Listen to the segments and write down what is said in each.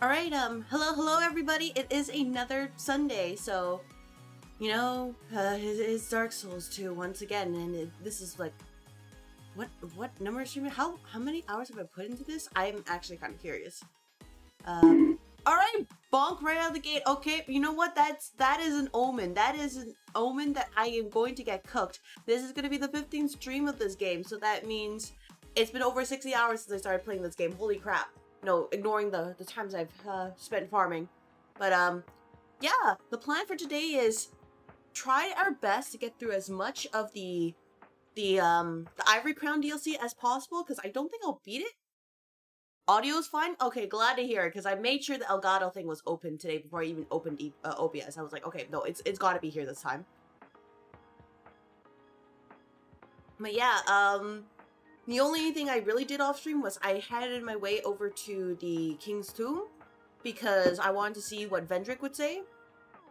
Alright, hello everybody. It is another Sunday, so, it's Dark Souls 2 once again, and this is like, what number of streaming? How many hours have I put into this? I'm actually kind of curious. Alright, bonk right out of the gate. Okay, you know what? That is an omen. That is an omen that I am going to get cooked. This is going to be the 15th stream of this game, so that means it's been over 60 hours since I started playing this game. Holy crap. No, ignoring the times I've spent farming. But, yeah, the plan for today is try our best to get through as much of the Ivory Crown DLC as possible, because I don't think I'll beat it. Audio is fine? Okay, glad to hear it, because I made sure the Elgato thing was open today before I even opened OBS. I was like, okay, no, it's gotta be here this time. But yeah, the only thing I really did off stream was I headed my way over to the King's Tomb because I wanted to see what Vendrick would say.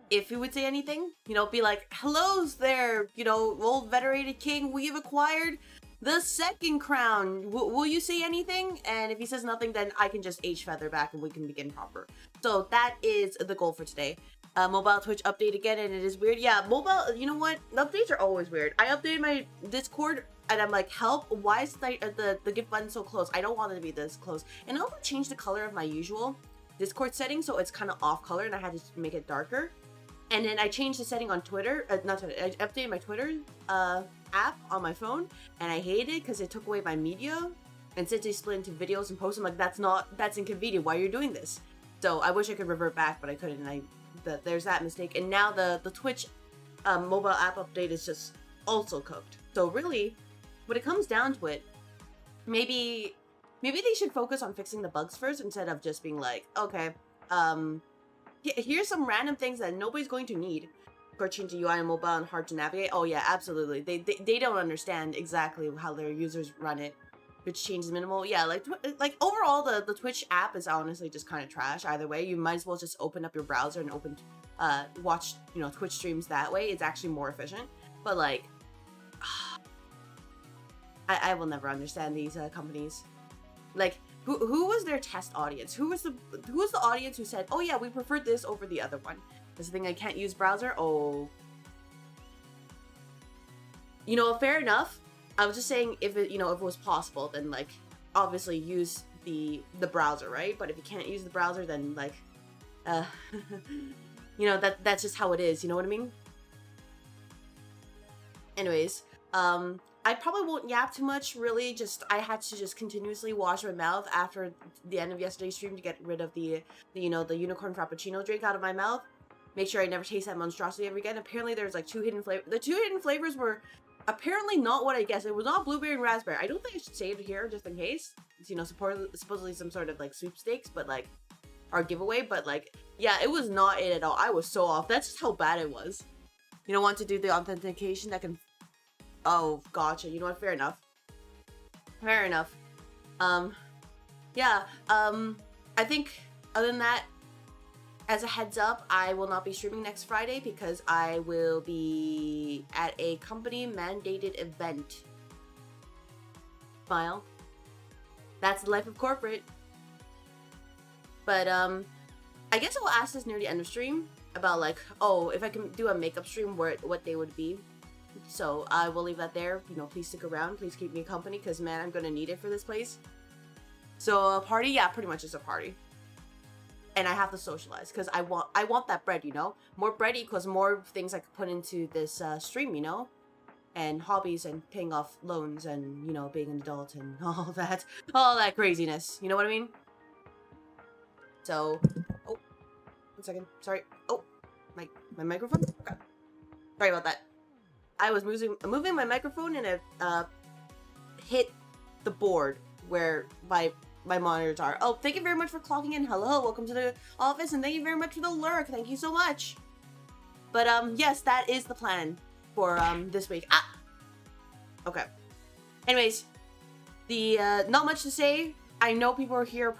If he would say anything, be like, hellos there, old venerated king, we've acquired the second crown. Will you say anything? And if he says nothing, then I can just H-feather back and we can begin proper. So that is the goal for today. Mobile Twitch update again, and it is weird. Yeah, mobile, you know what? Updates are always weird. I updated my Discord, and I'm like, help, why is the gift button so close? I don't want it to be this close. And I also changed the color of my usual Discord setting, so it's kind of off color, and I had to make it darker. And then I changed the setting on Twitter, not Twitter, I updated my Twitter app on my phone, and I hated it because it took away my media. And since they split into videos and posts, I'm like, that's inconvenient, why are you doing this? So I wish I could revert back, but I couldn't, and there's that mistake. And now the Twitch mobile app update is just also cooked. So really, when it comes down to it, maybe they should focus on fixing the bugs first instead of just being like, okay, here's some random things that nobody's going to need for changing UI and mobile and hard to navigate. Oh yeah, absolutely. They don't understand exactly how their users run it, which changes minimal. Yeah, like overall the Twitch app is honestly just kind of trash. Either way, you might as well just open up your browser and watch Twitch streams that way. It's actually more efficient. But like, I will never understand these companies. Like, who was their test audience? Who was the audience who said, oh yeah, we preferred this over the other one? This thing I can't use browser? Oh. Fair enough. I was just saying if it was possible, then like obviously use the browser, right? But if you can't use the browser, then like that's just how it is, you know what I mean? Anyways, I probably won't yap too much, really. I had to just continuously wash my mouth after the end of yesterday's stream to get rid of the unicorn frappuccino drink out of my mouth. Make sure I never taste that monstrosity ever again. Apparently there's like 2 hidden flavors. The 2 hidden flavors were apparently not what I guessed. It was not blueberry and raspberry. I don't think I should say it here just in case. It's, supposedly some sort of like sweepstakes, but like, our giveaway, but like, yeah, it was not it at all. I was so off. That's just how bad it was. You don't want to do the authentication that can... Oh, gotcha. You know what? Fair enough. Fair enough. Yeah, I think other than that, as a heads up, I will not be streaming next Friday because I will be at a company mandated event. Smile. That's the life of corporate. But, I guess I'll ask this near the end of stream about like, oh, if I can do a makeup stream, what they would be. So I will leave that there. Please stick around. Please keep me company because, man, I'm going to need it for this place. So a party? Yeah, pretty much it's a party. And I have to socialize because I want that bread, More bread equals more things I could put into this stream, And hobbies and paying off loans and, being an adult and all that craziness. You know what I mean? So, oh, 1 second. Sorry. Oh, my microphone? Okay. Sorry about that. I was moving my microphone and it hit the board where my monitors are. Oh, thank you very much for clocking in. Hello, welcome to the office, and thank you very much for the lurk. Thank you so much. But yes, that is the plan for this week. Okay. Anyways, not much to say. I know people are here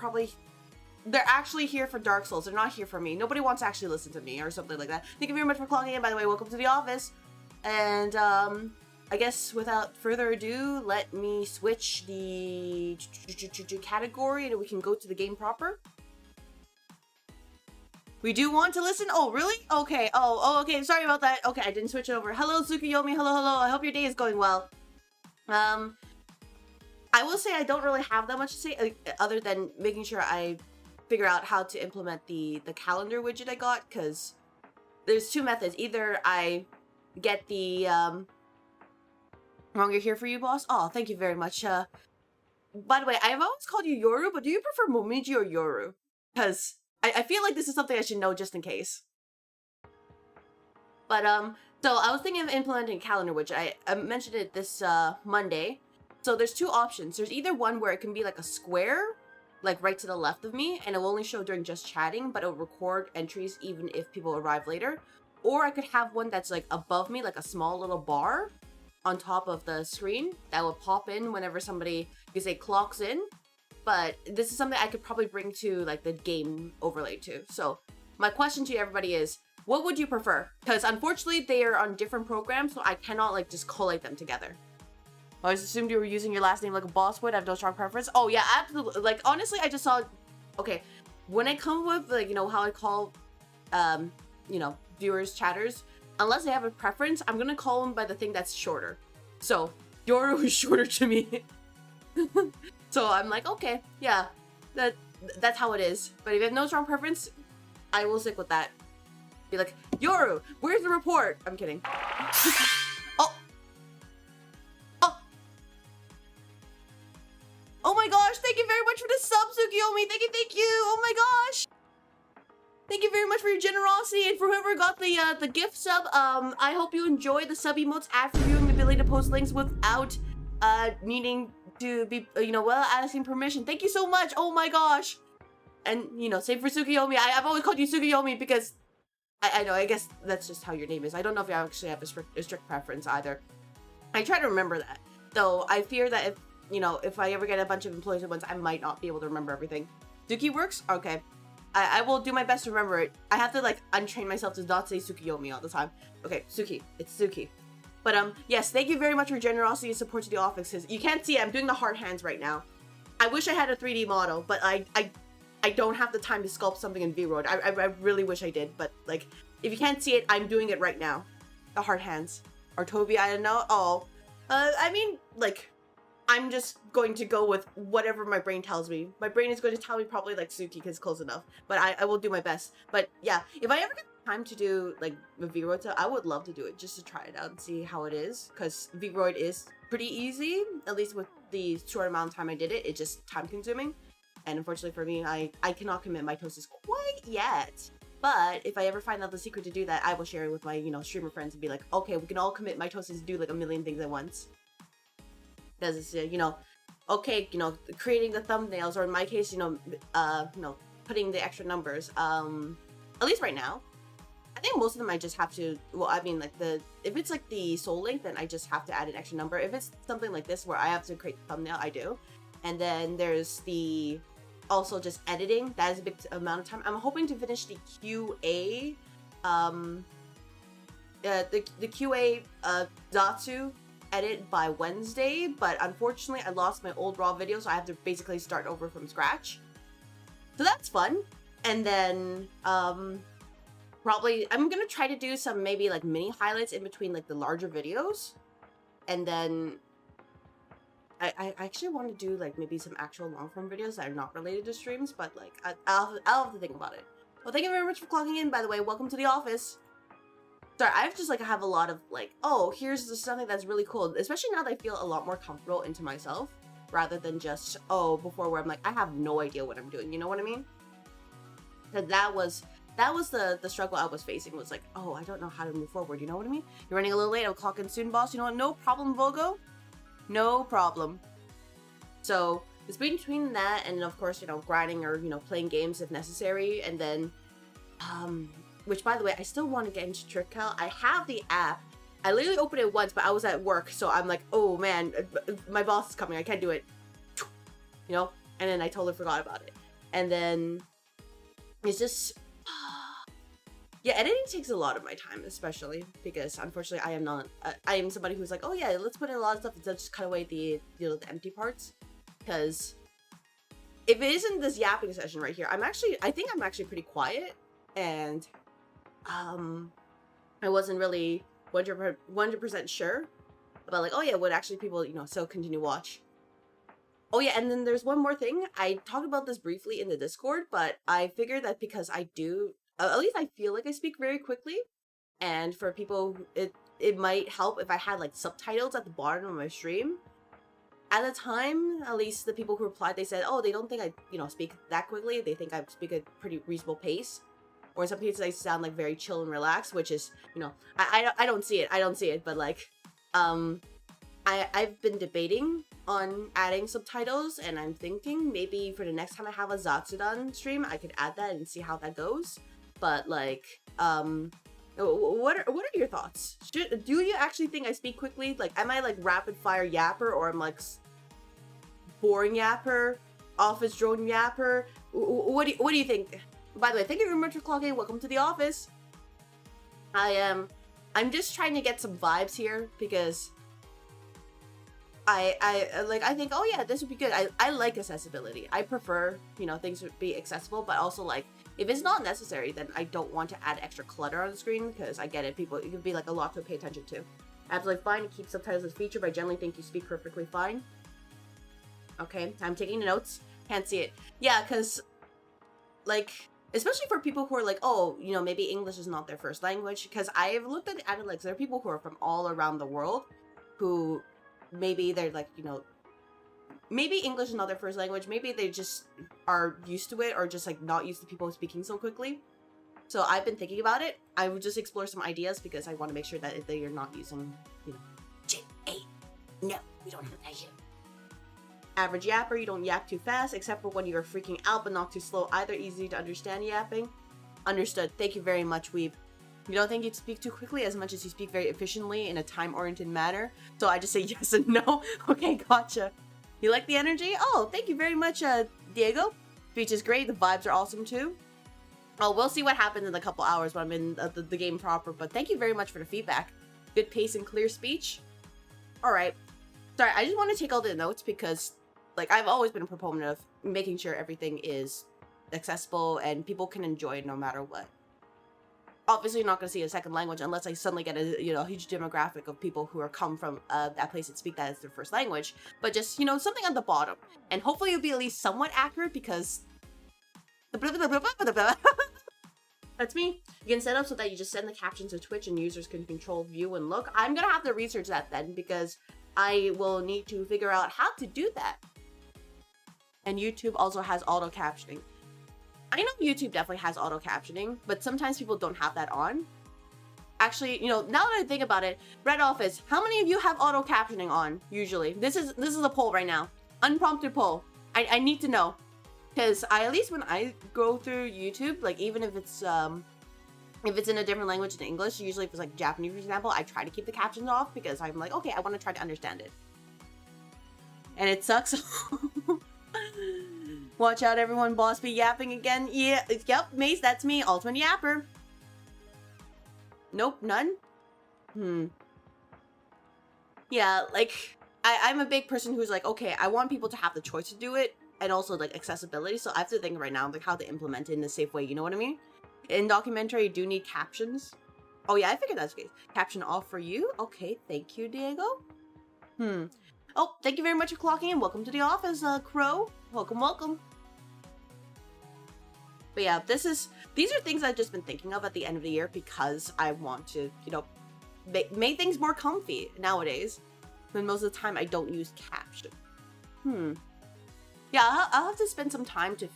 they're actually here for Dark Souls. They're not here for me. Nobody wants to actually listen to me or something like that. Thank you very much for clocking in, by the way. Welcome to the office. And, I guess without further ado, let me switch the category and we can go to the game proper. We do want to listen? Oh, really? Okay. Oh, okay. Sorry about that. Okay, I didn't switch it over. Hello, Tsukuyomi. Hello, hello. I hope your day is going well. I will say I don't really have that much to say other than making sure I figure out how to implement the calendar widget I got, because there's two methods. Either I get the longer here for you, boss. Oh, thank you very much. By the way, I've always called you Yoru, but do you prefer Momiji or Yoru? Because I feel like this is something I should know just in case. But so I was thinking of implementing a calendar widget. I mentioned it this Monday. So there's two options. There's either one where it can be like a square, like right to the left of me, and it will only show during just chatting, but it'll record entries even if people arrive later. Or I could have one that's like above me, like a small little bar on top of the screen that will pop in whenever somebody, you say, clocks in. But this is something I could probably bring to like the game overlay too. So my question to everybody is, what would you prefer? Because unfortunately they are on different programs, so I cannot like just collate them together. I just assumed you were using your last name like a boss would. I have no strong preference. Oh yeah, absolutely. Like honestly, I just saw. Okay, when I come with like, you know, how I call, you know, viewers, chatters, unless they have a preference, I'm gonna call them by the thing that's shorter. So Yoru is shorter to me. So I'm like, okay, yeah, that's how it is. But if you have no strong preference, I will stick with that. Be like, Yoru, where's the report? I'm kidding. Oh my gosh, thank you very much for the sub, Tsukuyomi. Thank you. Oh my gosh. Thank you very much for your generosity, and for whoever got the gift sub, I hope you enjoy the sub emotes after viewing the ability to post links without needing to be, you know, well, asking permission. Thank you so much. Oh my gosh. And, you know, same for Tsukuyomi. I've always called you Tsukuyomi because I know, I guess that's just how your name is. I don't know if you actually have a strict preference either. I try to remember that, though I fear that if, you know, if I ever get a bunch of employees at once, I might not be able to remember everything. Suki works? Okay. I will do my best to remember it. I have to, like, untrain myself to not say Tsukuyomi all the time. Okay, Suki. It's Suki. But, yes, thank you very much for your generosity and support to the office. You can't see it. I'm doing the heart hands right now. I wish I had a 3D model, but I don't have the time to sculpt something in V-Road. I really wish I did, but, like, if you can't see it, I'm doing it right now. The heart hands. Artovia, I don't know. Oh. I mean, like, I'm just going to go with whatever my brain tells me. My brain is going to tell me probably like Suki because it's close enough. But I will do my best. But yeah, if I ever get time to do like V-Roid, I would love to do it just to try it out and see how it is. Because V-Roid is pretty easy, at least with the short amount of time I did it. It's just time consuming. And unfortunately for me, I cannot commit my toasts quite yet. But if I ever find out the secret to do that, I will share it with my, you know, streamer friends and be like, okay, we can all commit my toasts to do like a million things at once. Because it's, you know, okay, you know, creating the thumbnails, or in my case, you know, putting the extra numbers. At least right now, I think most of them I just have to. Well, I mean, like if it's like the soul link, then I just have to add an extra number. If it's something like this where I have to create the thumbnail, I do. And then there's the also just editing. That is a big amount of time. I'm hoping to finish the QA, the QA Zatsu edit by Wednesday, but unfortunately I lost my old raw video, so I have to basically start over from scratch. So that's fun. And then probably I'm gonna try to do some maybe like mini highlights in between like the larger videos. And then I actually want to do like maybe some actual long form videos that are not related to streams, but like I'll have to think about it. Well, thank you very much for clocking in, by the way. Welcome to the office. Sorry, I've just like have a lot of like, oh, here's something that's really cool, especially now that I feel a lot more comfortable into myself rather than just, oh, before where I'm like, I have no idea what I'm doing, you know what I mean? That was the struggle I was facing, was like, oh, I don't know how to move forward, you know what I mean? You're running a little late, I'll clock in soon, boss. You know what? No problem, Vogo. No problem. So it's between that and of course, you know, grinding or, you know, playing games if necessary, and then which, by the way, I still want to get into TrickCal. I have the app. I literally opened it once, but I was at work, so I'm like, oh man, my boss is coming. I can't do it. You know? And then I totally forgot about it. And then it's just... yeah, editing takes a lot of my time, especially because, unfortunately, I am not... I am somebody who's like, oh yeah, let's put in a lot of stuff and just cut away the, you know, the empty parts. Because if it isn't this yapping session right here, I think I'm actually pretty quiet. and I wasn't really 100% sure about like, oh yeah, would actually people, still continue watch. Oh yeah, and then there's one more thing. I talked about this briefly in the Discord, but I figured that because I do, at least I feel like I speak very quickly, and for people, it might help if I had like subtitles at the bottom of my stream. At the time, at least the people who replied, they said, oh, they don't think I, speak that quickly. They think I speak at a pretty reasonable pace. Or in some cases, I sound like very chill and relaxed, which is, I don't see it. I don't see it, but like, I've been debating on adding subtitles, and I'm thinking maybe for the next time I have a Zatsudan stream, I could add that and see how that goes. But like, what are your thoughts? Do you actually think I speak quickly? Like, am I like rapid fire yapper, or am I like boring yapper, office drone yapper? What do you think? By the way, thank you very much for clocking. Welcome to the office. I'm just trying to get some vibes here because I think, oh yeah, this would be good. I like accessibility. I prefer, things would be accessible, but also like, if it's not necessary, then I don't want to add extra clutter on the screen, because I get it, people, it could be like a lot to pay attention to. Absolutely fine to keep subtitles as a feature, but I generally think you speak perfectly fine. Okay, I'm taking notes. Can't see it. Yeah, because, like, especially for people who are like, oh, maybe English is not their first language, because I've looked at the analytics, there are people who are from all around the world who maybe they're like, maybe English is not their first language, maybe they just are used to it, or just like not used to people speaking so quickly. So I've been thinking about it. I would just explore some ideas because I want to make sure that they are not using, J-A. No, we don't have that here. Average yapper, you don't yap too fast, except for when you're freaking out, but not too slow either. Easy to understand yapping. Understood. Thank you very much, Weeb. You don't think you speak too quickly as much as you speak very efficiently in a time-oriented manner. So I just say yes and no. Okay, gotcha. You like the energy? Oh, thank you very much, Diego. Speech is great. The vibes are awesome too. Oh, we'll see what happens in a couple hours when I'm in the game proper. But thank you very much for the feedback. Good pace and clear speech. All right. Sorry, I just want to take all the notes because, like, I've always been a proponent of making sure everything is accessible and people can enjoy it no matter what. Obviously, you're not going to see a second language unless I suddenly get a huge demographic of people who are come from that place and speak that as their first language. But just, something on the bottom. And hopefully it'll be at least somewhat accurate because... That's me. You can set up so that you just send the captions to Twitch and users can control view and look. I'm going to have to research that then because I will need to figure out how to do that. And YouTube also has auto captioning. I know YouTube definitely has auto captioning, but sometimes people don't have that on. Actually, now that I think about it, Red Office, how many of you have auto captioning on usually? This is a poll right now. Unprompted poll. I need to know. Because at least when I go through YouTube, like even if it's in a different language than English, usually if it's like Japanese, for example, I try to keep the captions off because I'm like, okay, I want to try to understand it. And it sucks. Watch out, everyone. Boss be yapping again. Yeah, yep, Mace, that's me. Ultimate yapper. Nope, none? Yeah, like, I'm a big person who's like, okay, I want people to have the choice to do it, and also, like, accessibility, so I have to think right now, like, how to implement it in a safe way, you know what I mean? In documentary, you do need captions. Oh, yeah, I figured that's the case. Caption off for you? Okay, thank you, Diego. Oh, thank you very much for clocking in. Welcome to the office, Crow. Welcome, welcome. But yeah, these are things I've just been thinking of at the end of the year because I want to, make things more comfy nowadays. When most of the time I don't use caption. Yeah, I'll have to spend some time to,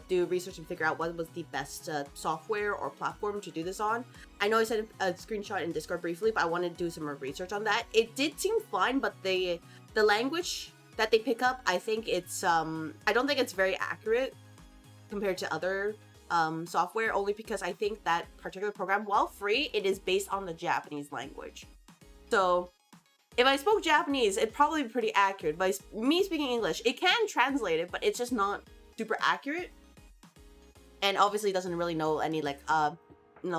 do research and figure out what was the best software or platform to do this on. I know I sent a screenshot in Discord briefly, but I wanted to do some more research on that. It did seem fine, but the language that they pick up, I think it's, I don't think it's very accurate compared to other software, only because I think that particular program, while free, it is based on the Japanese language. So if I spoke Japanese, it'd probably be pretty accurate. By me speaking English, it can translate it, but it's just not super accurate. And obviously doesn't really know any, like,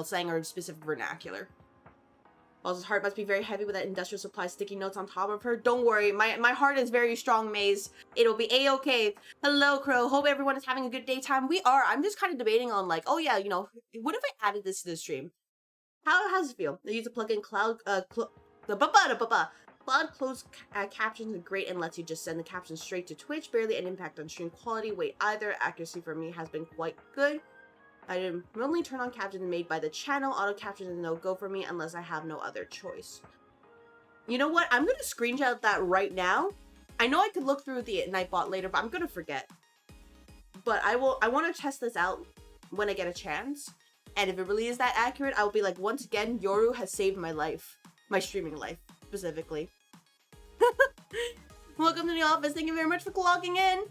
slang or specific vernacular. Oz's heart must be very heavy with that industrial supply sticky notes on top of her. Don't worry, my heart is very strong, Maze. It'll be a-okay. Hello, Crow. Hope everyone is having a good daytime. We are. I'm just kind of debating on like, oh yeah, you know, what if I added this to the stream? How does it feel? They use a plug-in cloud, Cloud closed captions are great and lets you just send the captions straight to Twitch. Barely an impact on stream quality. Weight either. Accuracy for me has been quite good. I didn't normally turn on captions made by the channel. Auto captions is no go for me unless I have no other choice. You know what? I'm gonna screenshot that right now. I know I could look through the Nightbot later, but I'm gonna forget. But I want to test this out when I get a chance. And if it really is that accurate, I will be like, once again, Yoru has saved my life. My streaming life, specifically. Welcome to the office. Thank you very much for logging in.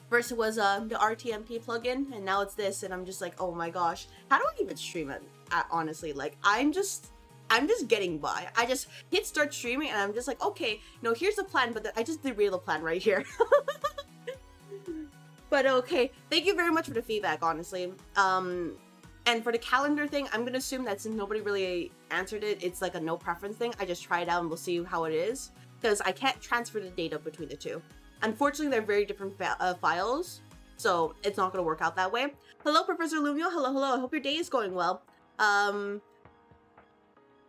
First it was the RTMP plugin, and now it's this, and I'm just like, oh my gosh. How do I even stream it? Honestly, like, I'm just getting by. I just hit start streaming, and I'm just like, okay, you know, here's the plan, but I just derailed the plan right here. But okay, thank you very much for the feedback, honestly. And for the calendar thing, I'm gonna assume that since nobody really answered it, it's like a no preference thing. I just try it out and we'll see how it is. Because I can't transfer the data between the two. Unfortunately, they're very different files, so it's not gonna work out that way. Hello, Professor Lumio. Hello, hello. I hope your day is going well.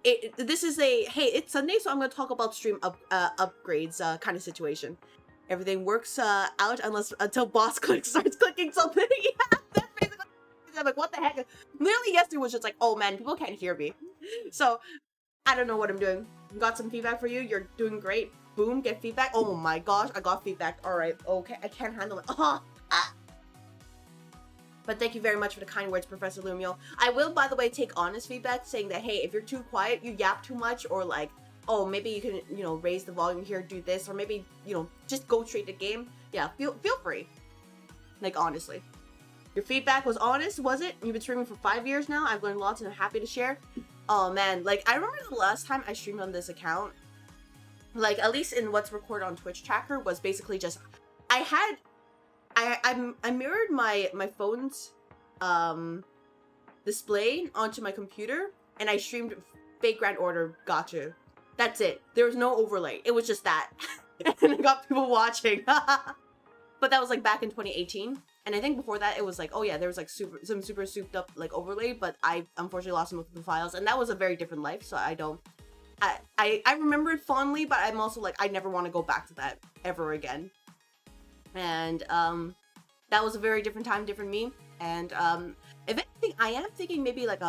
This is a, hey, it's Sunday, so I'm gonna talk about stream upgrades kind of situation. Everything works out until boss starts clicking something. Yeah, that's basically. I'm like, what the heck? Literally yesterday was just like, oh man, people can't hear me. So I don't know what I'm doing. Got some feedback for you. You're doing great. Boom, get feedback. Oh my gosh, I got feedback. All right, okay, I can't handle it. But thank you very much for the kind words, Professor Lumio. I will, by the way, take honest feedback saying that, hey, if you're too quiet, you yap too much, or like, oh, maybe you can, you know, raise the volume here, do this, or maybe, you know, just go straight to game. Yeah, feel free. Like, honestly. Your feedback was honest, was it? You've been streaming for 5 years now. I've learned lots and I'm happy to share. Oh man, like I remember the last time I streamed on this account, like at least in what's recorded on Twitch Tracker was basically just, I mirrored my phone's display onto my computer and I streamed Fake Grand Order Gotcha. That's it. There was no overlay. It was just that. And I got people watching. But that was like back in 2018. And I think before that it was like, oh yeah, there was like some super souped up like overlay, but I unfortunately lost some of the files, and that was a very different life, so I remember it fondly, but I'm also like, I never want to go back to that ever again. And that was a very different time, different me. And if anything, I am thinking maybe like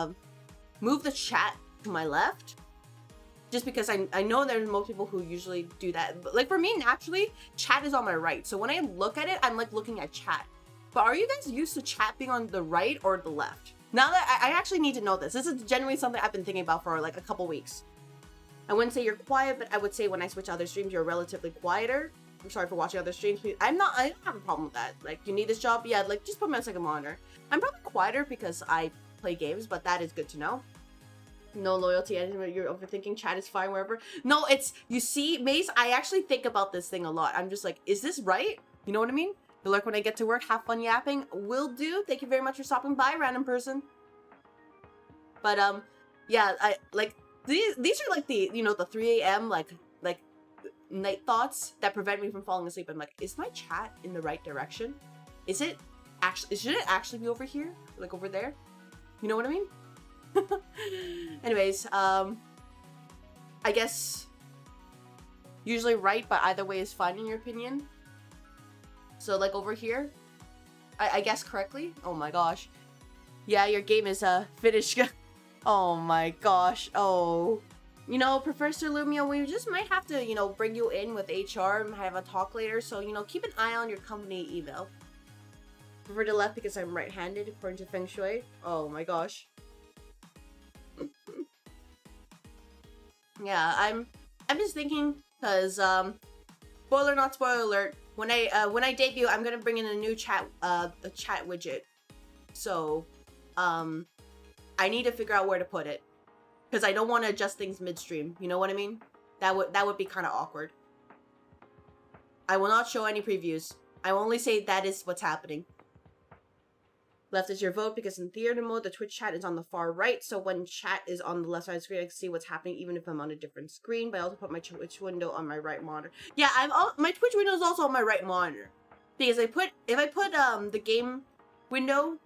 move the chat to my left. Just because I know there's most people who usually do that. But like for me, naturally, chat is on my right. So when I look at it, I'm like looking at chat. But are you guys used to chat being on the right or the left? Now that I actually need to know this. This is genuinely something I've been thinking about for like a couple weeks. I wouldn't say you're quiet, but I would say when I switch to other streams, you're relatively quieter. I'm sorry for watching other streams. I don't have a problem with that. Like, you need this job? Yeah, like, just put me on second monitor. I'm probably quieter because I play games, but that is good to know. No loyalty, you're overthinking, chat is fine wherever. No, it's, you see, Mace, I actually think about this thing a lot. I'm just like, is this right? You know what I mean? Good luck when I get to work, have fun yapping. Will do. Thank you very much for stopping by, random person. But, yeah, I, like, these are like the, you know, the 3 a.m. like, night thoughts that prevent me from falling asleep. I'm like, is my chat in the right direction? Is it actually, should it actually be over here? Like, over there? You know what I mean? Anyways, I guess usually right, but either way is fine in your opinion. So like over here, I guess correctly. Oh my gosh. Yeah, your game is finished. Oh my gosh. Oh, you know, Professor Lumio, we just might have to, you know, bring you in with HR and have a talk later. So, you know, keep an eye on your company email. Prefer to left because I'm right-handed according to Feng Shui. Oh my gosh. Yeah, I'm just thinking because spoiler not spoiler alert, when I debut, I'm gonna bring in a new chat a chat widget. So I need to figure out where to put it because I don't want to adjust things midstream. You know what I mean? That would be kind of awkward. I will not show any previews. I will only say that is what's happening. Left is your vote because in theater mode, the Twitch chat is on the far right. So when chat is on the left side of the screen, I can see what's happening even if I'm on a different screen. But I also put my Twitch window on my right monitor. Yeah, my Twitch window is also on my right monitor because if I put the game window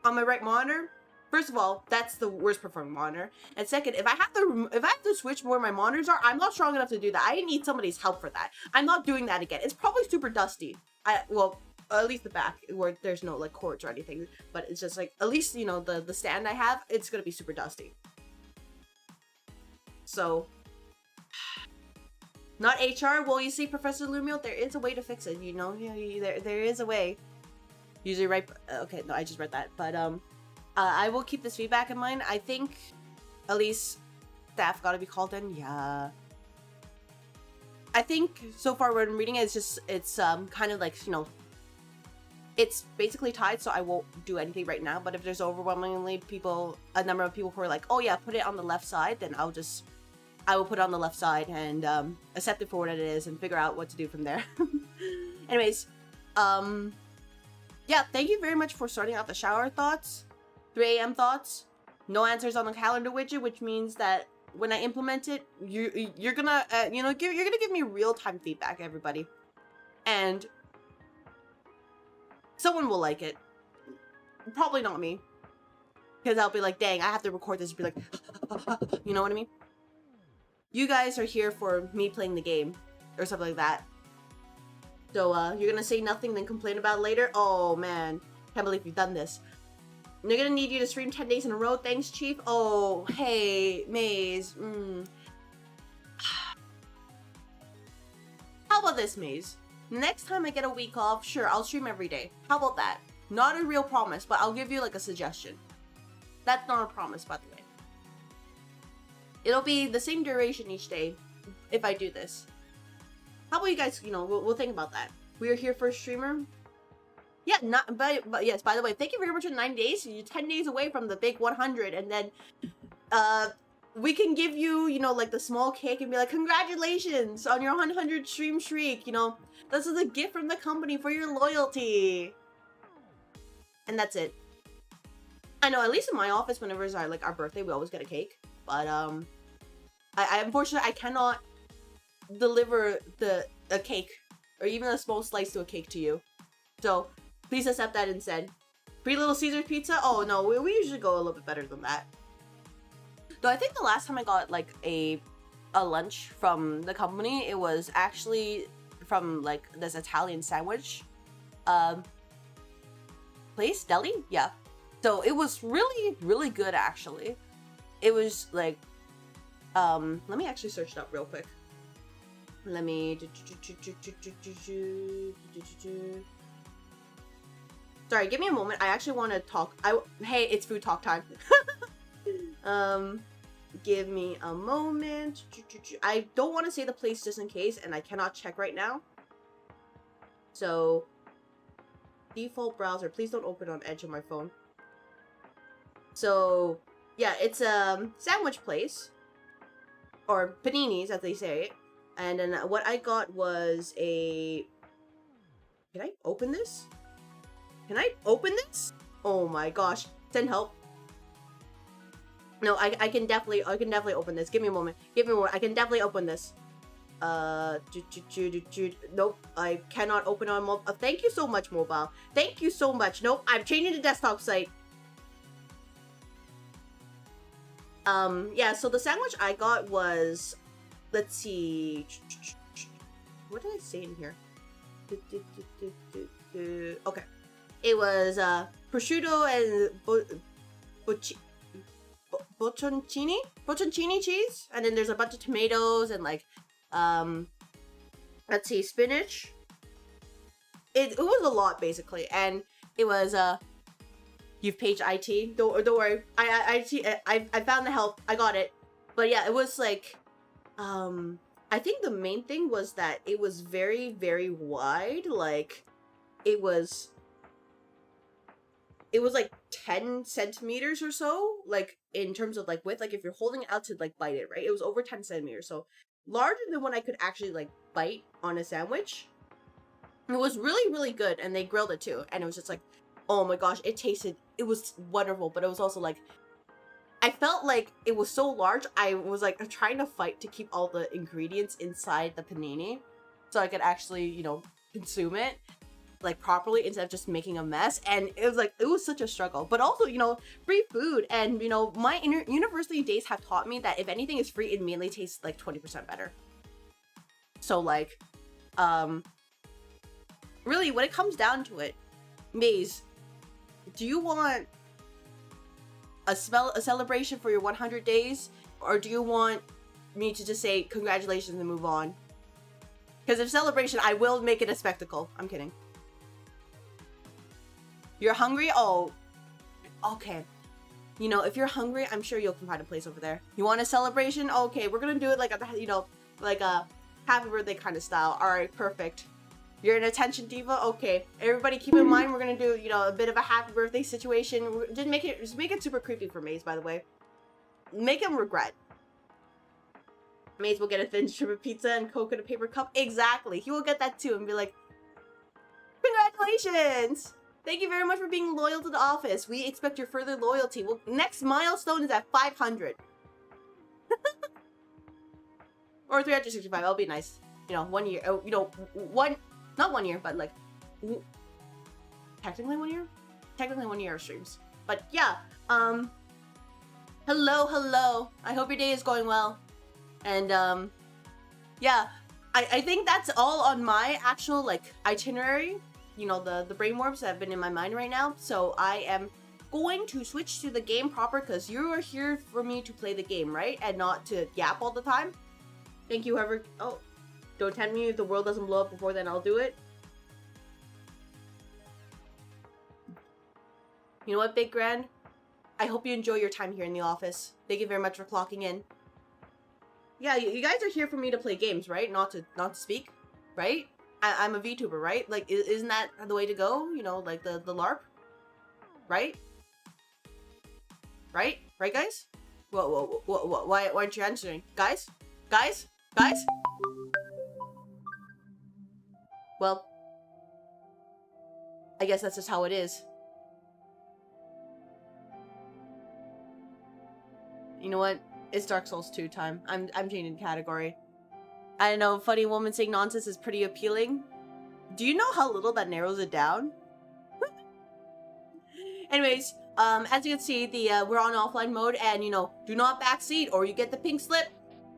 on my right monitor, first of all, that's the worst performing monitor. And second, if I have to switch where my monitors are, I'm not strong enough to do that. I need somebody's help for that. I'm not doing that again. It's probably super dusty. Well, at least the back where there's no like cords or anything, but it's just like at least you know the stand I have, it's gonna be super dusty. So not HR. Well, you see, Professor Lumio, there is a way to fix it. You know, there is a way. Usually right. Okay, no, I just read that, but I will keep this feedback in mind. I think at least staff gotta be called in. Yeah. I think so far when I'm reading it, it's kind of like, you know, it's basically tied, so I won't do anything right now. But if there's overwhelmingly a number of people who are like, oh yeah, put it on the left side, then I will put it on the left side and accept it for what it is and figure out what to do from there. Anyways, yeah, thank you very much for starting out the shower thoughts, 3 a.m. thoughts. No answers on the calendar widget, which means that when I implement it, you're gonna you're gonna give me real-time feedback, everybody, and someone will like it. Probably not me, because I'll be like, dang, I have to record this and be like, you know what I mean? You guys are here for me playing the game or something like that. So you're gonna say nothing, then complain about it later. Oh man, can't believe you've done this. They're gonna need you to stream 10 days in a row. Thanks, Chief. Oh, hey, Maze. How about this, Maze? Next time I get a week off, sure, I'll stream every day. How about that? Not a real promise, but I'll give you like a suggestion. That's not a promise, by the way. It'll be the same duration each day if I do this. How about you guys, you know, we'll think about that. We are here for a streamer. Yeah, but yes, by the way, thank you very much for 9 days. You're 10 days away from the big 100, and then we can give you, you know, like the small cake and be like, congratulations on your 100 stream streak, you know. This is a gift from the company for your loyalty. And that's it. I know, at least in my office, whenever it's our birthday, we always get a cake. But I unfortunately I cannot deliver a cake or even a small slice to a cake to you. So please accept that instead. Free Little Caesars pizza? Oh no, we usually go a little bit better than that. Though I think the last time I got like a lunch from the company, it was actually from like this Italian sandwich place, deli? Yeah. So it was really, really good actually. It was like let me actually search it up real quick. Let me sorry, give me a moment. I actually want to talk. Hey, it's food talk time. Give me a moment. I don't want to say the place just in case, and I cannot check right now. So, default browser. Please don't open on Edge on my phone. So, yeah, it's a sandwich place, or paninis as they say it. And then what I got was a. Can I open this? Can I open this? Oh my gosh! Send help. No, I can definitely open this. Give me a moment. Give me a moment. I can definitely open this. Nope, I cannot open on mobile. Thank you so much, mobile. Thank you so much. Nope, I'm changing the desktop site. Yeah. So the sandwich I got was, let's see. What did I say in here? Okay. It was prosciutto and bocconcini cheese, and then there's a bunch of tomatoes and like let's see, spinach. It was a lot basically, and it was you've paged IT. Don't worry, I found the help. I got it. But yeah, it was like I think the main thing was that it was very, very wide. Like it was like 10 centimeters or so, like in terms of like width. Like if you're holding it out to like bite it, right? It was over 10 centimeters, so larger than what I could actually like bite on a sandwich. It was really, really good, and they grilled it too, and it was just like Oh my gosh, it was wonderful, but it was also like, I felt like it was so large, I was like trying to fight to keep all the ingredients inside the panini so I could actually, you know, consume it like properly instead of just making a mess. And it was such a struggle. But also, you know, free food, and you know, my university days have taught me that if anything is free, it immediately tastes like 20% better. So like, really, when it comes down to it, Maze, do you want a celebration for your 100 days, or do you want me to just say congratulations and move on? Because if celebration, I will make it a spectacle. I'm kidding. You're hungry? Oh, okay. You know, if you're hungry, I'm sure you'll find a place over there. You want a celebration? Okay, we're gonna do it like a, you know, like a happy birthday kind of style. All right, perfect. You're an attention diva? Okay. Everybody keep in mind, we're gonna do, you know, a bit of a happy birthday situation. Just make it super creepy for Maze, by the way. Make him regret. Maze will get a thin strip of pizza and Coke in a paper cup. Exactly. He will get that too and be like, congratulations! Thank you very much for being loyal to the office. We expect your further loyalty. Well, next milestone is at 500. Or 365. That'll be nice. You know, 1 year. Oh, you know, not 1 year, but like, technically 1 year? Technically 1 year of streams. But yeah, hello. I hope your day is going well. And, yeah, I think that's all on my actual, like, itinerary. You know, the brain warps that have been in my mind right now. So I am going to switch to the game proper because you are here for me to play the game, right? And not to yap all the time. Thank you, whoever. Oh, don't tempt me. If the world doesn't blow up before then, I'll do it. You know what, Big Grand? I hope you enjoy your time here in the office. Thank you very much for clocking in. Yeah, you guys are here for me to play games, right? Not to speak, right? I'm a VTuber, right? Like, isn't that the way to go? You know, like the LARP, right? Right, guys? Whoa, why aren't you answering, guys? Guys? Well, I guess that's just how it is. You know what? It's Dark Souls 2 time. I'm changing category. I know, funny woman saying nonsense is pretty appealing. Do you know how little that narrows it down? Anyways, as you can see, we're on offline mode, and you know, do not backseat or you get the pink slip.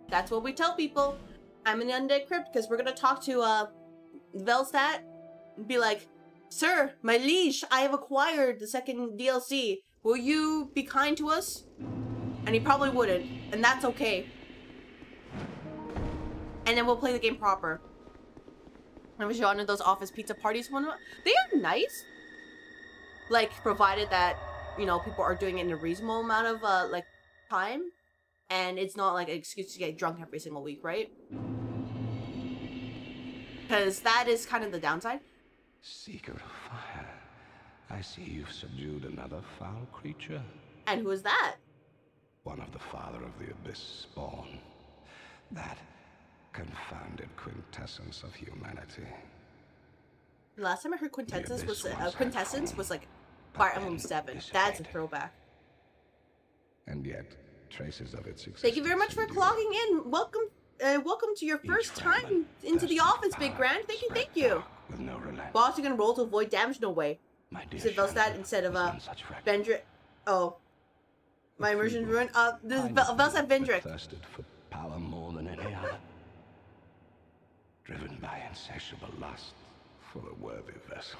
That's what we tell people. I'm in the Undead Crypt because we're gonna talk to Velstadt and be like, "Sir, my liege, I have acquired the second DLC. Will you be kind to us?" And he probably wouldn't, and that's okay. And then we'll play the game proper. I wish you honored those office pizza parties. They are nice. Like, provided that, you know, people are doing it in a reasonable amount of, like, time. And it's not, like, an excuse to get drunk every single week, right? Because that is kind of the downside. Seeker of fire, I see you've subdued another foul creature. And who is that? One of the father of the abyss spawn. That confounded quintessence of humanity. The last time I heard quintessence was like Fire Emblem 7. That's a throwback. And yet, traces of its existence. Thank you very much for clogging in. Welcome to your first time into the office, Big Grand. Thank you. With no relent. Boss, you're gonna roll to avoid damage? No way. You said Velstadt instead of Vendrick. Oh. My immersion's ruined. This is Velstadt Vendrick. Thirsted for power more than any other. Driven by insatiable lust for a worthy vessel.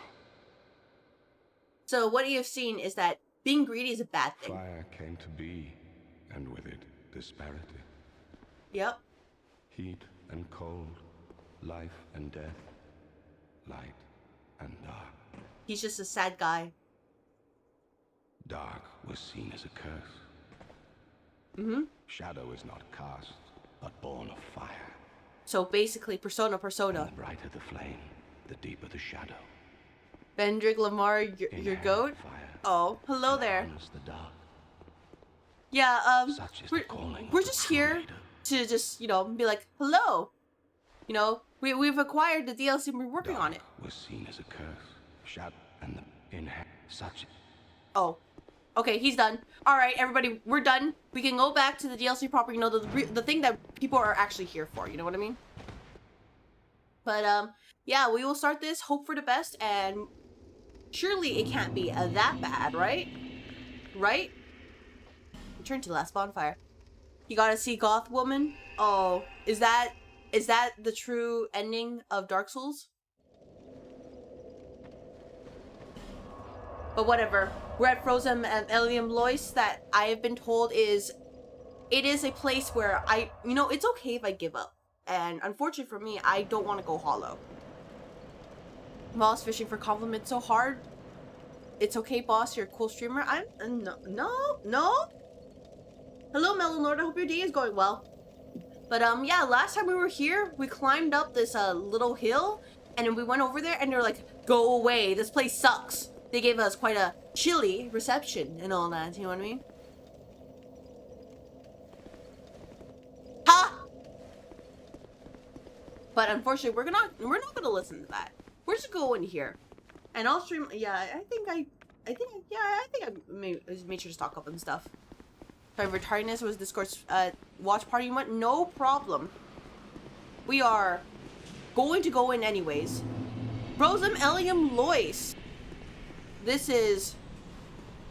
So what you've seen is that being greedy is a bad thing. Fire came to be, and with it, disparity. Yep. Heat and cold, life and death, light and dark. He's just a sad guy. Dark was seen as a curse. Mm-hmm. Shadow is not cast, but born of fire. So basically, persona. And the brighter the flame, the deeper the shadow. Vendrick Lamar, your goat? Fire, oh, hello there. The dark. Yeah, Such is the calling we're of just the here to just, you know, be like, hello. You know, we've acquired the DLC and we're working on it. Was seen as a curse. in such. Oh. Okay, he's done. Alright, everybody, we're done. We can go back to the DLC proper, you know, the thing that people are actually here for, you know what I mean? But, yeah, we will start this, hope for the best, and surely it can't be that bad, right? Right? Return to the last bonfire. You gotta see Goth Woman? Oh, is that the true ending of Dark Souls? But whatever. We're at Frozen and Elium Lois that I have been told it is a place where you know, it's okay if I give up. And unfortunately for me, I don't want to go hollow. Boss fishing for compliments so hard. It's okay, boss. You're a cool streamer. No. Hello, Melon Lord. I hope your day is going well. But yeah, last time we were here, we climbed up this little hill, and then we went over there, and they were like, "Go away. This place sucks." They gave us quite a chilly reception and all that. You know what I mean? Ha! But unfortunately, we're not gonna listen to that. We're just going here, and I'll stream. Yeah, I think I made sure to stock up and stuff. My retardedness was Discord's watch party went. No problem. We are going to go in anyways. Rosem Elium Lois. This is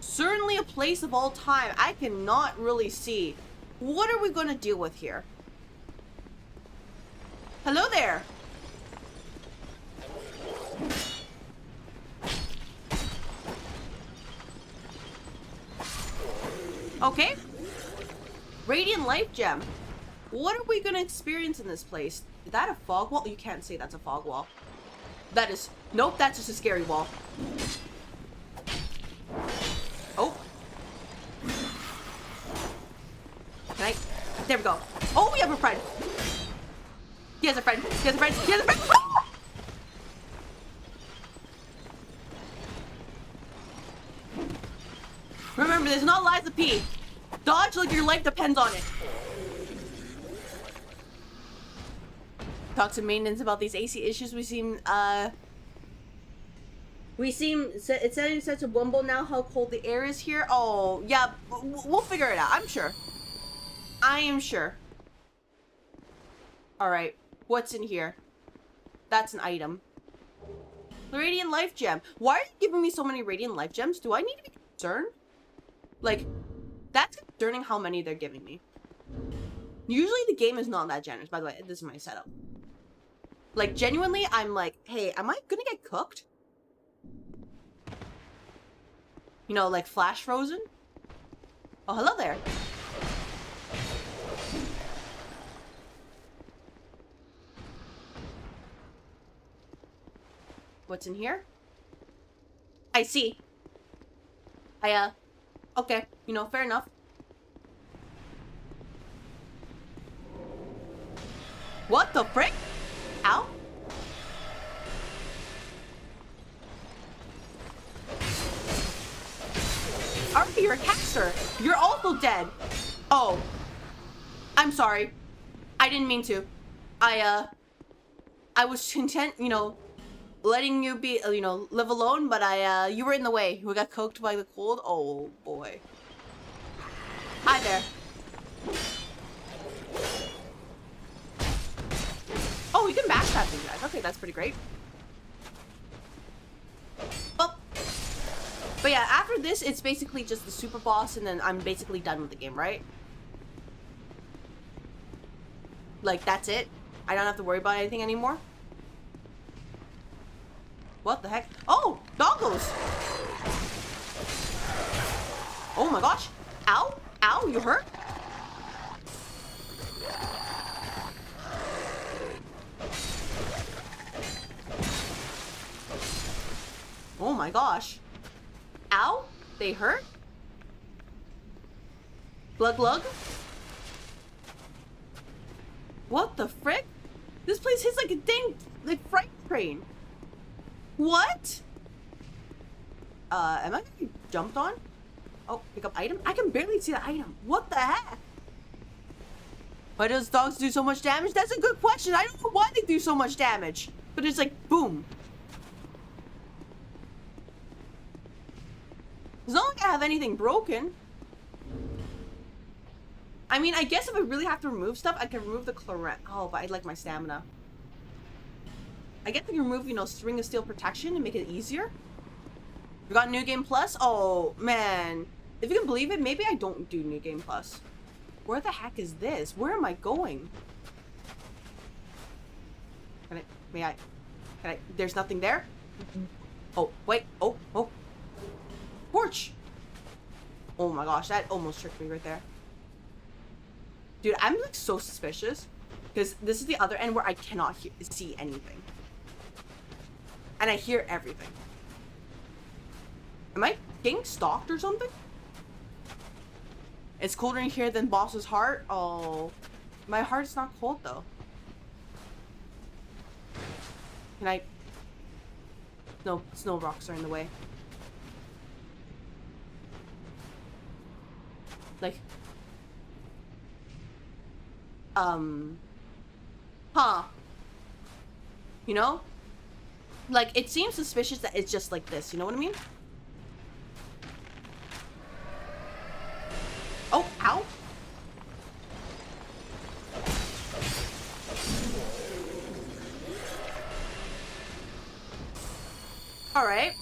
certainly a place of all time. I cannot really see. What are we going to deal with here? Hello there. Okay. Radiant Life Gem. What are we going to experience in this place? Is that a fog wall? You can't say that's a fog wall. That is... Nope, that's just a scary wall. Oh. Can I... There we go. Oh, we have a friend. He has a friend. He has a friend. He has a friend. Ah! Remember, there's not Liza P. Dodge like your life depends on it. Talk to maintenance about these AC issues. It's setting such a wumble now how cold the air is here. Oh, yeah, we'll figure it out, I'm sure. I am sure. Alright, what's in here? That's an item. The Radiant Life Gem. Why are you giving me so many Radiant Life Gems? Do I need to be concerned? Like, that's concerning how many they're giving me. Usually the game is not that generous. By the way, this is my setup. Like, genuinely, I'm like, hey, am I gonna get cooked? You know, like flash frozen? Oh, hello there. What's in here? I see. Okay, you know, fair enough. What the frick? Ow? Arby, you're a caster. You're also dead. Oh. I'm sorry. I didn't mean to. I was content, you know, letting you be, you know, live alone, but you were in the way. We got coked by the cold. Oh, boy. Hi there. Oh, we can backstab these guys. Okay, that's pretty great. Well, but yeah, after this, it's basically just the super boss, and then I'm basically done with the game, right? Like, that's it? I don't have to worry about anything anymore? What the heck? Oh, doggos! Oh my gosh. Ow! Ow, you hurt? Oh my gosh. Ow? They hurt? Glug glug? What the frick? This place hits like a dang, like, freight train. What? Am I gonna be jumped on? Oh, pick up item? I can barely see the item. What the heck? Why does dogs do so much damage? That's a good question. I don't know why they do so much damage. But it's like, boom. It's not like I have anything broken. I mean, I guess if I really have to remove stuff, I can remove the chlorine. Oh, but I'd like my stamina. I guess I can remove, you know, Ring of Steel protection and make it easier. We got New Game Plus? Oh, man. If you can believe it, maybe I don't do New Game Plus. Where the heck is this? Where am I going? Can I, there's nothing there? Oh, wait, oh. Porch! Oh my gosh, that almost tricked me right there. Dude, I'm like so suspicious. Because this is the other end where I cannot see anything. And I hear everything. Am I getting stalked or something? It's colder in here than Boss's heart? Oh. My heart's not cold though. Can I... No, snow rocks are in the way. Like... Huh. You know? Like, it seems suspicious that it's just like this, you know what I mean? Oh, ow. Alright.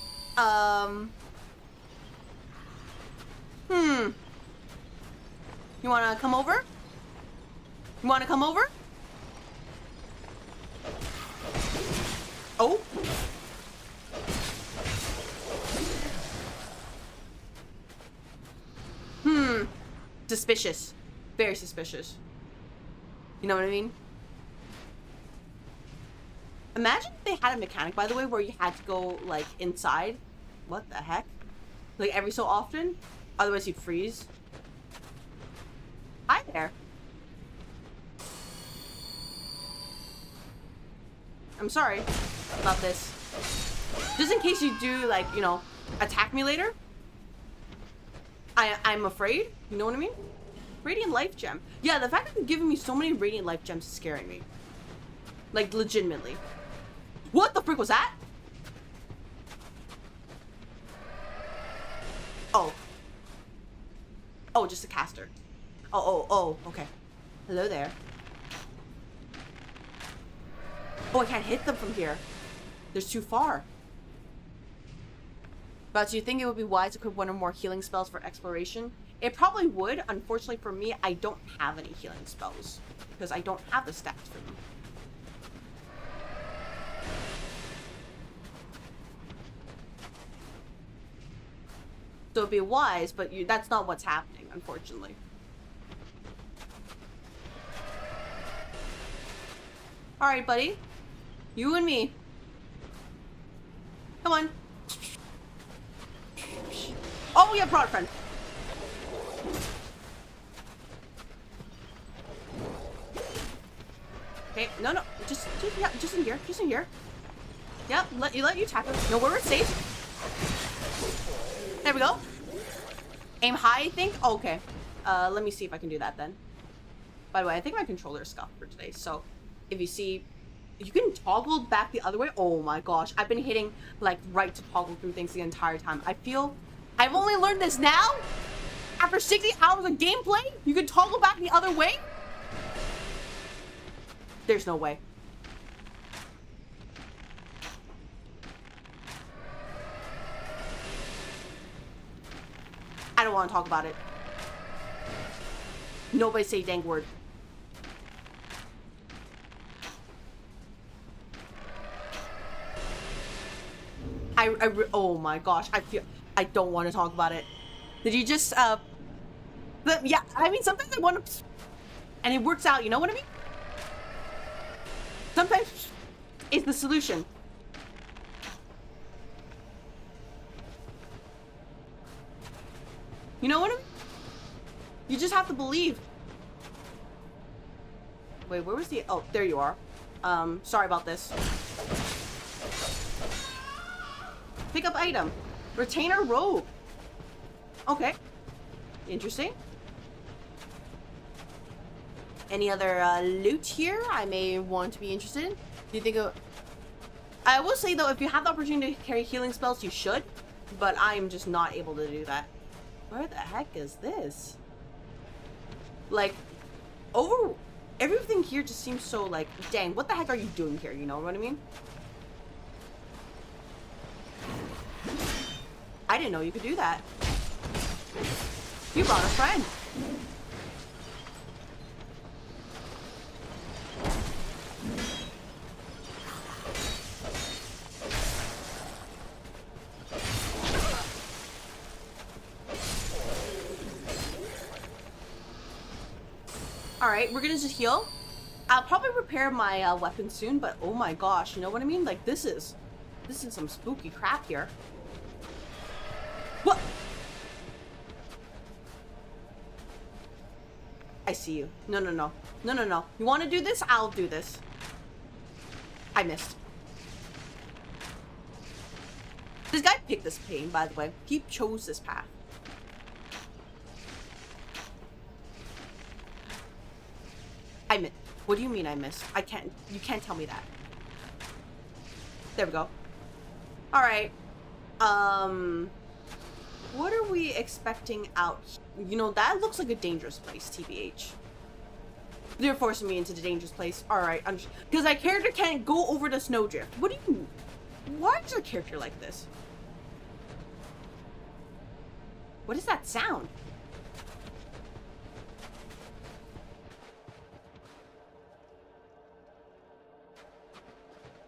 You wanna come over? You wanna come over? Oh. Suspicious. Very suspicious. You know what I mean? Imagine if they had a mechanic, by the way, where you had to go, like, inside. What the heck? Like, every so often. Otherwise, you'd freeze. Hi there. I'm sorry about this. Just in case you do, like, you know, attack me later. I'm afraid. You know what I mean? Radiant Life Gem. Yeah, the fact that they're giving me so many Radiant Life Gems is scaring me. Like, legitimately. What the frick was that? Oh. Oh, just a caster. Oh, okay. Hello there. Oh, I can't hit them from here. They're too far. But do you think it would be wise to equip one or more healing spells for exploration? It probably would. Unfortunately for me, I don't have any healing spells. Because I don't have the stats for them. So it'd be wise, but that's not what's happening, unfortunately. Alright, buddy. You and me. Come on. Oh, yeah, brought a friend. Okay, no, just in here, Yep, let you tap him. No, we're safe. There we go. Aim high, I think. Oh, okay. Let me see if I can do that then. By the way, I think my controller is scuffed for today, so if you see, you can toggle back the other way. Oh my gosh, I've been hitting like right to toggle through things the entire time. I feel I've only learned this now. After 60 hours of gameplay, you can toggle back the other way. There's no way. I don't want to talk about it. Nobody say a dang word. Oh my gosh, I don't want to talk about it. Did you just, yeah, I mean, sometimes I want to, and it works out, you know what I mean? Sometimes it's the solution. You know what I mean? You just have to believe. Wait, where was the, oh, there you are. Sorry about this. Pick up item. Retainer robe. Okay. Interesting. Any other loot here I may want to be interested in? Do you think I will say though, if you have the opportunity to carry healing spells, you should. but I'm just not able to do that. Where the heck is this? Like, everything here just seems so like, dang, what the heck are you doing here? You know what I mean? I didn't know you could do that. You brought a friend. Alright, we're gonna just heal. I'll probably repair my weapon soon, but oh my gosh, you know what I mean? Like, this is some spooky crap here. What? I see you. No, no, no. No, no, no. You want to do this? I'll do this. I missed. This guy picked this pain, by the way. He chose this path. I missed. What do you mean I missed? I can't. You can't tell me that. There we go. Alright. What are we expecting out here? You know, that looks like a dangerous place, TBH. They're forcing me into the dangerous place. Alright, because my character can't go over the snowdrift. What do you... Why is your character like this? What is that sound?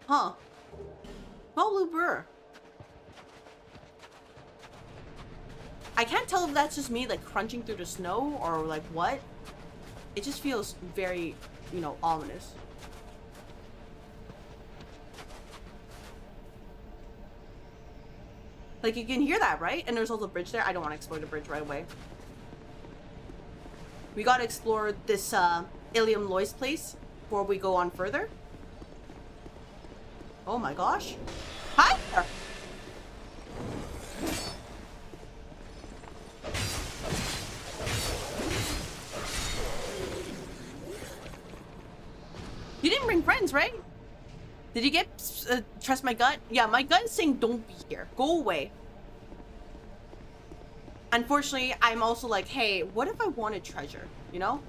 Huh. Oh, Blue. I can't tell if that's just me, like, crunching through the snow or, like, what. It just feels very, you know, ominous. Like, you can hear that, right? And there's also a bridge there. I don't want to explore the bridge right away. We gotta explore this, Ilium Loy's place before we go on further. Oh my gosh. Hi there! You didn't bring friends, right? Did you get trust my gut? Yeah, my gut is saying don't be here. Go away. Unfortunately, I'm also like, hey, what if I wanted treasure? You know?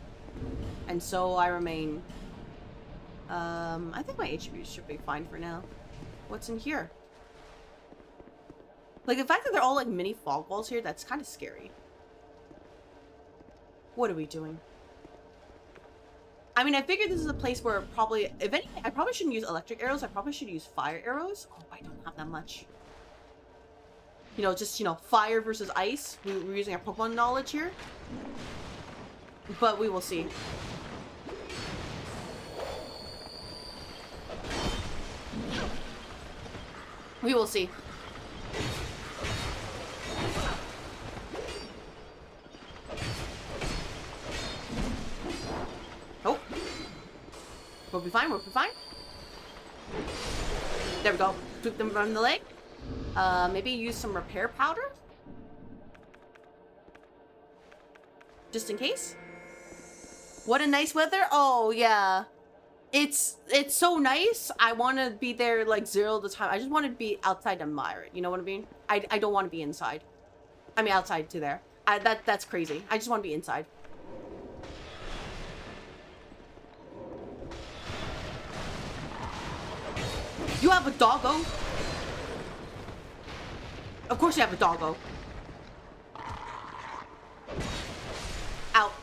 And so I remain. I think my HP should be fine for now. What's in here? Like, the fact that they're all like mini fog balls here, that's kind of scary. What are we doing? I mean, I figured this is a place where probably, if anything, I probably shouldn't use electric arrows. I probably should use fire arrows. Oh, I don't have that much. You know, just, you know, fire versus ice. We're using our Pokemon knowledge here. But we will see. We will see. Oh. We'll be fine, we'll be fine. There we go. Took them from the leg. Maybe use some repair powder? Just in case. What a nice weather. Oh, yeah. It's so nice. I want to be there like 0 the time. I just want to be outside and admire it. You know what I mean? I don't want to be inside. I mean, outside to there. That's crazy. I just want to be inside. You have a doggo? Of course you have a doggo. Out.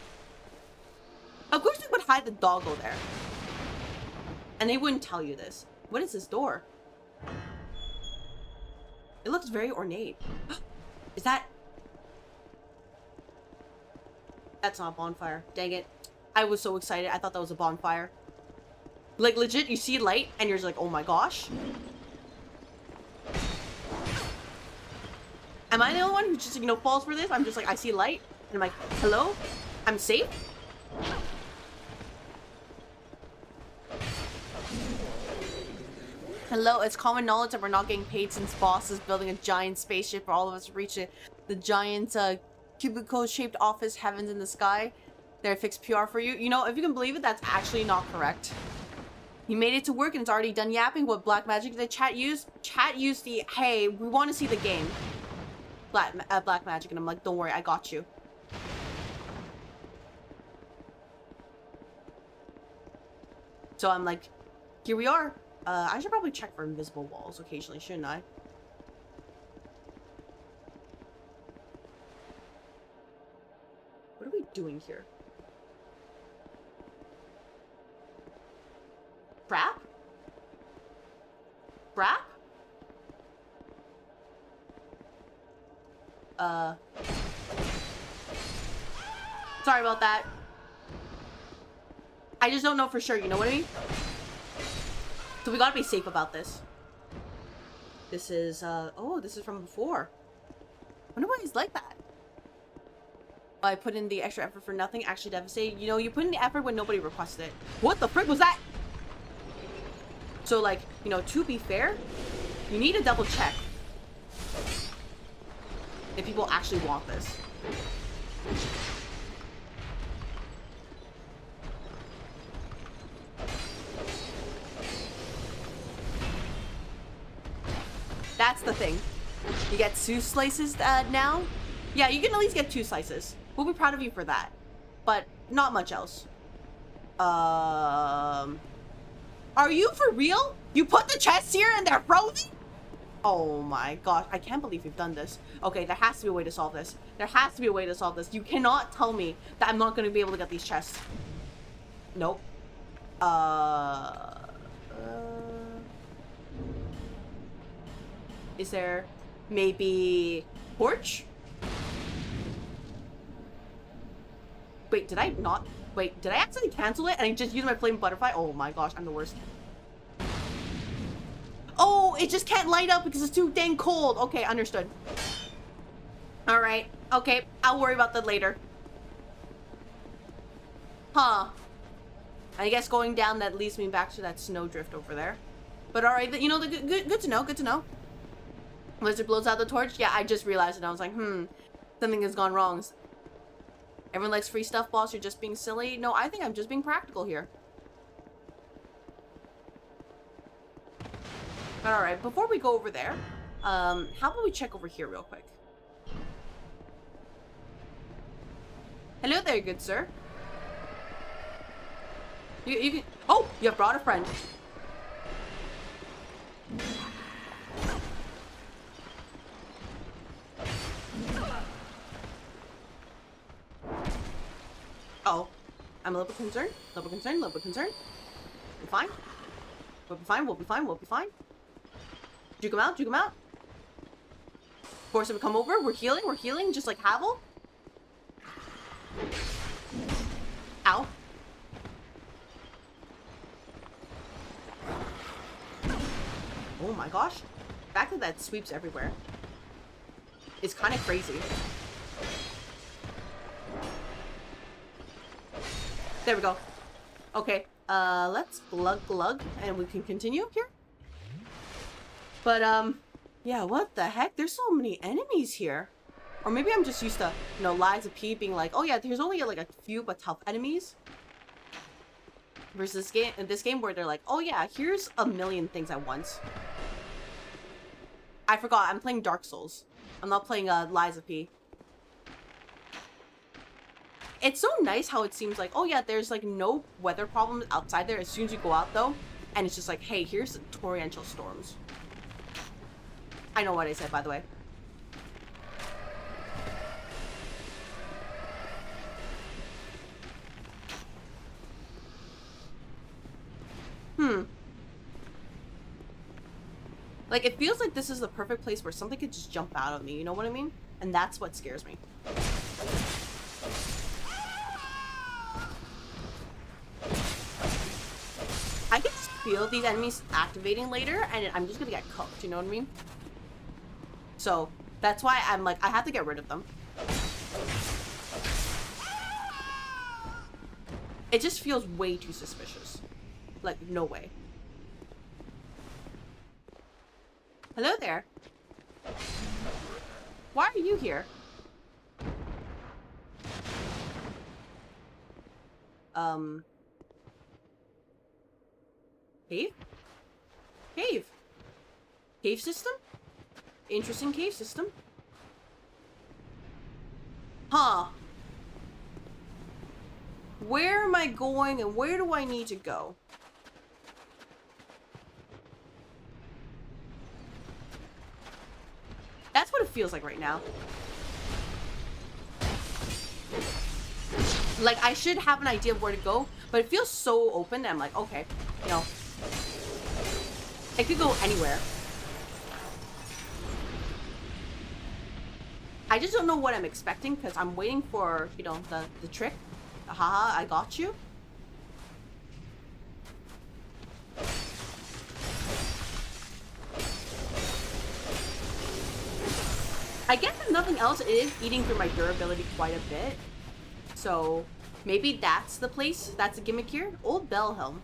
Of course they would hide the doggo there. And they wouldn't tell you this. What is this door? It looks very ornate. Is that... That's not a bonfire. Dang it. I was so excited. I thought that was a bonfire. Like, legit, you see light, and you're just like, oh my gosh. Am I the only one who just, you know, falls for this? I'm just like, I see light, and I'm like, hello? I'm safe? Hello, it's common knowledge that we're not getting paid since boss is building a giant spaceship for all of us to reach it. The giant, cubicle-shaped office heavens in the sky. There, fixed PR for you. You know, if you can believe it, that's actually not correct. He made it to work and it's already done yapping. What black magic did chat use? Chat used the, hey, we want to see the game. black magic, and I'm like, don't worry, I got you. So I'm like, here we are. I should probably check for invisible walls occasionally, shouldn't I? What are we doing here? Trap? Trap? Sorry about that. I just don't know for sure, you know what I mean? So we gotta be safe about this. This is, oh, this is from before. I wonder why he's like that. I put in the extra effort for nothing, actually devastated. You know, you put in the effort when nobody requested it. What the frick was that? So, like, you know, to be fair, you need to double check if people actually want this. That's the thing. You get 2 slices now? Yeah, you can at least get 2 slices. We'll be proud of you for that. But not much else. Are you for real? You put the chests here and they're frozen? Oh my gosh, I can't believe you've done this. Okay, there has to be a way to solve this. There has to be a way to solve this. You cannot tell me that I'm not going to be able to get these chests. Nope. Is there maybe porch? Wait, did I not? Wait, did I actually cancel it and I just used my flame butterfly? Oh my gosh, I'm the worst. Oh, it just can't light up because it's too dang cold. Okay, understood. Alright, okay, I'll worry about that later. Huh. I guess going down that leads me back to that snowdrift over there. But alright, you know, good to know, good to know. Wizard blows out the torch? Yeah, I just realized it. I was like, something has gone wrong. Everyone likes free stuff, boss. You're just being silly. No, I think I'm just being practical here. But alright, before we go over there, how about we check over here real quick? Hello there, good sir. You can... Oh, you have brought a friend. Oh, I'm a little bit concerned. A little bit concerned. A little bit concerned. We're fine. We'll be fine. We'll be fine. We'll be fine. Juke him out. Juke him out. Force him to come over. We're healing. We're healing. Just like Havel. Ow. Oh my gosh. The fact that sweeps everywhere is kind of crazy. There we go. Okay, let's glug, and we can continue here. But, yeah, what the heck? There's so many enemies here. Or maybe I'm just used to, you know, Lies of P being like, oh yeah, there's only like a few but tough enemies. Versus this game where they're like, oh yeah, here's a million things at once. I forgot, I'm playing Dark Souls. I'm not playing Lies of P. It's so nice how it seems like, oh yeah, there's like no weather problems outside there as soon as you go out though. And it's just like, hey, here's torrential storms. I know what I said, by the way. Like, it feels like this is the perfect place where something could just jump out of me, you know what I mean? And that's what scares me. I can just feel these enemies activating later, and I'm just gonna get cooked, you know what I mean? So, that's why I'm like, I have to get rid of them. It just feels way too suspicious. Like, no way. Hello there. Why are you here? Cave? Cave. Cave system? Interesting cave system. Huh. Where am I going and where do I need to go? That's what it feels like right now. Like, I should have an idea of where to go, but it feels so open that I'm like, okay, you know, I could go anywhere. I just don't know what I'm expecting because I'm waiting for, you know, the trick. Haha, I got you. I guess if nothing else, it is eating through my durability quite a bit. So maybe that's the place. That's the gimmick here. Old Bell Helm.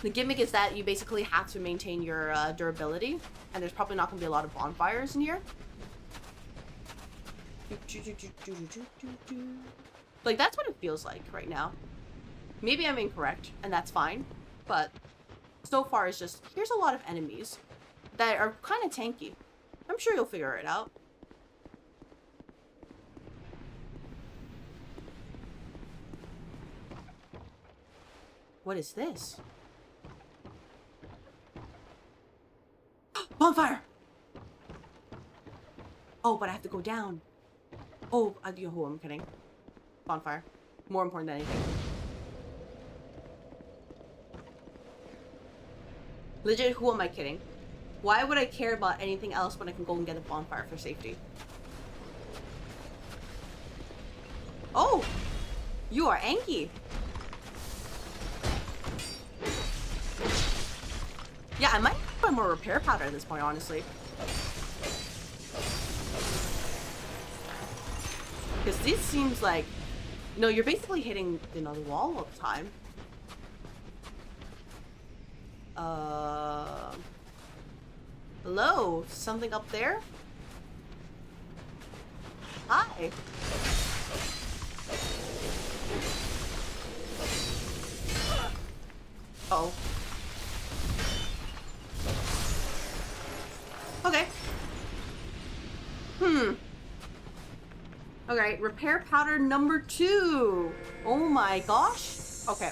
The gimmick is that you basically have to maintain your durability, and there's probably not going to be a lot of bonfires in here. Like, that's what it feels like right now. Maybe I'm incorrect, and that's fine. But so far, it's just, here's a lot of enemies that are kind of tanky. I'm sure you'll figure it out. What is this? Bonfire! Oh, but I have to go down. Oh, I'm kidding. Bonfire. More important than anything. Legit, who am I kidding? Why would I care about anything else when I can go and get a bonfire for safety? Oh! You are Anki! Yeah, I might find more repair powder at this point, honestly. Because this seems like... No, you're basically hitting, you know, the wall all the time. Hello? Something up there? Hi. Uh-oh. Okay. Okay, repair powder number 2. Oh my gosh. Okay.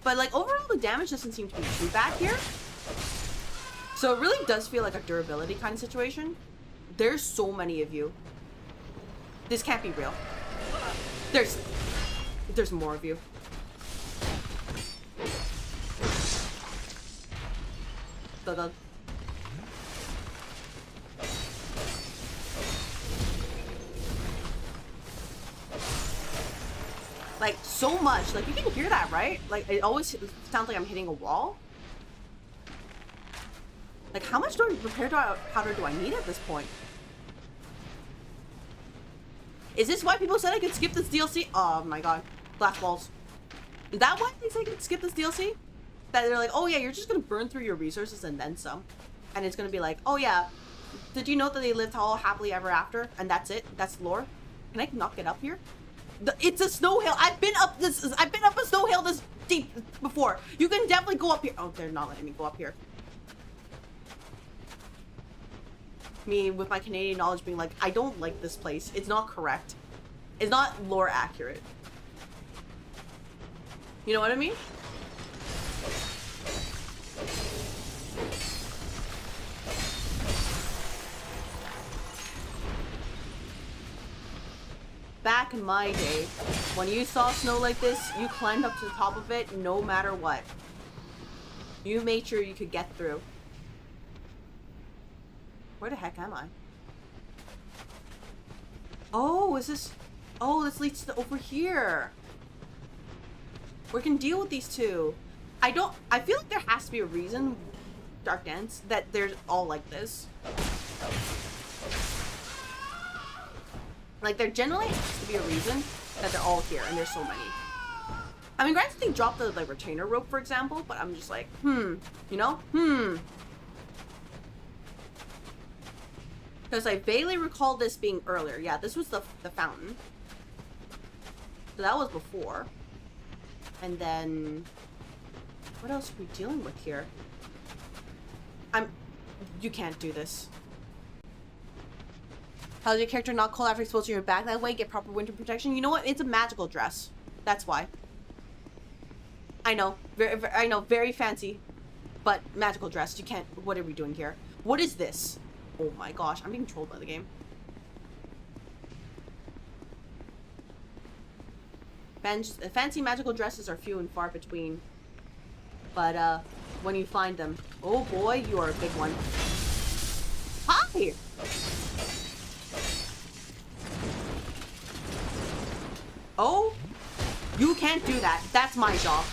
But like overall the damage doesn't seem to be too bad here. So it really does feel like a durability kind of situation. There's so many of you. This can't be real. There's more of you. The like so much, like you can hear that, right? Like it always sounds like I'm hitting a wall. Like how much repair powder do I need at this point? Is this why people said I could skip this DLC? Oh my god, glass balls. Is that why they say I could skip this DLC? That they're like, oh yeah, you're just gonna burn through your resources and then some, and it's gonna be like, oh yeah, did you know that they lived all happily ever after and that's it? That's lore. Can I not get up here? It's a snow hill. I've been up a snow hill this deep before. You can definitely go up here. Oh, they're not letting me go up here. Me with my Canadian knowledge being like, I don't like this place. It's not correct. It's not lore accurate. You know what I mean? Back in my day, when you saw snow like this, you climbed up to the top of it no matter what. You made sure you could get through. Where the heck am I? Oh, is this... Oh, this leads to over here. We can deal with these two. I feel like there has to be a reason, Dark Dance, that they're all like this. Like, there generally has to be a reason that they're all here, and there's so many. I mean, granted, they dropped the like, retainer rope, for example, but I'm just like, you know? Because I vaguely recall this being earlier. Yeah, this was the fountain. So that was before. And then... What else are we dealing with here? You can't do this. How does your character not cold after exposing your back that way? Get proper winter protection? You know what? It's a magical dress. That's why. I know. I know. Very fancy. But magical dress. You can't... What are we doing here? What is this? Oh my gosh. I'm being trolled by the game. Fancy magical dresses are few and far between. But, when you find them... Oh boy, you are a big one. Hi! Oh, you can't do that. That's my job.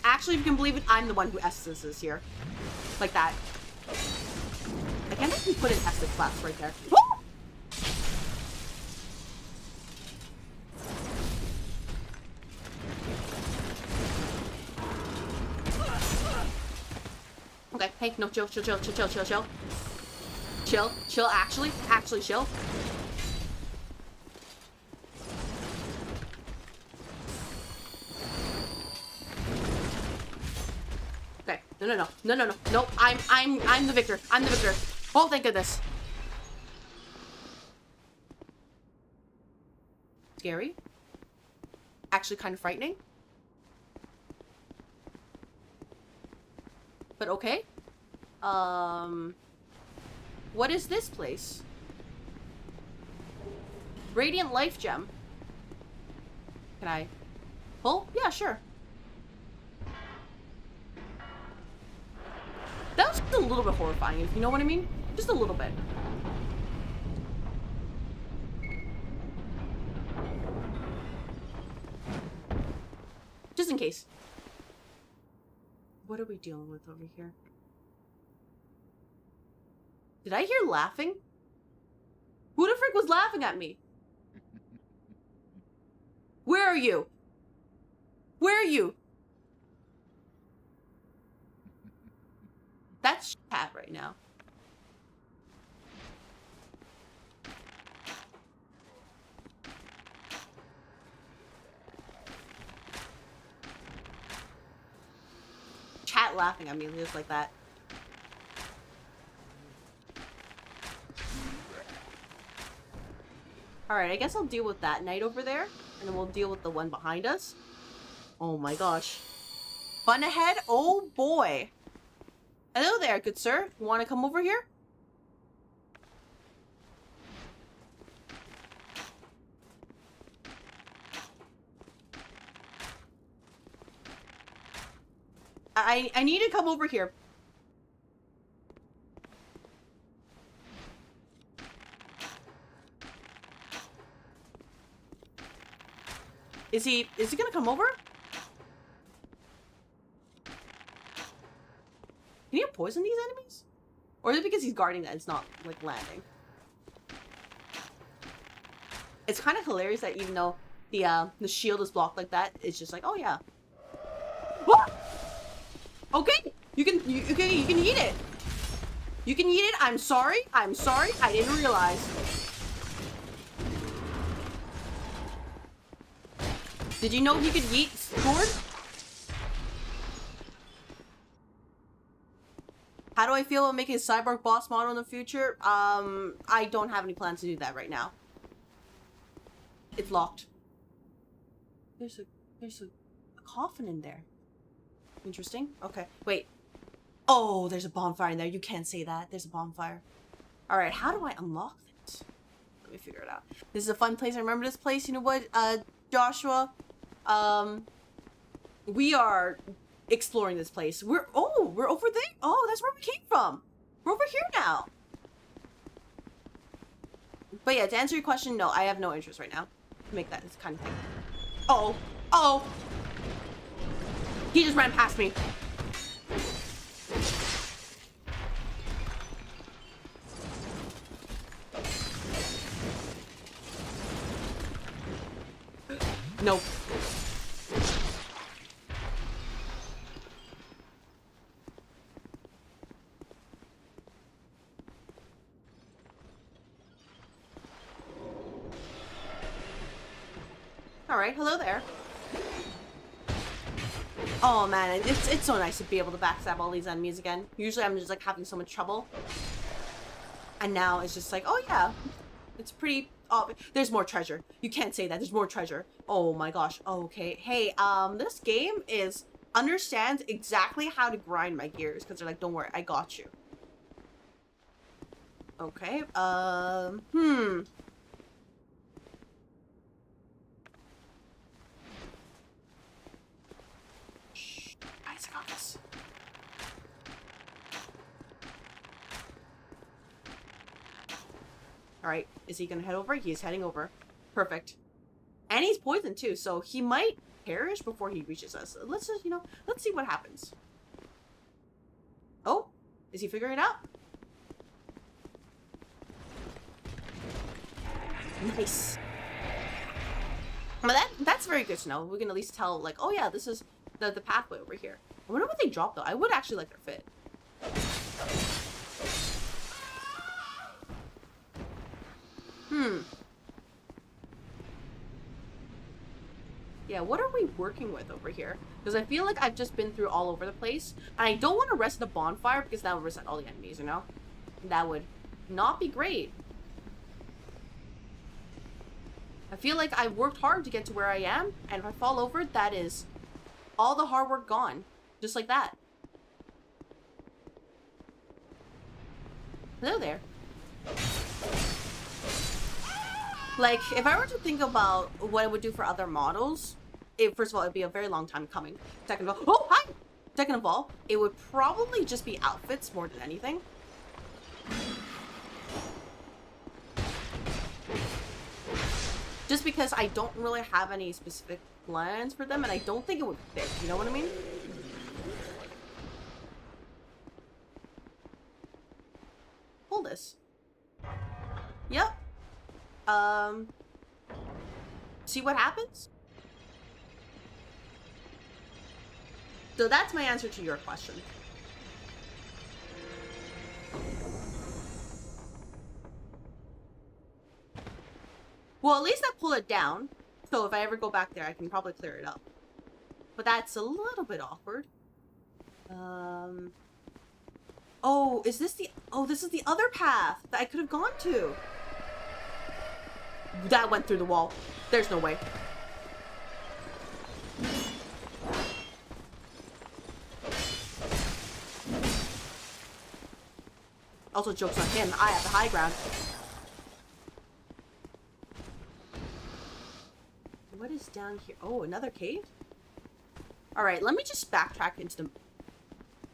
Actually, if you can believe it, I'm the one who essences here. Like that. I can't actually put an essence class right there. Woo! Okay, hey, no, chill. Chill, actually chill. Okay, no, I'm the victor. Oh, thank goodness. Scary. Actually kind of frightening. But okay. What is this place? Radiant Life Gem. Can I pull? Yeah, sure. That was just a little bit horrifying, if you know what I mean. Just a little bit. Just in case. What are we dealing with over here? Did I hear laughing? Who the frick was laughing at me? Where are you? Where are you? That's chat right now. Chat laughing at me just like that. Alright, I guess I'll deal with that knight over there, and then we'll deal with the one behind us. Oh my gosh. Fun ahead? Oh boy. Hello there, good sir. You want to come over here? I need to come over here. Is he gonna come over? Can he poison these enemies? Or is it because he's guarding that it's not, like, landing? It's kind of hilarious that even though the shield is blocked like that, it's just like, oh yeah. What? Okay, you can eat it. You can eat it. I'm sorry. I didn't realize. Did you know he could yeet sword? How do I feel about making a cyborg boss model in the future? I don't have any plans to do that right now. It's locked. There's a coffin in there. Interesting. Okay. Wait. Oh, there's a bonfire in there. You can't say that. There's a bonfire. Alright, how do I unlock this? Let me figure it out. This is a fun place. I remember this place. You know what, Joshua? We are exploring this place. We're over there. Oh, that's where we came from. We're over here now. But yeah, to answer your question, no, I have no interest right now to make that kind of thing. Oh. He just ran past me. Nope. Alright, hello there. Oh man, it's so nice to be able to backstab all these enemies again. Usually I'm just like having so much trouble. And now it's just like, oh yeah. It's pretty obvious. There's more treasure. You can't say that. There's more treasure. Oh my gosh. Okay. Hey, this game understands exactly how to grind my gears because they're like, don't worry, I got you. Okay. Shh. Guys, I got this. Alright, is he gonna head over? He is heading over. Perfect. And he's poisoned too, so he might perish before he reaches us. Let's just, let's see what happens. Oh, is he figuring it out? Nice. Well, that's very good to know. We can at least tell, like, oh yeah, this is the pathway over here. I wonder what they drop though. I would actually like their fit. Yeah, what are we working with over here? Because I feel like I've just been through all over the place. And I don't want to rest the bonfire because that would reset all the enemies, you know? That would not be great. I feel like I've worked hard to get to where I am. And if I fall over, that is all the hard work gone. Just like that. Hello there. Like, if I were to think about what I would do for other models, first of all, it'd be a very long time coming. Second of all, oh, hi! Second of all, it would probably just be outfits more than anything. Just because I don't really have any specific plans for them, and I don't think it would fit, you know what I mean? Hold this. Yep. See what happens? So that's my answer to your question. Well, at least I pull it down. So if I ever go back there, I can probably clear it up. But that's a little bit awkward. Oh, is this this is the other path that I could have gone to. That went through the wall. There's no way. Also, joke's on him. I have the high ground. What is down here? Oh, another cave? Alright, let me just backtrack into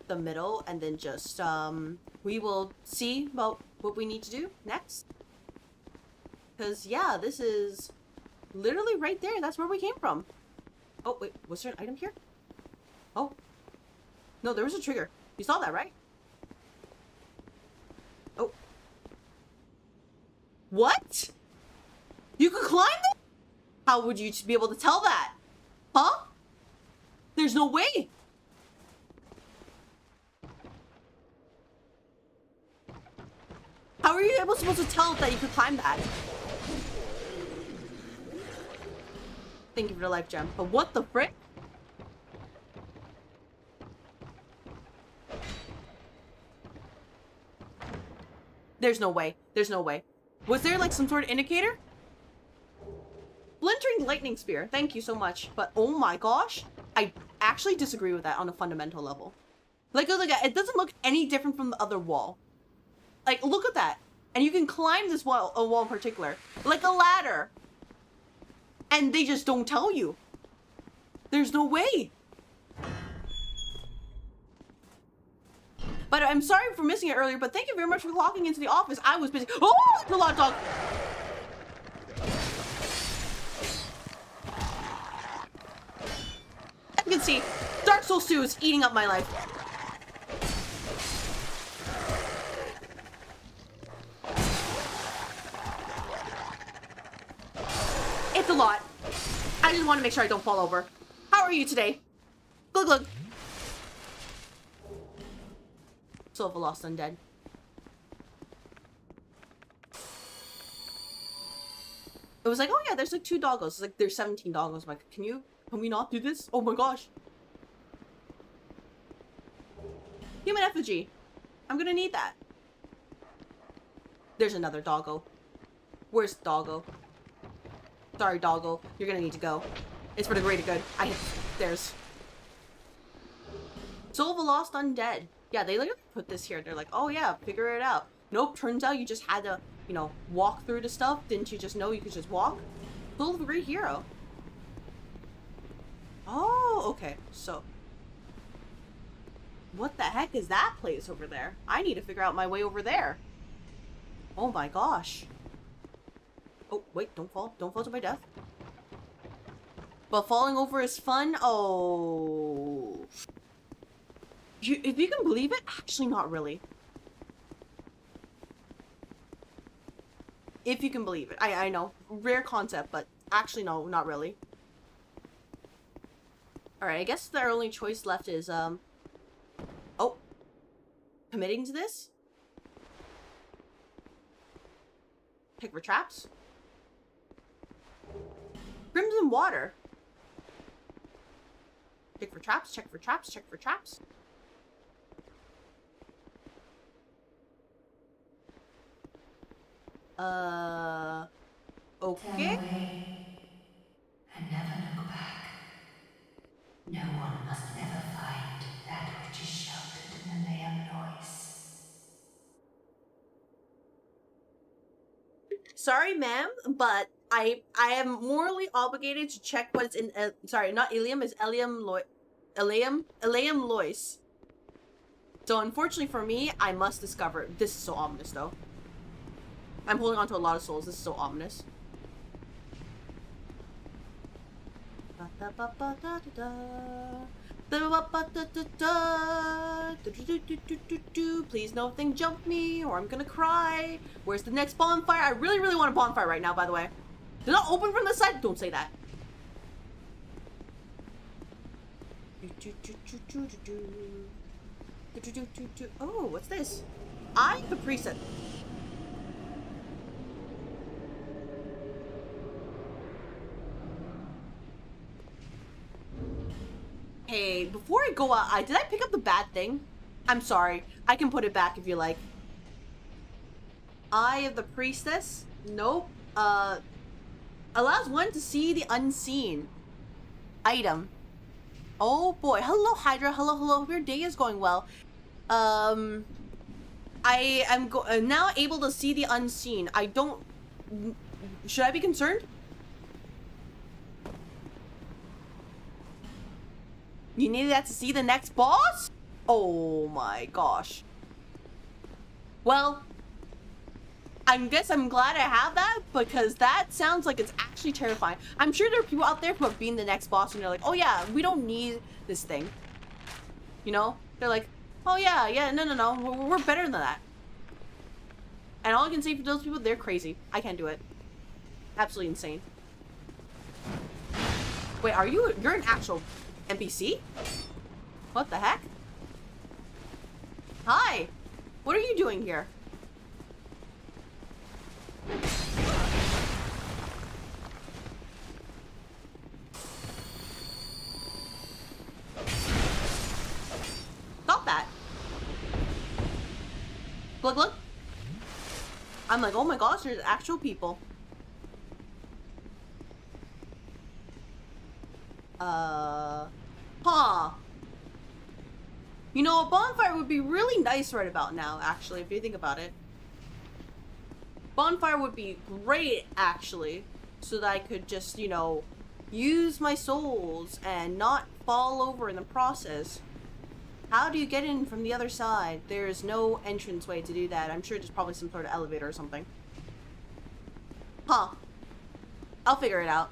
the middle and then just, we will see about what we need to do next. Because, yeah, this is literally right there. That's where we came from. Oh, wait. Was there an item here? Oh. No, there was a trigger. You saw that, right? Oh. What? You could climb it? How would you be able to tell that? Huh? There's no way. How are you supposed to tell that you could climb that? Thank you for the life gem. But what the frick? There's no way. There's no way. Was there like some sort of indicator? Splintering lightning spear. Thank you so much. But oh my gosh. I actually disagree with that on a fundamental level. Like, look at it. Doesn't look any different from the other wall. Like, look at that. And you can climb this wall, a wall in particular. Like a ladder. And they just don't tell you. There's no way. But I'm sorry for missing it earlier, but thank you very much for clocking into the office. I was busy. Oh, it's a lot dog. As you can see, Dark Souls 2 is eating up my life. It's a lot. I just want to make sure I don't fall over. How are you today? Glug glug. Soul of a Lost Undead. It was like, oh yeah, there's like 2 doggos. It's like, there's 17 doggos. I'm like, can we not do this? Oh my gosh. Human effigy. I'm gonna need that. There's another doggo. Where's Doggo? Sorry, Doggo. You're gonna need to go. It's for the greater good. There's... Soul of a Lost Undead. Yeah, they literally put this here. They're like, oh yeah, figure it out. Nope, turns out you just had to, you know, walk through the stuff. Didn't you just know you could just walk? Soul of a Great Hero. Oh, okay. So, what the heck is that place over there? I need to figure out my way over there. Oh my gosh. Oh, wait, don't fall. Don't fall to my death. But falling over is fun? Oh. If you can believe it, actually not really. If you can believe it. I know. Rare concept, but actually no, not really. Alright, I guess their only choice left is, oh. Committing to this? Pick for traps? Crimson Water. Check for traps, check for traps, check for traps. Okay. Turn away and never look back. No one must ever find that which is sheltered in the Liam Lois. Sorry, ma'am, but I am morally obligated to check what's in. Sorry, not Ilium. It's Elium Lois. So unfortunately for me, I must discover. This is so ominous, though. I'm holding on to a lot of souls. This is so ominous. Please nothing jump me or I'm gonna cry. Where's the next bonfire? I really, really want a bonfire right now, by the way. They're not open from the side. Don't say that. Oh, what's this? I, the preset. Hey, before I go out, did I pick up the bad thing? I'm sorry. I can put it back if you like. Eye of the Priestess? Nope. Allows one to see the unseen. Item. Oh boy. Hello, Hydra. Hello, hello. Hope your day is going well. I am now able to see the unseen. I don't... Should I be concerned? You needed that to see the next boss? Oh my gosh. Well, I guess I'm glad I have that because that sounds like it's actually terrifying. I'm sure there are people out there who have been the next boss and they're like, oh yeah, we don't need this thing. You know? They're like, oh yeah, no, we're better than that. And all I can say for those people, they're crazy. I can't do it. Absolutely insane. Wait, you're an actual NPC? What the heck? Hi! What are you doing here? Stop that! Look. I'm like, oh my gosh, there's actual people. Huh. You know, a bonfire would be really nice right about now, actually, if you think about it. Bonfire would be great, actually, so that I could just, you know, use my souls and not fall over in the process. How do you get in from the other side? There's no entrance way to do that. I'm sure there's probably some sort of elevator or something. Huh. I'll figure it out.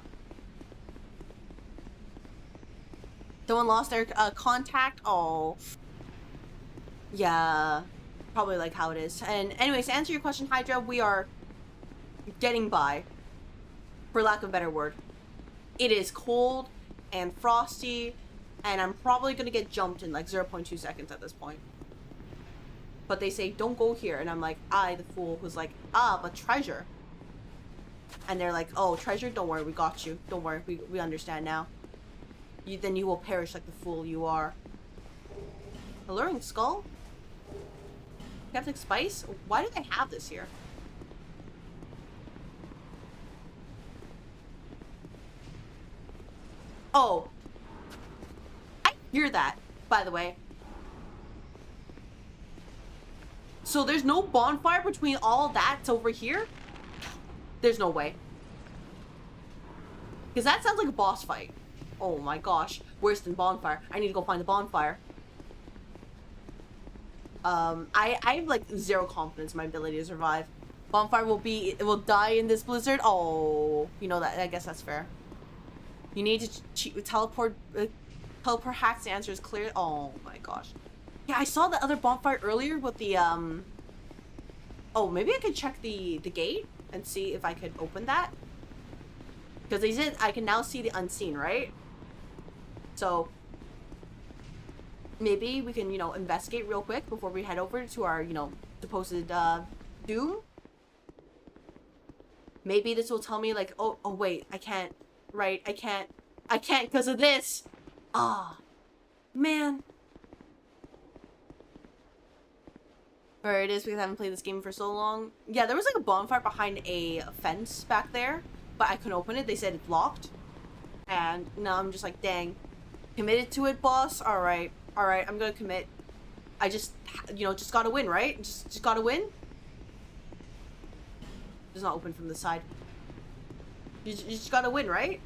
Someone lost their contact? Oh. Yeah. Probably like how it is. And anyways, to answer your question, Hydra, we are getting by. For lack of a better word. It is cold and frosty. And I'm probably going to get jumped in like 0.2 seconds at this point. But they say, don't go here. And I'm like, the fool who's like, but treasure. And they're like, oh, treasure? Don't worry, we got you. Don't worry, we understand now. Then you will perish like the fool you are. Alluring skull? Captain Spice? Why do they have this here? Oh. I hear that, by the way. So there's no bonfire between all that's over here? There's no way. Because that sounds like a boss fight. Oh my gosh. Worse than bonfire. I need to go find the bonfire. I have like zero confidence in my ability to survive. Bonfire it will die in this blizzard. Oh, you know that. I guess that's fair. You need to teleport hacks. The answer is clear. Oh my gosh. Yeah, I saw the other bonfire earlier with the Oh, maybe I could check the gate and see if I could open that. Because they said I can now see the unseen, right? So maybe we can, you know, investigate real quick before we head over to our, you know, supposed doom. Maybe this will tell me like, oh wait, I can't, right? I can't because of this. Ah, man. Or it is because I haven't played this game for so long. Yeah, there was like a bonfire behind a fence back there, but I couldn't open it. They said it's locked. And now I'm just like, dang. Committed to it, boss? Alright, I'm gonna commit. I just, you know, just gotta win, right? Just gotta win? It's not open from the side. You just gotta win, right?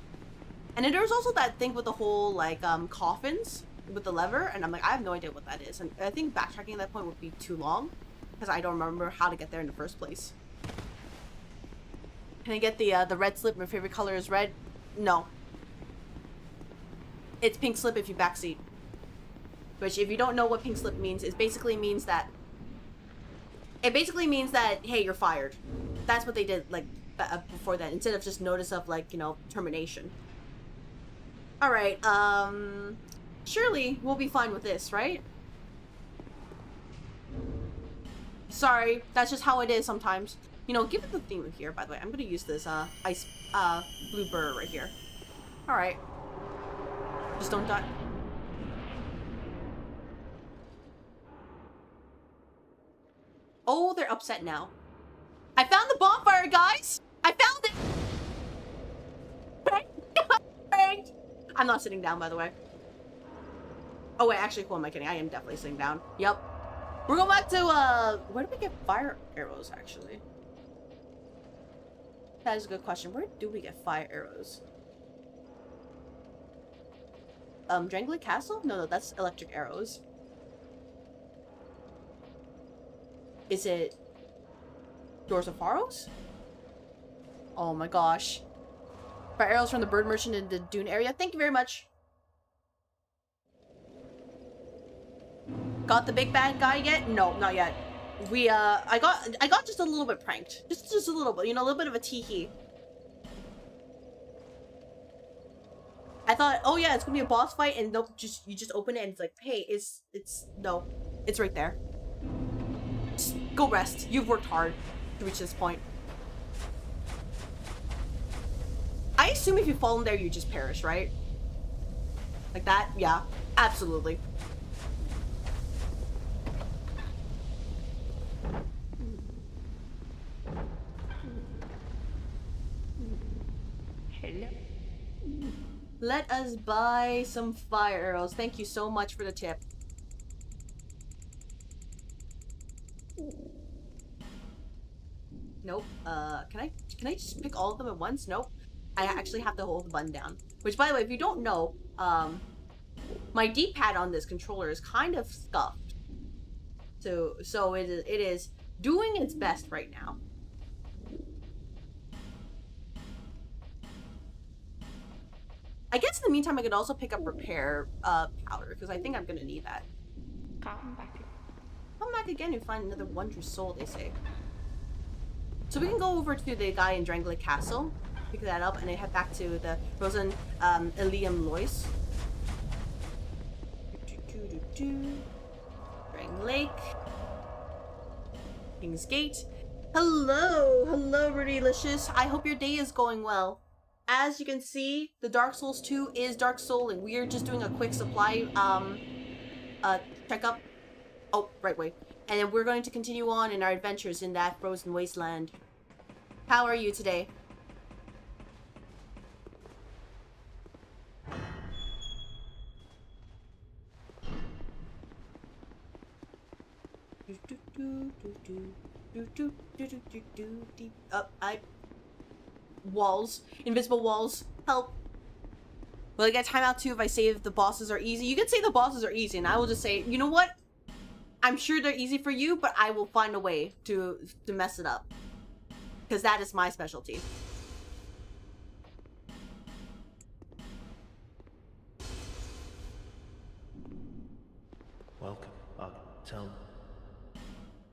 And then there was also that thing with the whole, like, coffins with the lever, and I'm like, I have no idea what that is. And I think backtracking at that point would be too long, because I don't remember how to get there in the first place. Can I get the red slip? My favorite color is red. No. It's pink slip if you backseat. Which, if you don't know what pink slip means, it basically means that... hey, you're fired. That's what they did, like, before that. Instead of just notice of, like, you know, termination. Alright, surely we'll be fine with this, right? Sorry, that's just how it is sometimes. You know, give it the theme here, by the way. I'm gonna use this, ice, blue burr right here. Alright. Just don't die. Oh, they're upset now. I found the bonfire, guys! I found it! I'm not sitting down, by the way. Oh, wait, actually, who am I kidding? I am definitely sitting down. Yep. We're going back to, where do we get fire arrows, actually? That is a good question. Where do we get fire arrows? Drangleic Castle? No, that's electric arrows. Is it Doors of Pharos? Oh my gosh. Fire arrows from the bird merchant in the dune area. Thank you very much. Got the big bad guy yet? No, not yet. We I got just a little bit pranked. Just a little bit, you know, a little bit of a tee-hee. I thought, oh yeah, it's gonna be a boss fight, and nope, you just open it and it's like, hey, no, it's right there. Just go rest. You've worked hard to reach this point. I assume if you fall in there, you just perish, right? Like that? Yeah, absolutely. Hello. Let us buy some fire arrows. Thank you so much for the tip. Nope. Can I just pick all of them at once? Nope. I actually have to hold the button down. Which, by the way, if you don't know, my D-pad on this controller is kind of scuffed. So it is doing its best right now. I guess in the meantime, I could also pick up repair powder, because I think I'm gonna need that. Come back. Come back again and find another wondrous soul, they say. So we can go over to the guy in Drangleic Castle, pick that up, and then head back to the Rosen Eliam Lois. Drangleic. King's Gate. Hello! Hello, Rudylicious. I hope your day is going well. As you can see, the Dark Souls 2 is Dark Soul, and we are just doing a quick supply checkup. Oh, right way. And then we're going to continue on in our adventures in that frozen wasteland. How are you today? Walls. Invisible walls. Help. Will I get timeout too if I say the bosses are easy? You can say the bosses are easy, and I will just say, you know what? I'm sure they're easy for you, but I will find a way to mess it up. Because that is my specialty. Welcome.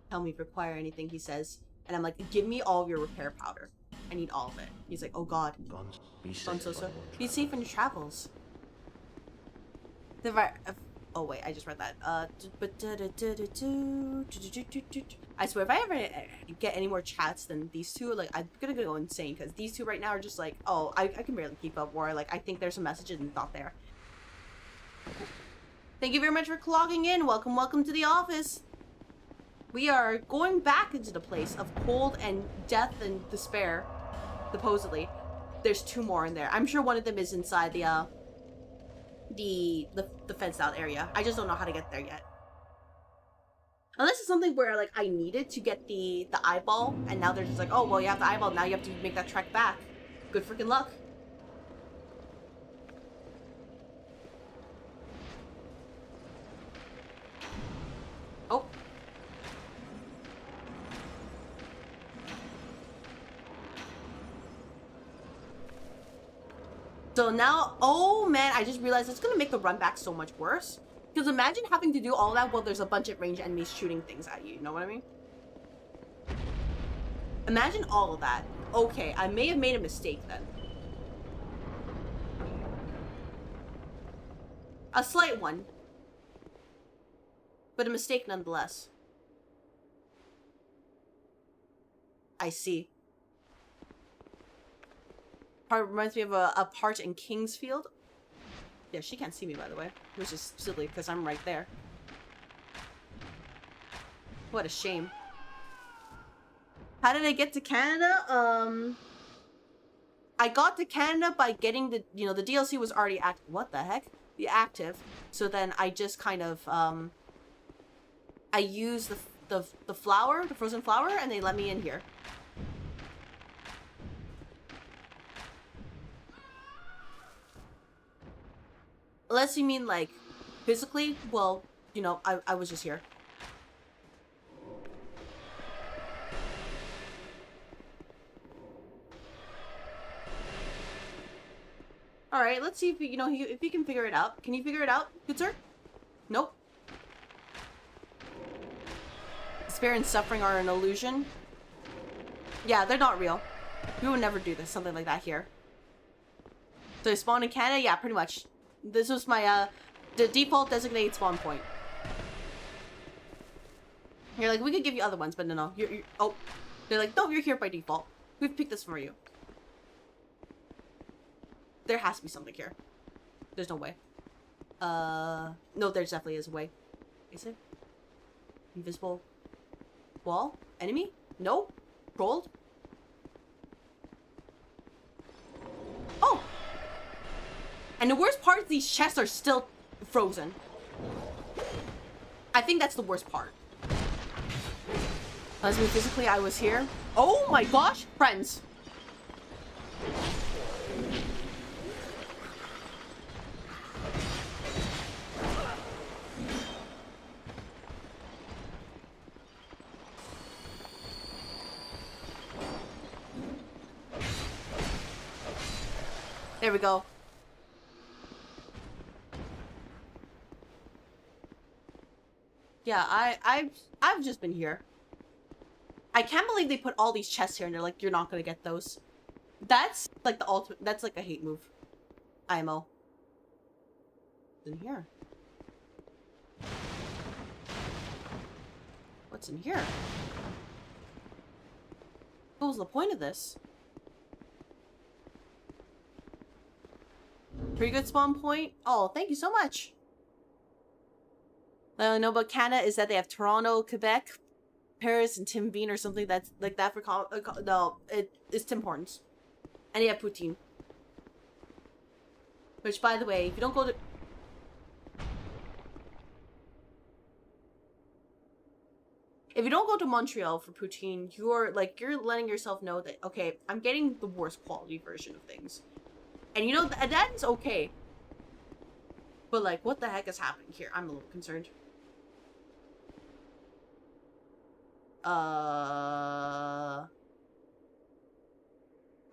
Tell me if you require anything, he says. And I'm like, give me all of your repair powder. I need all of it. He's like, oh god. Be safe. Be safe in your travels. Oh wait, I just read that. I swear, if I ever get any more chats than these two, like, I'm gonna go insane, because these two right now are just like, oh, I can barely keep up, or like, I think there's some messages and not there. Thank you very much for logging in. Welcome to the office. We are going back into the place of cold and death and despair, supposedly. There's two more in there. I'm sure one of them is inside the fenced out area. I just don't know how to get there yet. Unless it's something where like I needed to get the eyeball, and now they're just like, oh well, you have the eyeball, now you have to make that trek back. Good freaking luck. Oh. So now, oh man, I just realized it's gonna make the run back so much worse. Because imagine having to do all that while there's a bunch of ranged enemies shooting things at you, you know what I mean? Imagine all of that. Okay, I may have made a mistake then. A slight one. But a mistake nonetheless. I see. Part reminds me of a part in Kingsfield. Yeah, she can't see me, by the way. Which is silly, because I'm right there. What a shame. How did I get to Canada? I got to Canada by getting the, you know, the DLC was already active. What the heck? The active. So then I just kind of, I used the flower, the frozen flower, and they let me in here. Unless you mean, like, physically, well, you know, I was just here. Alright, let's see if, you know, if you can figure it out. Can you figure it out, good sir? Nope. Despair and suffering are an illusion. Yeah, they're not real. We would never do this, something like that here. So I spawned in Canada? Yeah, pretty much. This was my, the default designated spawn point. You're like, we could give you other ones, but no. You're oh. They're like, no, you're here by default. We've picked this for you. There has to be something here. There's no way. No, there definitely is a way. Is it? Invisible wall? Enemy? No? Trolled? Oh! And the worst part is these chests are still frozen. I think that's the worst part. As me physically, I was here. Oh my gosh! Friends! There we go. Yeah, I've just been here. I can't believe they put all these chests here and they're like, you're not gonna get those. That's like the ultimate, that's like a hate move. IMO. What's in here? What's in here? What was the point of this? Pretty good spawn point. Oh, thank you so much. What I know about Canada is that they have Toronto, Quebec, Paris, and Tim Bean or something that's like that for no, it's Tim Hortons. And they have poutine. Which, by the way, if you don't go to... if you don't go to Montreal for poutine, you're letting yourself know that, okay, I'm getting the worst quality version of things. And you know, that is okay. But like, what the heck is happening here? I'm a little concerned.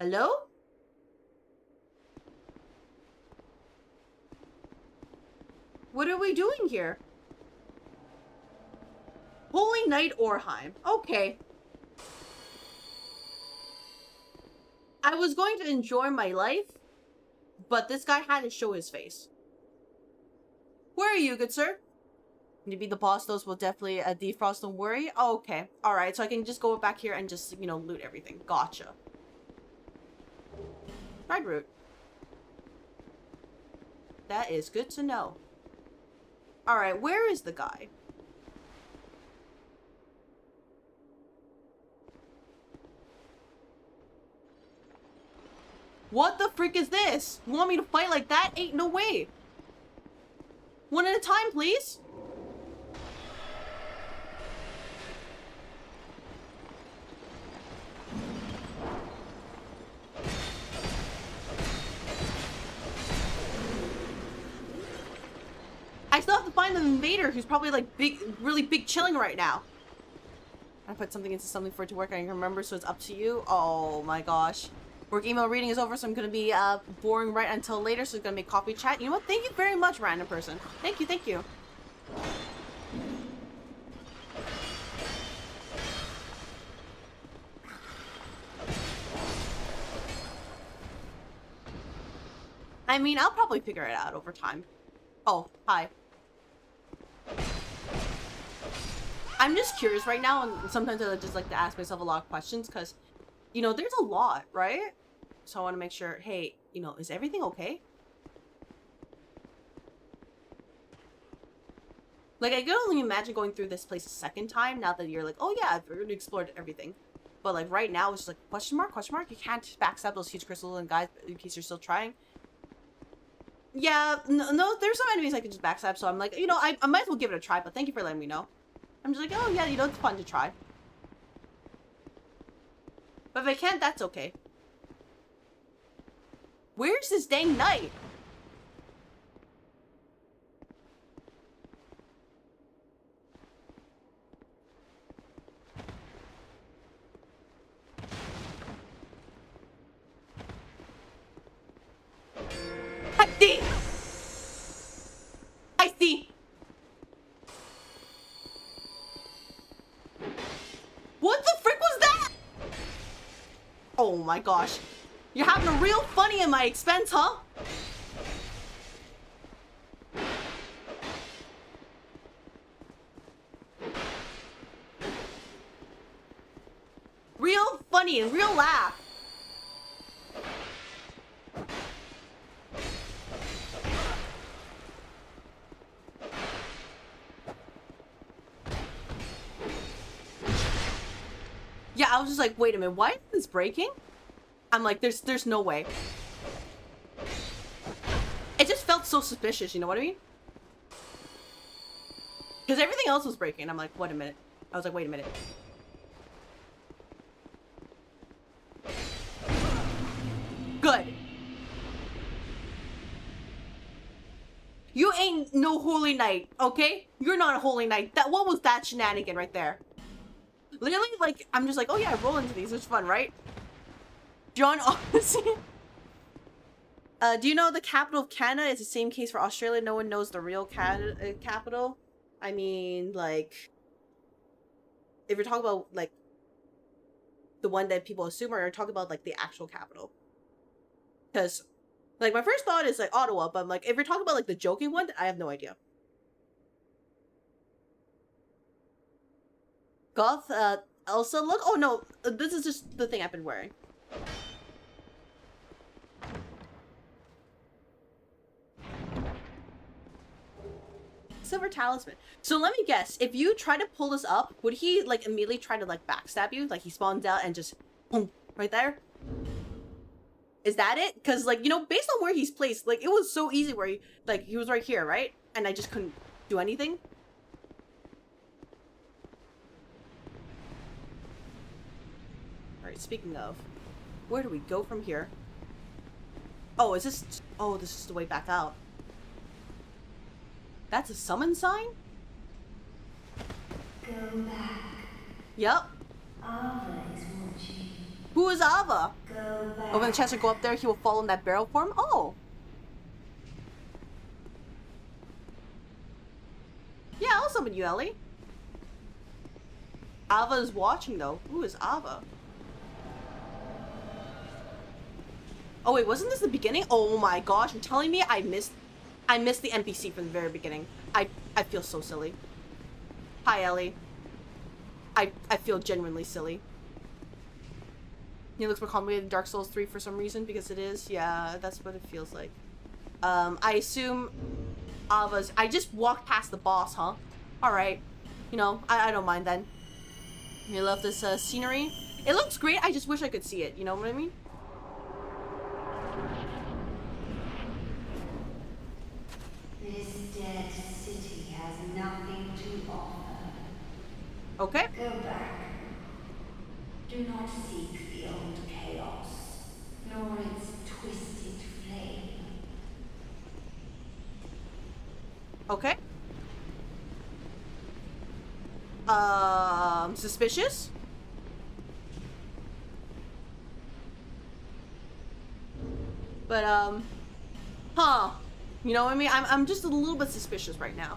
Hello? What are we doing here? Holy Night Orheim. Okay. I was going to enjoy my life, but this guy had to show his face. Where are you, good sir? Maybe the boss those will definitely defrost, don't worry. Oh, okay. Alright, so I can just go back here and just, you know, loot everything. Gotcha. Dried root. That is good to know. Alright, where is the guy? What the frick is this? You want me to fight like that? Ain't no way. One at a time, please. I still have to find the invader who's probably like big, really big chilling right now. I put something into something for it to work. I can remember, so it's up to you. Oh my gosh. Work email reading is over, so I'm gonna be boring right until later, so it's gonna make coffee chat. You know what? Thank you very much, random person. Thank you, thank you. I mean, I'll probably figure it out over time. Oh, hi. I'm just curious right now, and sometimes I just like to ask myself a lot of questions, because, you know, there's a lot, right? So I want to make sure, hey, you know, is everything okay? Like, I can only imagine going through this place a second time, now that you're like, oh yeah, I've already explored everything. But like, right now, it's just like, question mark, question mark? You can't backstab those huge crystals and guys, in case you're still trying. Yeah, no, there's some enemies I can just backstab, so I'm like, you know, I might as well give it a try, but thank you for letting me know. I'm just like, oh yeah, you know, it's fun to try. But if I can't, that's okay. Where's this dang knight? I see! I see! What the frick was that? Oh my gosh. You're having a real funny at my expense, huh? Real funny and real laugh. Yeah, I was just like, wait a minute, why is this breaking? I'm like, there's no way. It just felt so suspicious, you know what I mean? Because everything else was breaking. I'm like, wait a minute. I was like, wait a minute. Good. You ain't no holy knight, okay? You're not a holy knight. What was that shenanigan right there? Literally, like, I'm just like, oh yeah, I roll into these. It's fun, right? John, honestly. Do you know the capital of Canada is the same case for Australia? No one knows the real capital. I mean, like, if you're talking about, like, the one that people assume, or you're talking about, like, the actual capital. Because, like, my first thought is, like, Ottawa, but, like, if you're talking about, like, the joking one, I have no idea. Goth, Elsa look? Oh, no, this is just the thing I've been wearing. Silver talisman. So let me guess, if you try to pull this up, would he, like, immediately try to, like, backstab you? Like, he spawns out and just, boom, right there? Is that it? Because, like, you know, based on where he's placed, like, it was so easy where he, like, he was right here, right? And I just couldn't do anything. Alright, speaking of, where do we go from here? Oh, is this... Oh, this is the way back out. That's a summon sign? Go back. Yep. Ava is watching. Who is Ava? Go back. Oh, when the chance to go up there, he will fall in that barrel form? Oh. Yeah, I'll summon you, Ellie. Ava is watching, though. Who is Ava? Oh, wait, wasn't this the beginning? Oh my gosh, you're telling me I missed the NPC from the very beginning. I feel so silly. Hi, Ellie. I feel genuinely silly. He looks more complicated in Dark Souls 3 for some reason, because it is. Yeah, that's what it feels like. I assume Ava's... I just walked past the boss, huh? Alright. You know, I don't mind then. You love this scenery? It looks great, I just wish I could see it. You know what I mean? This dead city has nothing to offer. Okay. Go back. Do not seek the old chaos, nor its twisted flame. Okay. Suspicious? But, huh. You know what I mean? I'm just a little bit suspicious right now.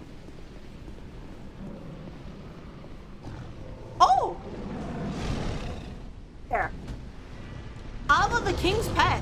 Oh! There. Ava the king's pet.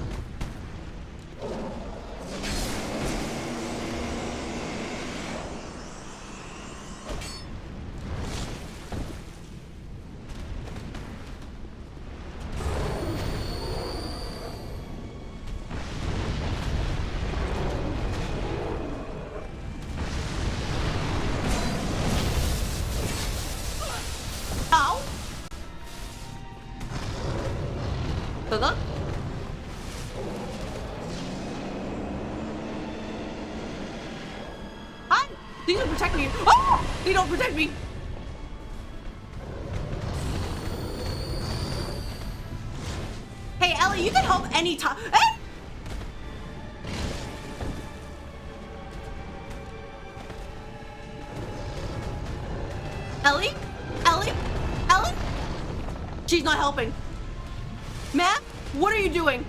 Ow! Look. Hi! These don't protect me. Oh! They don't protect me. Hey, Ellie, you can help anytime. Hey! Ellie? Ellie? Ellie? She's not helping. Ma'am, what are you doing?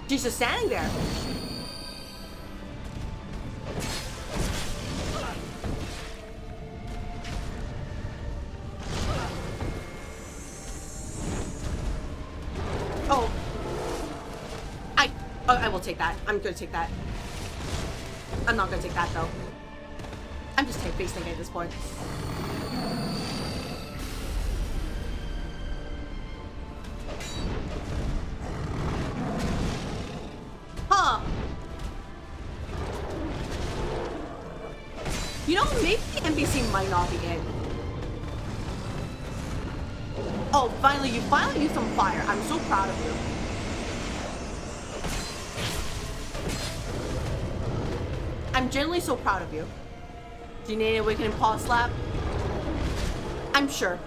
She's just standing there. Oh. I will take that. I'm gonna take that. I'm not gonna take that though. I'm just face thinking at this point. Huh. You know, maybe the NPC might not be it. Oh, finally, you used some fire. I'm so proud of you. I'm genuinely so proud of you. Do you need an awakening paw slap? I'm sure.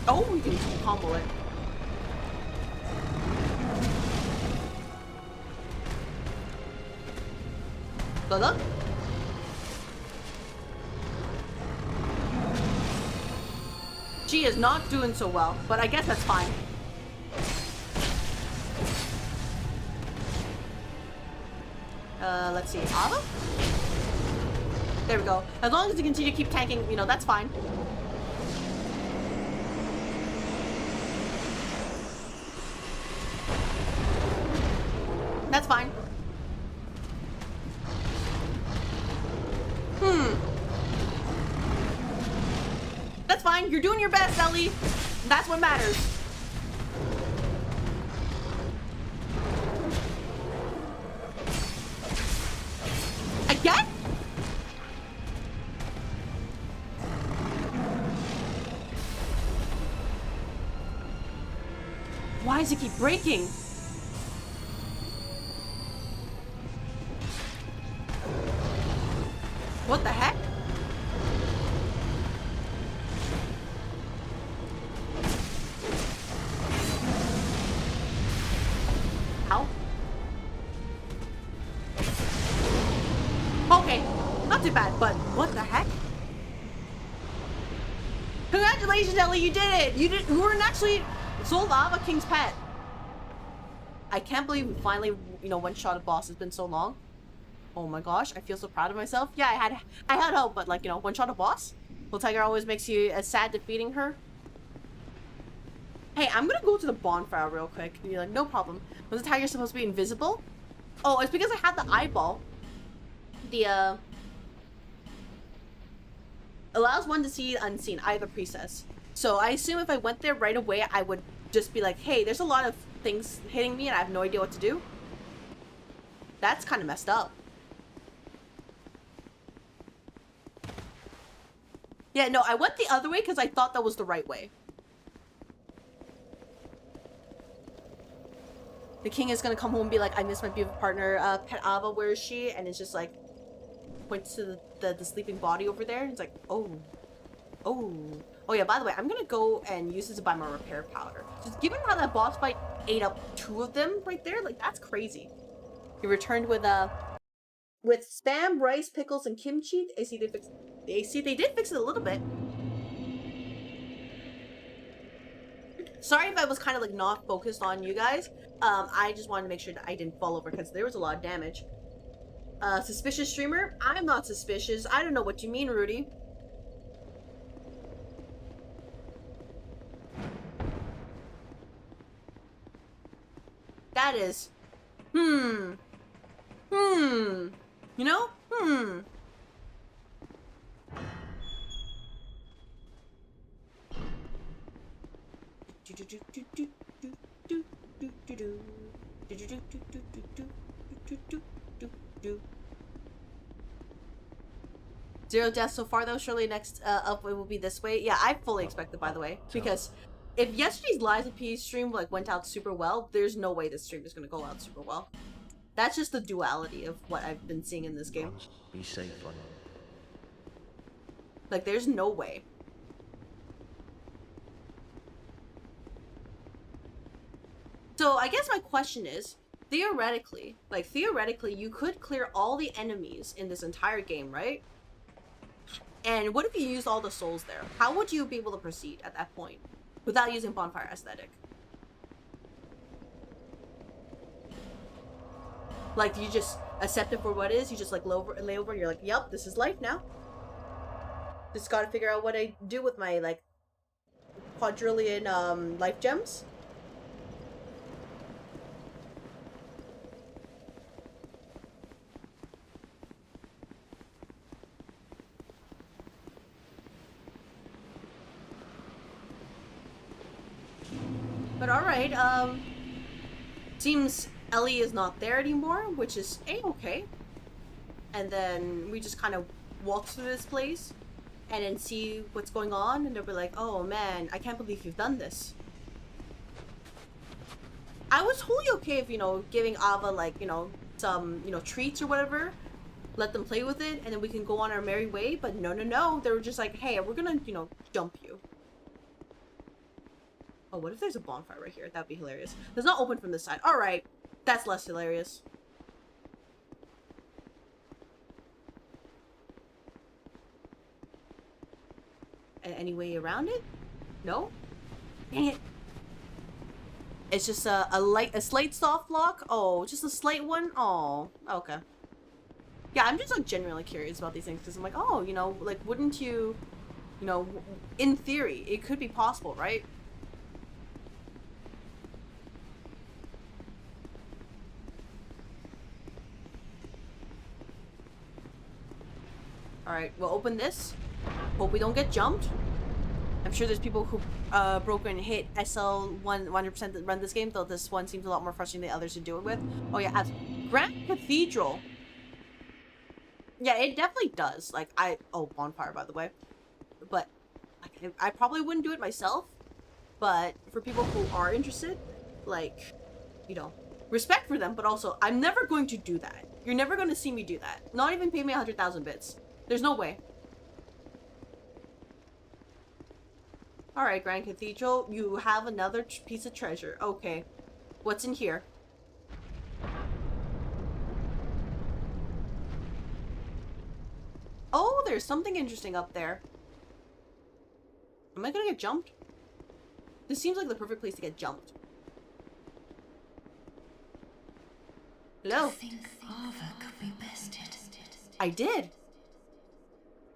Oh, we can combo it. Look. She is not doing so well, but I guess that's fine. Let's see. Ava? There we go. As long as you continue to keep tanking, you know, that's fine. That's fine. That's fine. You're doing your best, Ellie. That's what matters. Again? Why does it keep breaking? What the heck? Ow. Okay, not too bad, but what the heck? Congratulations, Ellie, you did it! You weren't actually Soul Lava King's pet. I can't believe we finally, you know, one-shot a boss. It's been so long. Oh my gosh, I feel so proud of myself. Yeah, I had hope, but like, you know, one-shot a boss? Well, Tiger always makes you sad defeating her. Hey, I'm gonna go to the bonfire real quick. And you're like, no problem. Was the tiger supposed to be invisible? Oh, it's because I had the eyeball. The, allows one to see unseen, either priestess. So I assume if I went there right away, I would just be like, hey, there's a lot of things hitting me and I have no idea what to do. That's kind of messed up. Yeah, no, I went the other way because I thought that was the right way. The king is gonna come home and be like, I miss my beautiful partner, Pet Ava, where is she? And it's just like, points to the sleeping body over there. It's like, oh. Oh yeah, by the way, I'm gonna go and use this to buy my repair powder. Just given how that boss fight ate up 2 of them right there, like that's crazy. He returned with spam, rice, pickles, and kimchi. They did fix it a little bit. Sorry if I was kind of like not focused on you guys. I just wanted to make sure that I didn't fall over because there was a lot of damage. Suspicious streamer? I'm not suspicious. I don't know what you mean, Rudy. That is, you know, Zero deaths so far though. Surely next up it will be this way. Yeah, I fully expect it, by the way, because if yesterday's Lies of P stream like went out super well, there's no way this stream is gonna go out super well. That's just the duality of what I've been seeing in this game. Be safe, buddy. Like, there's no way. So I guess my question is, theoretically, you could clear all the enemies in this entire game, right? And what if you used all the souls there? How would you be able to proceed at that point without using bonfire aesthetic? Like, you just accept it for what it is? You just like lay over and you're like, yep, this is life now. Just gotta figure out what I do with my like quadrillion life gems. But alright, seems Ellie is not there anymore, which is A-okay. And then we just kind of walk through this place and then see what's going on, and they'll be like, oh man, I can't believe you've done this. I was totally okay if, you know, giving Ava like, you know, some, you know, treats or whatever, let them play with it, and then we can go on our merry way, but no, they were just like, hey, we're gonna, you know, jump you. Oh, what if there's a bonfire right here? That'd be hilarious. It's not open from this side. Alright, that's less hilarious. Any way around it? No? Dang it. It's just a slight soft lock? Oh, just a slight one? Oh, okay. Yeah, I'm just like genuinely curious about these things because I'm like, oh, you know, like wouldn't you, you know, in theory, it could be possible, right? Alright, we'll open this. Hope we don't get jumped. I'm sure there's people who broke and hit SL 100% that run this game, though this one seems a lot more frustrating than others to do it with. Oh yeah, Grand Cathedral. Yeah, it definitely does. Like, oh, bonfire, by the way. But like, I probably wouldn't do it myself. But for people who are interested, like, you know, respect for them, but also I'm never going to do that. You're never going to see me do that. Not even pay me 100,000 bits. There's no way. Alright, Grand Cathedral, you have another piece of treasure. Okay. What's in here? Oh, there's something interesting up there. Am I gonna get jumped? This seems like the perfect place to get jumped. Hello? I think Ava could be bested. I did.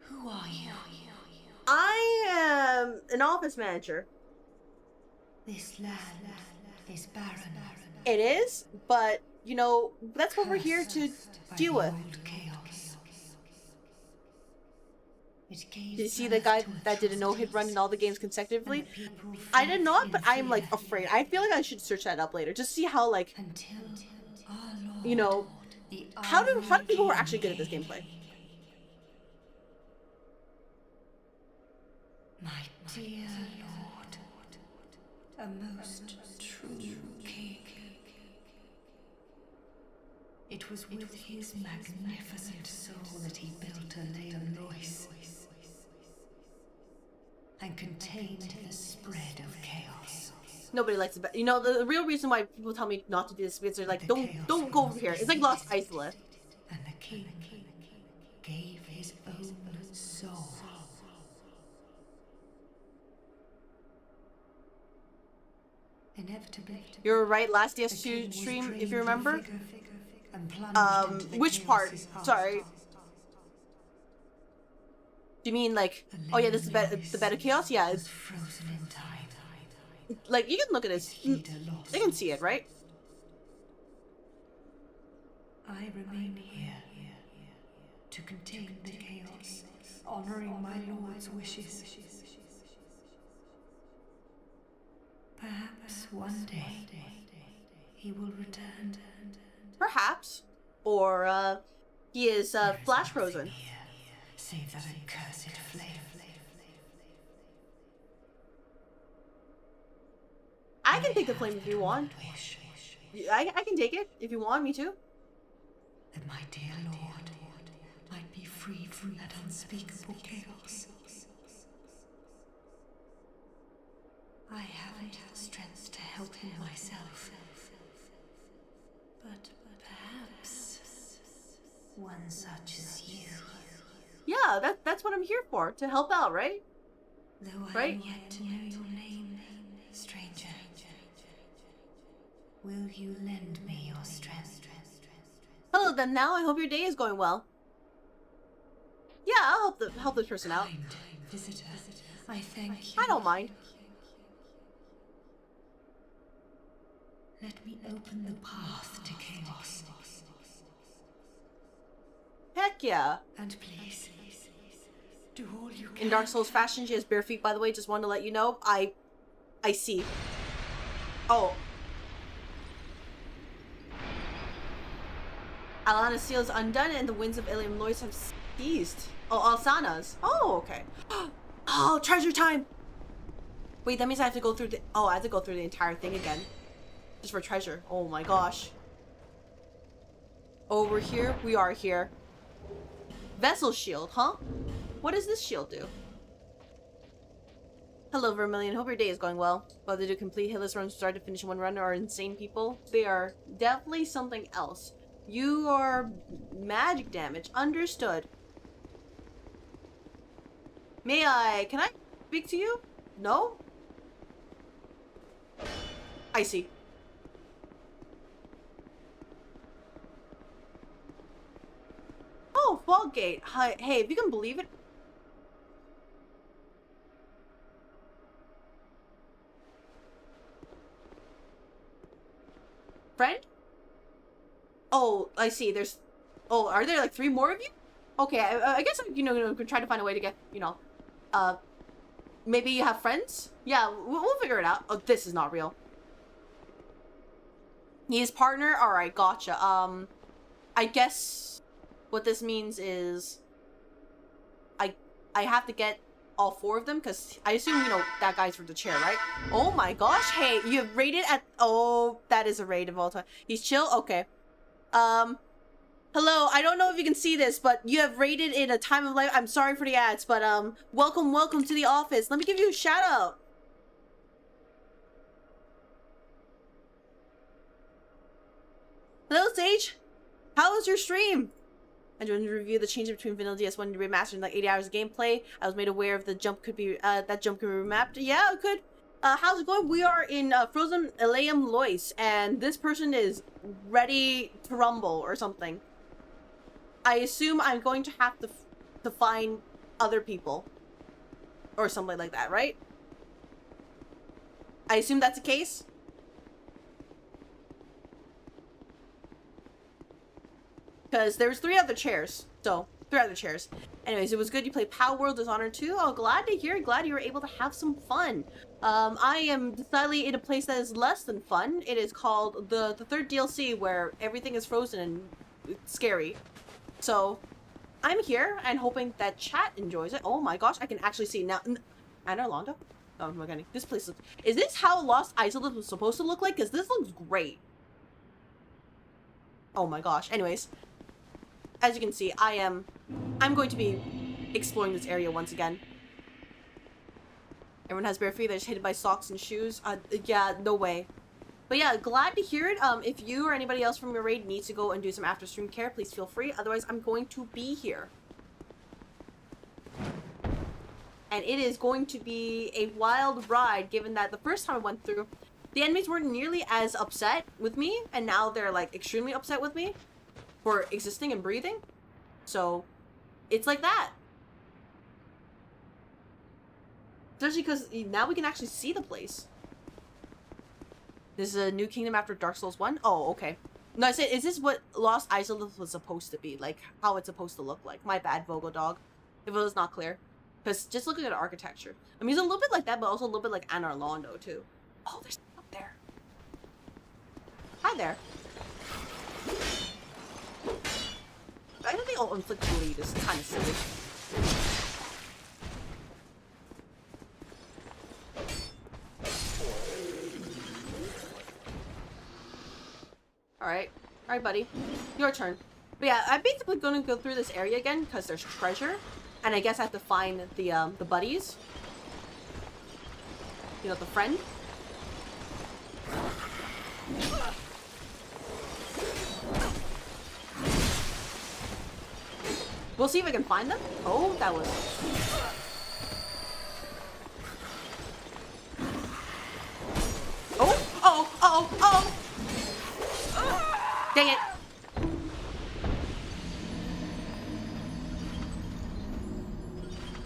Who are you? I am an office manager. This land is barren. It is, but, you know, that's what we're here to deal with. Did you see the guy that did a no-hit run in all the games consecutively? I did not, but I'm, like, afraid. I feel like I should search that up later. Just see how, like, you know, how do people who are actually good at this gameplay? My dear Lord, a most true king. It was with his magnificent soul that he built a Lois and contained the spread of chaos. Nobody likes it, but you know the real reason why people tell me not to do this is because they're like, don't go over here. It's like Lost Isola. And the king gave his own soul. Inevitably, You were right last DS2 stream, if you remember. Which part? Sorry. Do you mean like, oh yeah, this is the bed of chaos? Yeah, it's frozen in time. like, you can look at this. You can see it, right? I remain here to contain the chaos, honoring my lord's wishes. Perhaps one day he will return. Perhaps. Or, he is, flash frozen. Save that accursed flame. I can take the flame if you want. I can take it if you want me to. That my dear lord might be freed from that unspeakable chaos. I haven't had strength to help him myself. But perhaps one such as you. Yeah, that's what I'm here for, to help out, right? Though I Right? am yet to know your name, stranger, will you lend me your strength? Hello then, now I hope your day is going well. Yeah, I'll help this person out. Kind visitor, I thank you. I don't mind. Let me open the path to chaos. Heck yeah. And please, do all you can. In Dark Souls fashion, she has bare feet, by the way, just wanted to let you know. I see. Oh. Alana's seal is undone and the winds of Ilium Lois have ceased. Oh, Alsana's. Oh, okay. Oh, treasure time! Wait, that means I have to go through the... Oh, I have to go through the entire thing again. Just for treasure. Oh my gosh. Oh, we're here? We are here. Vessel shield, huh? What does this shield do? Hello, Vermilion. Hope your day is going well. Whether to complete hitless runs start to finish in one run or insane people, they are definitely something else. You are magic damage. Understood. Can I speak to you? No? I see. Oh, Fallgate. Hi, hey, if you can believe it. Friend? Oh, I see. There's... Oh, are there like 3 more of you? Okay, I guess, you know, try to find a way to get, you know, maybe you have friends? Yeah, we'll figure it out. Oh, this is not real. His partner? Alright, gotcha. I guess what this means is I have to get all 4 of them, because I assume, you know, that guy's for the chair, right? Oh my gosh, hey, you have rated at... Oh, that is a raid of all time. He's chill? Okay. Hello, I don't know if you can see this, but you have rated in a time of life. I'm sorry for the ads, but, welcome to the office. Let me give you a shout out. Hello, Sage. How was your stream? I joined to review the change between Vanilla DS1 and Remastered in like 80 hours of gameplay. I was made aware of the jump could be, that jump could be remapped. Yeah, it could. How's it going? We are in, Frozen Elysium Lois, and this person is ready to rumble or something. I assume I'm going to have to find other people. Or something like that, right? I assume that's the case? Because there's 3 other chairs. So, 3 other chairs. Anyways, it was good you played Power World Dishonored 2. Oh, glad to hear. Glad you were able to have some fun. I am decidedly in a place that is less than fun. It is called the 3rd DLC where everything is frozen and it's scary. So, I'm here and hoping that chat enjoys it. Oh my gosh, I can actually see now. Anna Londo? Oh my god, this place looks... Is this how Lost Island was supposed to look like? Because this looks great. Oh my gosh. Anyways. As you can see, I'm going to be exploring this area once again. Everyone has bare feet. They're just hidden by socks and shoes. Yeah, no way. But yeah, glad to hear it. If you or anybody else from your raid needs to go and do some after stream care, please feel free. Otherwise, I'm going to be here. And it is going to be a wild ride, given that the first time I went through, the enemies weren't nearly as upset with me, and now they're like extremely upset with me for existing and breathing. So, it's like that. Especially because now we can actually see the place. This is a new kingdom after Dark Souls 1? Oh, okay. No, I said, is this what Lost Island was supposed to be? Like, how it's supposed to look like? My bad, Vogel Dog. If it was not clear. Because just looking at the architecture. I mean, it's a little bit like that, but also a little bit like Anor Londo, too. Oh, there's up there. Hi there. I don't think I'll inflict bleed is kind of silly. Alright, buddy. Your turn. But yeah, I'm basically gonna go through this area again because there's treasure. And I guess I have to find the buddies. You know, the friend. We'll see if I can find them. Oh, that was... Oh! Dang it.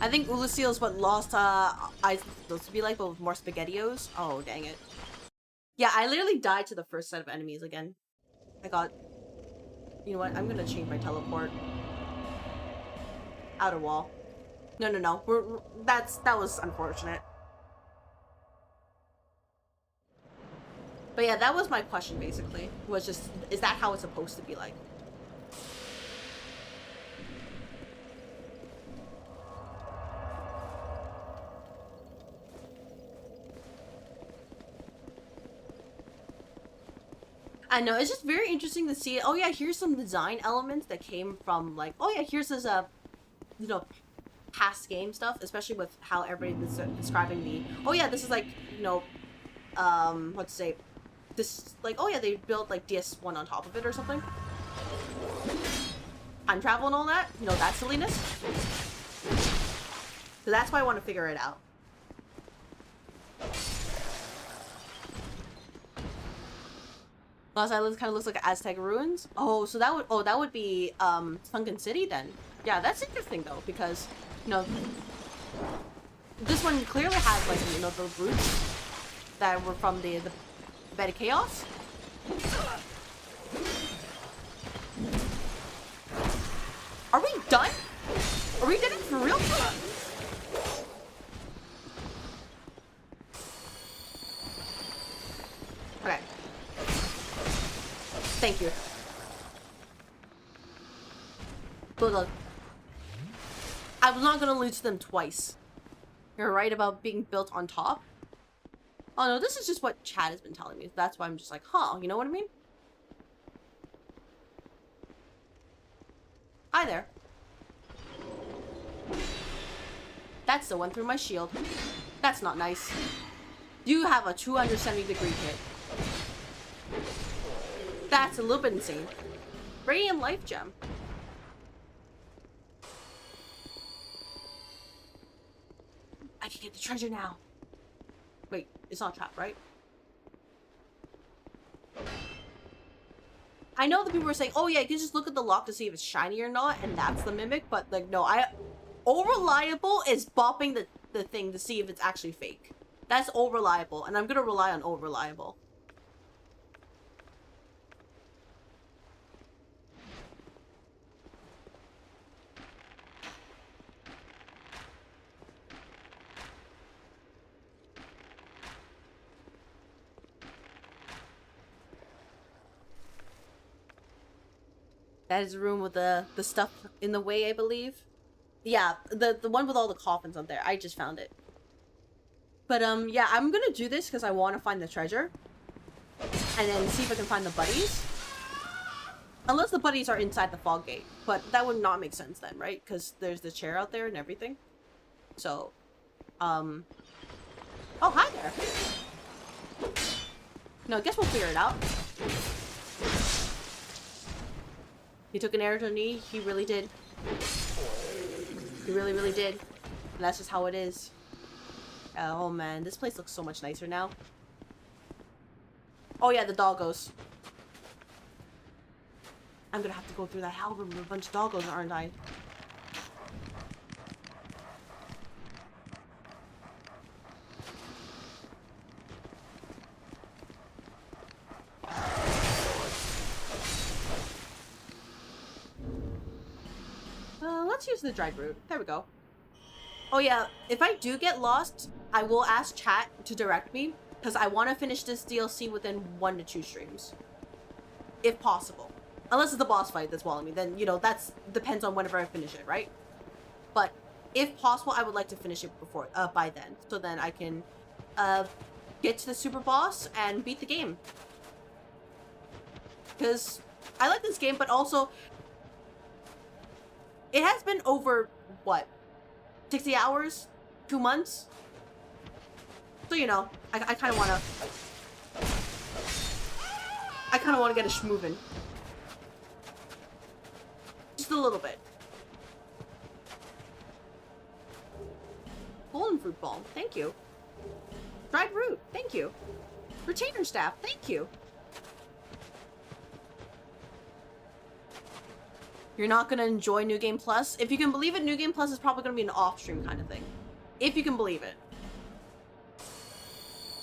I think Ulusil is what Lost Eyes supposed to be like, but with more SpaghettiOs. Oh, dang it. Yeah, I literally died to the first set of enemies again. I got... You know what? I'm gonna change my teleport. Outer wall. No. That was unfortunate. But yeah, that was my question basically. Was just, is that how it's supposed to be like? I know, it's just very interesting to see. Oh yeah, here's some design elements that came from like, oh yeah, here's this you know, past game stuff, especially with how everybody's describing the, oh yeah, this is like, you know, what to say, this, like, oh yeah, they built like DS1 on top of it or something. Time travel and all that, you know, that silliness. So that's why I want to figure it out. Lost Island kind of looks like Aztec ruins. Oh, so that would be Sunken City then. Yeah, that's interesting though, because, you know, this one clearly has like, you know, the roots that were from the Bed of Chaos. Are we done? Are we done it for real? Okay. Thank you. Good luck. I was not gonna lose them twice. You're right about being built on top. Oh no, this is just what Chad has been telling me. That's why I'm just like, huh, you know what I mean? Hi there. That still went through my shield. That's not nice. You have a 270-degree hit. That's a little bit insane. Radiant Life Gem. I can get the treasure now. Wait, it's not trapped, right? I know that people were saying, oh yeah, you can just look at the lock to see if it's shiny or not, and that's the mimic, but like, no, all reliable is bopping the thing to see if it's actually fake. That's all reliable, and I'm gonna rely on all reliable. That is the room with the stuff in the way, I believe. Yeah, the one with all the coffins up there. I just found it. But yeah, I'm gonna do this because I want to find the treasure. And then see if I can find the buddies. Unless the buddies are inside the fog gate. But that would not make sense then, right? Because there's the chair out there and everything. So, oh, hi there. No, I guess we'll figure it out. He took an arrow to the knee. He really did. He really, really did. And that's just how it is. Oh man, this place looks so much nicer now. Oh yeah, the doggos. I'm gonna have to go through that hell room with a bunch of doggos, aren't I? Let's use the dried route. There we go. Oh yeah, if I do get lost, I will ask chat to direct me, because I want to finish this DLC within 1 to 2 streams. If possible. Unless it's the boss fight that's walling me, then, you know, that's depends on whenever I finish it, right? But if possible, I would like to finish it before, by then. So then I can, get to the super boss and beat the game. Because I like this game, but also it has been over, what, 60 hours? 2 months? So, you know, I kind of want to... I kind of want to get a schmovin'. Just a little bit. Golden fruit balm, thank you. Dried root, thank you. Retainer staff, thank you. You're not gonna enjoy New Game Plus? If you can believe it, New Game Plus is probably gonna be an off-stream kind of thing. If you can believe it.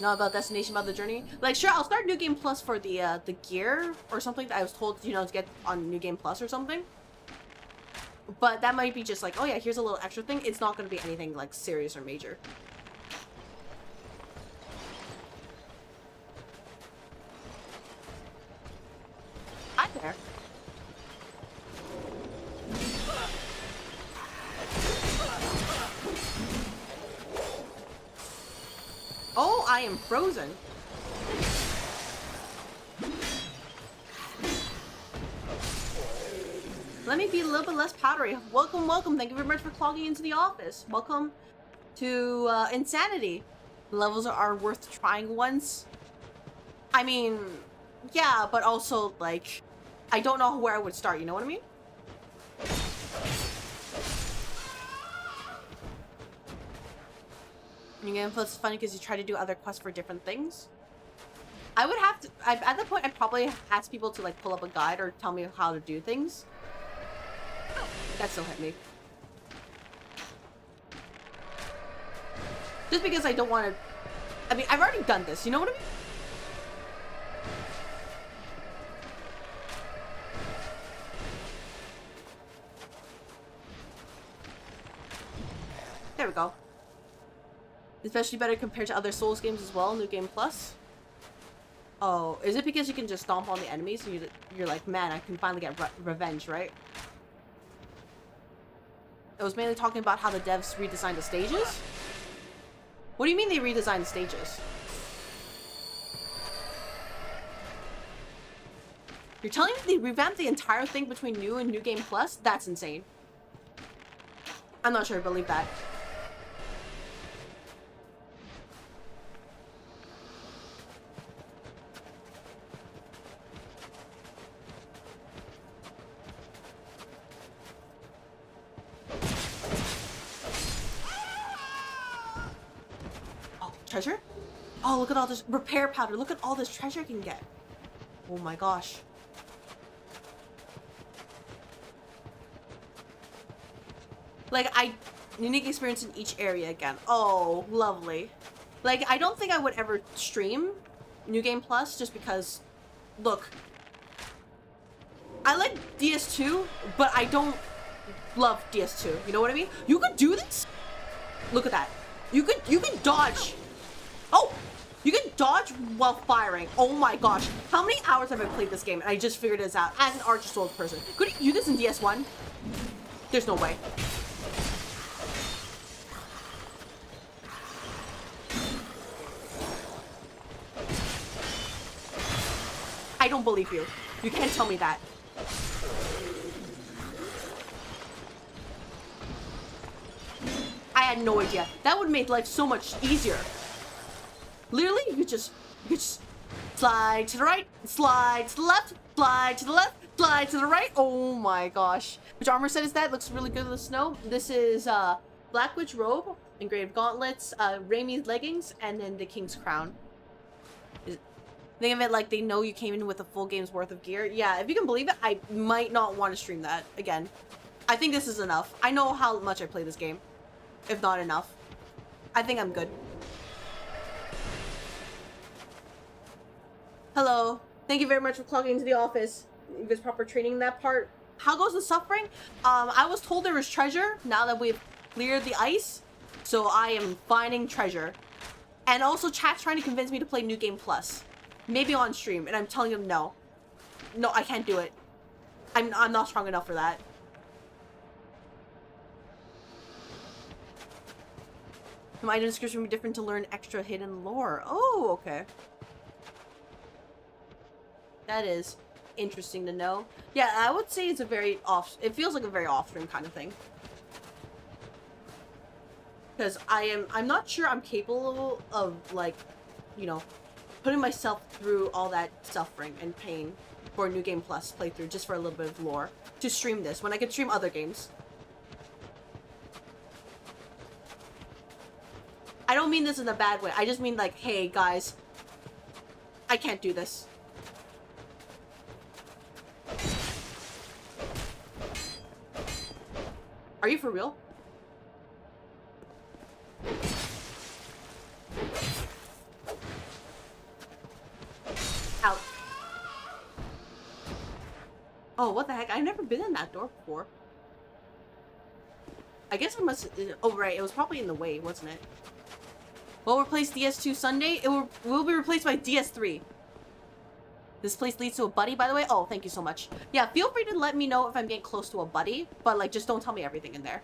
Not about destination, about the journey. Like, sure, I'll start New Game Plus for the gear or something that I was told, you know, to get on New Game Plus or something. But that might be just like, oh yeah, here's a little extra thing. It's not gonna be anything, like, serious or major. Hi there. Oh, I am frozen. Let me be a little bit less powdery. Welcome, welcome. Thank you very much for clogging into the office. Welcome to Insanity. Levels are worth trying once. I mean, yeah, but also, like, I don't know where I would start, you know what I mean? New Game Plus is funny because you try to do other quests for different things. I would have to, at that point, I'd probably ask people to, like, pull up a guide or tell me how to do things. That still hit me. Just because I don't want to... I mean, I've already done this, you know what I mean? There we go. Especially better compared to other Souls games as well, New Game Plus. Oh, is it because you can just stomp on the enemies and you're like, man, I can finally get revenge, right? It was mainly talking about how the devs redesigned the stages. What do you mean they redesigned the stages? You're telling me they revamped the entire thing between new and New Game Plus? That's insane. I'm not sure I believe that. Oh, treasure? Oh, look at all this repair powder. Look at all this treasure I can get. Oh my gosh. Like, unique experience in each area again. Oh, lovely. Like, I don't think I would ever stream New Game Plus just because, look, I like DS2, but I don't love DS2. You know what I mean? You could do this? Look at that. You could dodge. Oh, you can dodge while firing. Oh my gosh. How many hours have I played this game? And I just figured this out as an Archer Souls person. Could you do this in DS1? There's no way. I don't believe you. You can't tell me that. I had no idea. That would make life so much easier. Literally, you could just slide to the right, slide to the left, slide to the left, slide to the right. Oh my gosh. Which armor set is that? Looks really good in the snow. This is Black Witch robe, engraved gauntlets, Raimi's leggings, and then the King's crown. Think of it like they know you came in with a full game's worth of gear. Yeah, if you can believe it, I might not want to stream that again. I think this is enough. I know how much I play this game. If not enough. I think I'm good. Hello. Thank you very much for clocking into the office. You guys proper training in that part. How goes the suffering? I was told there was treasure now that we've cleared the ice. So I am finding treasure. And also chat's trying to convince me to play New Game Plus. Maybe on stream, and I'm telling them no. No, I can't do it. I'm not strong enough for that. The item description would be different to learn extra hidden lore. Oh, okay. That is interesting to know. Yeah, I would say it's a very it feels like a very off-stream kind of thing. Because I'm not sure I'm capable of, like, you know, putting myself through all that suffering and pain for a New Game Plus playthrough just for a little bit of lore to stream this when I could stream other games. I don't mean this in a bad way. I just mean like, hey guys, I can't do this. Are you for real? Out. Oh, what the heck? I've never been in that door before. I guess it must... Oh, right. It was probably in the way, wasn't it? Will replace DS2 Sunday? It will be replaced by DS3. This place leads to a buddy, by the way. Oh, thank you so much. Yeah, feel free to let me know if I'm getting close to a buddy. But, like, just don't tell me everything in there.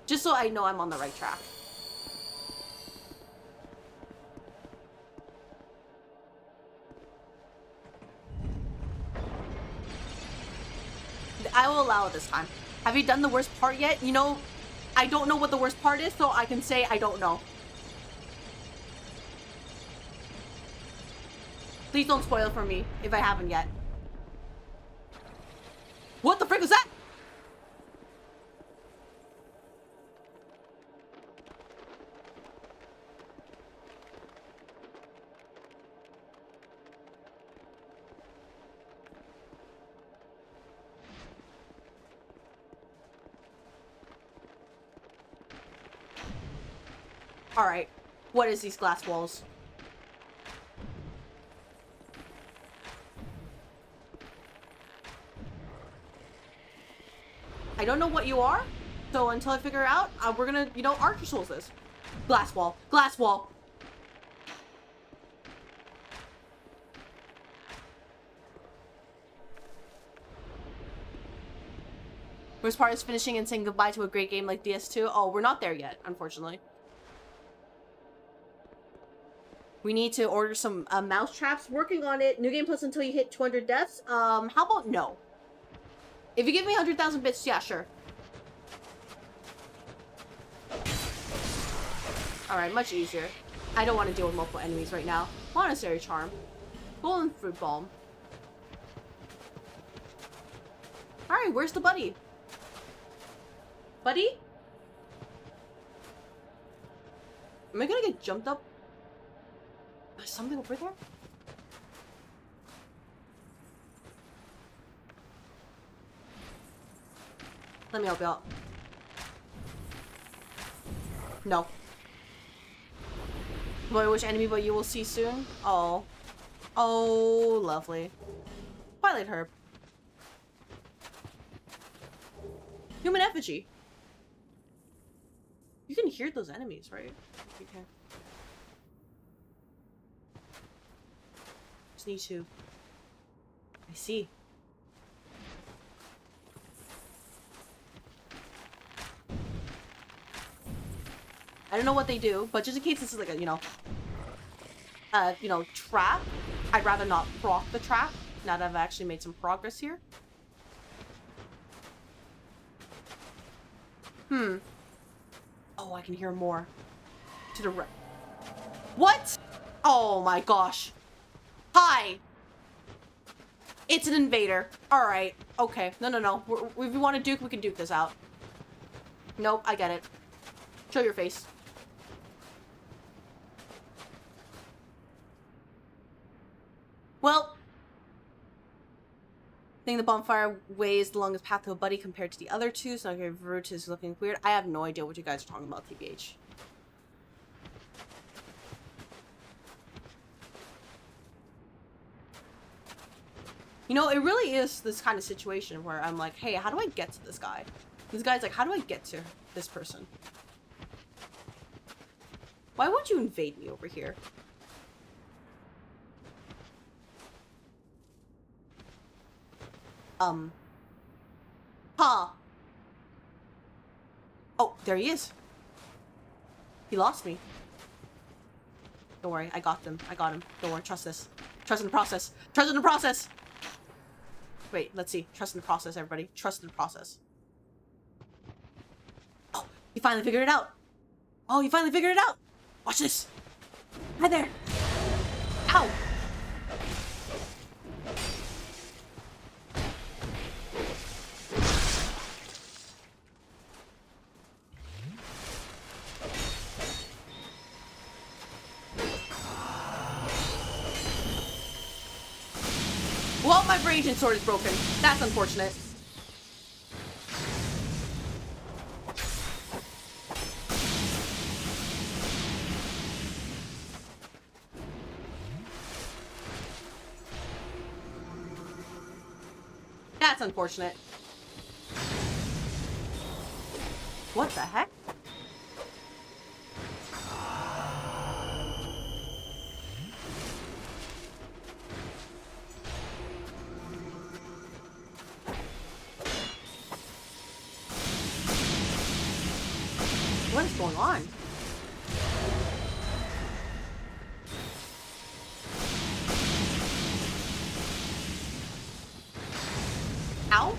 Just so I know I'm on the right track. I will allow it this time. Have you done the worst part yet? You know, I don't know what the worst part is, so I can say I don't know. Please don't spoil it for me if I haven't yet. What the frick was that? Alright. What is these glass walls? I don't know what you are, so until I figure it out, we're gonna, you know, Archer Souls this. Glass wall. Glass wall. Worst part is finishing and saying goodbye to a great game like DS2. Oh, we're not there yet, unfortunately. We need to order some mouse traps. Working on it. New game plus until you hit 200 deaths. How about no? If you give me 100,000 bits, yeah, sure. Alright, much easier. I don't want to deal with multiple enemies right now. Monastery Charm. Golden Fruit Bomb. Alright, where's the buddy? Buddy? Am I gonna get jumped up? There's something over there? Let me help you out. No. Boy, which enemy but you will see soon? Oh. Oh, lovely. Twilight Herb. Human effigy. You can hear those enemies, right? You can. Just need to. I see. I don't know what they do, but just in case this is like a, trap, I'd rather not proc the trap, now that I've actually made some progress here. Oh, I can hear more. To the right. What? Oh my gosh. Hi! It's an invader. Alright. Okay. No. If we want to duke, we can duke this out. Nope, I get it. Show your face. Well, I think the bonfire weighs the longest path to a buddy compared to the other two, so your route is looking weird. I have no idea what you guys are talking about, TBH. You know, it really is this kind of situation where I'm like, hey, how do I get to this guy? This guy's like, how do I get to this person? Why won't you invade me over here? Huh. Oh, there he is. He lost me. Don't worry, I got them. I got him. Don't worry, trust this. Trust in the process. Trust in the process! Wait, let's see. Trust in the process, everybody. Trust in the process. Oh, he finally figured it out. Oh, he finally figured it out. Watch this. Hi there. Ow. Well, my raging sword is broken. That's unfortunate. That's unfortunate. What the heck? What is going on? Ow?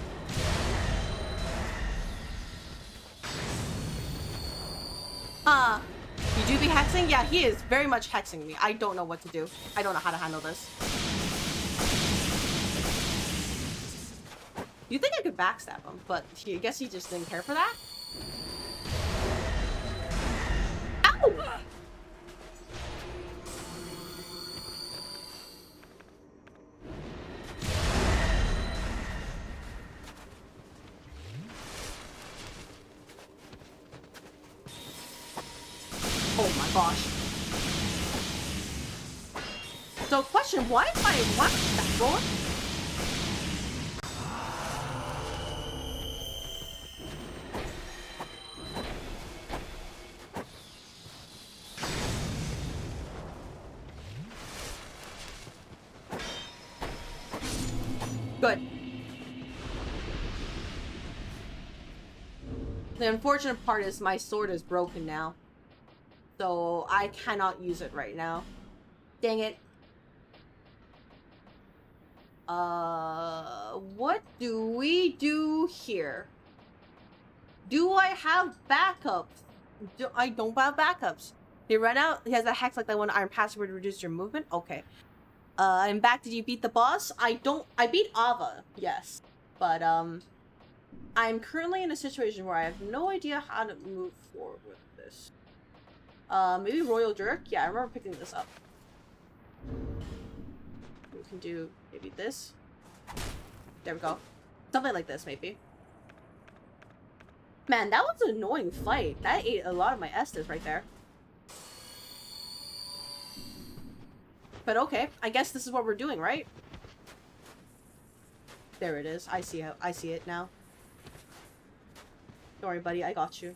You do be hexing? Yeah, he is very much hexing me. I don't know what to do. I don't know how to handle this. You think I could backstab him, but I guess he just didn't care for that? Ow! Oh my gosh. So question, why is that going? Good. The unfortunate part is my sword is broken now. So I cannot use it right now. Dang it. What do we do here? Do I have backups? I don't have backups. He ran out. He has a hex like that one iron password to reduce your movement. Okay. I'm back. Did you beat the boss? I beat Ava, yes. But, I'm currently in a situation where I have no idea how to move forward with this. Maybe Royal Jerk? Yeah, I remember picking this up. We can do maybe this. There we go. Something like this, maybe. Man, that was an annoying fight. That ate a lot of my Estus right there. But okay, I guess this is what we're doing, right? There it is. I see it now. Don't worry, buddy. I got you.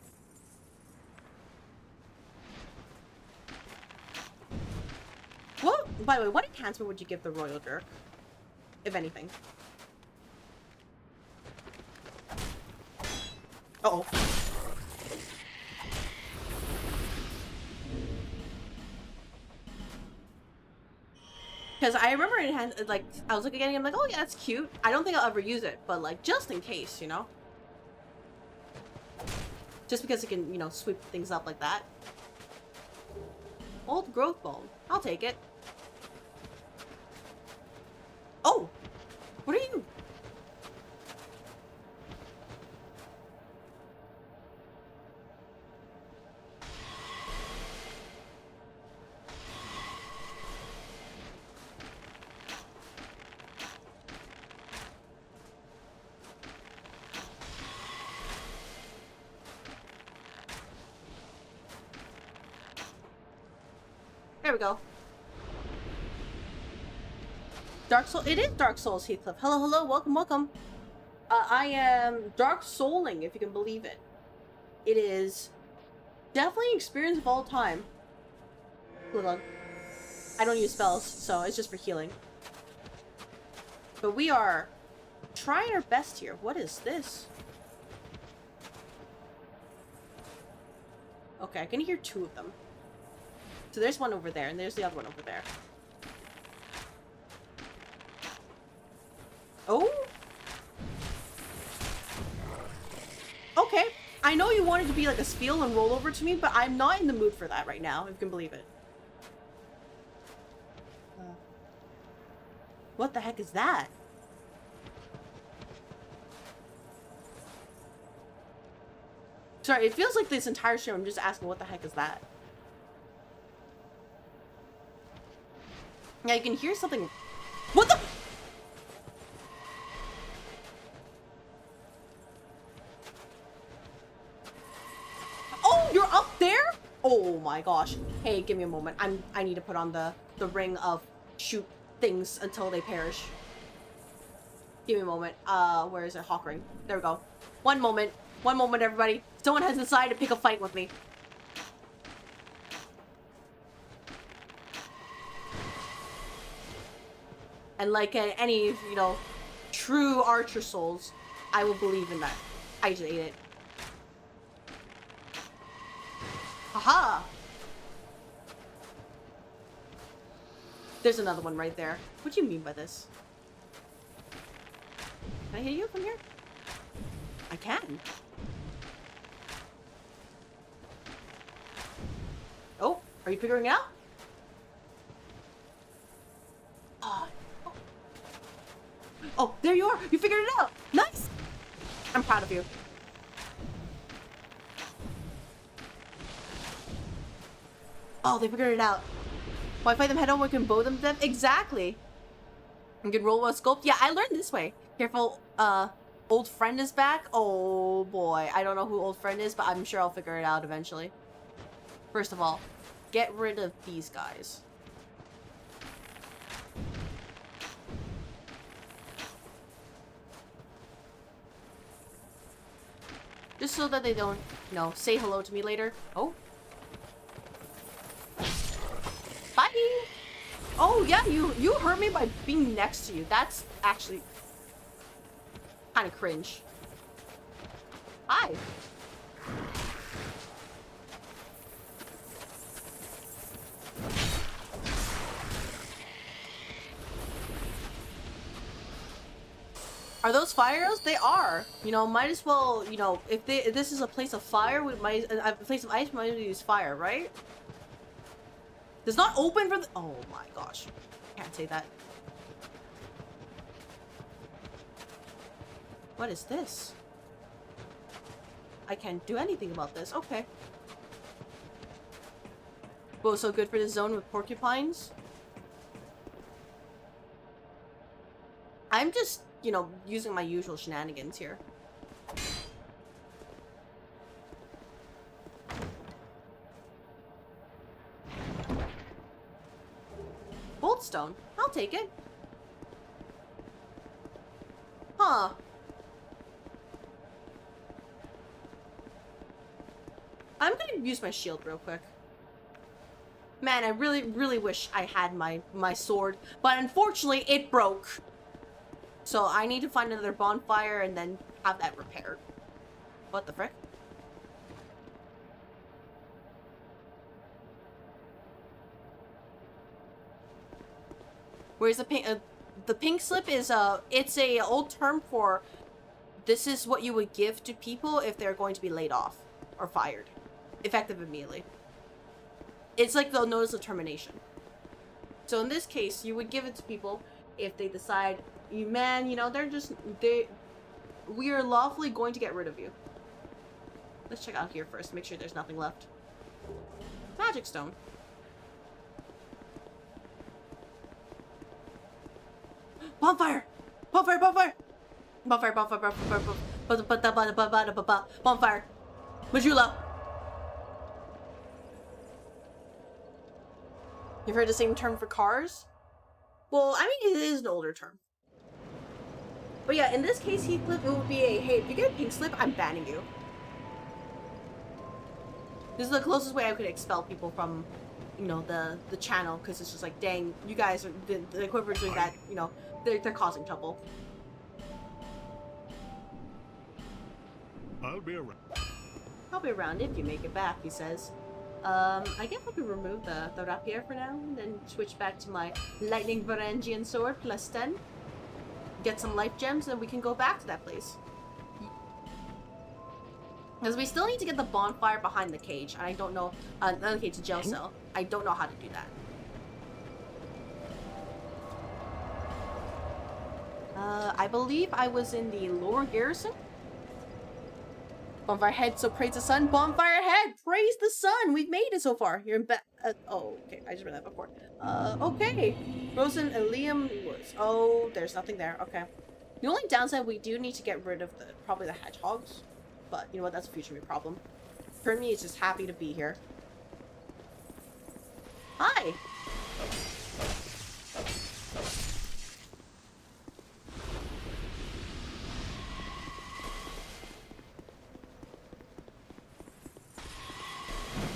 What? By the way, what enhancement would you give the Royal Jerk? If anything. Uh-oh. Because I remember it had, like, I was looking at it, I'm like, oh yeah, that's cute. I don't think I'll ever use it, but like, just in case, you know? Just because it can, you know, sweep things up like that. Old growth bone. I'll take it. Oh! What are you? There we go. Dark Soul. It is Dark Souls, Heathcliff. Hello, hello. Welcome, welcome. I am Dark Souling, if you can believe it. It is definitely experience of all time. Hold on. I don't use spells, so it's just for healing. But we are trying our best here. What is this? Okay, I can hear two of them. So there's one over there, and there's the other one over there. Oh? Okay. I know you wanted to be like a spiel and roll over to me, but I'm not in the mood for that right now, if you can believe it. What the heck is that? Sorry, it feels like this entire stream I'm just asking what the heck is that? Yeah, you can hear something. What the? Oh, you're up there? Oh my gosh. Hey, give me a moment. I need to put on the ring of shoot things until they perish. Give me a moment. Where is it? Hawk ring. There we go. One moment. One moment, everybody. Someone has decided to pick a fight with me. And like any, you know, true archer souls, I will believe in that. I just ate it. Haha! There's another one right there. What do you mean by this? Can I hit you from here? I can. Oh, are you figuring it out? Oh, there you are! You figured it out! Nice! I'm proud of you. Oh, they figured it out. Why fight them head on when we can bow them to death? Exactly! You can roll a sculpt. Yeah, I learned this way. Careful, old friend is back. Oh boy, I don't know who old friend is, but I'm sure I'll figure it out eventually. First of all, get rid of these guys. Just so that they don't, you know, say hello to me later. Oh. Bye! Oh, yeah, you hurt me by being next to you. That's actually kind of cringe. Hi. Are those fire arrows? They are. You know, might as well, you know, if this is a place of fire, we might, a place of ice, we might as well use fire, right? Does not open for the, oh my gosh. Can't say that. What is this? I can't do anything about this. Okay. Whoa, so good for this zone with porcupines? I'm just, you know, using my usual shenanigans here. Goldstone. I'll take it. Huh. I'm gonna use my shield real quick. Man, I really, really wish I had my sword, but unfortunately it broke. So I need to find another bonfire and then have that repaired. What the frick? Where's the pink? The pink slip is it's a old term for this is what you would give to people if they're going to be laid off or fired, effective immediately. It's like the notice of termination. So in this case, you would give it to people if they decide, man, you know, we are lawfully going to get rid of you. Let's check out here first, make sure there's nothing left. Magic stone. Bonfire! Bonfire! Bonfire! Bonfire! Bonfire! Bonfire! Bonfire! Majula! You've heard the same term for cars? Well, I mean, it is an older term. But yeah, in this case, Heathcliff, it would be a, hey, if you get a pink slip, I'm banning you. This is the closest way I could expel people from, you know, the channel, because it's just like, dang, you guys are, the equivalent doing that, you know, they're causing trouble. I'll be around. I'll be around if you make it back, he says. I guess I could remove the rapier for now, and then switch back to my lightning Varangian sword, plus 10. Get some life gems, and we can go back to that place. Because we still need to get the bonfire behind the cage, and I don't know, not the cage, the jail cell. I don't know how to do that. I believe I was in the lower garrison. Bonfire head, so praise the sun. Bonfire head, praise the sun. We've made it so far. You're in bed. Oh, okay. I just read that before. Okay. Rosen and Liam was. Oh, there's nothing there. Okay. The only downside, we do need to get rid of probably the hedgehogs. But you know what? That's a future me problem. Currently, is just happy to be here. Hi.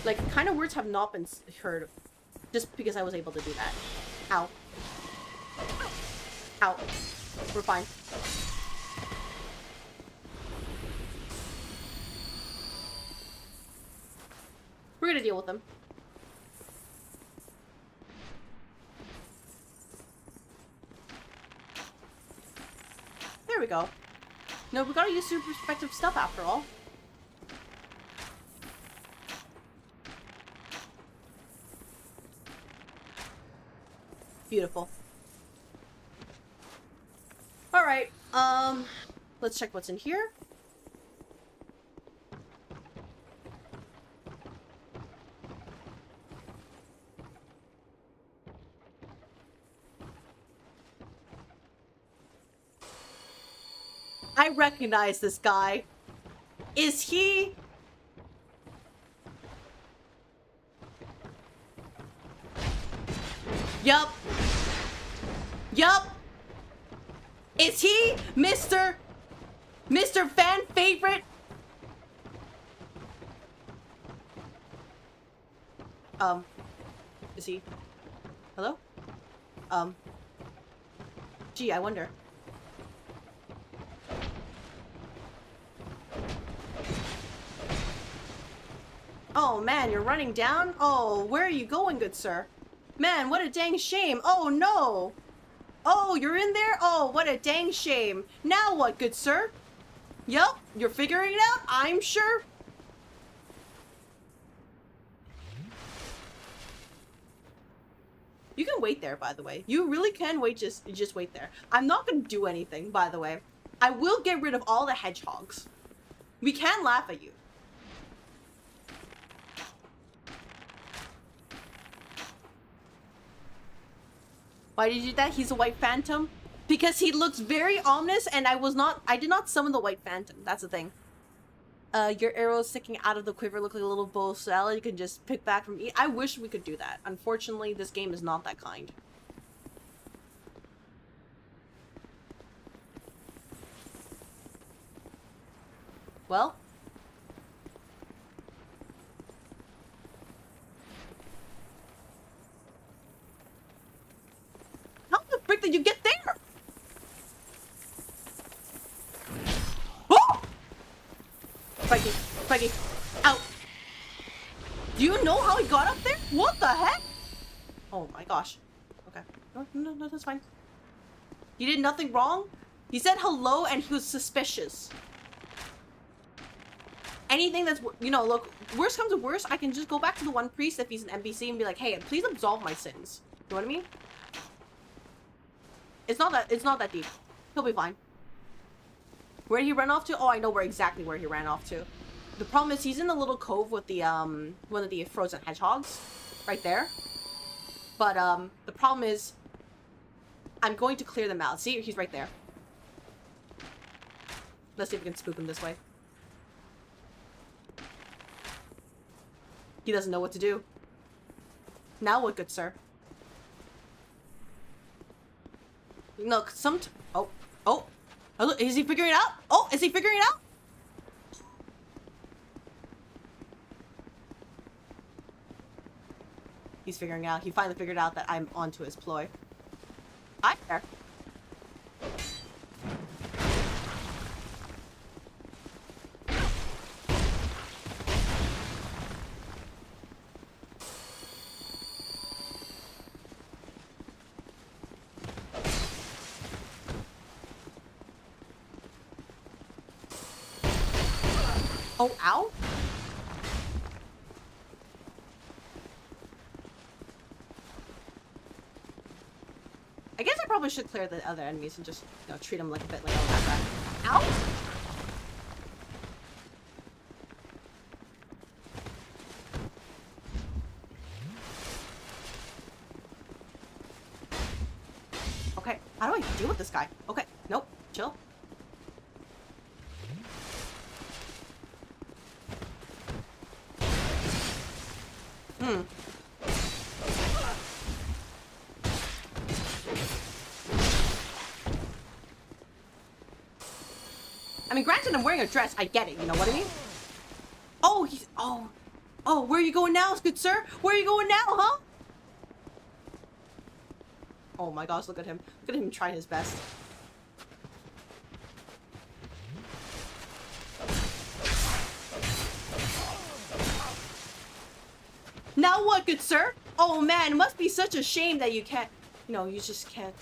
Like, kind of words have not been heard just because I was able to do that. Ow. Ow. We're fine. We're gonna deal with them. There we go. No, we gotta use super effective stuff after all. Beautiful. Alright, let's check what's in here. I recognize this guy. Is he... Yup. Yup. Is he Mr. Fan Favorite? Is he? Hello? Gee, I wonder. Oh man, you're running down? Oh, where are you going, good sir? Man, what a dang shame. Oh no! Oh, you're in there? Oh, what a dang shame. Now what, good sir? Yup, you're figuring it out, I'm sure. You can wait there, by the way. You really can wait, just wait there. I'm not gonna do anything, by the way. I will get rid of all the hedgehogs. We can laugh at you. Why did you do that? He's a white phantom? Because he looks very ominous and I did not summon the white phantom. That's the thing. Your arrows sticking out of the quiver look like a little bowl of salad you can just pick back from I wish we could do that. Unfortunately, this game is not that kind. Well. How the frick did you get there? Oh! Frankie, out. Do you know how he got up there? What the heck? Oh my gosh. Okay. No, that's fine. He did nothing wrong. He said hello and he was suspicious. Anything that's, you know, look, worst comes to worst, I can just go back to the one priest if he's an NPC and be like, hey, please absolve my sins. You know what I mean? It's not that deep. He'll be fine. Where did he run off to? Oh, I know exactly where he ran off to. The problem is he's in the little cove with the, one of the frozen hedgehogs. Right there. But, the problem is I'm going to clear them out. See, he's right there. Let's see if we can spook him this way. He doesn't know what to do. Now what, good sir? No, oh, is he figuring it out? Oh, is he figuring it out? He's figuring out. He finally figured out that I'm onto his ploy. Hi there. Oh, ow. I guess I probably should clear the other enemies and just, you know, treat them like a bit like a rat. Ow! Okay, how do I deal with this guy? Okay, nope, chill. I mean, granted, I'm wearing a dress. I get it. You know what I mean? Oh, he's... Oh, where are you going now, good sir? Where are you going now, huh? Oh my gosh, look at him. Look at him trying his best. Now what, good sir? Oh man, it must be such a shame that you can't... You know, you just can't...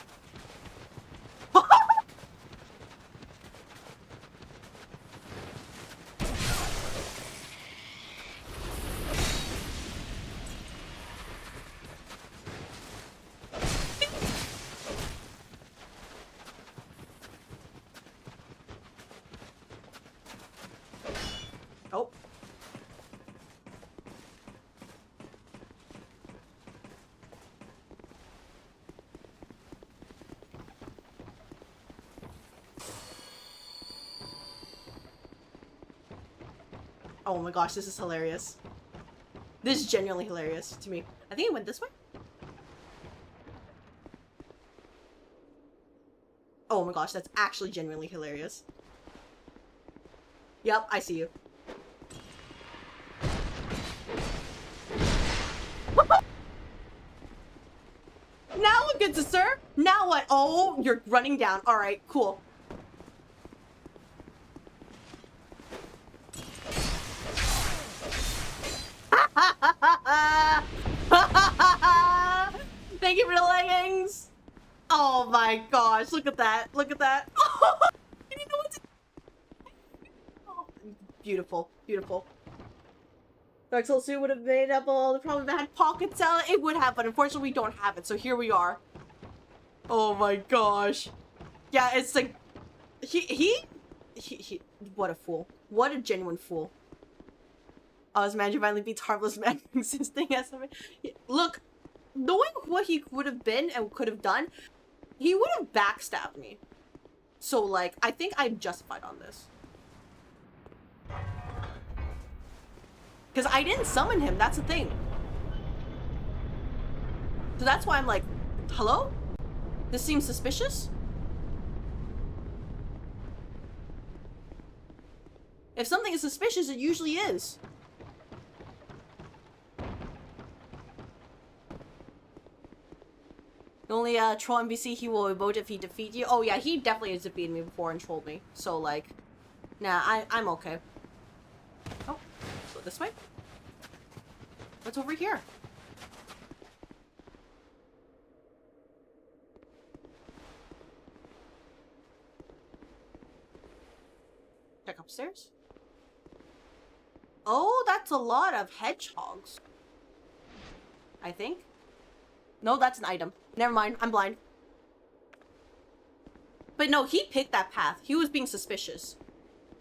Oh. Oh my gosh, this is hilarious. This is genuinely hilarious to me. I think it went this way. Oh my gosh, that's actually genuinely hilarious. Yep, I see you. Now what, good sir? Now what? Oh, you're running down. All right, cool. Thank you for the leggings. Oh my my gosh, look at that. Look at that. You didn't know what to... Oh, beautiful, beautiful. Dark Souls 2 would have made up all the problems that had pocket salad. It would have, but unfortunately we don't have it, so here we are. Oh my gosh. Yeah, it's like... He what a fool. What a genuine fool. Oh, his manager finally beats Harmless Man existing as something. Look, knowing what he would have been and could have done, he would have backstabbed me. So, like, I think I'm justified on this. Because I didn't summon him, that's the thing. So that's why I'm like, hello? This seems suspicious? If something is suspicious, it usually is. The only troll NPC he will emote if he defeat you. Oh yeah, he definitely has defeated me before and trolled me. So like, nah, I'm okay. Oh, go this way. What's over here? Check upstairs. Oh, that's a lot of hedgehogs. I think. No, that's an item. Never mind, I'm blind. But no, he picked that path. He was being suspicious.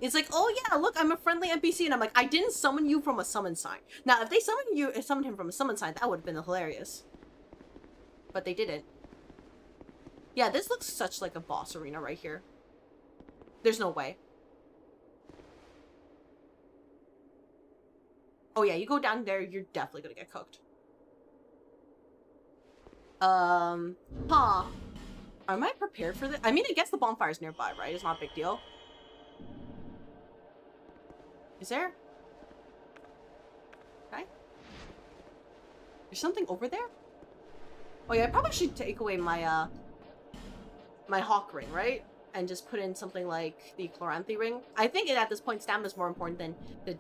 It's like, oh yeah, look, I'm a friendly NPC, and I'm like, I didn't summon you from a summon sign. Now, if they summoned him from a summon sign, that would have been hilarious. But they didn't. Yeah, this looks such like a boss arena right here. There's no way. Oh yeah, you go down there, you're definitely gonna get cooked. Huh. Am I prepared for this? I mean, I guess the bonfire's nearby, right? It's not a big deal. Is there? Okay. There's something over there? Oh yeah, I probably should take away my, my hawk ring, right? And just put in something like the chloranthy ring. I think at this point, stamina is more important than the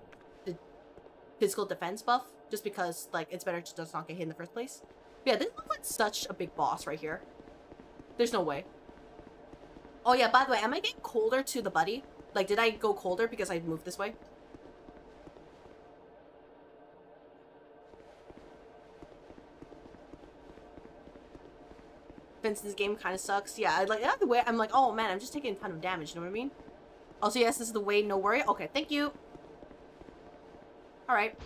physical defense buff, just because, like, it's better to just not get hit in the first place. But yeah, this looks like such a big boss right here. There's no way. Oh yeah, by the way, am I getting colder to the buddy? Like, did I go colder because I moved this way? Vince, this game kind of sucks. Yeah, like, the way I'm like, oh man, I'm just taking a ton of damage, you know what I mean? Also, yes, this is the way, no worry. Okay, thank you. Alright.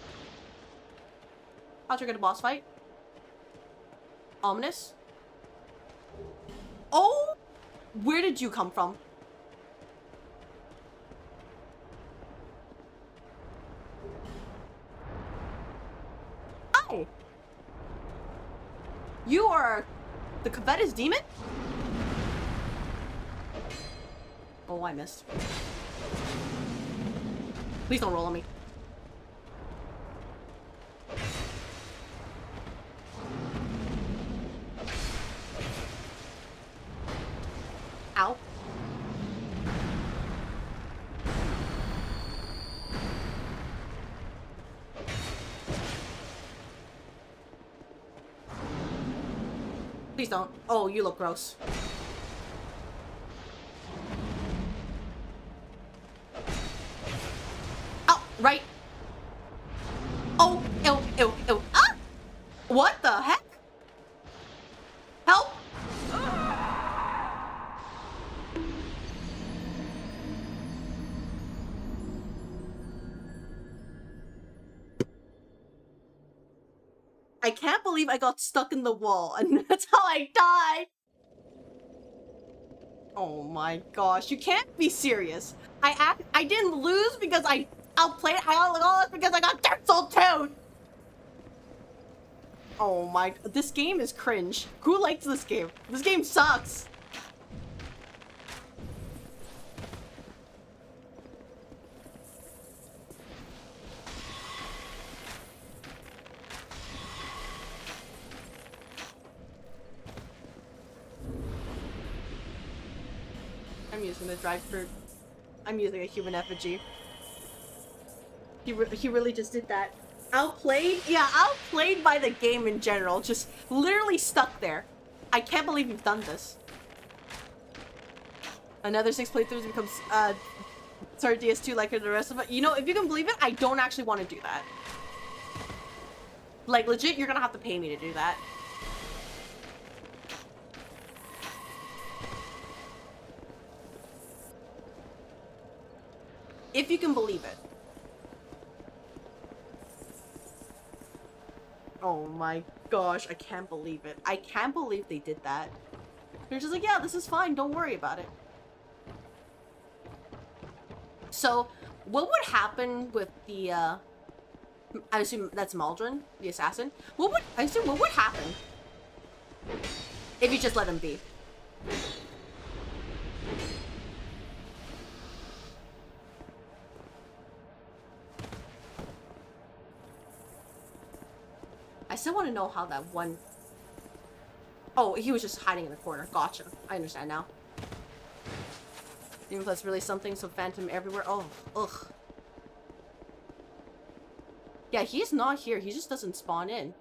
I'll trigger the boss fight. Ominous. Oh! Where did you come from? Hi! You are the Covetous demon? Oh, I missed. Please don't roll on me. Ow. Please don't. Oh, you look gross. Oh, right. Oh, ew, ew, ew. Ah! What the heck? Help! I can't believe I got stuck in the wall, and that's how I died! Oh my gosh, you can't be serious. I didn't lose because I outplayed, I lost because I got Dark Souls 2! Oh my, this game is cringe. Who likes this game? This game sucks! I'm using the dried fruit. I'm using a human effigy. He really just did that. Outplayed? Yeah, outplayed by the game in general. Just literally stuck there. I can't believe you've done this. Another 6 playthroughs becomes, sorry, DS2 like the rest of it. You know, if you can believe it, I don't actually want to do that. Like, legit, you're gonna have to pay me to do that. If you can believe it. Oh my gosh, I can't believe it. I can't believe they did that. They're just like, yeah, this is fine, don't worry about it. So, what would happen with the, I assume that's Maldron, the assassin? What would happen if you just let him be? I still want to know how that one... Oh, he was just hiding in the corner. Gotcha. I understand now. Even if that's really something, so phantom everywhere. Oh, ugh. Yeah, he's not here. He just doesn't spawn in.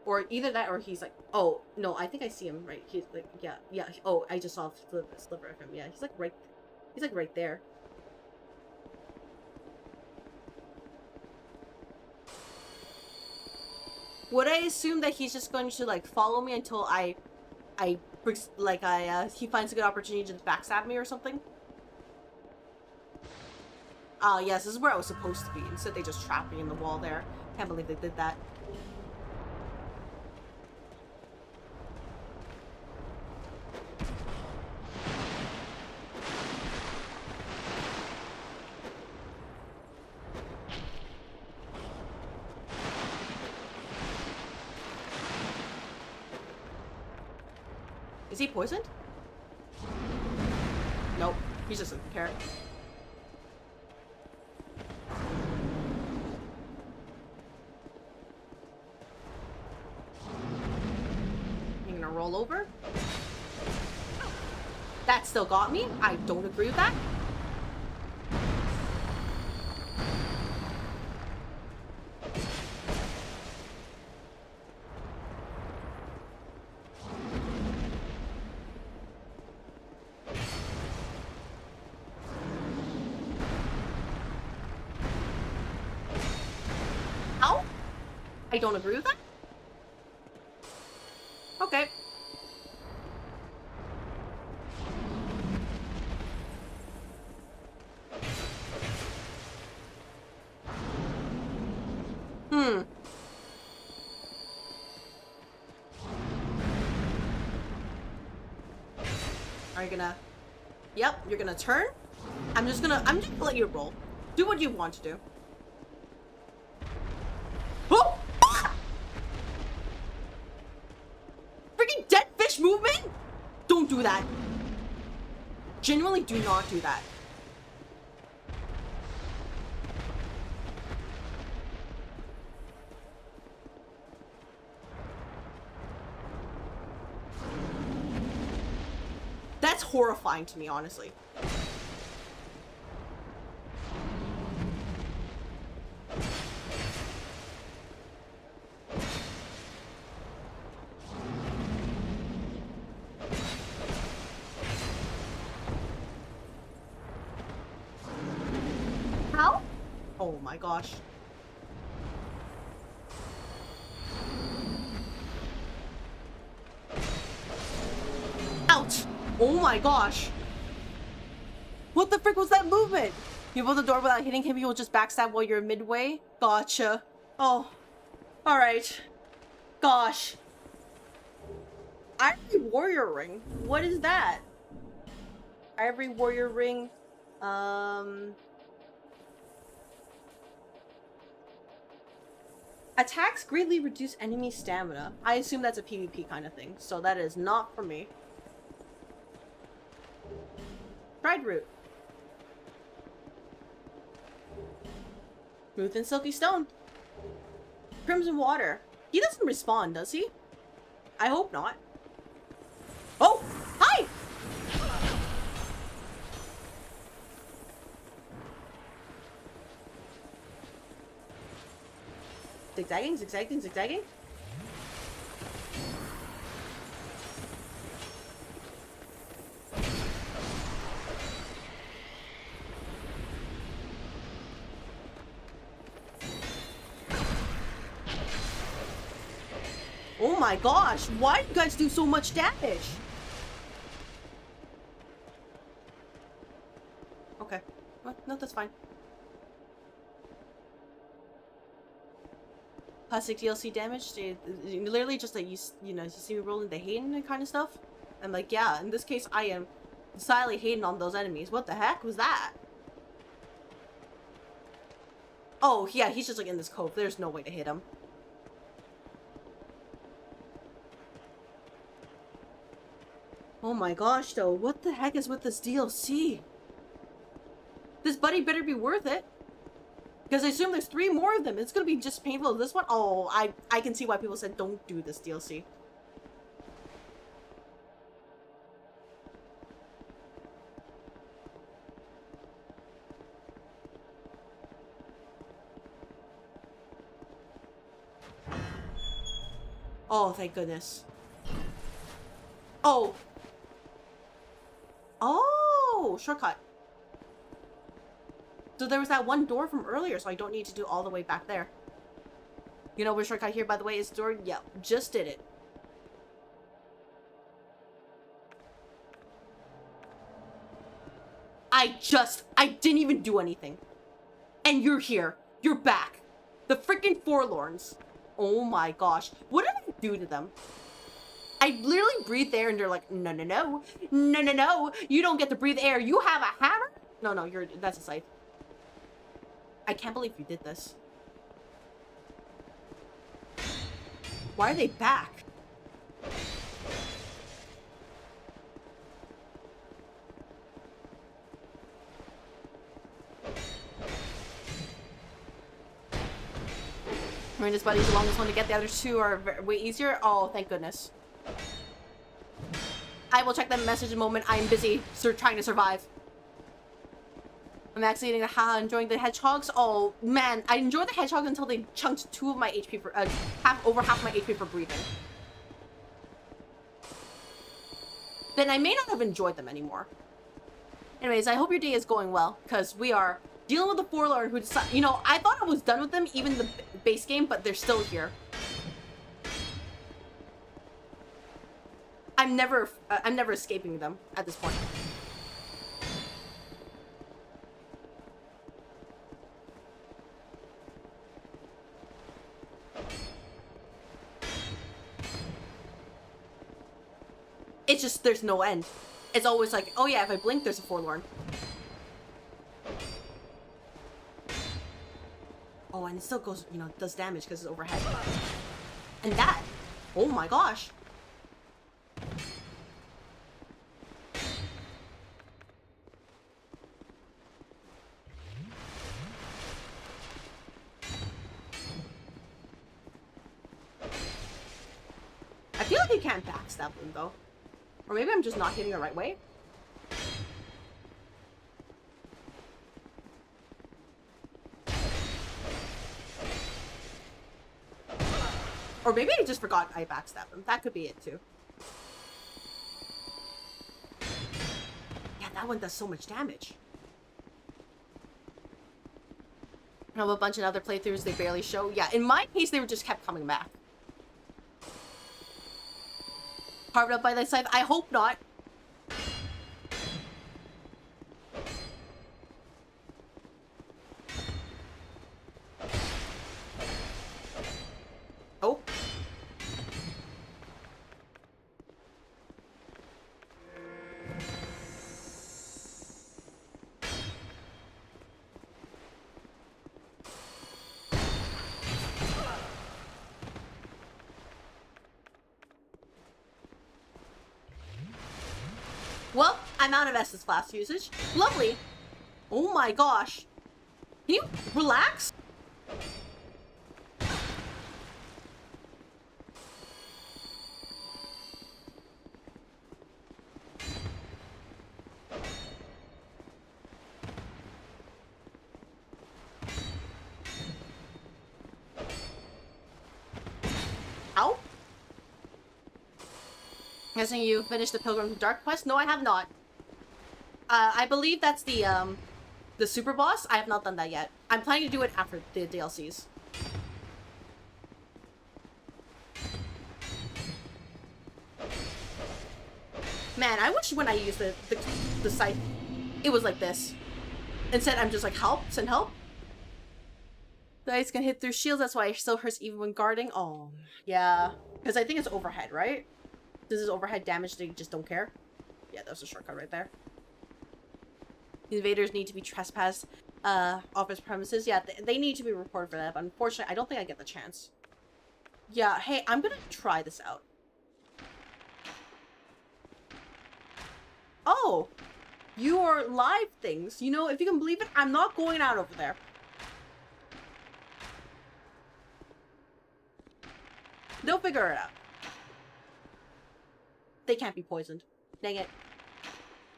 Or either that or he's like... Oh, no, I think I see him, right? He's like, yeah. Oh, I just saw a sliver of him. Yeah, he's like right there. Would I assume that he's just going to, like, follow me until he finds a good opportunity to just backstab me or something? Yes, this is where I was supposed to be. Instead, they just trapped me in the wall there. Can't believe they did that. Is he poisoned? Nope. He just doesn't care. You gonna roll over? That still got me. I don't agree with that. I don't agree with that. Okay. Are you gonna... Yep, you're gonna turn. I'm just gonna let you roll. Do what you want to do. Oh! Freaking dead fish movement? Don't do that. Genuinely do not do that. That's horrifying to me, honestly. How? Oh my gosh. Ouch! Oh my gosh. What the frick was that movement? You open the door without hitting him, he will just backstab while you're midway? Gotcha. Oh. Alright. Gosh. Ivory Warrior Ring? What is that? Ivory Warrior Ring. Attacks greatly reduce enemy stamina. I assume that's a PvP kind of thing, so that is not for me. Dried root. Smooth and silky stone. Crimson water. He doesn't respond, does he? I hope not. Oh! Hi! Zigzagging, zigzagging, zigzagging. Oh my gosh, why do you guys do so much damage? Okay. Well, no, that's fine. Classic DLC damage. Literally just like, you know, you see me rolling the Hayden kind of stuff. I'm like, yeah, in this case, I am silently hating on those enemies. What the heck was that? Oh, yeah, he's just like in this cove. There's no way to hit him. Oh my gosh, though. What the heck is with this DLC? This buddy better be worth it. Because I assume there's 3 more of them. It's going to be just painful as this one. Oh, I can see why people said don't do this DLC. Oh, thank goodness. Oh. Oh, shortcut. So there was that one door from earlier, so I don't need to do all the way back there. You know where shortcut here, by the way, is the door? Yeah, just did it. I didn't even do anything. And you're here. You're back. The freaking Forlorns. Oh my gosh. What did I do to them? I literally breathed air and they're like, no, no, no. No, no, no. You don't get to breathe air. You have a hammer? No, no, that's a scythe. I can't believe you did this. Why are they back? Marina's buddy's the longest one to get. The other 2 are way easier. Oh, thank goodness. I will check that message in a moment. I am busy trying to survive. I'm actually eating enjoying the hedgehogs. Oh man, I enjoyed the hedgehogs until they chunked 2 of my HP for over half my HP for breathing. Then I may not have enjoyed them anymore. Anyways, I hope your day is going well, because we are dealing with the Forlorn who decided, you know, I thought I was done with them, even the base game, but they're still here. I'm never escaping them at this point. It's just, there's no end. It's always like, oh yeah, if I blink, there's a Forlorn. Oh, and it still goes, you know, does damage because it's overhead. And that, oh my gosh. I feel like you can't backstab them though. Or maybe I'm just not hitting the right way. Or maybe I just forgot I backstabbed them. That could be it too. Yeah, that one does so much damage. I have a bunch of other playthroughs they barely show. Yeah, in my case, they were just kept coming back. Carved up by the scythe? I hope not. Oh. Well, I'm out of Estus Flask usage. Lovely. Oh my gosh. Can you relax? Ow. Guessing you finished the Pilgrim's Dark quest? No, I have not. I believe that's the super boss. I have not done that yet. I'm planning to do it after the DLCs. Man, I wish when I use the scythe, it was like this. Instead, I'm just like, help, send help. The ice can hit through shields, that's why it still hurts even when guarding. Oh, yeah. Because I think it's overhead, right? This is overhead damage, they just don't care. Yeah, that's a shortcut right there. The invaders need to be trespassed off his premises. Yeah, they need to be reported for that, but unfortunately, I don't think I get the chance. Yeah, hey, I'm gonna try this out. Oh! Your live things. You know, if you can believe it, I'm not going out over there. They'll figure it out. They can't be poisoned. Dang it.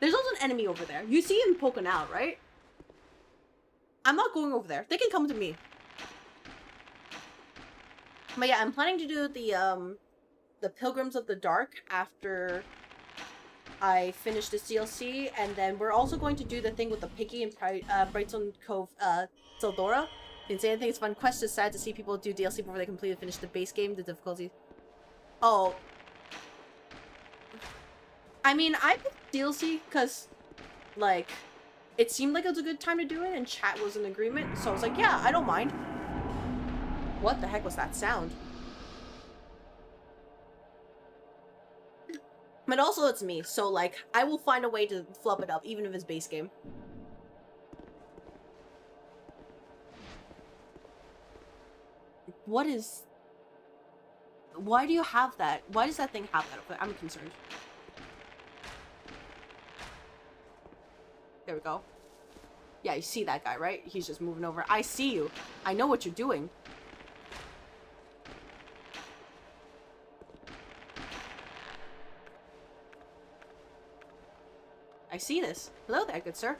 There's also an enemy over there. You see him poking out, right? I'm not going over there. They can come to me. But yeah, I'm planning to do the Pilgrims of the Dark after I finish this DLC, and then we're also going to do the thing with the Piggy and Brightstone Cove, Sildora. Didn't say anything, it's fun. Quest is sad to see people do DLC before they completely finish the base game, the difficulty. Oh. I mean, I picked DLC because, like, it seemed like it was a good time to do it, and chat was in agreement, so I was like, yeah, I don't mind. What the heck was that sound? But also it's me, so like, I will find a way to flub it up, even if it's base game. What is... Why do you have that? Why does that thing have that? I'm concerned. There we go. Yeah, you see that guy, right? He's just moving over. I see you. I know what you're doing. I see this. Hello there, good sir.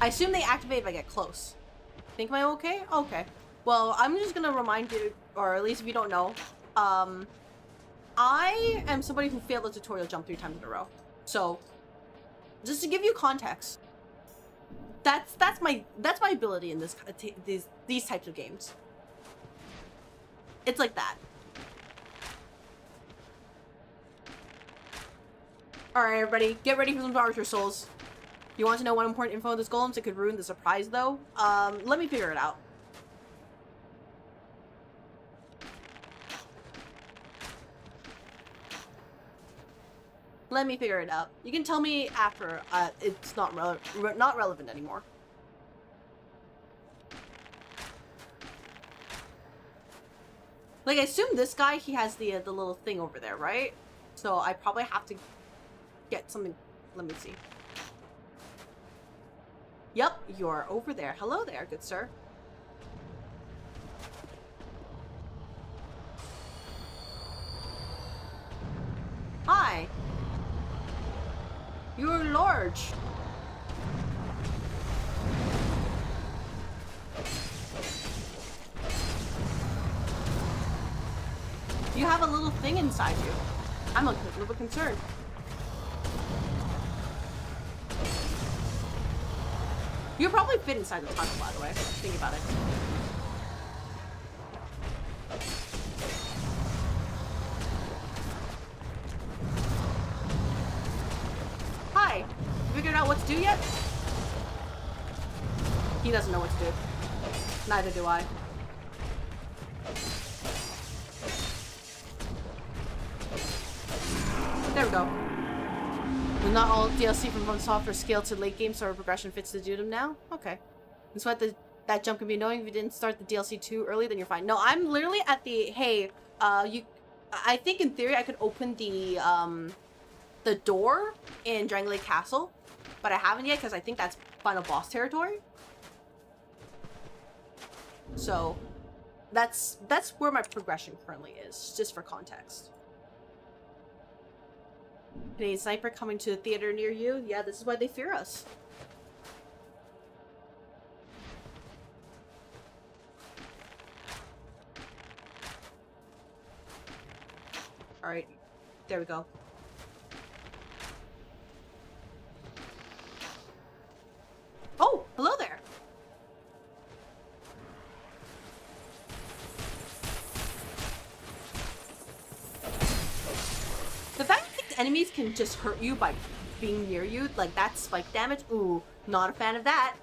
I assume they activate if I get close. Think am I okay? Okay. Well, I'm just gonna remind you, or at least if you don't know, I am somebody who failed the tutorial jump 3 times in a row. So, just to give you context, that's my ability in these types of games. It's like that. Alright, everybody, get ready for some Archer Souls. You want to know what important info of this golems? It could ruin the surprise, though. Let me figure it out. Let me figure it out. You can tell me after it's not relevant anymore. Like, I assume this guy, he has the little thing over there, right? So I probably have to get something. Let me see. Yep, you're over there. Hello there, good sir. Hi. You're large. You have a little thing inside you. I'm a little bit concerned. You probably fit inside the tunnel, by the way. Think about it. Hi. You figured out what to do yet? He doesn't know what to do. Neither do I. There we go. Well, not all DLC from software scale to late game story progression fits to do them now? Okay. That's why that jump can be annoying. If you didn't start the DLC too early, then you're fine. No, I'm literally at the, hey, I think in theory I could open the door in Dragon Lake Castle, but I haven't yet because I think that's final boss territory. So, that's where my progression currently is, just for context. Canadian sniper coming to a theater near you? Yeah, this is why they fear us. Alright, there we go. Oh, hello there! enemies can just hurt you by being near you. Like, that's spike damage. Ooh, not a fan of that.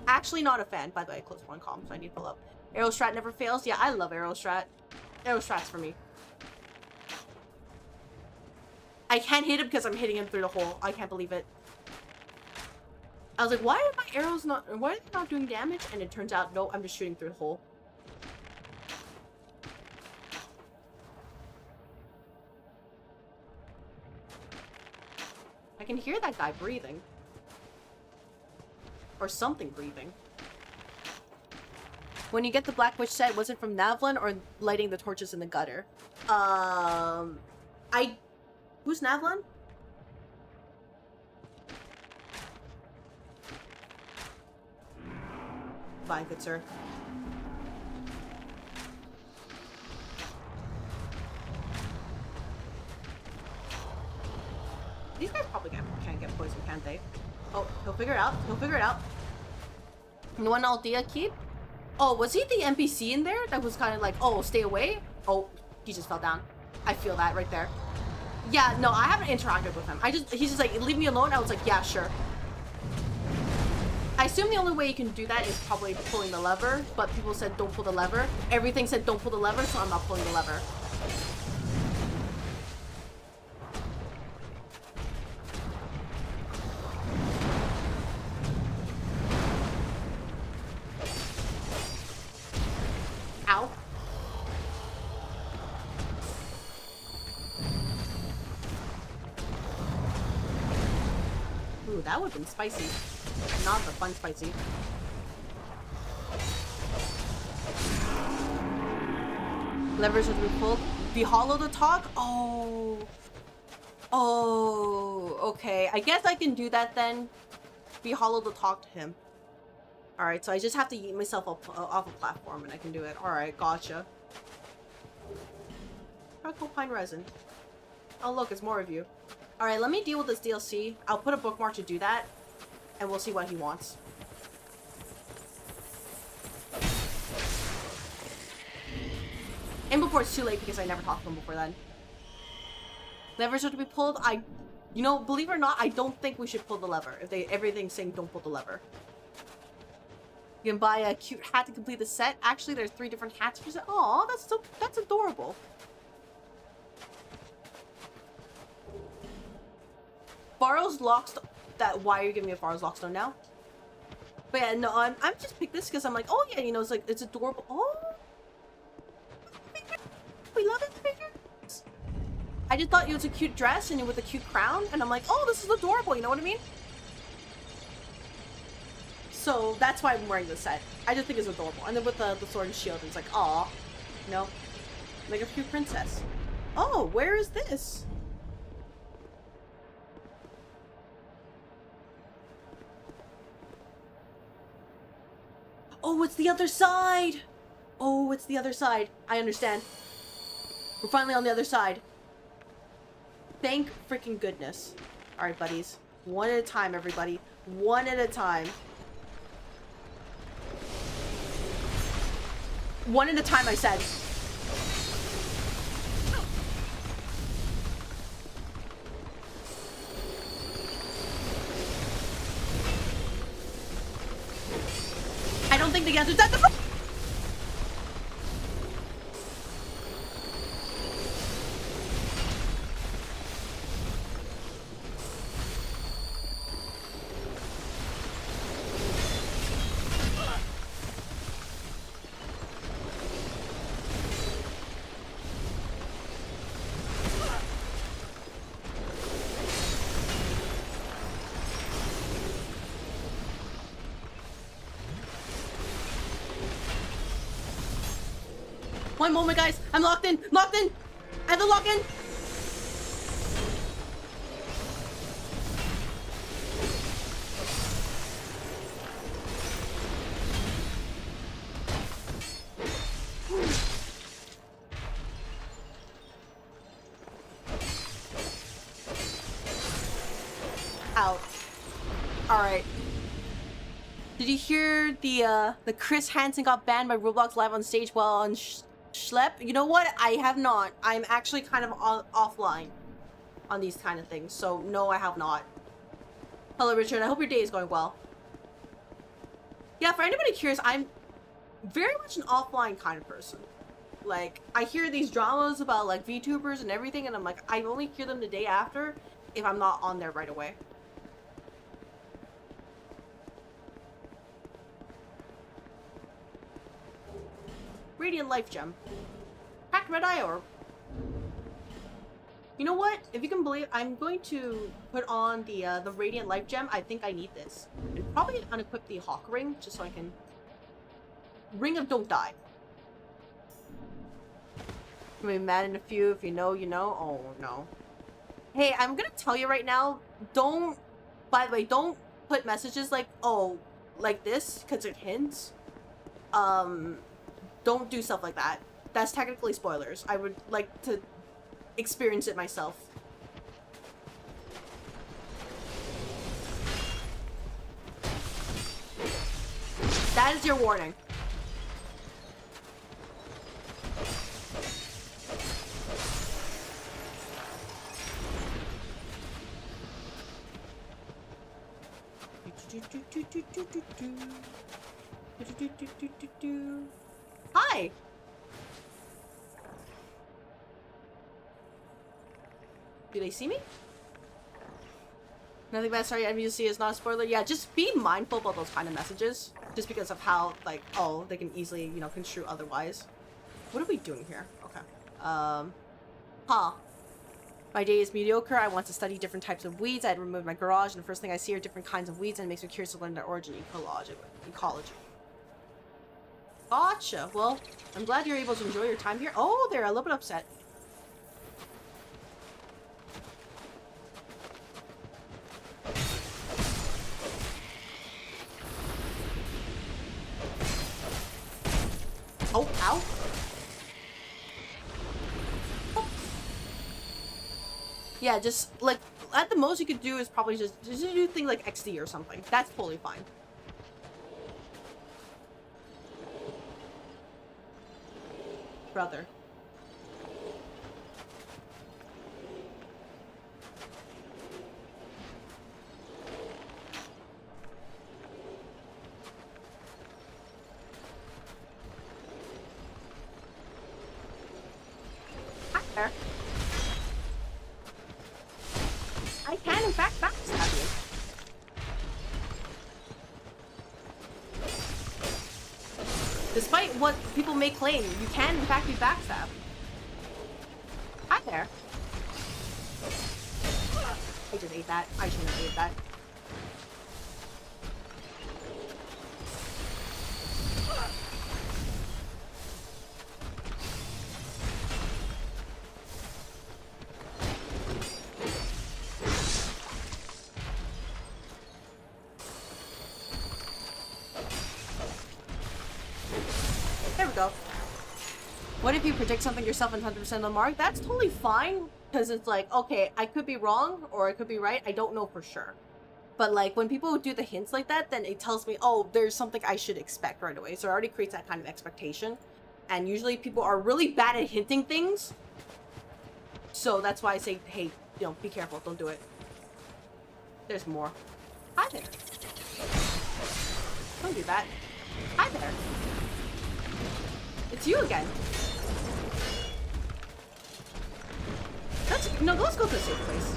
Actually, not a fan. By the way, close one column, so I need to pull up. Arrow strat never fails. Yeah, I love arrow strat. Arrow strat's for me. I can't hit him because I'm hitting him through the hole. I can't believe it. I was like, why are my arrows not... Why are they not doing damage? And it turns out, no, I'm just shooting through the hole. I can hear that guy breathing. Or something breathing. When you get the Black Witch set, was it from Navlin or lighting the torches in the gutter? Who's Navlin? Fine, good sir. These guys probably can't get poisoned, can't they? Oh, he'll figure it out. He'll figure it out. No one Aldea keep? Oh, was he the NPC in there that was kind of like, oh, stay away? Oh, he just fell down. I feel that right there. Yeah, no, I haven't interacted with him. He's just like, leave me alone. I was like, yeah, sure. I assume the only way you can do that is probably pulling the lever, but people said don't pull the lever. Everything said don't pull the lever, so I'm not pulling the lever. Ow. Ooh, that would have been spicy. Not the fun spicy. Levers would be pulled. Be hollow to talk? Oh. Oh, okay. I guess I can do that then. Be hollow to talk to him. Alright, so I just have to yeet myself up, off a platform and I can do it. Alright, gotcha. Charcoal pine resin. Oh look, it's more of you. Alright, let me deal with this DLC. I'll put a bookmark to do that. And we'll see what he wants. And before it's too late because I never talked to him before then. Levers are to be pulled. You know, believe it or not, I don't think we should pull the lever. If everything's saying don't pull the lever. You can buy a cute hat to complete the set. Actually, there's 3 different hats for set. Aw, that's adorable. Pharaoh's Lockstone. Why are you giving me a Pharaoh's Lockstone now? But yeah, no, I'm just picked this because I'm like, oh yeah, you know, it's like, it's adorable. Oh, we love it, figures. I just thought it was a cute dress and you with a cute crown, and I'm like, oh, this is adorable. You know what I mean? So that's why I'm wearing this set. I just think it's adorable. And then with the sword and shield, it's like, aw, you know, like a cute princess. Oh, where is this? Oh, it's the other side! Oh, it's the other side. I understand. We're finally on the other side. Thank freaking goodness. Alright, buddies. One at a time, everybody. One at a time. One at a time, I said. I don't think the answer is that. One moment, guys. I'm locked in. Locked in. I have to lock in. Out. All right. Did you hear the Chris Hansen got banned by Roblox live on stage while on Schlep? You know what? I have not. I'm actually kind of offline. on these kind of things. So no, I have not. Hello, Richard. I hope your day is going well. Yeah, for anybody curious, I'm very much an offline kind of person. Like, I hear these dramas about, like, VTubers and everything, and I'm like, I only hear them the day after if I'm not on there right away. Radiant Life Gem. Packed Red Eye Orb. You know what? If you can believe, I'm going to put on the Radiant Life Gem. I think I need this. And probably unequip the Hawk Ring, just so I can... Ring of Don't Die. I'm gonna be mad in a few. If you know, you know. Oh, no. Hey, I'm gonna tell you right now, don't... By the way, don't put messages like, oh, like this, because it hints. Don't do stuff like that. That's technically spoilers. I would like to experience it myself. That is your warning. Hi. Do they see me? Nothing bad. Sorry, MUC is not a spoiler. Yeah, just be mindful about those kind of messages. Just because of how, like, oh, they can easily, you know, construe otherwise. What are we doing here? Okay. Huh. My day is mediocre. I want to study different types of weeds. I had removed my garage, and the first thing I see are different kinds of weeds, and it makes me curious to learn their origin ecology. Gotcha. Well, I'm glad you're able to enjoy your time here. Oh, they're a little bit upset. Oh, ow. Oh. Yeah, just, like, at the most you could do is probably just do things like XD or something. That's totally fine. Brother. Hi there. I can, in fact, backstab you. Despite what people may claim, you can, in fact, be backstabbed. Hi there. I just ate that. I shouldn't have ate that. There we go. What if you predict something yourself and 100% on the mark? That's totally fine, because it's like, okay, I could be wrong, or I could be right. I don't know for sure. But, like, when people do the hints like that, then it tells me, oh, there's something I should expect right away. So it already creates that kind of expectation. And usually people are really bad at hinting things. So that's why I say, hey, you know, be careful. Don't do it. There's more. Hi there. Don't do that. Hi there. It's you again. Let's go to a safe place.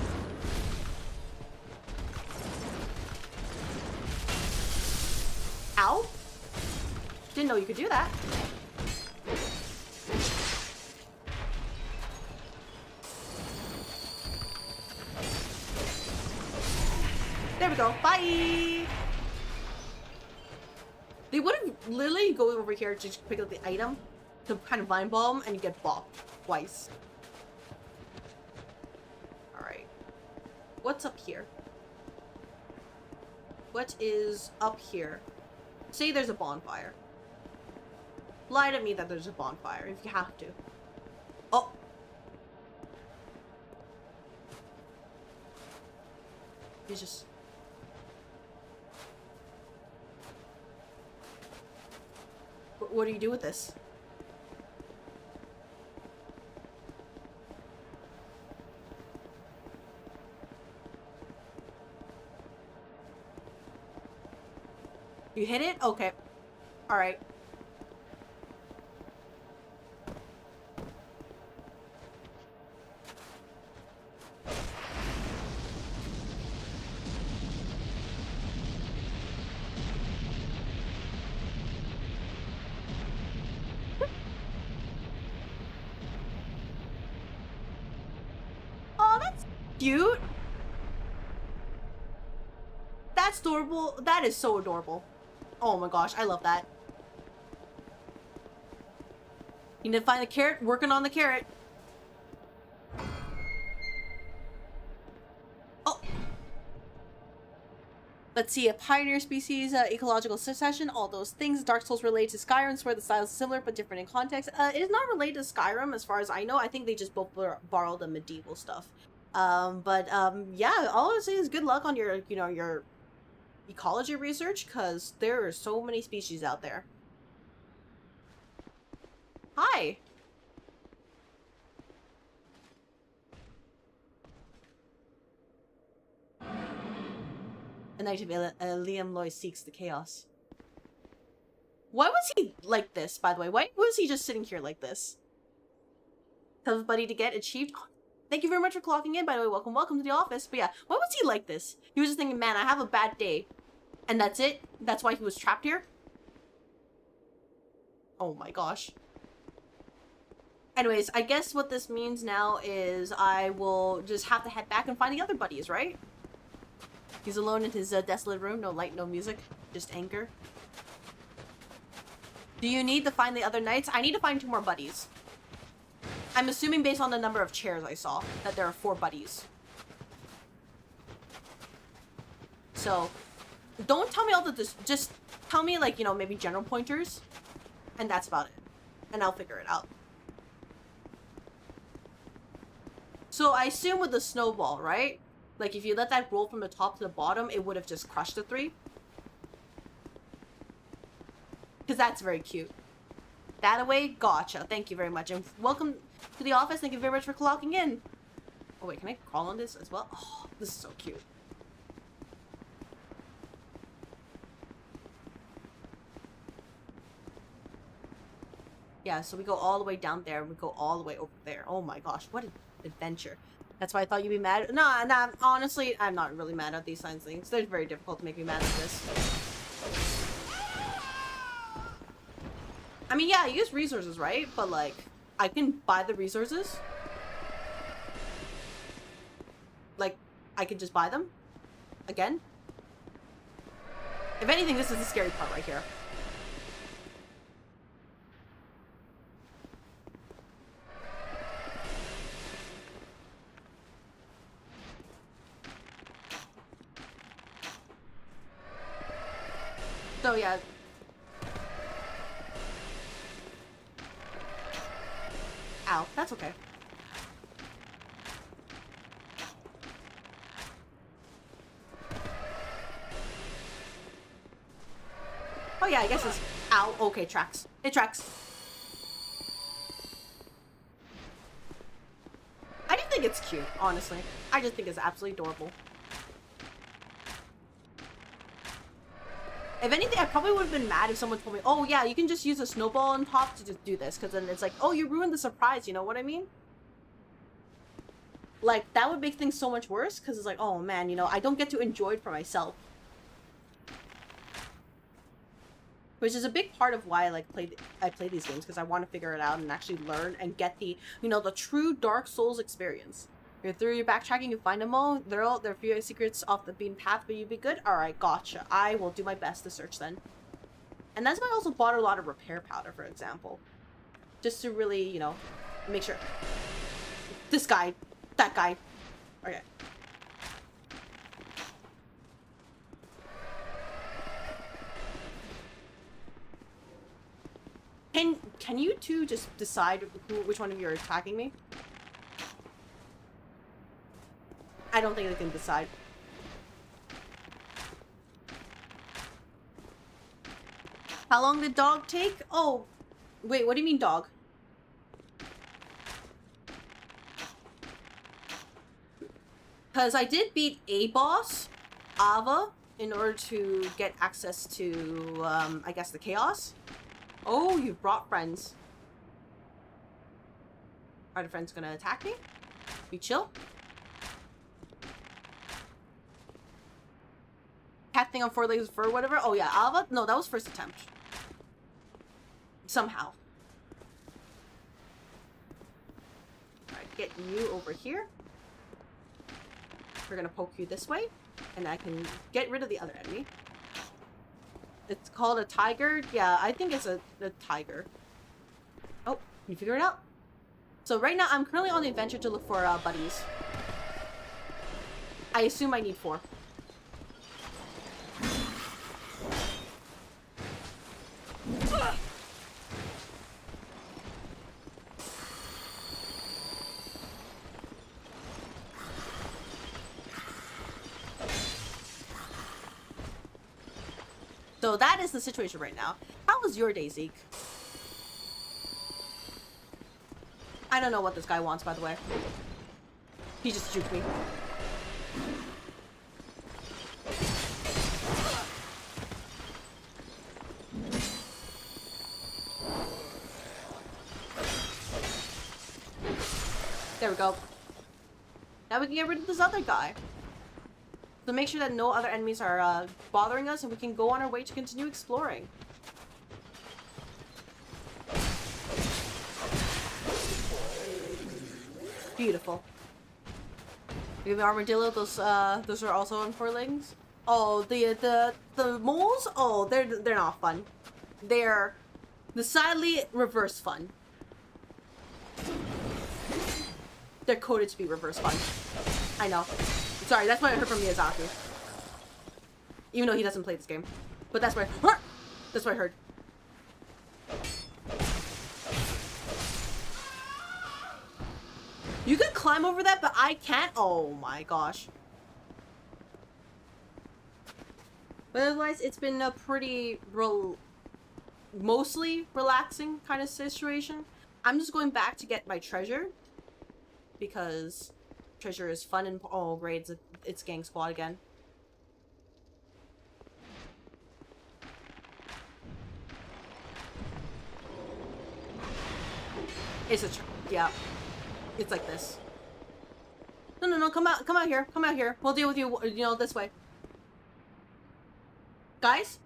Ow. Didn't know you could do that. There we go. Bye. They would have literally go over here to just pick up the item, to kind of vine bomb, and you get bopped twice. Alright. What's up here? What is up here? Say there's a bonfire. Lie to me that there's a bonfire, if you have to. Oh! He's just... What do you do with this? You hit it? Okay. Alright. Oh, that's cute. That's adorable. That is so adorable. Oh my gosh, I love that. You need to find the carrot. Working on the carrot. Oh. Let's see, a pioneer species, ecological succession, all those things. Dark Souls relate to Skyrim, where the styles are similar but different in context. It is not related to Skyrim as far as I know. I think they just both borrowed the medieval stuff. Yeah, all I would say is good luck on your, you know, your ecology research, because there are so many species out there. Hi! A knight of Liam Loy seeks the chaos. Why was he like this, by the way? Why was he just sitting here like this? Tell everybody to get achieved. Oh, thank you very much for clocking in, by the way. Welcome to the office. But yeah, why was he like this? He was just thinking, man, I have a bad day. And that's it? That's why he was trapped here? Oh my gosh. Anyways, I guess what this means now is I will just have to head back and find the other buddies, right? He's alone in his desolate room. No light, no music. Just anger. Do you need to find the other knights? I need to find 2 more buddies. I'm assuming based on the number of chairs I saw that there are 4 buddies. So, don't tell me all the just tell me, like, you know, maybe general pointers. And that's about it. And I'll figure it out. So I assume with the snowball, right? Like, if you let that roll from the top to the bottom, it would have just crushed the 3. Because that's very cute. That away? Gotcha. Thank you very much. And welcome to the office. Thank you very much for clocking in. Oh, wait. Can I crawl on this as well? Oh, this is so cute. Yeah, so we go all the way down there. We go all the way over there. Oh my gosh. What an adventure. That's why I thought you'd be mad. Nah, honestly, I'm not really mad at these kinds of things. They're very difficult to make me mad at this. I mean, yeah, I use resources, right? But, like, I can buy the resources. Like, I could just buy them. Again. If anything, this is the scary part right here. So, yeah. Ow, that's okay. Oh yeah, I guess it's... Ow, okay, tracks. It tracks. I just think it's cute, honestly. I just think it's absolutely adorable. If anything, I probably would have been mad if someone told me, oh yeah, you can just use a snowball on top to just do this. Because then it's like, oh, you ruined the surprise, you know what I mean? Like, that would make things so much worse. Because it's like, oh man, you know, I don't get to enjoy it for myself. Which is a big part of why I play these games. Because I want to figure it out and actually learn and get the, you know, the true Dark Souls experience. You're through your backtracking, you find them all. There are a few secrets off the beaten path, but you'd be good. Alright, gotcha. I will do my best to search then. And that's why I also bought a lot of repair powder, for example. Just to really, you know, make sure. This guy. That guy. Okay. Can you two just decide which one of you are attacking me? I don't think they can decide. How long did dog take? Oh, wait, what do you mean dog? Because I did beat a boss, Ava, in order to get access to, I guess, the chaos. Oh, you've brought friends. Are the friends gonna attack me? You chill? Cat thing on 4 legs for whatever? Oh yeah, Alva? No, that was first attempt. Somehow. Alright, get you over here. We're gonna poke you this way. And I can get rid of the other enemy. It's called a tiger? Yeah, I think it's a tiger. Oh, you figure it out? So right now, I'm currently on the adventure to look for buddies. I assume I need 4. So that is the situation right now. How was your day, Zeke? I don't know what this guy wants, by the way. He just juked me. There we go. Now we can get rid of this other guy. So make sure that no other enemies are bothering us and we can go on our way to continue exploring. Beautiful. We have an armadillo. Those are also on 4 legs. Oh, the moles. Oh, they're not fun. They're decidedly reverse fun. They're coded to be reverse fun. I know. Sorry, that's what I heard from Miyazaki. Even though he doesn't play this game, but that's what I heard. You could climb over that, but I can't. Oh my gosh. But otherwise, it's been a pretty mostly relaxing kind of situation. I'm just going back to get my treasure because treasure is fun and oh great, it's gang squad again. It's yeah. It's like this. No, come out here. We'll deal with you, you know, this way. Guys?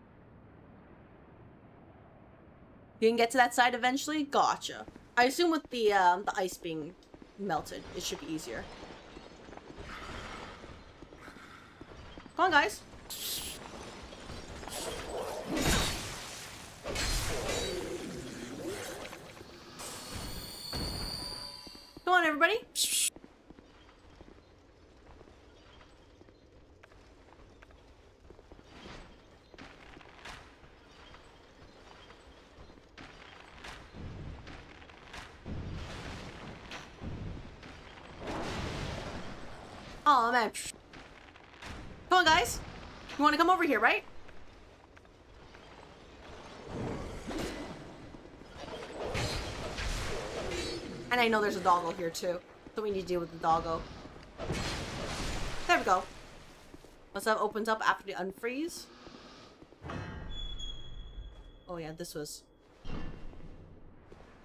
You can get to that side eventually? Gotcha. I assume with the ice being melted, it should be easier. Come on, guys. Come on, everybody. Oh man. Come on, guys. You want to come over here, right? And I know there's a doggo here too, so we need to deal with the doggo. There we go. Once that opens up after the unfreeze. Oh yeah, this was...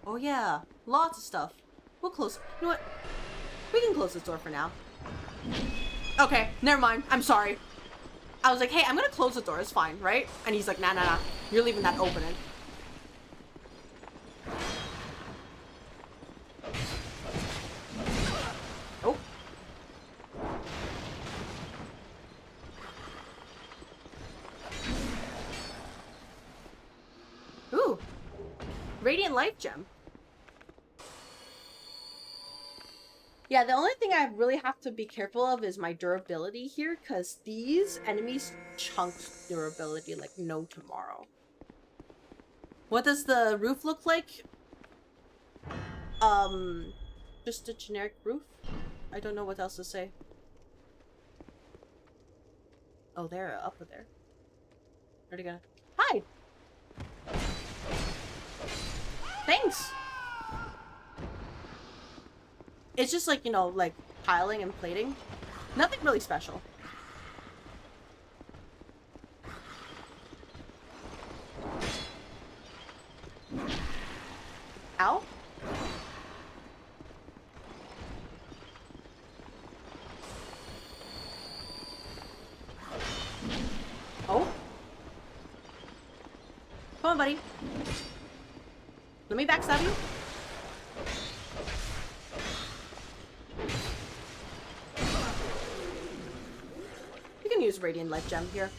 Oh yeah, lots of stuff. We'll close... You know what? We can close this door for now. Okay, never mind. I'm sorry. I was like, hey, I'm gonna close the door. It's fine, right? And he's like, nah. You're leaving that open. Oh. Ooh. Radiant Life Gem. Yeah, the only thing I really have to be careful of is my durability here, because these enemies chunk durability like no tomorrow. What does the roof look like? Just a generic roof? I don't know what else to say. Oh, they're up there. Where'd he go? Hi! Thanks! It's just like, you know, like piling and plating. Nothing really special. Ow? Oh? Come on, buddy. Let me backstab you. You can use Radiant Life Gem here.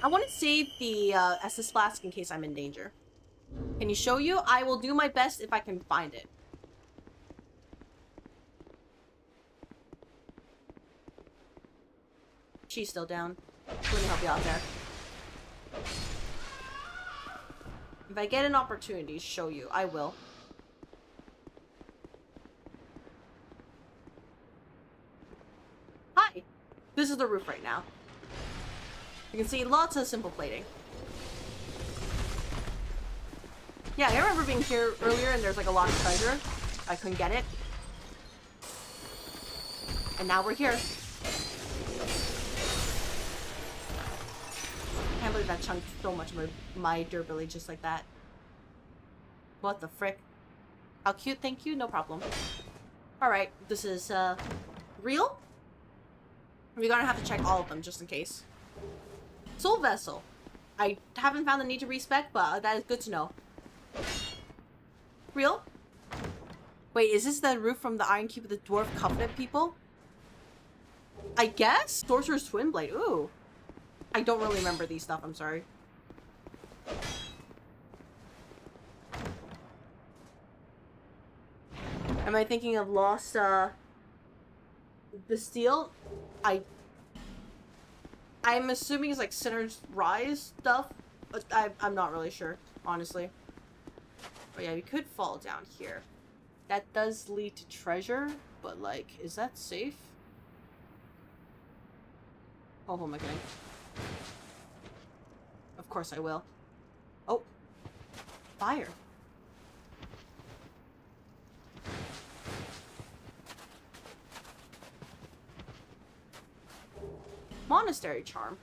I want to save the SS Flask in case I'm in danger. Can you show you? I will do my best if I can find it. She's still down. Let me help you out there. If I get an opportunity to show you, I will. Hi! This is the roof right now. You can see lots of simple plating. Yeah, I remember being here earlier and there's like a lot of treasure. I couldn't get it. And now we're here. I can't believe that chunked so much of my durability just like that. What the frick? How cute, thank you, no problem. Alright, this is, real? We're gonna have to check all of them just in case. Soul Vessel. I haven't found the need to respec, but that is good to know. Real? Wait, is this the roof from the Iron Cube of the Dwarf Covenant people? I guess? Sorcerer's Twin Blade, ooh. I don't really remember these stuff, I'm sorry. Am I thinking of Lost, Bastille? I'm assuming it's like Sinner's Rise stuff, but I'm not really sure, honestly. But yeah, we could fall down here. That does lead to treasure, but like, is that safe? Oh, who am I kidding? Of course I will. Oh. Fire. Monastery charm.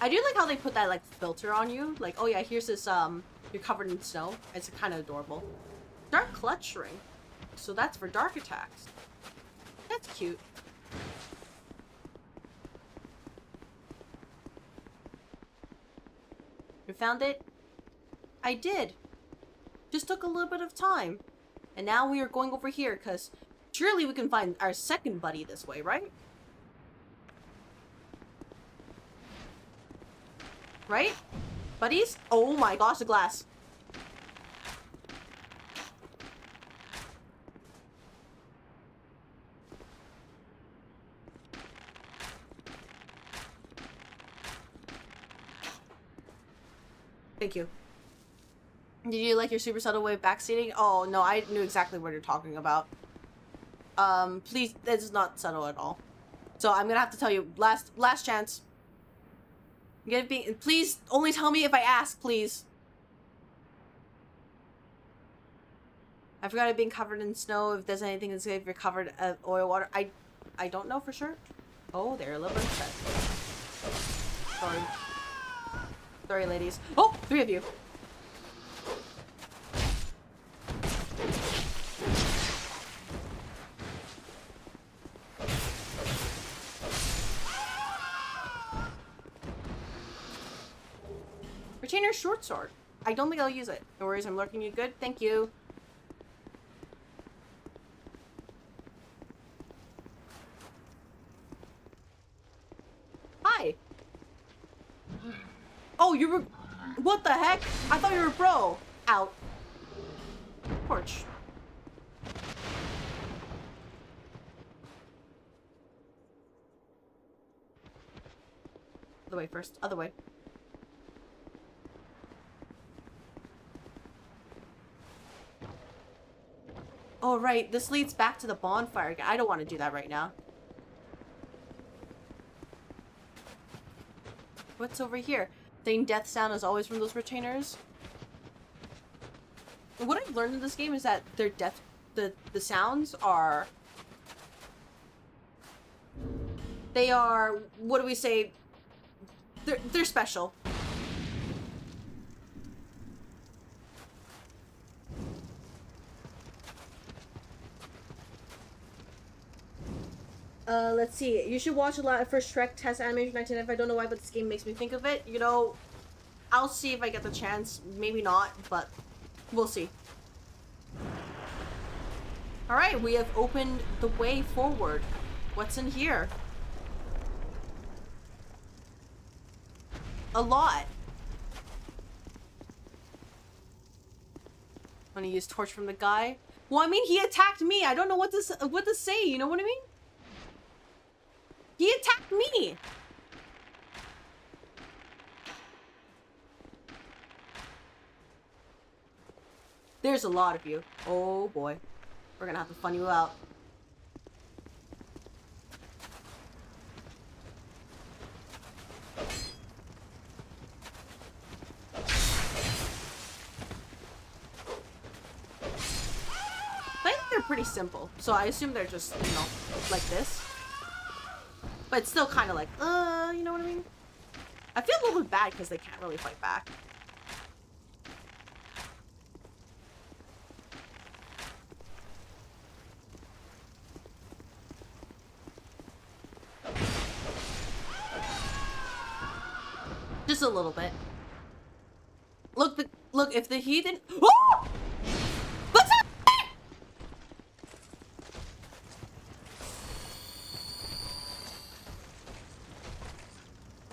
I do like how they put that like filter on you. Like, oh yeah, here's this you're covered in snow. It's kind of adorable. Dark clutch ring. So that's for dark attacks. That's cute. You found it? I did. Just took a little bit of time. And now we are going over here because surely we can find our second buddy this way, right? Right? Buddies? Oh my gosh, the glass. Thank you. Did you like your super subtle way of backseating? Oh, no, I knew exactly what you're talking about. Please, this is not subtle at all. So I'm gonna have to tell you, last chance. Please, only tell me if I ask, please. I forgot it being covered in snow. If there's anything that's if you're covered in oil water. I don't know for sure. Oh, they're a little bit upset. Sorry. Sorry, ladies. Oh, 3 of you. Retainer short sword. I don't think I'll use it. No worries, I'm lurking you good. Thank you. Hi. Oh, you were... What the heck? I thought you were bro. Out. Porch. Other way first. Other way. Oh, right. This leads back to the bonfire again. I don't want to do that right now. What's over here? Same death sound as always from those retainers. What I've learned in this game is that their death, the sounds are... They are, what do we say? They're special. Let's see. You should watch a lot of first Shrek test animation 1995. I don't know why, but this game makes me think of it. You know, I'll see if I get the chance. Maybe not, but we'll see. Alright, we have opened the way forward. What's in here? A lot. I'm gonna use torch from the guy. Well, I mean, he attacked me. I don't know what to say. You know what I mean? He attacked me. There's a lot of you. Oh boy. We're gonna have to fun you out. I think they're pretty simple. So I assume they're just, you know, like this. But it's still kind of like, you know what I mean? I feel a little bit bad because they can't really fight back. Just a little bit. Look, if the heathen. Oh! What's up?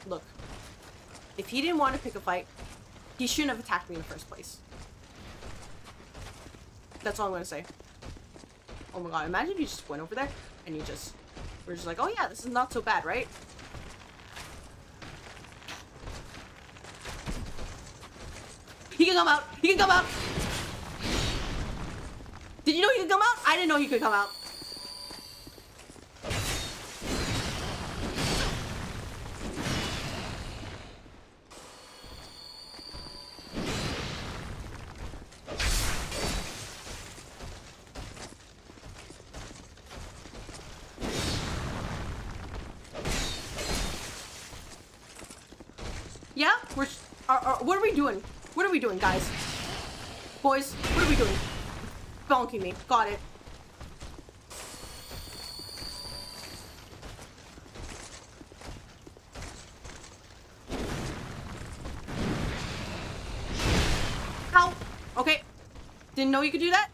Look, if he didn't want to pick a fight, he shouldn't have attacked me in the first place. That's all I'm gonna say. Oh my god, imagine if you just went over there and you just were just like, oh yeah, this is not so bad, right? He can come out! He can come out! Did you know he could come out? I didn't know he could come out. Yeah? What are we doing? What are we doing, guys? Boys, what are we doing? Bonking me. Got it. Ow! Okay. Didn't know you could do that?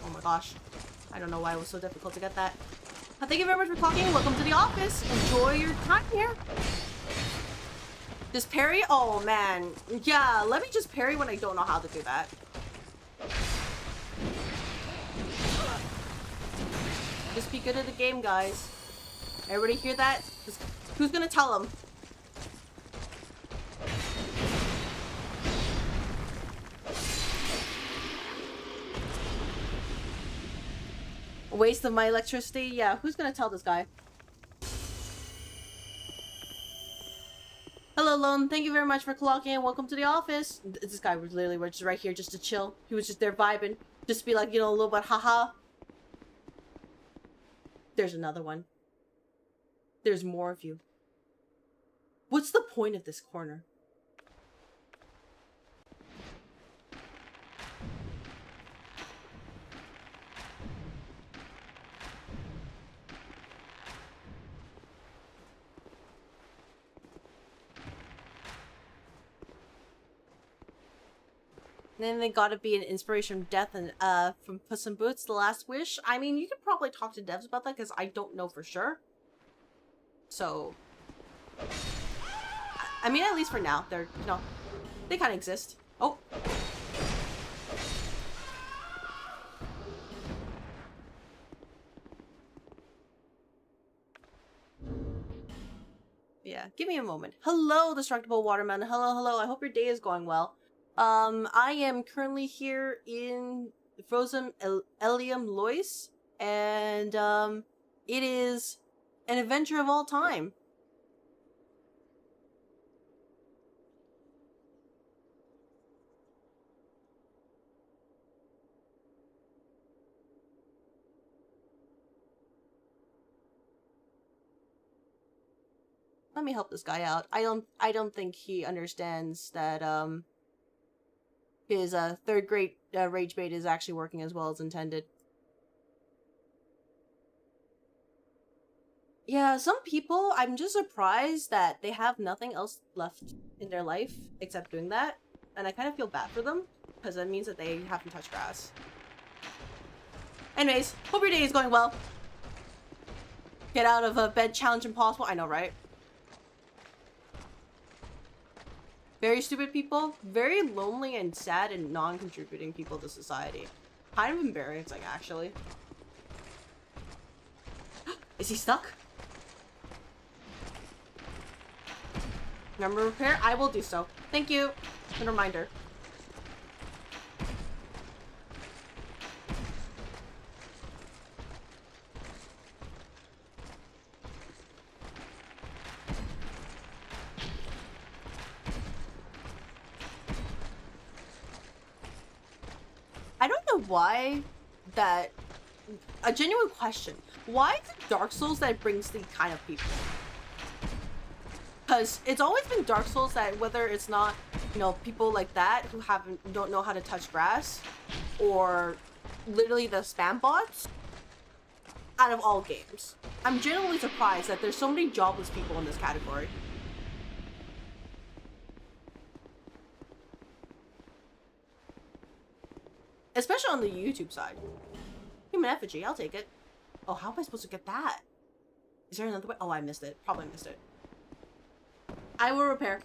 Oh my gosh. I don't know why it was so difficult to get that. Thank you very much for clocking. Welcome to the office. Enjoy your time here. Just parry? Oh man. Yeah, let me just parry when I don't know how to do that. Just be good at the game, guys. Everybody hear that? Who's gonna tell them? A waste of my electricity? Yeah, who's gonna tell this guy? Hello, Lone. Thank you very much for clocking in. Welcome to the office. This guy was literally just right here just to chill. He was just there vibing. Just be like, you know, a little bit haha. There's another one. There's more of you. What's the point of this corner? Then they gotta be an inspiration from Death and from Puss in Boots, The Last Wish. I mean, you could probably talk to devs about that because I don't know for sure. So, I mean, at least for now, they're, you know, they kind of exist. Oh. Yeah, give me a moment. Hello, Destructible Watermelon. Hello, hello. I hope your day is going well. I am currently here in Frozen Elium Lois, and, it is an adventure of all time. Let me help this guy out. I don't think he understands that, his, third grade rage bait is actually working as well as intended. Yeah, some people, I'm just surprised that they have nothing else left in their life except doing that. And I kind of feel bad for them, because that means that they haven't touched grass. Anyways, hope your day is going well. Get out of a bed challenge impossible. I know, right? Very stupid people. Very lonely and sad and non-contributing people to society. Kind of embarrassing, actually. Is he stuck? Remember repair? I will do so. Thank you. A reminder. I don't know why that... A genuine question. Why is it Dark Souls that brings these kind of people? Because it's always been Dark Souls that whether it's not, you know, people like that who don't know how to touch grass, or literally the spam bots, out of all games. I'm genuinely surprised that there's so many jobless people in this category. Especially on the YouTube side. Human effigy, I'll take it. Oh, how am I supposed to get that? Is there another way? Oh, I missed it. Probably missed it. I will repair.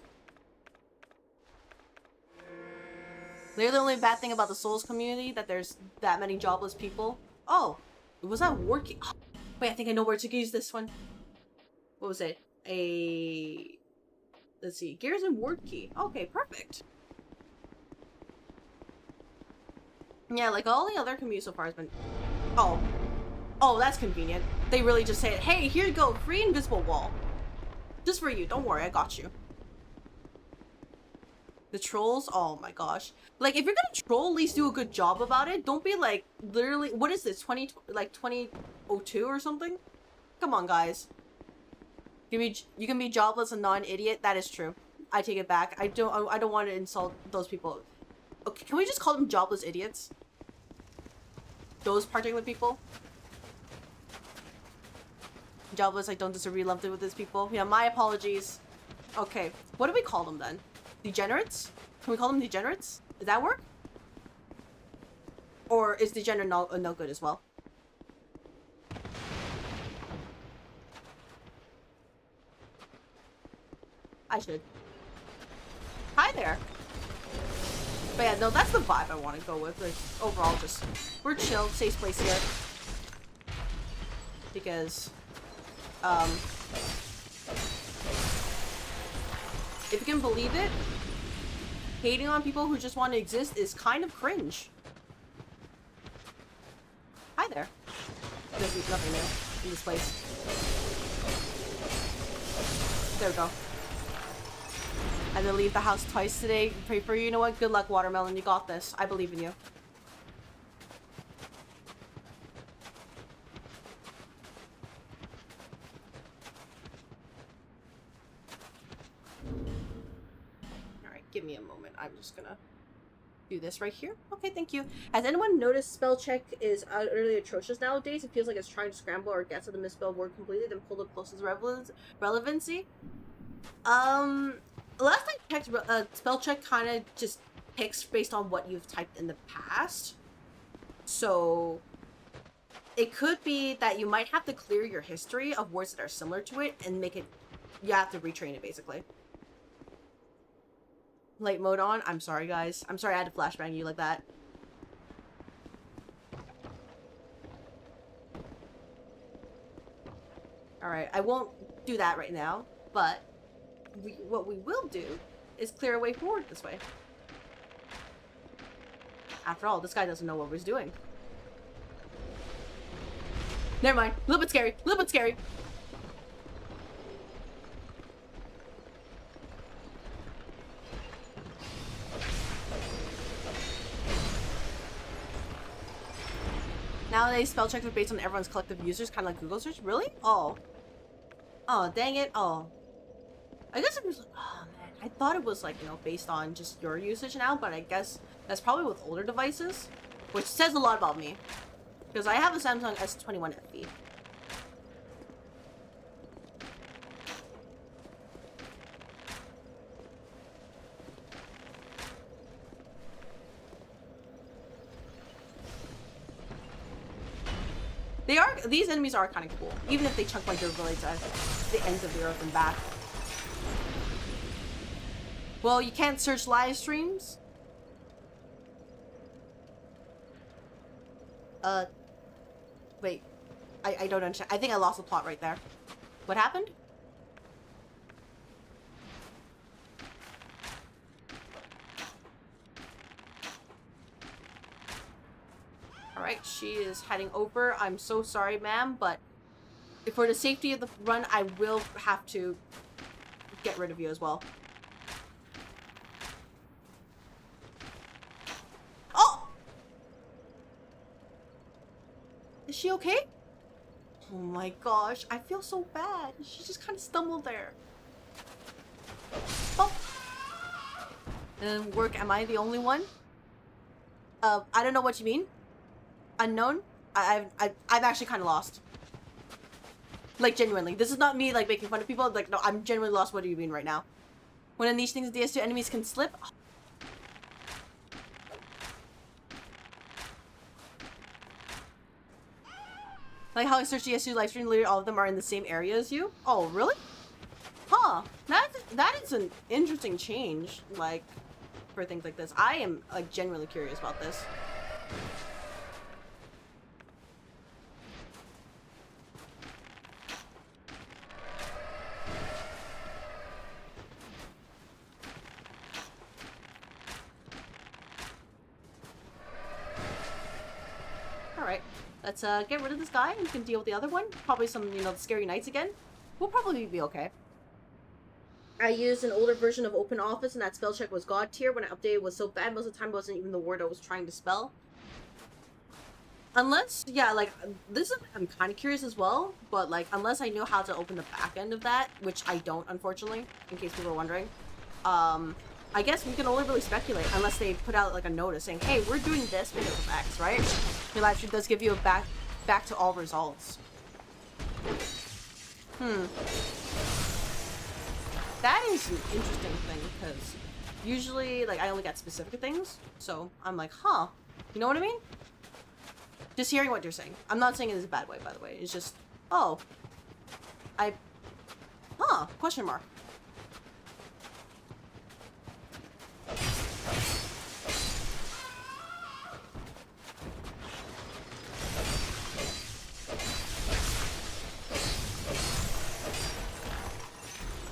They're the only bad thing about the Souls community, that there's that many jobless people. Oh, was that working? Oh, wait, I think I know where to use this one. What was it? Let's see. Gears and word key. Okay, perfect. Yeah, like all the other communities so far has been... Oh. Oh, that's convenient. They really just say, hey, here you go, free invisible wall. Just for you, don't worry, I got you. The trolls? Oh my gosh. Like, if you're gonna troll, at least do a good job about it. Don't be like, literally, what is this, 2002 or something? Come on, guys. You can be jobless and not an idiot. That is true. I take it back. I don't want to insult those people. Okay, can we just call them jobless idiots? Those particular people? Jobless, I don't disagree, loved it with these people. Yeah, my apologies. Okay, what do we call them then? Degenerates? Can we call them degenerates? Does that work? Or is degenerate no good as well? I should. Hi there. But yeah, no, that's the vibe I want to go with. Like, overall, just, we're chill, safe place here. Because, if you can believe it, hating on people who just want to exist is kind of cringe. Hi there. There's nothing new in this place. There we go. I had to leave the house twice today. Pray for you. You know what? Good luck, Watermelon. You got this. I believe in you. Alright, give me a moment. I'm just gonna do this right here. Okay, thank you. Has anyone noticed spell check is utterly atrocious nowadays? It feels like it's trying to scramble or guess at the misspelled word completely, then pull the closest relevancy. Last I checked, spell check kind of just picks based on what you've typed in the past. So it could be that you might have to clear your history of words that are similar to it and make it, you have to retrain it basically. Light mode on. I'm sorry, guys. I'm sorry I had to flashbang you like that. Alright, I won't do that right now, but what we will do is clear a way forward this way. After all, this guy doesn't know what he's doing. Never mind. A little bit scary. A little bit scary. Nowadays, spell checks are based on everyone's collective users, kind of like Google search. Really? Oh. Oh, dang it. Oh. I guess it was... Oh, man. I thought it was like, you know, based on just your usage now, but I guess that's probably with older devices, which says a lot about me. Because I have a Samsung S21 FE. These enemies are kind of cool, even if they chunk my durability to the ends of the earth and back. Well, you can't search live streams. Wait. I don't understand. I think I lost the plot right there. What happened? Alright, she is heading over. I'm so sorry, ma'am, but for the safety of the run, I will have to get rid of you as well. Oh! Is she okay? Oh my gosh, I feel so bad. She just kind of stumbled there. Oh! And work, am I the only one? I don't know what you mean. Unknown? I've actually kind of lost. Like, genuinely. This is not me, like, making fun of people. Like, no, I'm genuinely lost. What do you mean right now? When in these things, DS2 enemies can slip. Like how I searched DS2 livestream, literally all of them are in the same area as you. Oh, really? Huh. That is an interesting change, like, for things like this. I am, like, genuinely curious about this. Alright, let's get rid of this guy and we can deal with the other one. Probably some, you know, scary nights again. We'll probably be okay. I used an older version of OpenOffice and that spell check was god tier. When I updated, it was so bad most of the time it wasn't even the word I was trying to spell. Unless, yeah, like, this is, I'm kind of curious as well, but, like, unless I know how to open the back end of that, which I don't, unfortunately, in case people are wondering, I guess we can only really speculate unless they put out, like, a notice saying, hey, we're doing this because of X, right? Your live stream does give you a back to all results. That is an interesting thing, because usually, like, I only get specific things, so I'm like, huh, you know what I mean? Just hearing what you're saying. I'm not saying it is a bad way, by the way. It's just, oh, huh, question mark.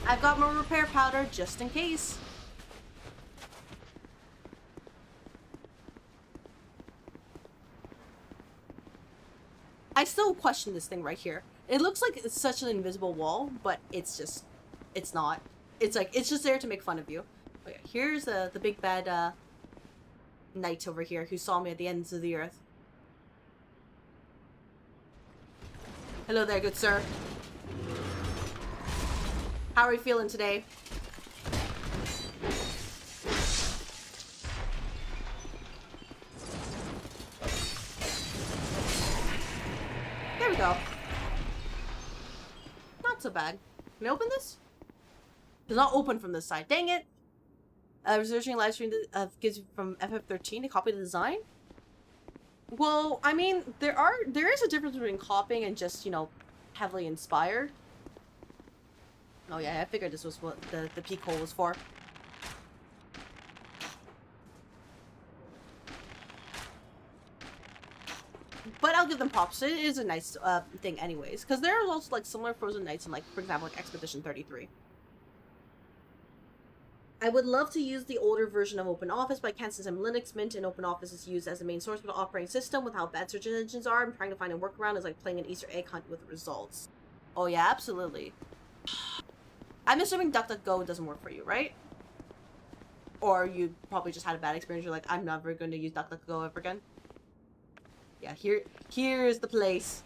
I've got more repair powder just in case. I still question this thing right here. It looks like it's such an invisible wall, but it's just, it's not. It's like, it's just there to make fun of you. Okay, here's the big bad knight over here who saw me at the ends of the earth. Hello there, good sir. How are you feeling today? There we go. Not so bad. Can I open this? It's not open from this side. Dang it! Researching live stream gives you from FF13 to copy the design? Well, I mean, there is a difference between copying and just, you know, heavily inspired. Oh yeah, I figured this was what the peak hole was for. But I'll give them props. It is a nice thing anyways. Because there are also like similar Frozen Nights in, like, for example, like Expedition 33. I would love to use the older version of OpenOffice, but I can't since I'm Linux Mint and OpenOffice is used as the main source of the operating system. With how bad search engines are, I'm trying to find a workaround. It's like playing an Easter egg hunt with results. Oh yeah, absolutely. I'm assuming DuckDuckGo doesn't work for you, right? Or you probably just had a bad experience. You're like, I'm never going to use DuckDuckGo ever again. Yeah, here's the place.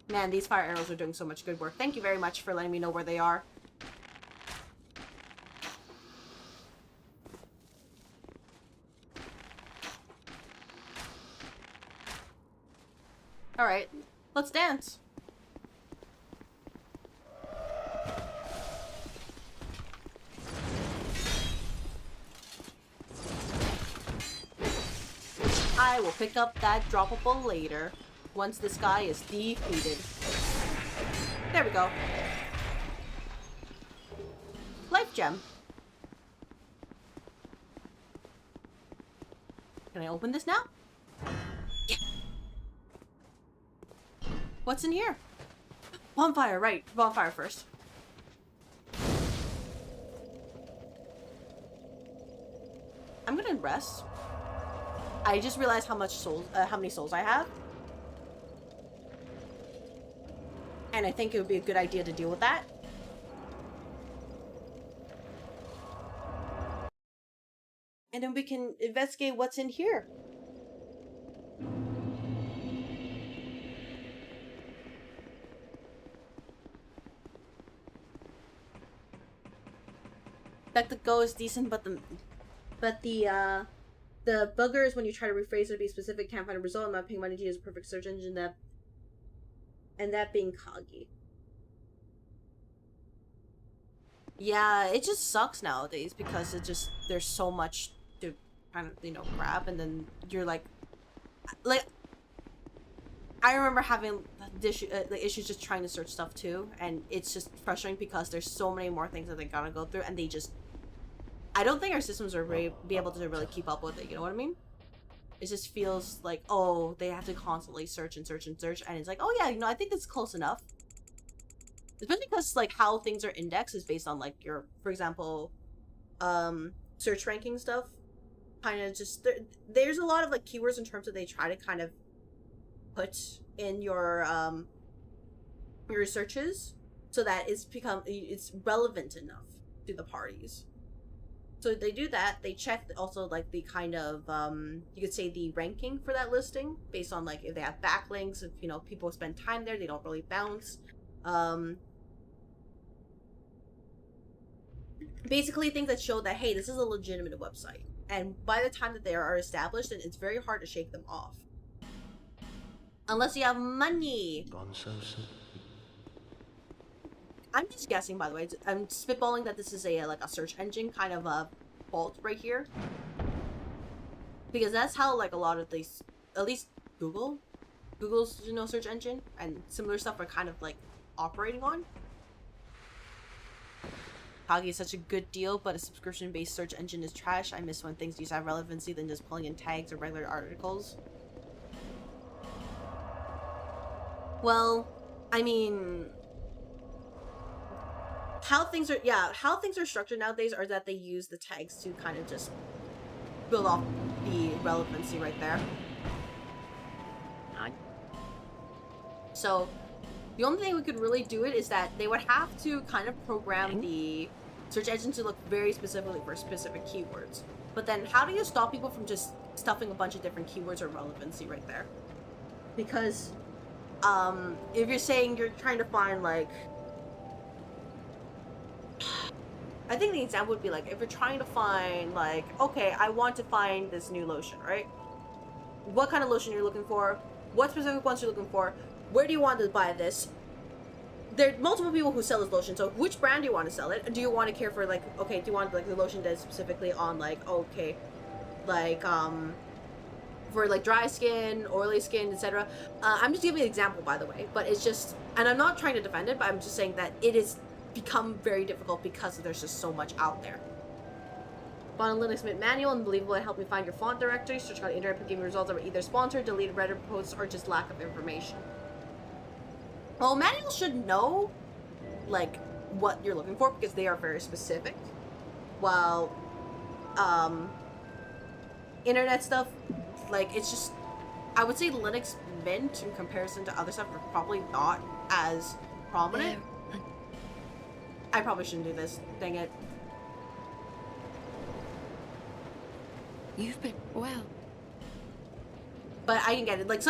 Man, these fire arrows are doing so much good work. Thank you very much for letting me know where they are. Alright, let's dance. I will pick up that droppable later, once this guy is defeated. There we go. Life gem. Can I open this now? Yeah. What's in here? Bonfire, right. Bonfire first. I'm gonna rest. I just realized how many souls I have. And I think it would be a good idea to deal with that. And then we can investigate what's in here. Spectacle is decent, but the buggers, when you try to rephrase it to be specific, can't find a result. I'm not paying money to use a perfect search engine, that being Kagi. Yeah, it just sucks nowadays because there's so much to kind of, grab, and then you're like I remember having the issues just trying to search stuff too, and it's just frustrating because there's so many more things that they gotta go through, and I don't think our systems are be able to really keep up with it, you know what I mean? It just feels like, oh, they have to constantly search and search and search, and it's like, oh yeah, I think that's close enough. Especially because, how things are indexed is based on, your, for example, search ranking stuff. Kind of just, there's a lot of, keywords in terms of they try to kind of put in your searches so that it's relevant enough to the parties. So they do that. They check also the kind of you could say the ranking for that listing based on if they have backlinks, if people spend time there, they don't really bounce. Basically things that show that, hey, this is a legitimate website, and by the time that they are established, then it's very hard to shake them off unless you have money. I'm just guessing, by the way. I'm spitballing that this is a search engine kind of a fault right here, because that's how a lot of these, at least Google's search engine and similar stuff are kind of operating on. Kagi is such a good deal, but a subscription-based search engine is trash. I miss when things used to have relevancy than just pulling in tags or regular articles. Well, I mean, how things are structured nowadays are that they use the tags to kind of just build off the relevancy right there. So the only thing we could really do it is that they would have to kind of program the search engine to look very specifically for specific keywords. But then how do you stop people from just stuffing a bunch of different keywords or relevancy right there? Because if you're saying you're trying to find I think the example would be if you're trying to find okay, I want to find this new lotion, right? What kind of lotion you're looking for? What specific ones you're looking for? Where do you want to buy this? There are multiple people who sell this lotion, so which brand do you want to sell it? Do you want to care for okay, do you want the lotion that is specifically on okay, for dry skin, oily skin, etc. I'm just giving an example, by the way, but it's just, and I'm not trying to defend it, but I'm just saying that it is become very difficult because there's just so much out there. Bought a Linux Mint manual, unbelievable. It helped me find your font directory, search on the internet, but gave me results that were either sponsored, deleted Reddit posts, or just lack of information. Well, manuals should know, what you're looking for, because they are very specific. While, internet stuff, it's just, I would say Linux Mint, in comparison to other stuff, are probably not as prominent. I probably shouldn't do this. Dang it. You've been well. But I can get it. Like,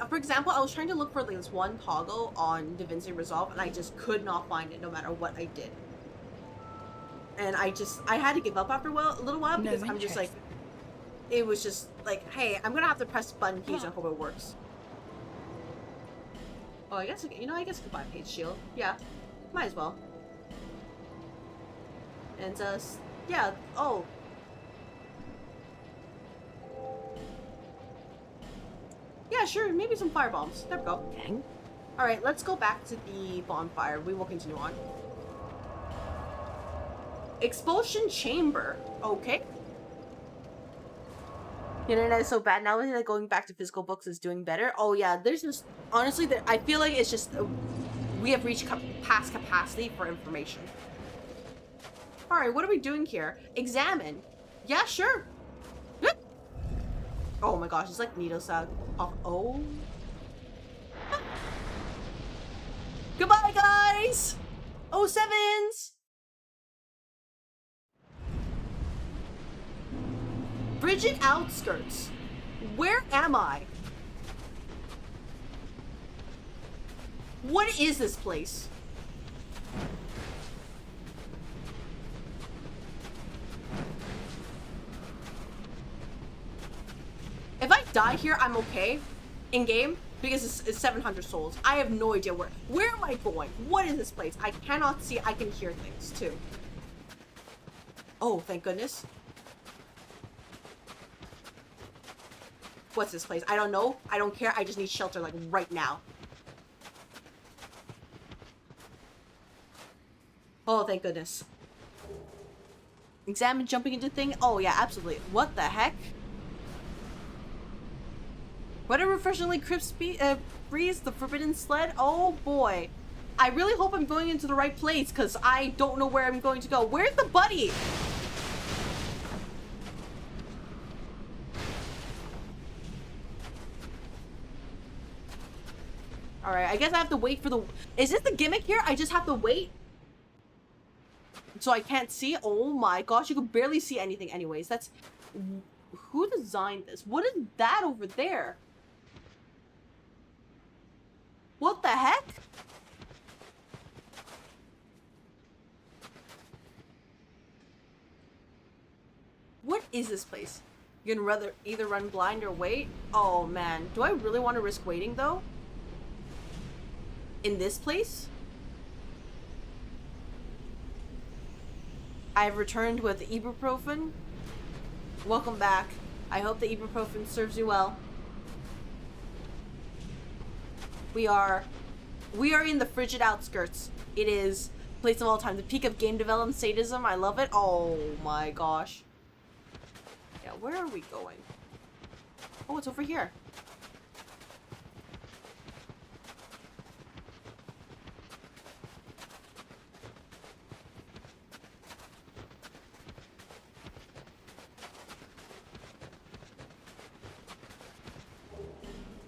for example, I was trying to look for like this one toggle on DaVinci Resolve, and I just could not find it no matter what I did. And I had to give up after a little while because I'm just like, it was just like, hey, I'm gonna have to press button keys and hope it works. Oh, I guess, you know, I guess I could buy Page Shield. Yeah, might as well. And, yeah, oh. Yeah, sure, maybe some fire bombs. There we go. Dang. Alright, let's go back to the bonfire. We will continue on. Expulsion chamber. Okay. The internet is so bad now that going back to physical books is doing better. Oh yeah, there's just, honestly, I feel like it's just, we have reached past capacity for information. Alright, what are we doing here? Examine. Yeah, sure. Oh my gosh, it's like needle sag. Oh. Goodbye, guys! 07s! Frigid outskirts. Where am I? What is this place? If I die here, I'm okay in game because it's 700 souls. I have no idea where am I going? What is this place? I cannot see. I can hear things too. Oh, thank goodness. What's this place? I don't know. I don't care. I just need shelter like right now. Oh, thank goodness. Examine jumping into thing. Oh yeah, absolutely. What the heck? What a refreshingly crisp breeze, the forbidden sled. Oh boy. I really hope I'm going into the right place because I don't know where I'm going to go. Where's the buddy? Alright, I guess I have to wait for the... Is this the gimmick here? I just have to wait? So I can't see? Oh my gosh, you can barely see anything anyways. That's... Who designed this? What is that over there? What the heck? What is this place? You can rather either run blind or wait? Oh man, do I really want to risk waiting though? In this place? I have returned with ibuprofen. Welcome back. I hope the ibuprofen serves you well. We are in the frigid outskirts. It is place of all time, the peak of game development sadism. I love it. Oh my gosh. Yeah, where are we going? Oh, it's over here.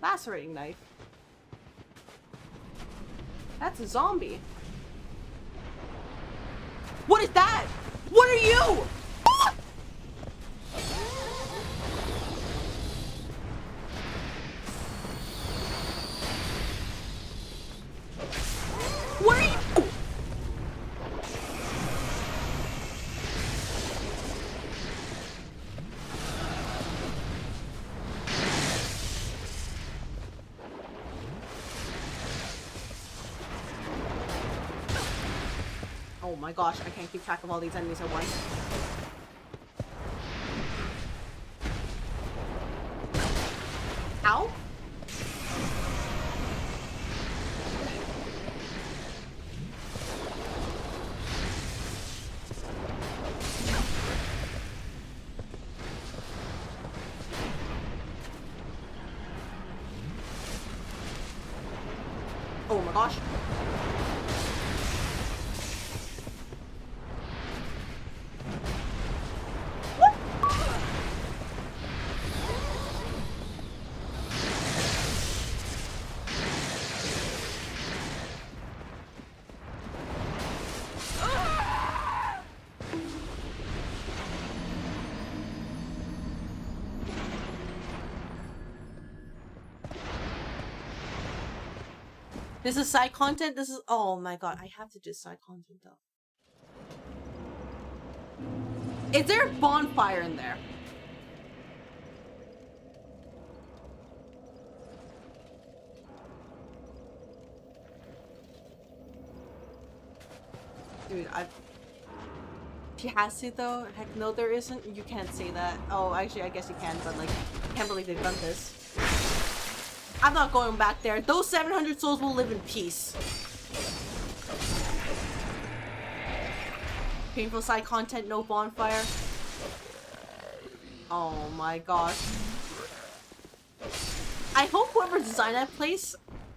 Lacerating knife. That's a zombie. What is that? What are you? Ah! What are you? Oh my gosh, I can't keep track of all these enemies at once. Ow? Oh my gosh. This is side content? This is... Oh my god, I have to do side content though. Is there a bonfire in there? Dude, she has to though? Heck no, there isn't. You can't say that. Oh, actually, I guess you can, but like, I can't believe they've done this. I'm not going back there. Those 700 souls will live in peace. Painful side content, no bonfire. Oh my gosh. I hope whoever designed that place,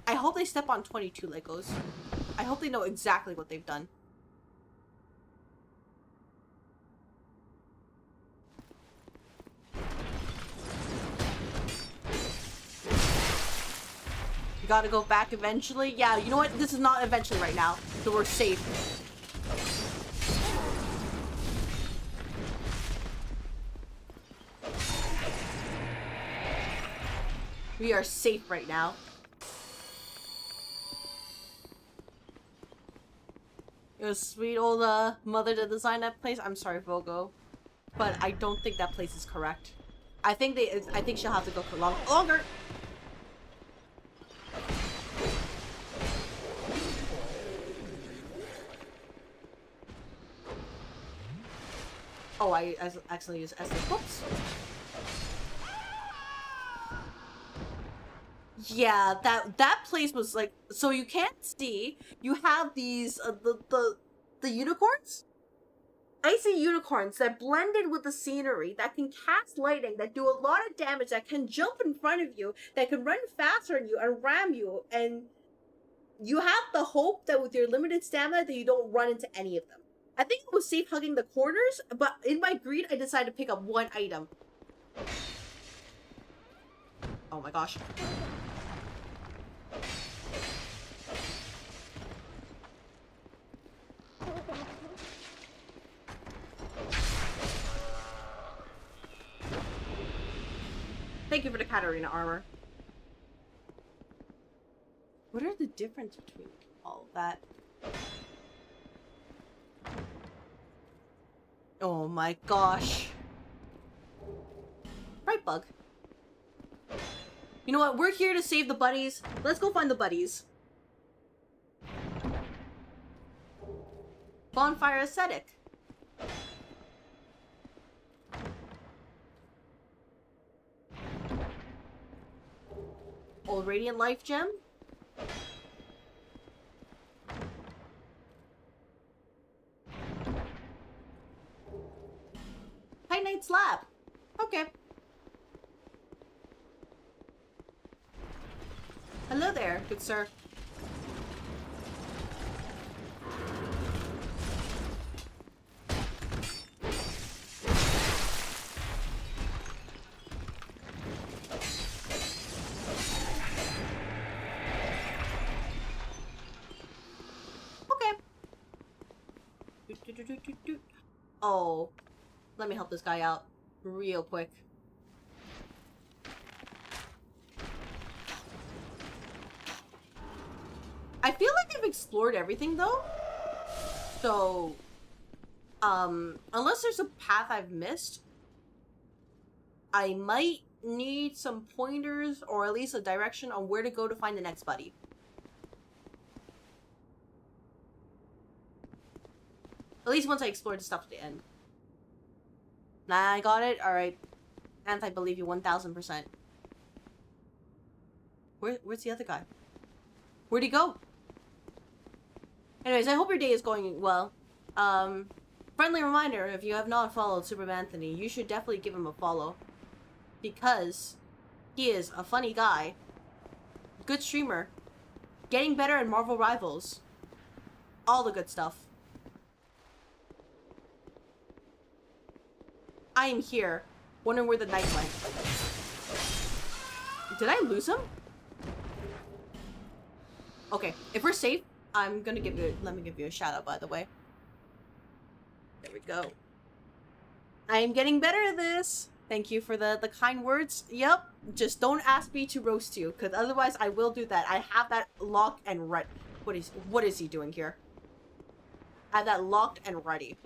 I hope they step on 22 Legos. I hope they know exactly what they've done. You gotta go back eventually. Yeah, you know what? This is not eventually right now, so we're safe. We are safe right now. It was sweet old mother to design that place. I'm sorry, Vogo, but I don't think that place is correct. I think she'll have to go for longer. Oh, I accidentally used S. Whoops. Yeah, that place was like, so you can't see. You have these the unicorns, icy unicorns that blended with the scenery, that can cast lightning, that do a lot of damage, that can jump in front of you, that can run faster than you and ram you, and you have the hope that with your limited stamina that you don't run into any of them. I think it was safe hugging the corners, but in my greed, I decided to pick up one item. Oh my gosh. Thank you for the Katarina armor. What are the difference between all of that? Oh my gosh. Right, Bug. You know what? We're here to save the buddies. Let's go find the buddies. Bonfire Ascetic. Old Radiant Life Gem. High Night Slab. Okay. Hello there, good sir. Oh, let me help this guy out real quick. I feel like I've explored everything though. So, unless there's a path I've missed, I might need some pointers or at least a direction on where to go to find the next buddy. At least once I explored the stuff to the end. Nah, I got it? Alright. And I believe you 1000%. Where's the other guy? Where'd he go? Anyways, I hope your day is going well. Friendly reminder, if you have not followed Super Anthony, you should definitely give him a follow. Because he is a funny guy. Good streamer. Getting better at Marvel Rivals. All the good stuff. I am here, wondering where the knight went. Did I lose him? Okay, if we're safe, I'm gonna give you, let me give you a shout out, by the way. There we go. I am getting better at this. Thank you for the kind words. Yep. Just don't ask me to roast you, because otherwise I will do that. I have that locked and ready. What is he doing here? I have that locked and ready.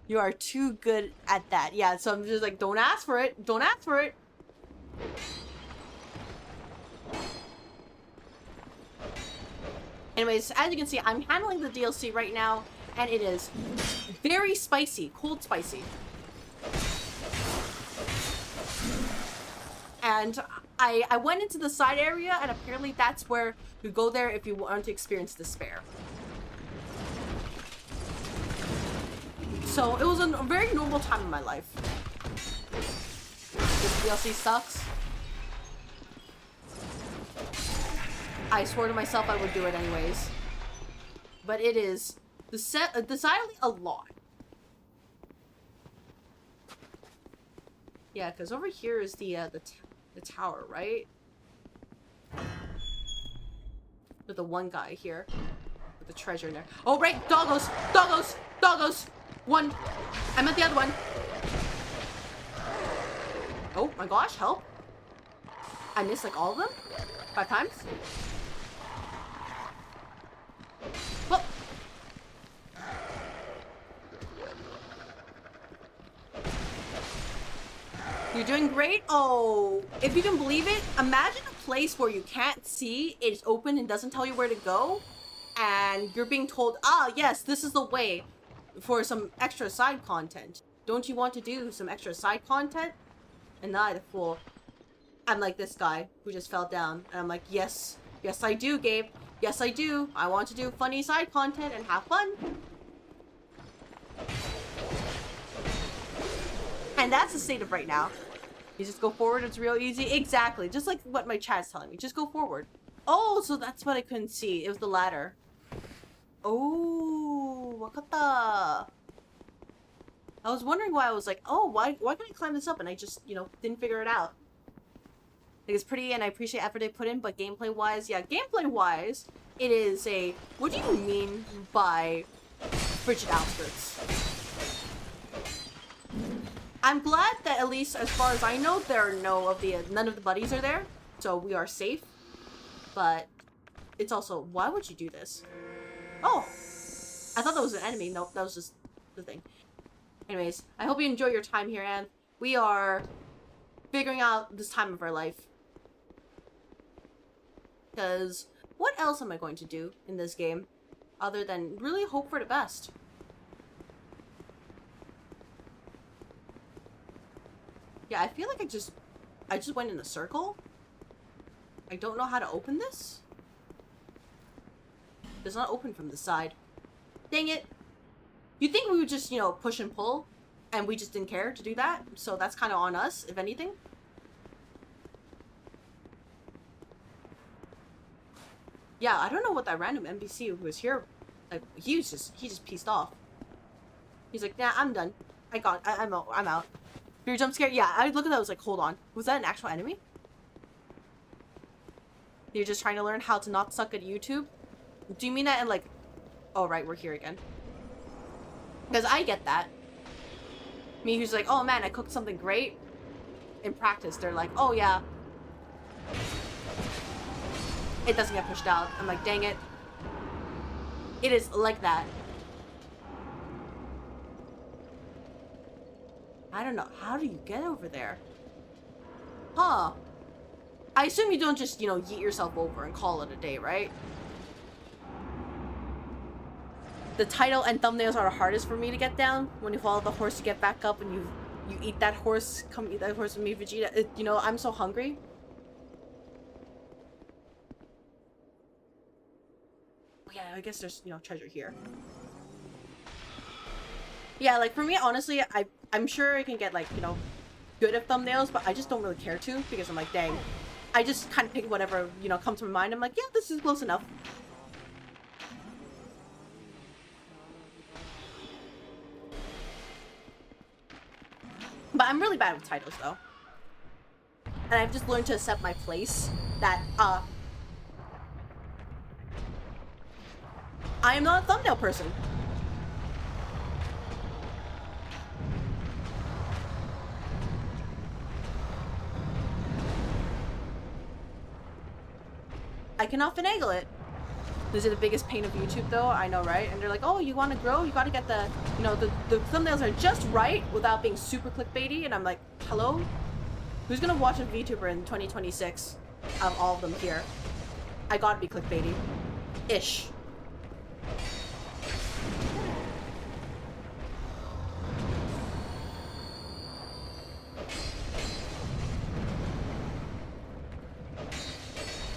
You are too good at that. Yeah, so I'm just like, don't ask for it. Don't ask for it. Anyways, as you can see, I'm handling the DLC right now, and it is very spicy, cold spicy. And I went into the side area, and apparently that's where you go there if you want to experience despair. So it was a very normal time in my life. This DLC sucks. I swore to myself I would do it anyways. But it is decidedly a lot. Yeah, because over here is the tower, right? With the one guy here. With the treasure in there. Oh, right! Doggos! Doggos! Doggos! One! I meant the other one! Oh my gosh, help! I missed like all of them? 5 times? Well. You're doing great. Oh, if you can believe it, imagine a place where you can't see, it's open and doesn't tell you where to go, and you're being told, ah, yes, this is the way for some extra side content. Don't you want to do some extra side content? And I, the fool, I'm like this guy who just fell down, and I'm like, yes, yes I do, Gabe. Yes I do. I want to do funny side content and have fun. And that's the state of right now. You just go forward, it's real easy. Exactly, just like what my chat's telling me. Just go forward. Oh, so that's what I couldn't see. It was the ladder. Oh, wakata. I was wondering why I was like, oh, why can I climb this up? And I just, you know, didn't figure it out. I think it's pretty and I appreciate effort they put in, but gameplay-wise, yeah, gameplay-wise, it is a... What do you mean by frigid outskirts? I'm glad that at least as far as I know, there are none of the buddies are there, so we are safe. But it's also, why would you do this? Oh, I thought that was an enemy. Nope, that was just the thing. Anyways, I hope you enjoy your time here, and we are figuring out this time of our life. Because what else am I going to do in this game other than really hope for the best? Yeah, I feel like I just went in a circle. I don't know how to open this. It does not open from the side. Dang it. You'd think we would just, you know, push and pull, and we just didn't care to do that. So that's kind of on us, if anything. Yeah, I don't know what that random NPC who was here, like, he just pieced off. He's like, nah, I'm done. I'm out. You're jump scared? Yeah, I look at that, I was like, hold on. Was that an actual enemy? You're just trying to learn how to not suck at YouTube? Do you mean that in like... Oh, right, we're here again. Because I get that. Me who's like, oh man, I cooked something great. In practice, they're like, oh yeah. It doesn't get pushed out. I'm like, dang it. It is like that. I don't know. How do you get over there? Huh. I assume you don't just, you know, yeet yourself over and call it a day, right? The title and thumbnails are the hardest for me to get down. When you follow the horse to get back up and you eat that horse, come eat that horse with me, Vegeta. You know, I'm so hungry. Yeah, I guess there's, you know, treasure here. Yeah, like for me, honestly, I'm sure I can get like, you know, good at thumbnails, but I just don't really care to because I'm like, dang. I just kind of pick whatever, you know, comes to my mind. I'm like, yeah, this is close enough. But I'm really bad with titles though. And I've just learned to accept my place that, I am not a thumbnail person. I cannot finagle it. This is the biggest pain of YouTube though, I know, right? And they're like, oh, you want to grow? You got to get the, you know, the thumbnails are just right without being super clickbaity. And I'm like, hello? Who's gonna watch a VTuber in 2026? Out of all of them here. I gotta be clickbaity. Ish.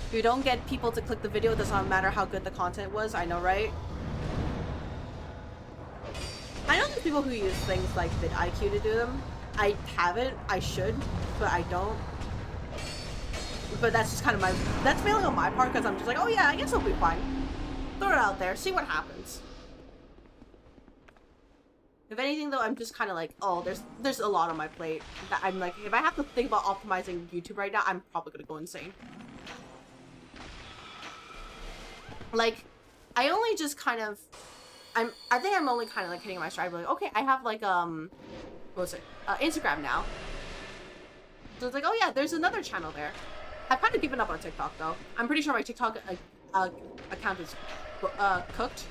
If you don't get people to click the video, it does not matter how good the content was, I know, right? I know there's people who use things like vidIQ to do them. I haven't, I should, but I don't. But that's just kind of that's failing on my part, because I'm just like, oh yeah, I guess it'll be fine. Throw it out there, see what happens. If anything though, I'm just kind of like, oh, there's a lot on my plate. That I'm like, if I have to think about optimizing YouTube right now, I'm probably gonna go insane. Like, I only just kind of, I think I'm only kind of like hitting my stride, like, okay, I have like, what was it, Instagram now. So it's like, oh yeah, there's another channel there. I've kind of given up on TikTok though. I'm pretty sure my TikTok account is cooked,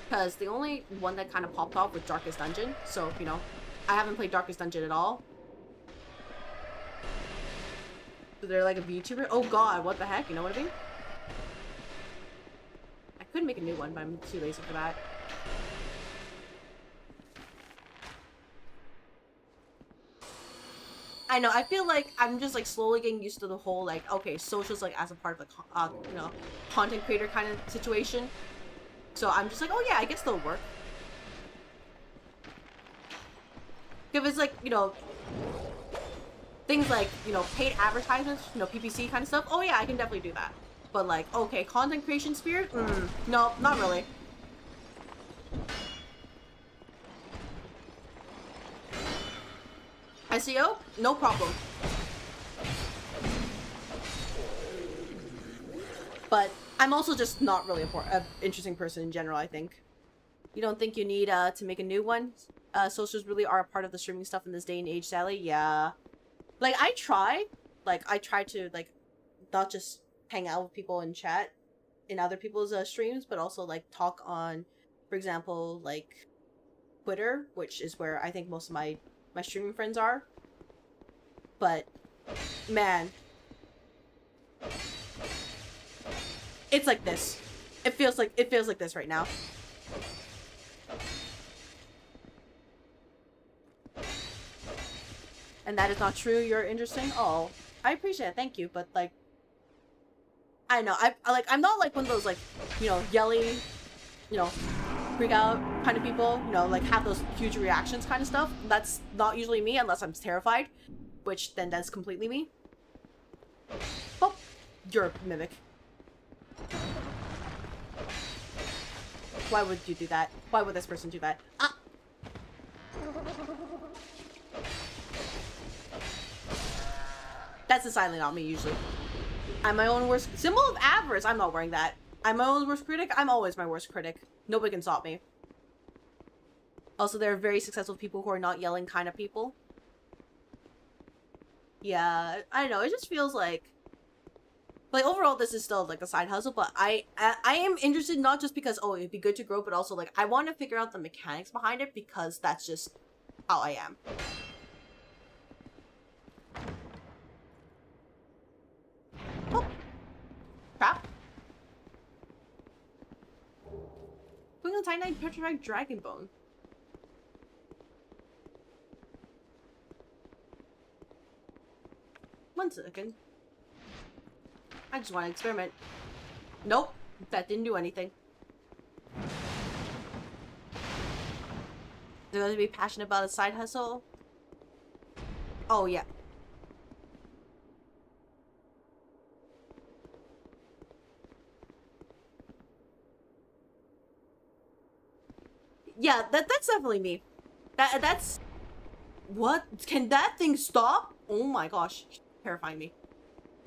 because the only one that kind of popped off was Darkest Dungeon. So, you know, I haven't played Darkest Dungeon at all. So they're like a VTuber. Oh god, what the heck? You know what I mean? I could make a new one, but I'm too lazy for that. I know, I feel like I'm just like slowly getting used to the whole like, okay, socials like as a part of the you know, content creator kind of situation. So I'm just like, oh yeah, I guess they'll work. If it's like, you know, things like, you know, paid advertisements, you know, PPC kind of stuff, oh yeah, I can definitely do that. But like, okay, content creation sphere? No, not really. SEO? No problem. But I'm also just not really an interesting person in general, I think. You don't think you need to make a new one? Socials really are a part of the streaming stuff in this day and age, Sally? Yeah. Like, I try to, like, not just hang out with people and chat in other people's streams, but also, like, talk on, for example, like, Twitter, which is where I think most of my streaming friends are. But, man. It's like this. It feels like this right now. And that is not true, you're interesting? Oh, I appreciate it, thank you, but like, I know, I'm not like one of those like, you know, yelly, you know, freak out kind of people, you know, like have those huge reactions kind of stuff. That's not usually me unless I'm terrified, which then that's completely me. Oh, you're a mimic. Why would you do that? Why would this person do that? Ah! That's decidedly not me, usually. I'm my own worst... Symbol of avarice! I'm not wearing that. I'm my own worst critic? I'm always my worst critic. Nobody can stop me. Also, there are very successful people who are not yelling kind of people. Yeah, I don't know. It just feels like... Like, overall, this is still, like, a side hustle, but I am interested not just because, oh, it'd be good to grow, but also, like, I want to figure out the mechanics behind it because that's just how I am. Oh. Crap. Going on Titanite Petrified Dragon Bone. One second. I just want to experiment. Nope. That didn't do anything. Do you have to be passionate about a side hustle? Oh, yeah. Yeah, that's definitely me. That's... What? Can that thing stop? Oh my gosh. It's terrifying me.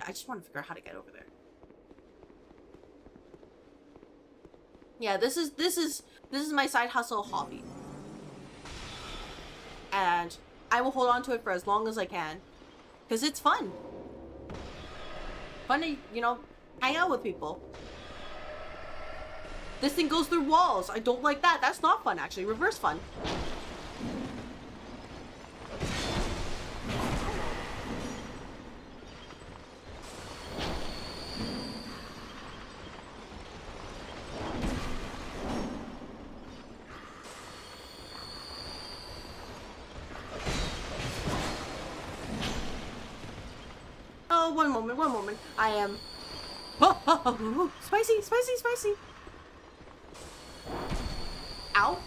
I just want to figure out how to get over there. Yeah, this is my side hustle hobby. And I will hold on to it for as long as I can. Because it's fun. Fun to, you know, hang out with people. This thing goes through walls. I don't like that. That's not fun, actually. Reverse fun. Oh, one moment. I am... Oh, spicy. Ow.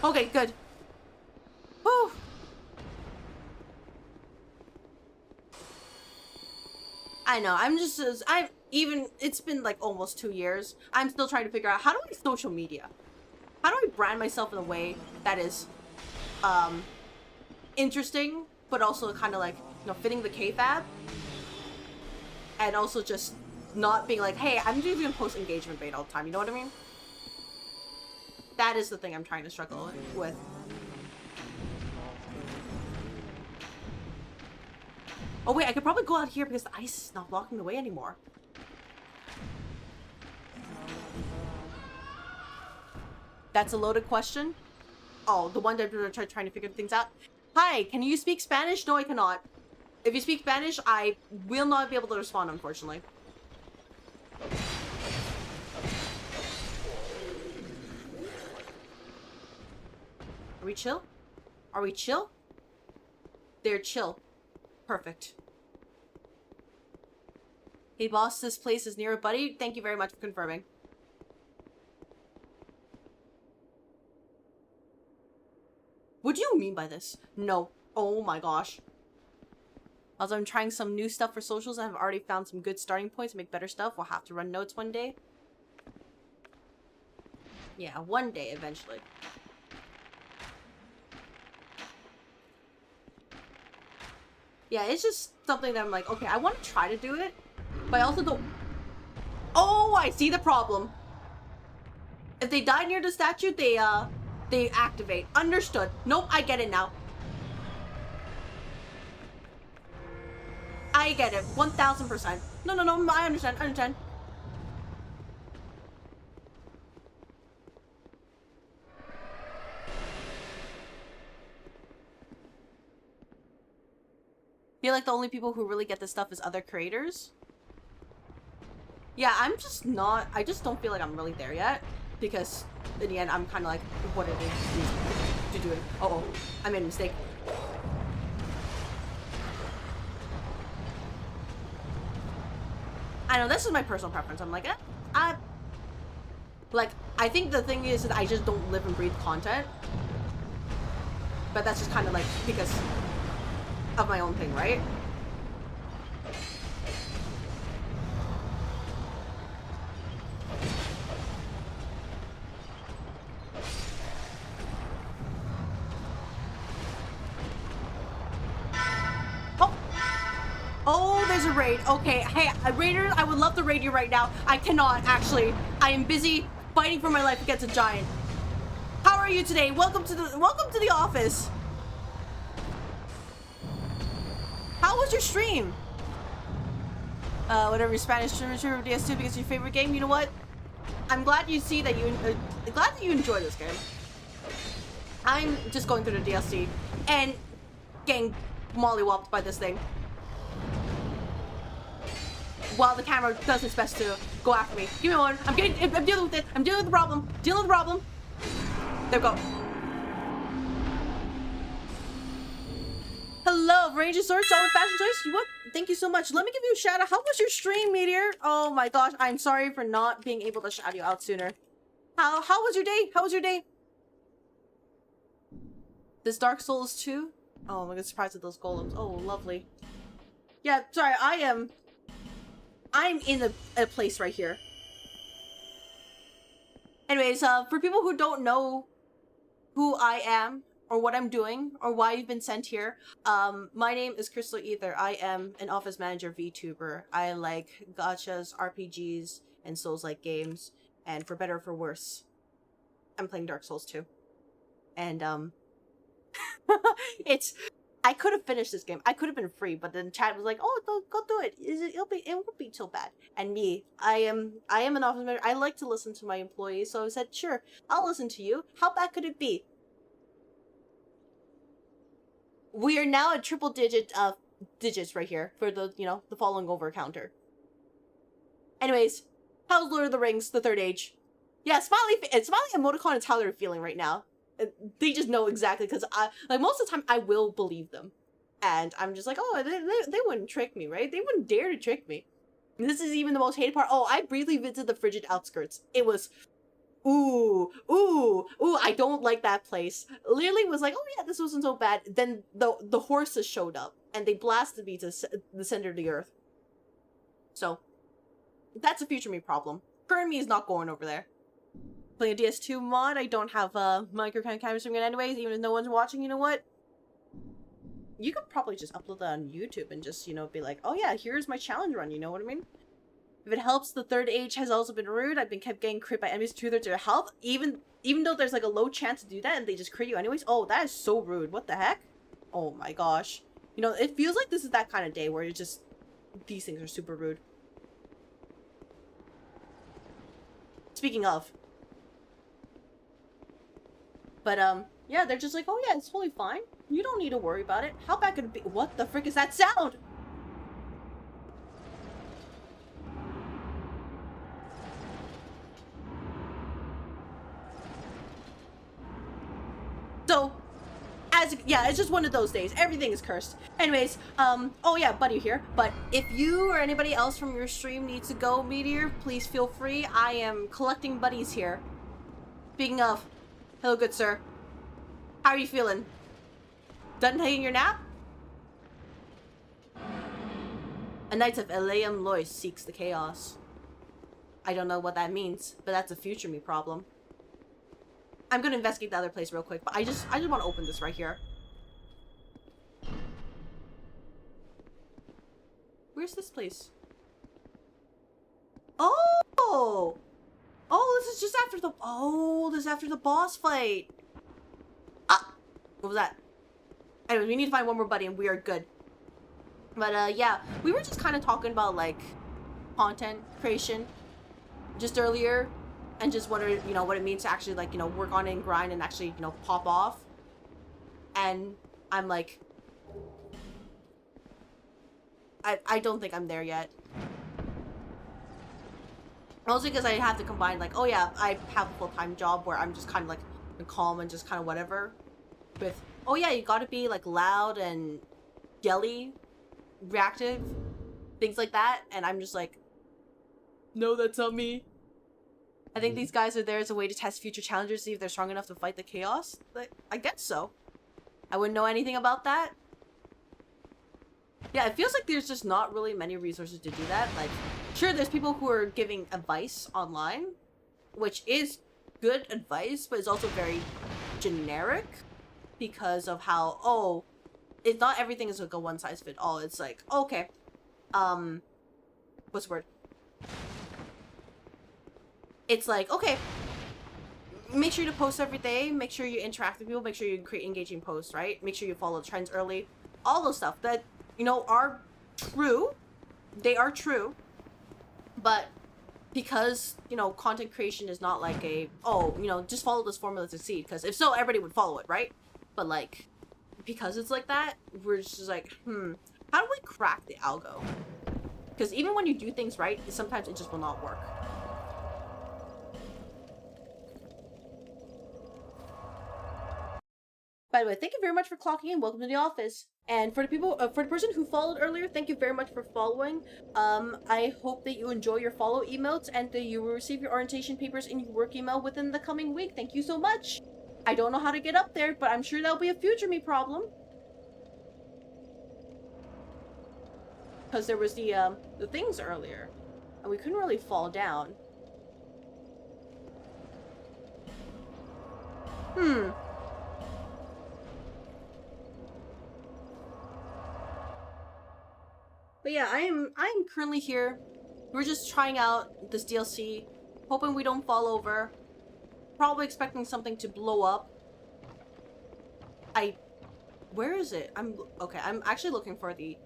Okay, good. Whew. I know, it's been like almost 2 years. I'm still trying to figure out, how do I social media? How do I brand myself in a way that is, interesting, but also kind of like, you know, fitting the kayfabe? And also just not being like, hey, I'm just gonna post engagement bait all the time, you know what I mean? That is the thing I'm trying to struggle with. Oh wait, I could probably go out here because the ice is not blocking the way anymore. That's a loaded question. Oh, the one that we're trying to figure things out. Hi, can you speak Spanish? No, I cannot. If you speak Spanish, I will not be able to respond, unfortunately. Are we chill? Are we chill? They're chill. Perfect. Hey boss, this place is near a buddy. Thank you very much for confirming. What do you mean by this? No. Oh my gosh. As I'm trying some new stuff for socials, I've already found some good starting points to make better stuff. We'll have to run notes one day. Yeah, one day eventually. Yeah, it's just something that I'm like, okay, I want to try to do it, but I also don't... Oh, I see the problem. If they die near the statue, they activate. Understood. Nope, I get it now. I get it. 1000%. No, I understand. I feel like the only people who really get this stuff is other creators. Yeah, I'm just not... I just don't feel like I'm really there yet. Because, in the end, I'm kind of like, what it is to do it. Uh-oh, I made a mistake. I know, this is my personal preference. I'm like, like, I think the thing is that I just don't live and breathe content. But that's just kind of like, because of my own thing, right? Oh, there's a raid. Okay, hey, raiders, I would love to raid you right now. I cannot, actually. I am busy fighting for my life against a giant. How are you today? Welcome to the office. How was your stream? Whatever your Spanish streamer DS2 because it's your favorite game. You know what? I'm glad you see that glad that you enjoy this game. I'm just going through the DLC and getting mollywopped by this thing. While the camera does its best to go after me. Give me one. I'm dealing with it. I'm dealing with the problem. Dealing with the problem. There we go. Hello, Ranger Sword, solid fashion choice. You what? Thank you so much. Let me give you a shout out. How was your stream, Meteor? Oh my gosh, I'm sorry for not being able to shout you out sooner. How was your day? How was your day? This Dark Souls 2? Oh, I'm gonna surprised at those golems. Oh, lovely. Yeah, sorry, I'm in a place right here. Anyways, for people who don't know who I am, or what I'm doing, or why you've been sent here, my name is CrystalAether. I am an office manager VTuber. I like gachas, RPGs, and Souls-like games, and for better or for worse, I'm playing Dark Souls 2. And, I could have finished this game. I could have been free, but then Chad was like, "Oh, go do it. It won't be so bad." And me, I am an office manager. I like to listen to my employees, so I said, "Sure, I'll listen to you. How bad could it be?" We are now at triple digits right here for the the following over counter. Anyways, how's Lord of the Rings: The Third Age? Yeah, Smiley emoticon is how they're feeling right now. They just know exactly, because like most of the time I will believe them, and I'm just like, oh, they wouldn't trick me, right? They wouldn't dare to trick me. And this is even the most hated part. Oh, I briefly visited the frigid outskirts. It was, ooh, I don't like that place. Literally was like, oh yeah, this wasn't so bad. Then the horses showed up and they blasted me to the center of the earth. So that's a future me problem. Current me is not going over there. Playing a DS2 mod, I don't have microcam camera streaming anyways, even if no one's watching. You know what? You could probably just upload that on YouTube and just, be like, oh yeah, here's my challenge run, you know what I mean? If it helps, the Third Age has also been rude. I've been kept getting crit by enemies 2/3 of their health, even though there's like a low chance to do that and they just crit you anyways. Oh, that is so rude. What the heck? Oh my gosh. It feels like this is that kind of day where it's just, these things are super rude. Speaking of. But, yeah, they're just like, oh yeah, it's totally fine. You don't need to worry about it. How bad could it be? What the frick is that sound? So, yeah, it's just one of those days. Everything is cursed. Anyways, oh yeah, Buddy here. But if you or anybody else from your stream needs to go, Meteor, please feel free. I am collecting buddies here. Speaking of, hello, good sir. How are you feeling? Done taking your nap? A knight of Elaeum Lois seeks the chaos. I don't know what that means, but that's a future me problem. I'm gonna investigate the other place real quick, but I just want to open this right here. Where's this place? Oh! Oh, this is just after the... Oh, this is after the boss fight. Ah! What was that? Anyway, we need to find one more buddy and we are good. But, yeah. We were just kind of talking about, like, content creation just earlier. And just what it means to actually, like, work on it and grind and actually, pop off. And I'm like... I don't think I'm there yet. Mostly because I have to combine, like, oh yeah, I have a full-time job where I'm just kind of, like, calm and just kind of whatever. With, oh yeah, you gotta be, like, loud and yelly, reactive, things like that. And I'm just like, no, that's not me. I think these guys are there as a way to test future challengers, see if they're strong enough to fight the chaos. Like, I guess so. I wouldn't know anything about that. Yeah, it feels like there's just not really many resources to do that. Like, sure, there's people who are giving advice online, which is good advice, but it's also very generic because of how, oh, it's not everything is like a one-size-fits-all. It's like, okay, what's the word? It's like, okay, make sure to post every day, make sure you interact with people, make sure you create engaging posts, right? Make sure you follow trends early. All those stuff that, are true. They are true. But because, content creation is not like a, oh, just follow this formula to succeed. Because if so, everybody would follow it, right? But, like, because it's like that, we're just like, how do we crack the algo? Because even when you do things right, sometimes it just will not work. By the way, thank you very much for clocking in. Welcome to the office. And for the person who followed earlier, thank you very much for following. I hope that you enjoy your follow emails and that you will receive your orientation papers in your work email within the coming week. Thank you so much. I don't know how to get up there, but I'm sure that'll be a future me problem. Because there was the things earlier, and we couldn't really fall down. But yeah, I am currently here. We're just trying out this DLC, hoping we don't fall over. Probably expecting something to blow up. Where is it? Okay, I'm actually looking for the...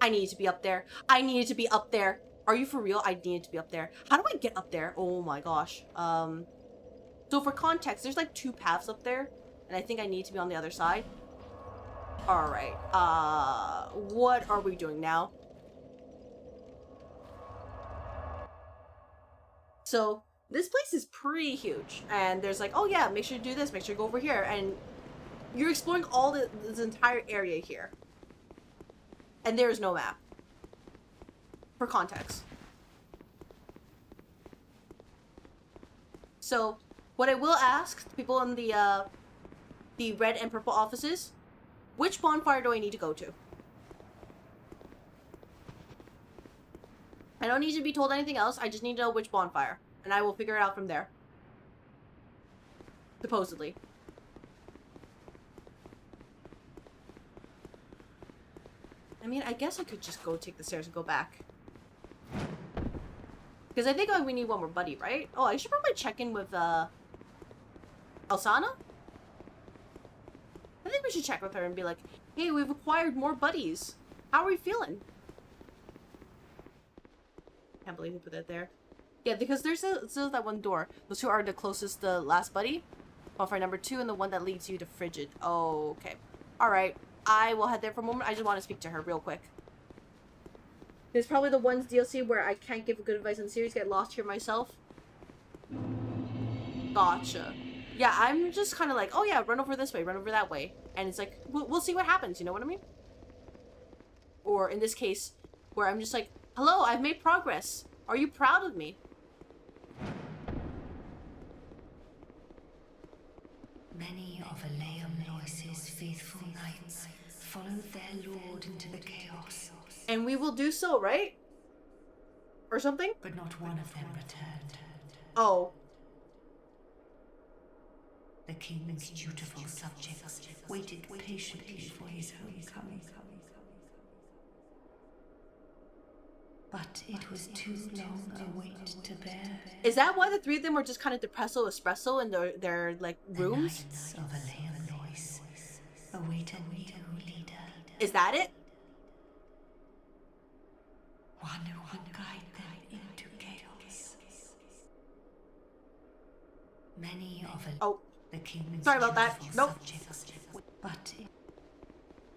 I need to be up there. I needed to be up there. Are you for real? I needed to be up there. How do I get up there? Oh my gosh. So for context, there's like 2 paths up there, and I think I need to be on the other side. Alright, what are we doing now? So, this place is pretty huge, and there's like, oh yeah, make sure to do this, make sure to go over here, and you're exploring all this entire area here. And there is no map. For context. So, what I will ask people in the red and purple offices, which bonfire do I need to go to? I don't need to be told anything else, I just need to know which bonfire. And I will figure it out from there. Supposedly. I mean, I guess I could just go take the stairs and go back. Because I think we need one more buddy, right? Oh, I should probably check in with, Elsana? I think we should check with her and be like, hey, we've acquired more buddies. How are we feeling? Can't believe we put that there. Yeah, because there's that one door. Those 2 are the closest, the last buddy. Bonfire number 2 and the one that leads you to Frigid. Oh, okay. Alright. I will head there for a moment. I just want to speak to her real quick. There's probably the one's DLC where I can't give good advice on the series, get lost here myself. Gotcha. Yeah, I'm just kind of like, oh yeah, run over this way, run over that way. And it's like, we'll see what happens, you know what I mean? Or in this case, where I'm just like, hello, I've made progress. Are you proud of me? Many of Aleum Lois's faithful knights followed their lord into the chaos. And we will do so, right? Or something? But not one of them returned. Oh. The king's dutiful subjects waited patiently for his homecoming. But it was too long a wait to bear. Is that why the 3 of them were just kind of depresso espresso in their like rooms? The knights of Aleum Lois await a new leader. Is that it? One who would guide them into chaos. Many of the king's sorry about that. Nope. But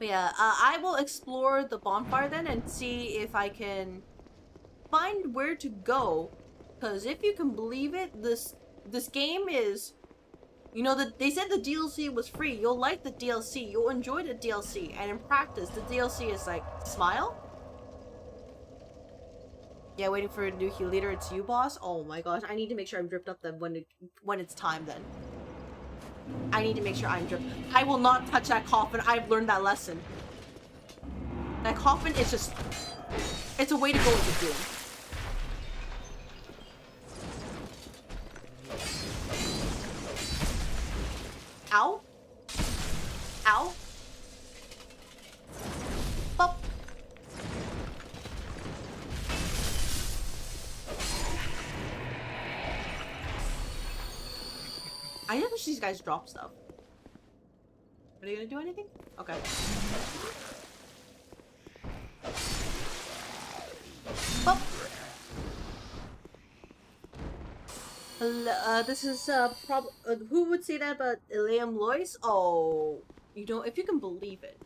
yeah, I will explore the bonfire then and see if I can find where to go. Because if you can believe it, this game is, you know, they said the DLC was free. You'll like the DLC. You'll enjoy the DLC. And in practice, the DLC is like, smile? Yeah, waiting for a new key leader. It's you, boss. Oh my gosh, I need to make sure I'm dripped up then when it's time then. I need to make sure I'm dripped. I will not touch that coffin. I've learned that lesson. That coffin is just... It's a way to go into doom. Ow. Ow. Bop. I never see these guys drop stuff. Are they gonna do anything? Okay. Bop. This is who would say that about Aleum Lois? Oh, you know, if you can believe it.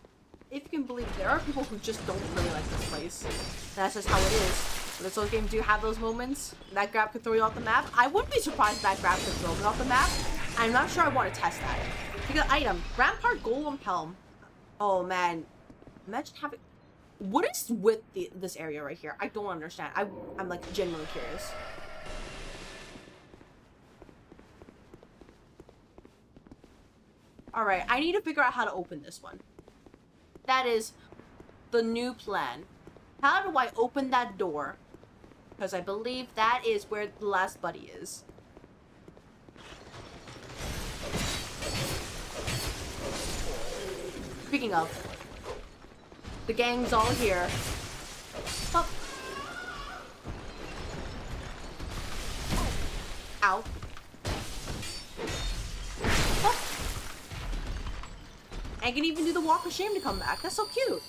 If you can believe it, there are people who just don't really like this place. That's just how it is. But this old game do have those moments. That grab could throw you off the map. I wouldn't be surprised if that grab could throw me off the map. I'm not sure I want to test that. Pick an item. Rampart Golem Helm. Oh man. Imagine having... What is with this area right here? I don't understand. I'm like genuinely curious. Alright, I need to figure out how to open this one. That is the new plan. How do I open that door? Because I believe that is where the last buddy is. Speaking of, the gang's all here. Pop. Ow. Pop. And can even do the walk of shame to come back. That's so cute.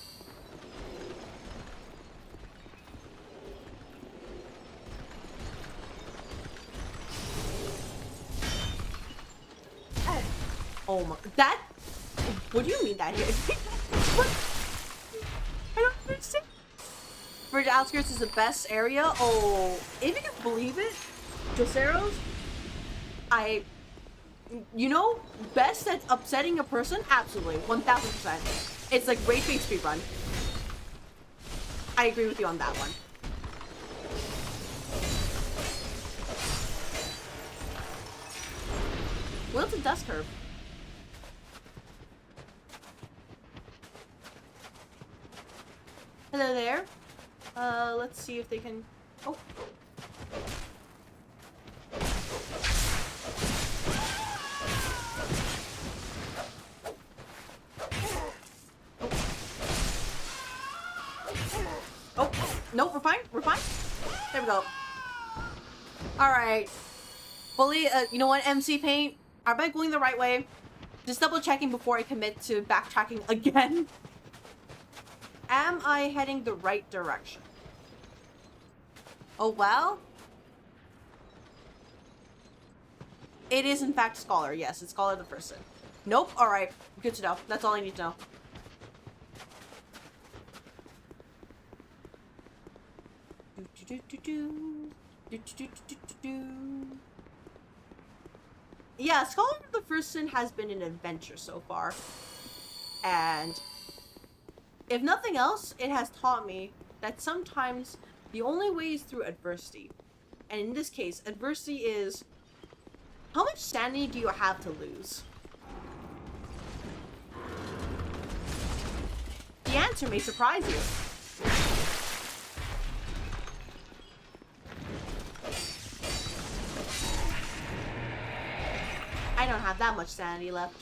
Oh my, that, what do you mean that hit? What? I don't understand. Bridge Outskirts is the best area. Oh, if you can believe it, Joceros, you know, best at upsetting a person? Absolutely, 1000%. It's like rage bait speedrun. I agree with you on that one. What's a dust curve? Hello there. Let's see if they can... Oh. Oh, nope, we're fine. We're fine. There we go. Alright. Fully, you know what, MC Paint? Am I going the right way? Just double checking before I commit to backtracking again. Am I heading the right direction? Oh, well. It is, in fact, Scholar. Yes, it's Scholar the person. Nope. Alright. Good to know. That's all I need to know. Yeah, Scholar the person has been an adventure so far. And if nothing else, it has taught me that sometimes the only way is through adversity. And in this case, adversity is, how much sanity do you have to lose? The answer may surprise you. I don't have that much sanity left.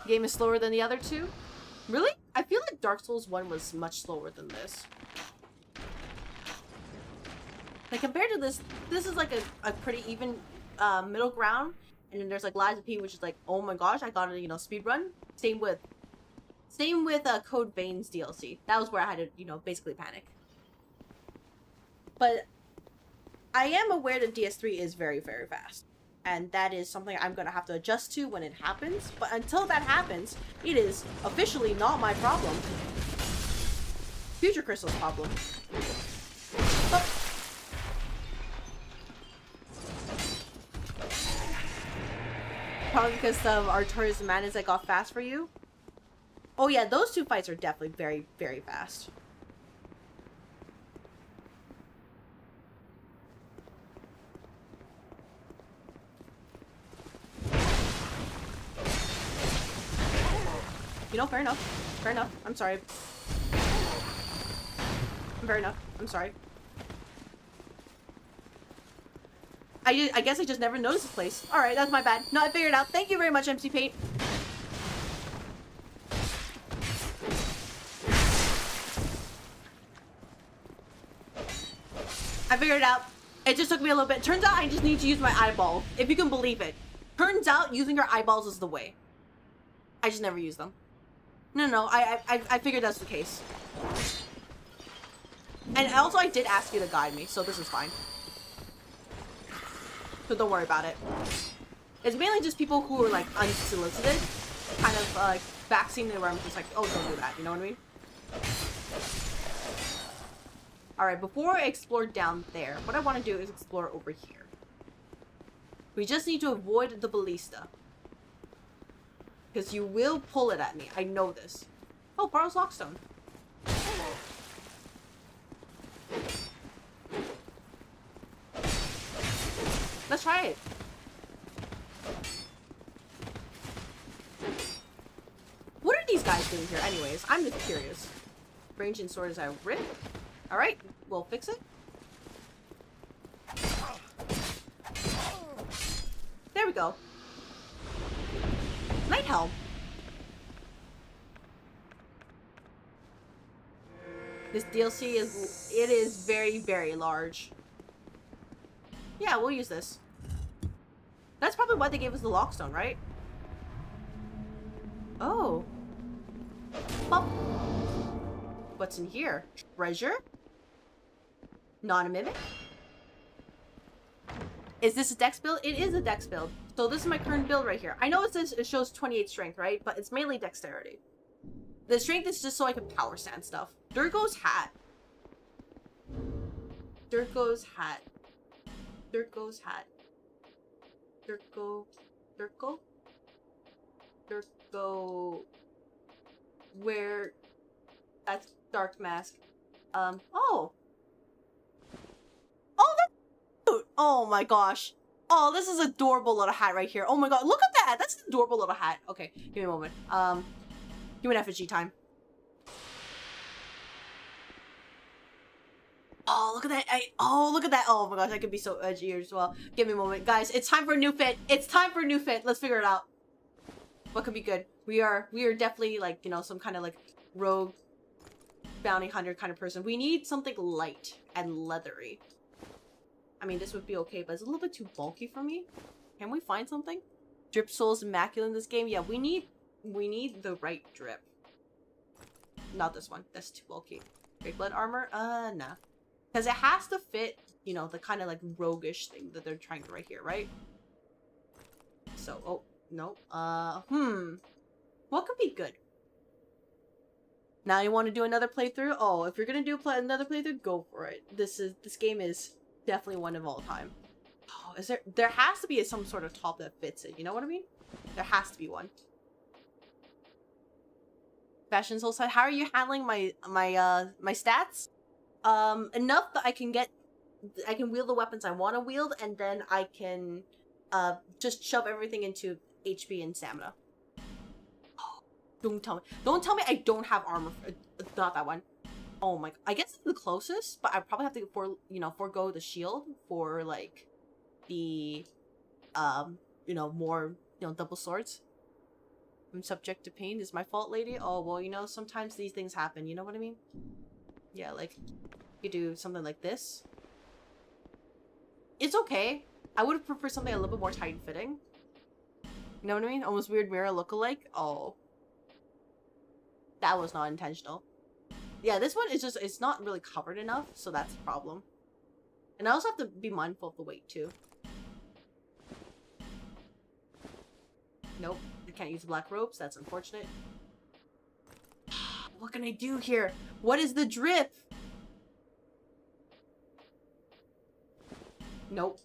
Game is slower than the other two? Really? I feel like Dark Souls 1 was much slower than this. Like, compared to this, this is like a pretty even middle ground. And then there's like Lies of P, which is like, oh my gosh, I got a, you know, speedrun. Same with Code Veins DLC. That was where I had to, you know, basically panic. But I am aware that DS3 is very, very fast. And that is something I'm going to have to adjust to when it happens. But until that happens, it is officially not my problem. Future Crystal's problem. Oh. Probably because of Artorias and Madness that got fast for you. Oh yeah, those two fights are definitely very, very fast. You know, fair enough. Fair enough. I'm sorry. Fair enough. I'm sorry. I guess I just never noticed this place. Alright, that's my bad. No, I figured it out. Thank you very much, MC Paint. I figured it out. It just took me a little bit. Turns out I just need to use my eyeball. If you can believe it. Turns out using your eyeballs is the way. I just never use them. No, I figured that's the case. And also I did ask you to guide me, so this is fine. So don't worry about it. It's mainly just people who are like unsolicited, kind of like backseating where I'm just like, oh, don't do that. You know what I mean? Alright, before I explore down there, what I want to do is explore over here. We just need to avoid the ballista. Because you will pull it at me. I know this. Oh, Barrow's Lockstone. Let's try it. What are these guys doing here anyways? I'm just curious. Range and sword as I rip. Alright, we'll fix it. There we go. Night Helm. This DLC is very, very large. Yeah, we'll use this. That's probably why they gave us the lockstone, right? Oh. Bop. What's in here? Treasure? Not a mimic? Is this a dex build? It is a dex build. So this is my current build right here. I know it says it shows 28 strength, right? But it's mainly dexterity. The strength is just so I can power stand stuff. Durgo's hat. Durgo's hat. Durgo's hat. Durgo. Durgo? Durgo. Where? That's dark mask. Oh. Oh, that's cute. Oh my gosh. Oh, this is adorable little hat right here. Oh my god, look at that. That's an adorable little hat. Okay, give me a moment. Give me an effigy time. Oh, look at that. Oh, look at that. Oh my gosh, I could be so edgy as well. Give me a moment. Guys, it's time for a new fit. It's time for a new fit. Let's figure it out. What could be good? We are definitely like, you know, some kind of like rogue bounty hunter kind of person. We need something light and leathery. I mean, this would be okay, but it's a little bit too bulky for me. Can we find something? Drip Soul's immaculate in this game. Yeah, we need the right drip. Not this one. That's too bulky. Great blood armor? Nah. Because it has to fit, you know, the kind of like roguish thing that they're trying to right here, right? So, oh, no. What could be good? Now you want to do another playthrough? Oh, if you're gonna do another playthrough, go for it. This game is definitely one of all time. Oh, there has to be some sort of top that fits it, you know what I mean? There has to be one. Fashion Soul side, how are you handling my stats? Enough that I can wield the weapons I want to wield, and then I can just shove everything into HP and stamina. Oh, don't tell me I don't have armor. Not that one. Oh my, I guess it's the closest, but I probably have to forego the shield for like the more double swords. I'm subject to pain. Is my fault, lady? Oh well, sometimes these things happen, you know what I mean? Yeah, like you do something like this. It's okay. I would have preferred something a little bit more tight fitting. You know what I mean? Almost weird mirror lookalike. Oh, that was not intentional. Yeah, this one is just, it's not really covered enough, so that's a problem. And I also have to be mindful of the weight too. Nope, I can't use black ropes. That's unfortunate. What can I do here? What is the drip? Nope.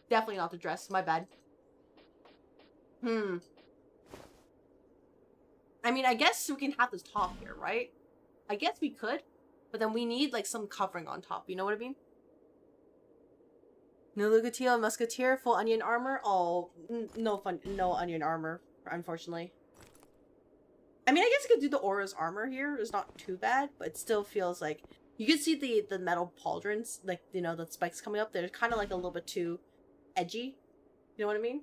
Definitely not the dress. My bad. I mean, I guess we can have this top here, right? I guess we could. But then we need, like, some covering on top. You know what I mean? No Lugatio, Musketeer, full onion armor. Oh, no onion armor, unfortunately. I mean, I guess I could do the Aura's armor here. It's not too bad, but it still feels like... You can see the metal pauldrons, like, the spikes coming up. They're kind of, like, a little bit too edgy. You know what I mean?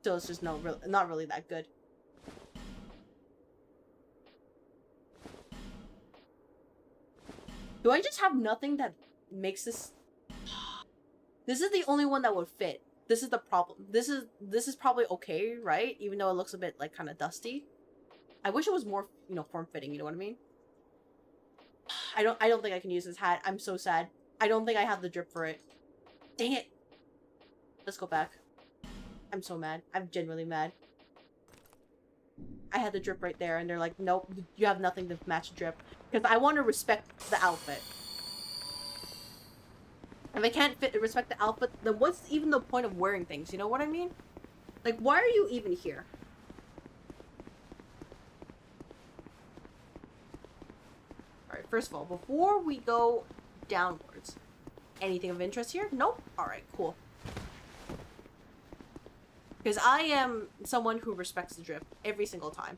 So it's just not really that good. Do I just have nothing that makes this... This is the only one that would fit. This is the problem. This is probably okay, right? Even though it looks a bit, like, kind of dusty. I wish it was more, form-fitting, you know what I mean? I don't think I can use this hat. I'm so sad. I don't think I have the drip for it. Dang it! Let's go back. I'm so mad. I'm genuinely mad. I had the drip right there, and they're like, nope, you have nothing to match the drip. Because I want to respect the outfit. If I can't respect the outfit, then what's even the point of wearing things? You know what I mean? Like, why are you even here? Alright, first of all, before we go downwards, anything of interest here? Nope. Alright, cool. Because I am someone who respects the drip every single time.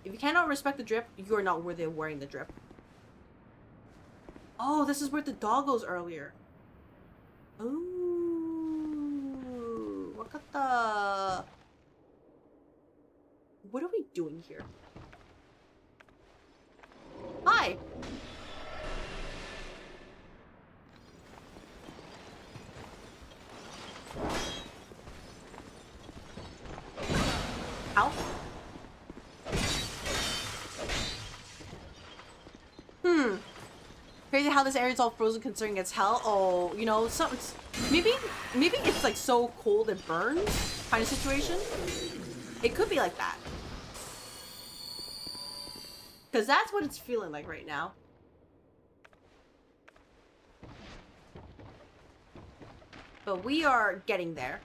If you cannot respect the drip, you are not worthy of wearing the drip. Oh, this is where the dog goes earlier. Ooh, wakata. What are we doing here? Hi. crazy how this area is all frozen considering it's hell. Oh, you know, maybe it's like so cold it burns kind of situation. It could be like that. Because that's what it's feeling like right now. But we are getting there.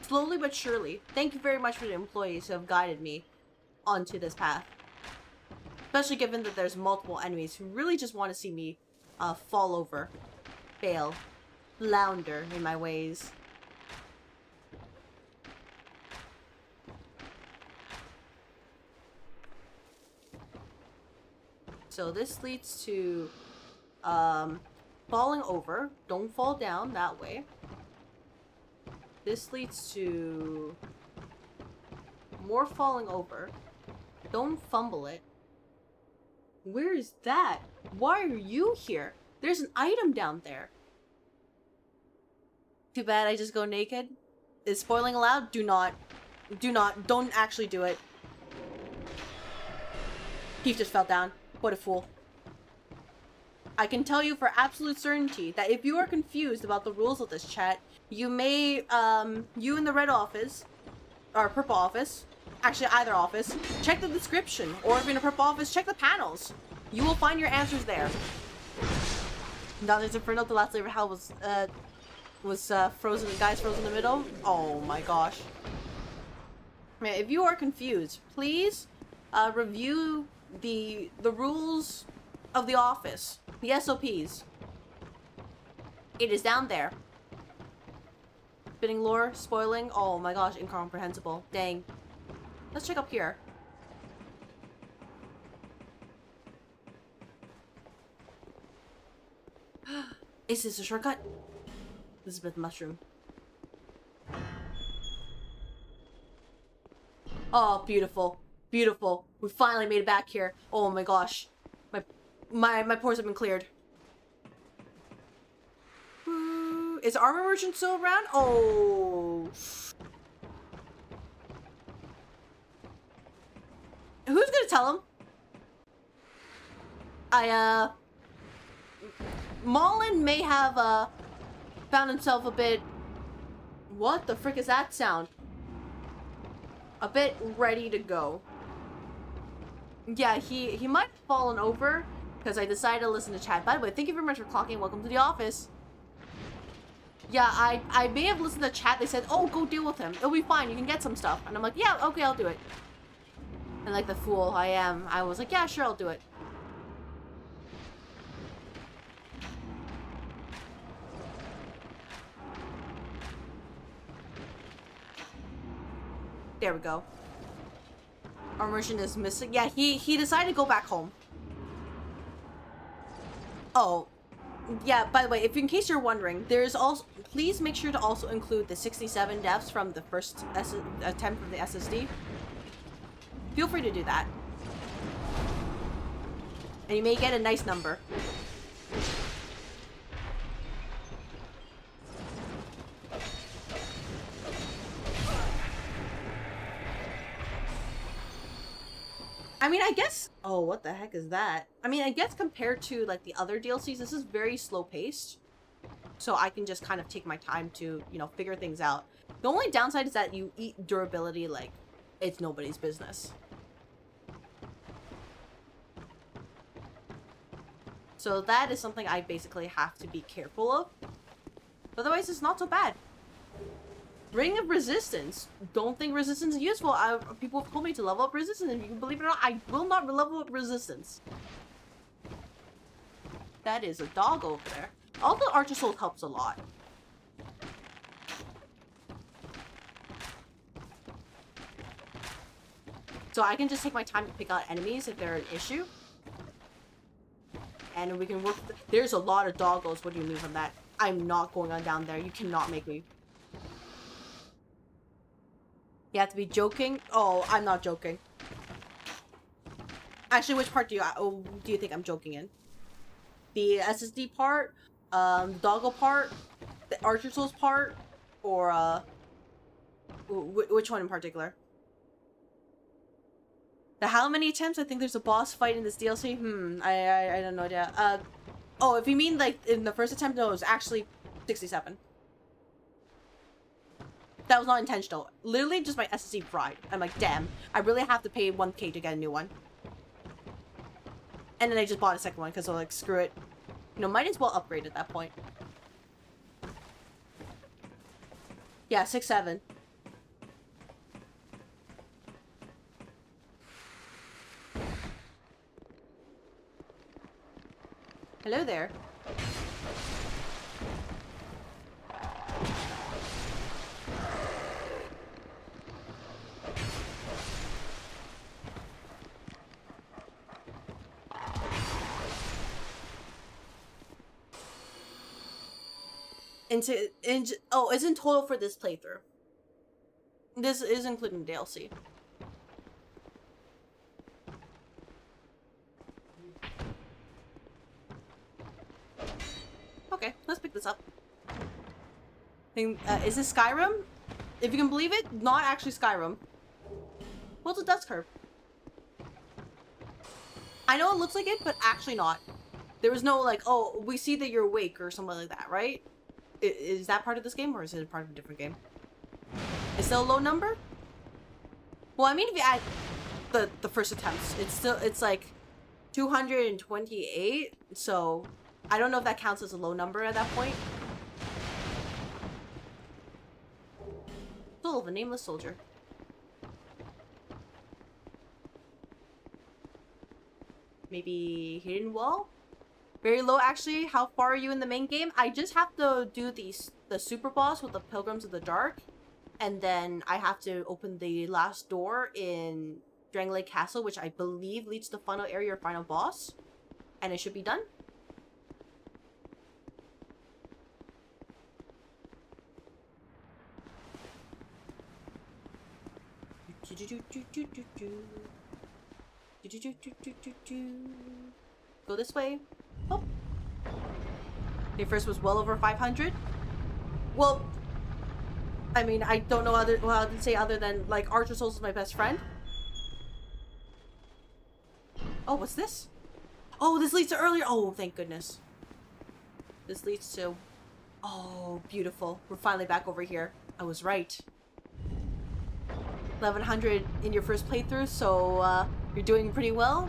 Slowly but surely. Thank you very much for the employees who have guided me onto this path. Especially given that there's multiple enemies who really just want to see me fall over, fail, flounder in my ways. So this leads to falling over. Don't fall down that way. This leads to more falling over. Don't fumble it. Where is that? Why are you here? There's an item down there. Too bad I just go naked. Is spoiling allowed? Don't actually do it. He just fell down. What a fool. I can tell you for absolute certainty that if you are confused about the rules of this chat, you may, you in the red office, or purple office, actually either office, check the description, or if you're in a purple office, check the panels. You will find your answers there. Dante's Inferno, the last flavor hell was frozen, the guy's frozen in the middle. Oh my gosh. Man, if you are confused, please review the rules of the office, the SOPs. It is down there. Spinning lore, spoiling, oh my gosh, incomprehensible. Dang. Let's check up here. Is this a shortcut? Elizabeth Mushroom. Oh, beautiful. Beautiful. We finally made it back here. Oh my gosh. My pores have been cleared. Is Armor Merchant still around? Oh. Who's gonna tell him? Mullen may have, found himself a bit... What the frick is that sound? A bit ready to go. Yeah, he might have fallen over because I decided to listen to chat. By the way, thank you very much for clocking. Welcome to the office. Yeah, I may have listened to chat. They said, oh, go deal with him. It'll be fine. You can get some stuff. And I'm like, yeah, okay, I'll do it. And like the fool I am, I was like, yeah, sure, I'll do it. There we go. Our merchant is missing. Yeah, he decided to go back home. Oh. Yeah, by the way, if in case you're wondering, there's also... Please make sure to also include the 67 deaths from the first attempt of the SSD. Feel free to do that. And you may get a nice number. I mean, I guess... Oh, what the heck is that? I mean, I guess compared to, like, the other DLCs, this is very slow-paced. So I can just kind of take my time to, you know, figure things out. The only downside is that you eat durability like it's nobody's business. So that is something I basically have to be careful of. Otherwise, it's not so bad. Ring of Resistance. Don't think Resistance is useful. People have told me to level up Resistance, and you can believe it or not, I will not level up Resistance. That is a dog over there. Also, Archer Soul helps a lot. So I can just take my time to pick out enemies if they're an issue. And we can work... There's a lot of doggos. What do you mean from that? I'm not going on down there. You cannot make me. You have to be joking? Oh, I'm not joking. Actually, which part do you think I'm joking in? The SSD part? The doggo part? The Archer Souls part? Or, which one in particular? The how many attempts? I think there's a boss fight in this DLC. I don't know. Yeah. Oh, if you mean like in the first attempt, no, it was actually 67. That was not intentional. Literally just my SSD fried. I'm like, damn, I really have to pay 1K to get a new one. And then I just bought a second one because I was like, screw it. You know, might as well upgrade at that point. Yeah, 6-7. Hello there. Oh, it's in total for this playthrough. This is including DLC. Okay, let's pick this up. Is this Skyrim? If you can believe it, not actually Skyrim. Well, it's a dust curve. I know it looks like it, but actually not. There was no like, oh, we see that you're awake or something like that, right? Is that part of this game or is it part of a different game? It's still a low number? Well, I mean, if you add the first attempts, it's like 228. So I don't know if that counts as a low number at that point. Soul of a nameless soldier. Maybe hidden wall? Very low, actually. How far are you in the main game? I just have to do the super boss with the Pilgrims of the Dark. And then I have to open the last door in Dragon Lake Castle, which I believe leads to the final area or final boss. And it should be done. Go this way. Oh. Your first was well over 500. Well, I mean, I don't know what to say other than, like, Archer Souls is my best friend. Oh, what's this? Oh, this leads to earlier. Oh, thank goodness. This leads to... Oh, beautiful. We're finally back over here. I was right. 1100 in your first playthrough, so, you're doing pretty well.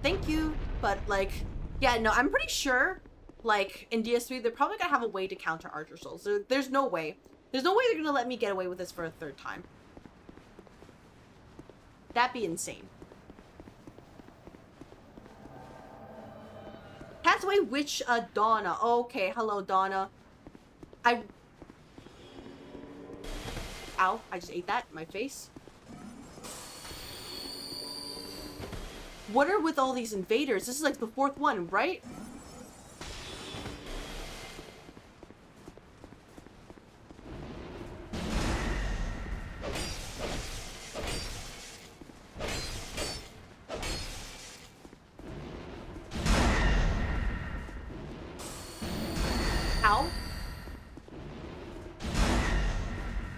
Thank you. But, like, yeah, no, I'm pretty sure, like, in DS3, they're probably gonna have a way to counter Archer Souls. There's no way. There's no way they're gonna let me get away with this for a third time. That'd be insane. Pathway Witch, Donna. Okay, hello, Donna. Ow, I just ate that in my face. What are with all these invaders? This is like the fourth one, right? Ow.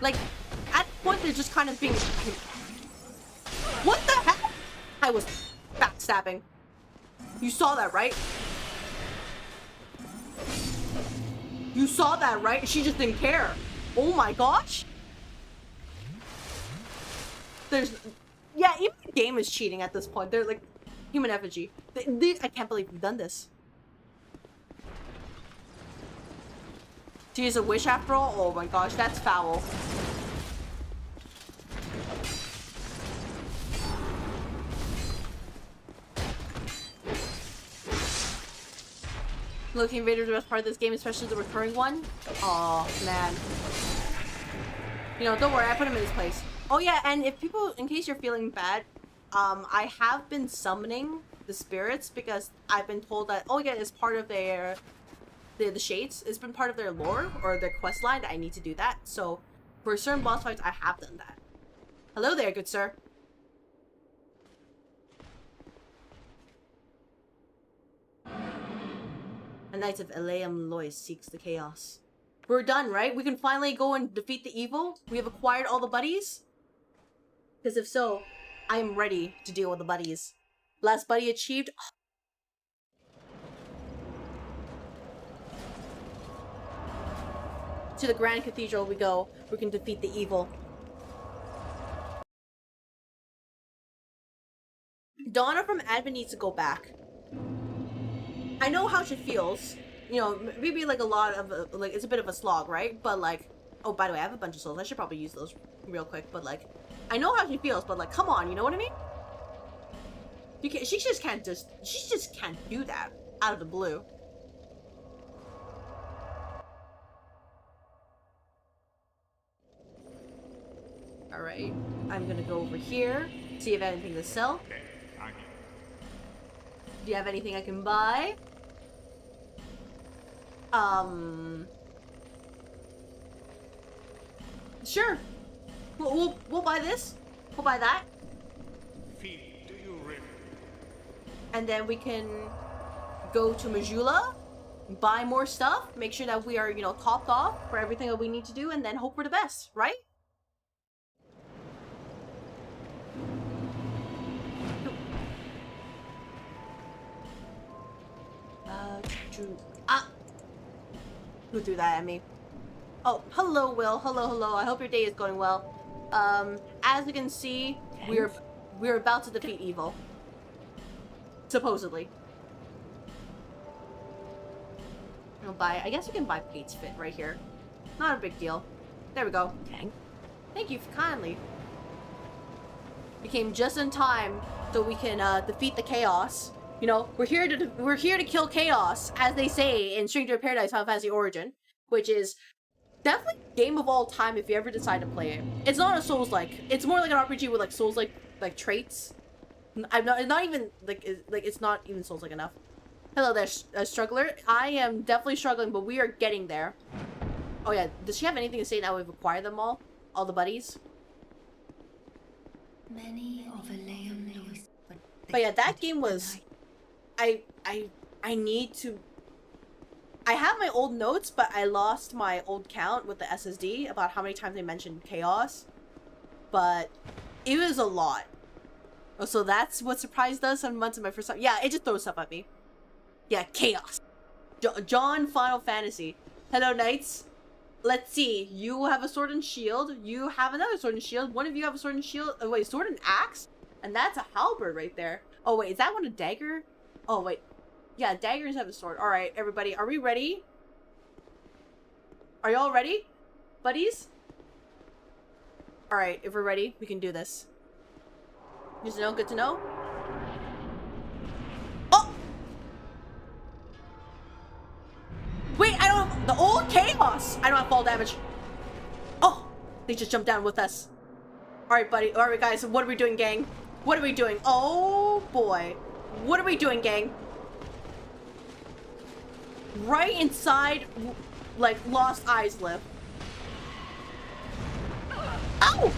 Like, at the point they're just kind of being... What the heck? I was backstabbing. You saw that, right? You saw that, right? She just didn't care. Oh my gosh. There's... Yeah, even the game is cheating at this point. They're like... Human effigy. I can't believe we've done this. To use a wish after all? Oh my gosh, that's foul. Loki Invaders are the best part of this game, especially the recurring one. Oh man. You know, don't worry, I put him in his place. Oh yeah, and if people, in case you're feeling bad, I have been summoning the spirits because I've been told that, oh yeah, it's part of their... The Shades, it's been part of their lore or their quest line that I need to do that. So for certain boss fights, I have done that. Hello there, good sir. A knight of Eleum Lois seeks the chaos. We're done, right? We can finally go and defeat the evil. We have acquired all the buddies. Because if so, I am ready to deal with the buddies. Last buddy achieved. To the Grand Cathedral we go. We can defeat the evil. Donna from admin needs to go back. I know how she feels. You know, maybe like a lot of, like, it's a bit of a slog, right? But like, oh, by the way, I have a bunch of souls. I should probably use those real quick. But like, I know how she feels, but like, come on, you know what I mean? She just can't do that out of the blue. Alright, I'm gonna go over here, see if I have anything to sell. Do you have anything I can buy? Sure. We'll buy this. We'll buy that. And then we can go to Majula, buy more stuff, make sure that we are, you know, topped off for everything that we need to do, and then hope for the best, right? Who threw that at me? Oh, hello, Will. Hello. I hope your day is going well. As you can see, we're about to defeat evil. Supposedly. I guess we can buy Pate's Fit right here. Not a big deal. There we go. Thank you kindly. We came just in time so we can defeat the chaos. You know, we're here to kill chaos, as they say in Stranger of Paradise Final Fantasy Origin, which is definitely game of all time if you ever decide to play it. It's not a Souls-like. It's more like an RPG with like Souls-like traits. It's not even Souls-like enough. Hello there, struggler. I am definitely struggling, but we are getting there. Oh yeah, does she have anything to say now we've acquired them all? All the buddies? Many of a lamb knows, but yeah, that game was... I need to... I have my old notes, but I lost my old count with the SSD about how many times I mentioned chaos. But it was a lot. Oh, so that's what surprised us 7 months of my first time. Yeah, it just throws stuff at me. Yeah, chaos. John Final Fantasy. Hello, knights. Let's see. You have a sword and shield. You have another sword and shield. One of you have a sword and shield. Oh, wait, sword and axe? And that's a halberd right there. Oh, wait, is that one a dagger? Oh, wait. Yeah, daggers have a sword. Alright, everybody. Are we ready? Are y'all ready? Buddies? Alright, if we're ready, we can do this. Good to know, good to know. Oh! Wait, I don't have the old chaos! I don't have fall damage. Oh! They just jumped down with us. Alright, buddy. Alright, guys. What are we doing, gang? What are we doing? Oh, boy. What are we doing, gang? Right inside, like, Lost Eyes live. Ow!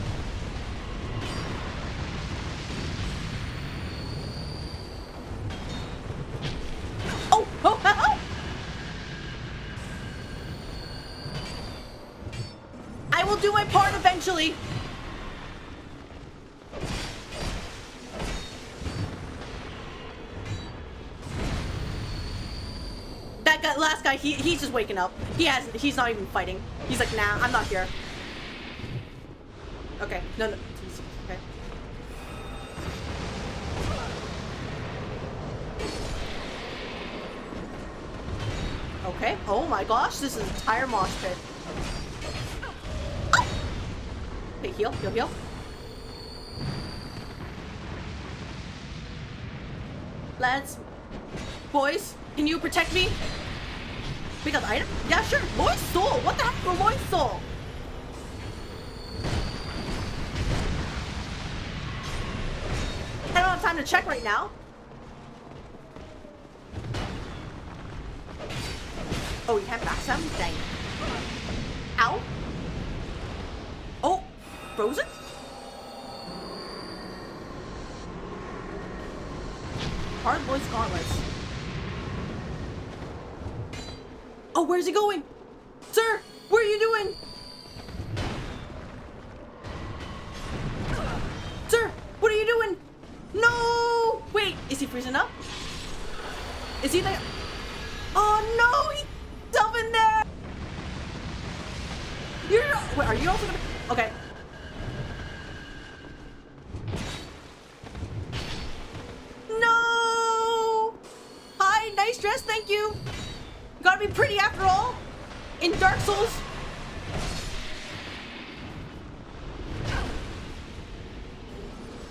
Oh! Oh! I will do my part eventually. That last guy, he's just waking up. He's not even fighting. He's like, nah, I'm not here. Okay, no, okay. Okay, oh my gosh, this is an entire mosh pit. Oh! Okay, heal. Lads, boys, can you protect me? We got the item? Yeah, sure. Loy's soul. What the heck for Loy's soul? I don't have time to check right now. Oh, you can't backstab him? Dang. Ow. Oh, frozen? Hard Boy's gauntlets. Oh, where's he going? Sir, what are you doing? Sir, what are you doing? No! Wait, is he freezing up? Is he there? Oh no, he's up in there! Wait, are you also gonna... Okay. No! Hi, nice dress, thank you. Gotta be pretty after all. In Dark Souls.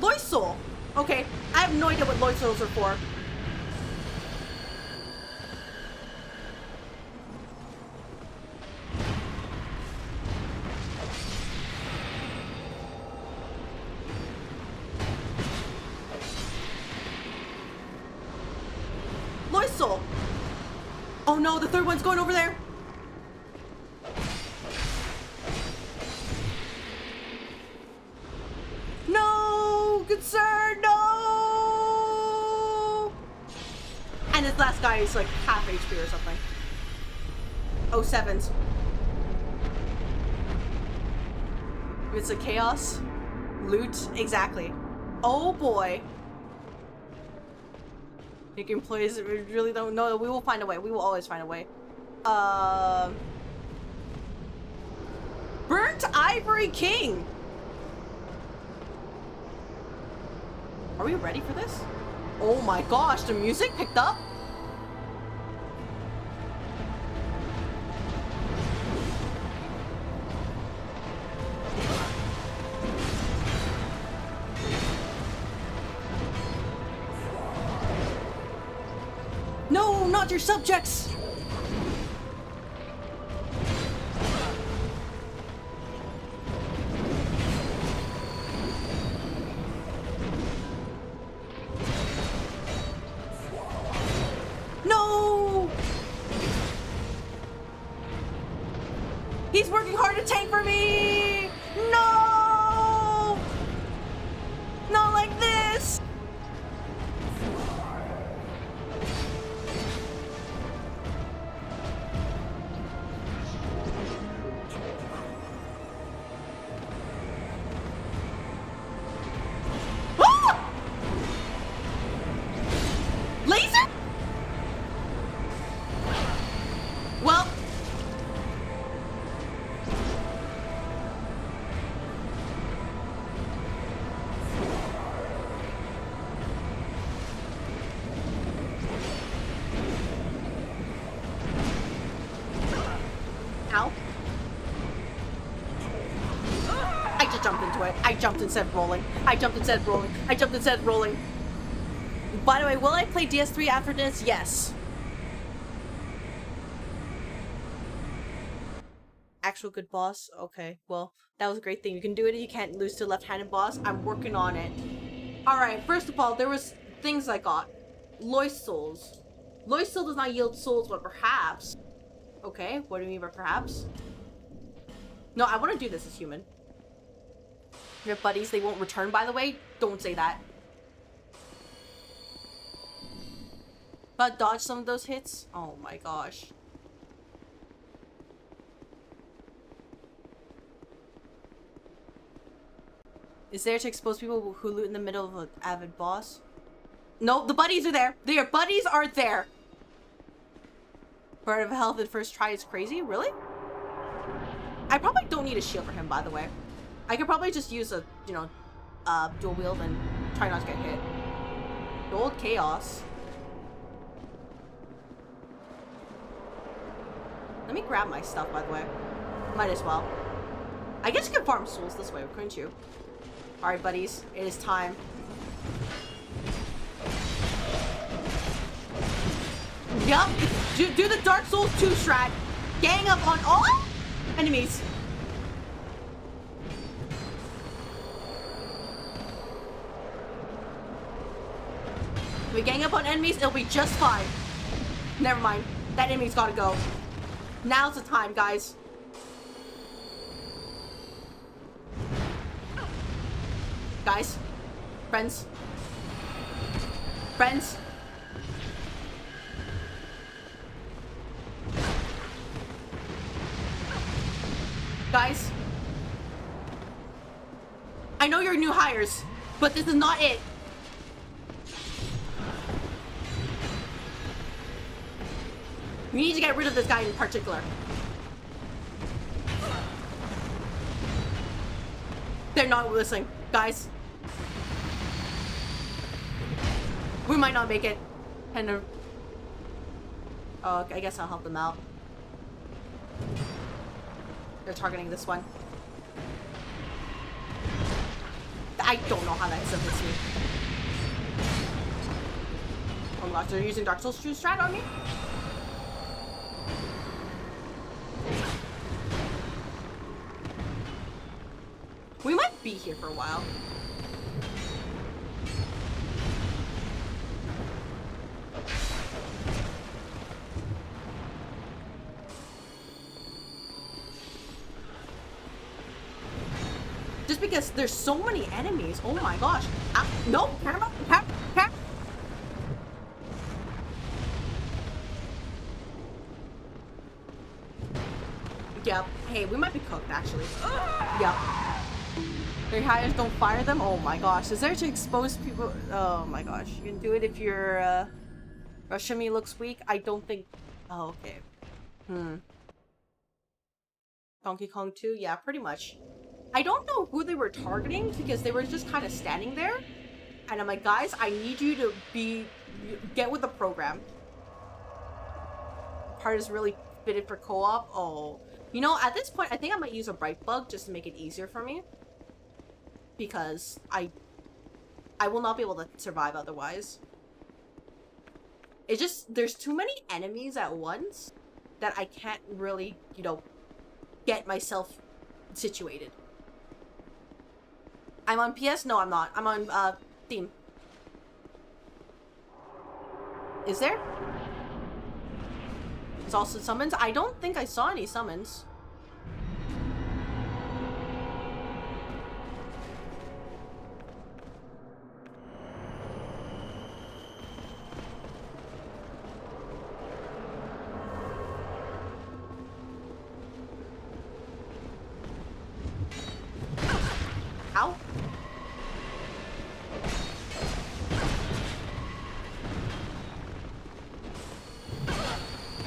Lois Soul. Okay, I have no idea what Lois Souls are for. Lois Soul. Oh no, the third one's going over there. No, good sir, no. And this last guy is like half HP or something. Oh, sevens. It's a chaos. Loot, exactly. Oh boy. Make employees really don't know. We will find a way. We will always find a way. Burnt Ivory King. Are we ready for this? Oh my gosh, the music picked up. No, not your subjects. No! He's working hard to tank for me! No! Not like this! Ah! Laser? Well, ow. I just jumped into it. I jumped instead of rolling. I jumped instead of rolling. I jumped instead of rolling. By the way, will I play DS3 after this? Yes. Actual good boss? Okay, well, that was a great thing. You can do it, you can't lose to left-handed boss. I'm working on it. Alright, first of all, there was things I got. Lois Souls. Lois Soul does not yield souls, but perhaps... Okay, what do you mean by perhaps? No, I want to do this as human. Your buddies, they won't return, by the way. Don't say that. But dodge some of those hits? Oh my gosh. Is there to expose people who loot in the middle of an avid boss? No, the buddies are there. Their buddies are there. Part of health at first try is crazy? Really? I probably don't need a shield for him, by the way. I could probably just use a, you know, dual wield and try not to get hit. Gold Chaos. Let me grab my stuff, by the way. Might as well. I guess you could farm souls this way, couldn't you? Alright, buddies. It is time. Yup. Do the Dark Souls 2 strat. Gang up on all enemies. If we gang up on enemies, it'll be just fine. Never mind. That enemy's gotta go. Now's the time, guys. Guys. Friends. Friends. Guys. I know you're new hires, but this is not it. We need to get rid of this guy in particular. They're not listening. Guys. We might not make it. And oh, I guess I'll help them out. They're targeting this one. I don't know how that still hits me. Oh my gosh, they're using Dark Souls 2 strat on me? We might be here for a while. Just because there's so many enemies. Oh my gosh. No, camera. Yep. Hey, we might be cooked actually. Yep. Their hires don't fire them? Oh my gosh. Is there to expose people? Oh my gosh. You can do it if your Rushimi looks weak? I don't think. Oh, okay. Donkey Kong 2? Yeah, pretty much. I don't know who they were targeting because they were just kind of standing there. And I'm like, guys, I need you to get with the program. Part is really fitted for co-op. Oh. You know, at this point, I think I might use a bright bug just to make it easier for me. Because I will not be able to survive otherwise. It's just, there's too many enemies at once that I can't really, you know, get myself situated. I'm on PS? No, I'm not. I'm on, Steam. Is there? There's also summons? I don't think I saw any summons. Ow.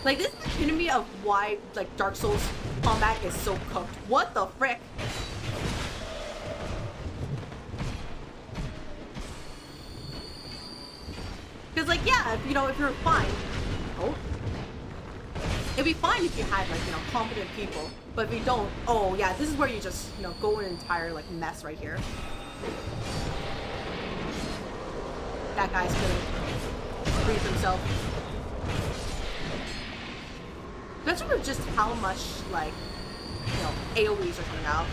Like, this is the epitome of why, like, Dark Souls combat is so cooked. What the frick? Because, like, yeah, you know, if you're fine. Oh. It'd be fine if you had, like, you know, competent people. But if you don't, oh, yeah, this is where you just, you know, go in an entire, like, mess right here. That guy's gonna breathe himself. That's sort of just how much, like, you know, AoEs are coming out.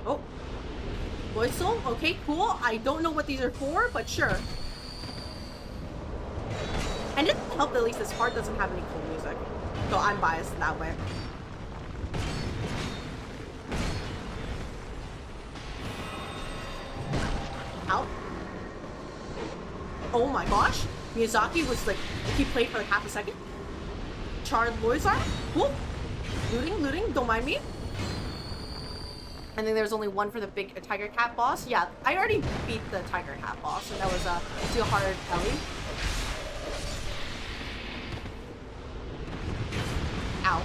Oh. Voice Soul? Okay, cool. I don't know what these are for, but sure. And it doesn't help that at least this part doesn't have any cool music. So I'm biased in that way. Ow. Oh my gosh. Miyazaki was like, he played for like half a second. Charred Loizar? Whoop. Looting, don't mind me. I think there was only one for the big Tiger Cat boss. Yeah, I already beat the Tiger Cat boss, and that was Steel Hearted Ellie. Ow.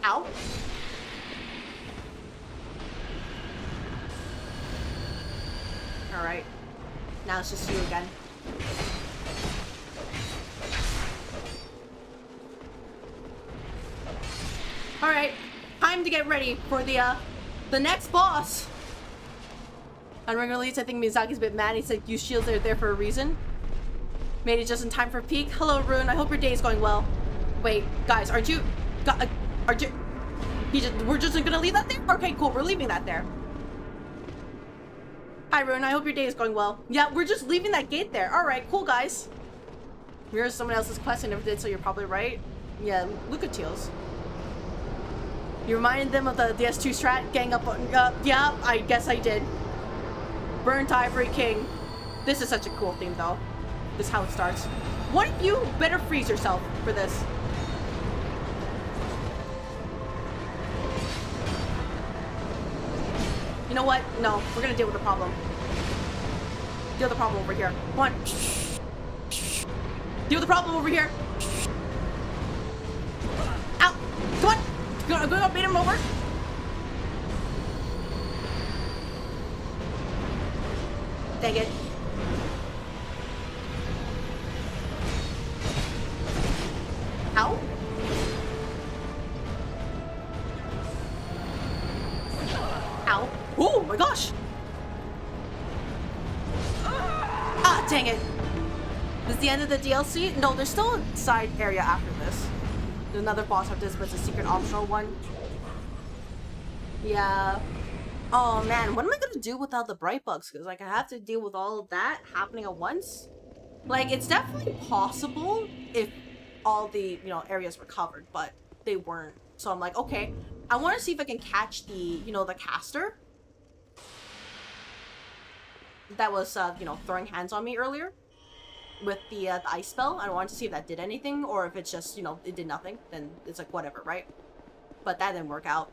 Ow. Alright. Now it's just you again. Alright. Time to get ready for the next boss. On ring release, I think Miyazaki's a bit mad. He said, "Use shields, they're there for a reason." Made it just in time for peak. Hello, Rune. I hope your day is going well. Wait, guys, aren't you? Aren't you? We're just gonna leave that there? Okay, cool. We're leaving that there. Hi, Rune. I hope your day is going well. Yeah, we're just leaving that gate there. All right, cool, guys. Here's someone else's quest. I never did, so you're probably right. Yeah, look at Teals. You reminded them of the DS2 strat, gang up on, yeah, I guess I did. Burnt Ivory King. This is such a cool theme, though. This is how it starts. One of you better freeze yourself for this. You know what? No, we're gonna deal with the problem. Deal with the problem over here. Come on. Deal with the problem over here. Ow! Come on! Go beat him over. Dang it. Ow. Ow. Oh my gosh. Ah, dang it. This is the end of the DLC? No, there's still a side area after this. There's another boss after this, but it's a secret optional one. Yeah. Oh man, what am I gonna do without the bright bugs? Because like I have to deal with all of that happening at once. Like it's definitely possible if all the areas were covered, but they weren't. So I'm like, okay, I want to see if I can catch the the caster that was throwing hands on me earlier with the ice spell. I wanted to see if that did anything, or if it's just it did nothing. Then it's like whatever, right? But that didn't work out.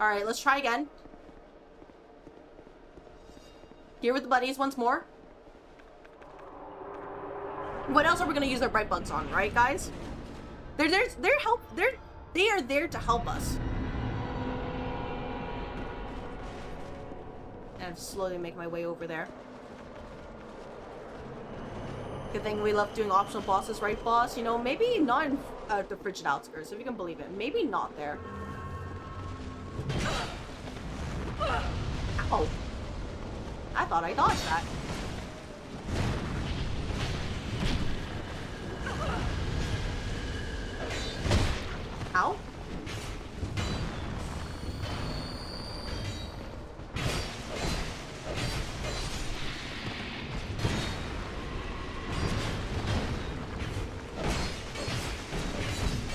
Alright, let's try again. Here with the buddies once more. What else are we gonna use their bright bugs on, right, guys? They are there to help us. And I'm slowly making my way over there. Good thing we love doing optional bosses, right, boss? Maybe not in the frigid outskirts, if you can believe it. Maybe not there. Ow. I thought I dodged that. Ow.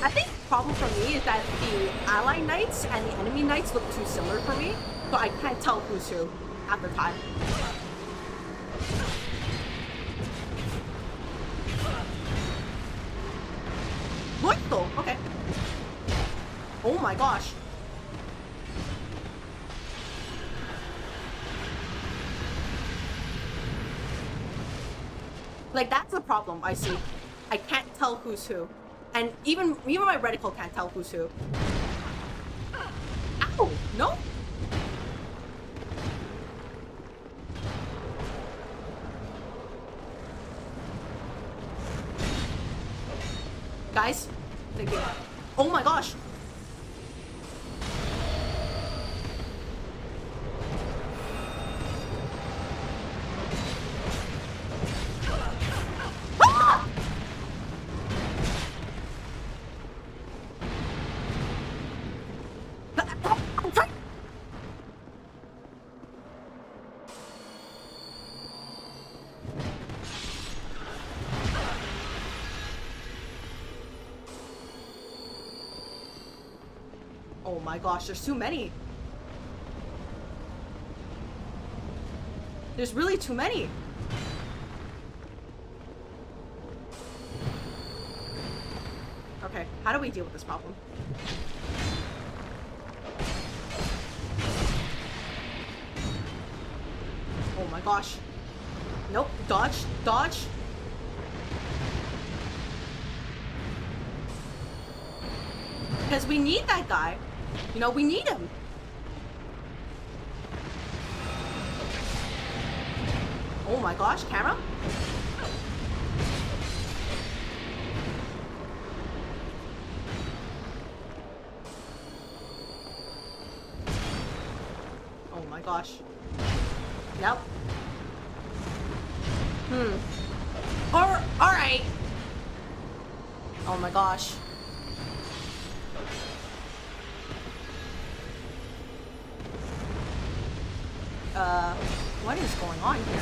I think the problem for me is that the ally knights and the enemy knights look too similar for me, so I can't tell who's who at the time. What though? Okay. Oh my gosh. Like that's the problem I see. I can't tell who's who. And even my reticle can't tell who's who. Ow! No? Guys, thank you. Oh my gosh! Ah! Oh my gosh, there's too many. There's really too many. Okay, how do we deal with this problem? Oh my gosh. Nope, dodge, dodge. Because we need that guy. We need him. Oh my gosh, camera? Oh my gosh. Nope. Alright. Oh my gosh. What is going on here?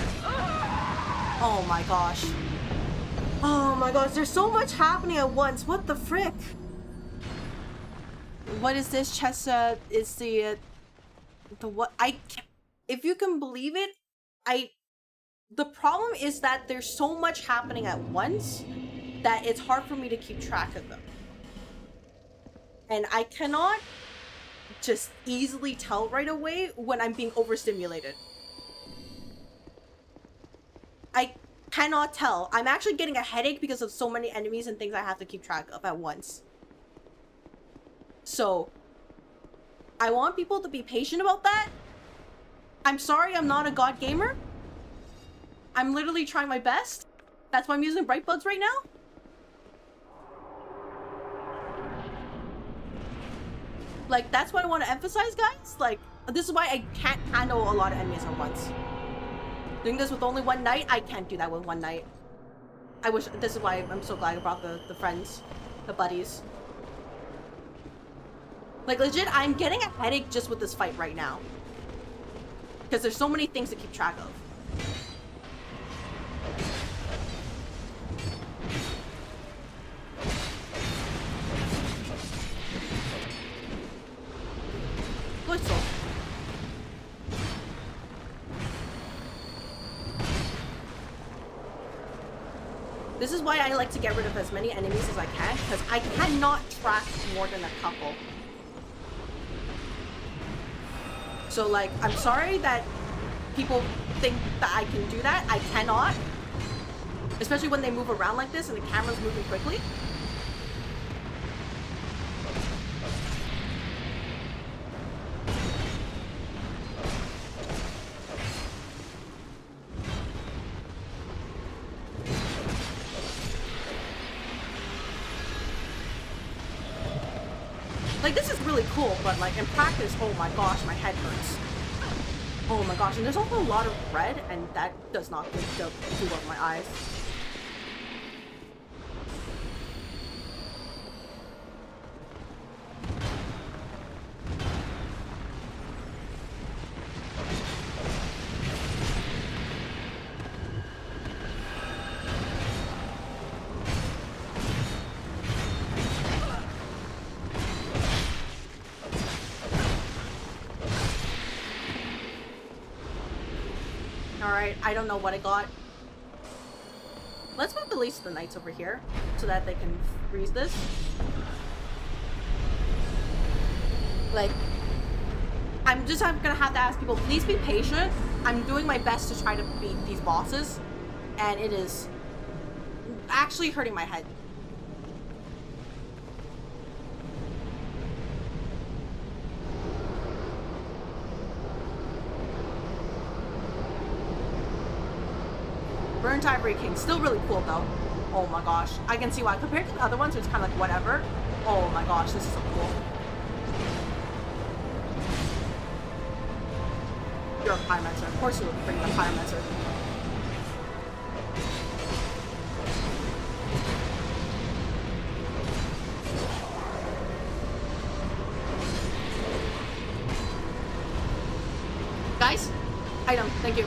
Oh my gosh. Oh my gosh, there's so much happening at once. What the frick? What is this? Chessa is the what? If you can believe it, the problem is that there's so much happening at once that it's hard for me to keep track of them. And I cannot just easily tell right away when I'm being overstimulated. I cannot tell. I'm actually getting a headache because of so many enemies and things I have to keep track of at once. So, I want people to be patient about that. I'm sorry I'm not a god gamer. I'm literally trying my best. That's why I'm using bright bugs right now. Like, that's what I want to emphasize, guys. Like, this is why I can't handle a lot of enemies at once. Doing this with only one knight, I can't do that with one knight. I wish, this is why I'm so glad I brought the friends, the buddies. Like, legit, I'm getting a headache just with this fight right now. Because there's so many things to keep track of. Good soul. This is why I like to get rid of as many enemies as I can, because I cannot track more than a couple. So, like, I'm sorry that people think that I can do that. I cannot. Especially when they move around like this and the camera's moving quickly. Like, this is really cool, but, like, in practice, oh my gosh, my head hurts. Oh my gosh, and there's also a lot of red, and that does not do well with my eyes. Alright, I don't know what I got. Let's move the least of the knights over here so that they can freeze this. Like, I'm gonna have to ask people, please be patient. I'm doing my best to try to beat these bosses, and it is actually hurting my head. Burnt Ivory King, still really cool though. Oh my gosh, I can see why. Compared to the other ones, it's kind of like whatever. Oh my gosh, this is so cool. You're a pyromancer. Of course you would bring the pyromancer. Guys, item, thank you.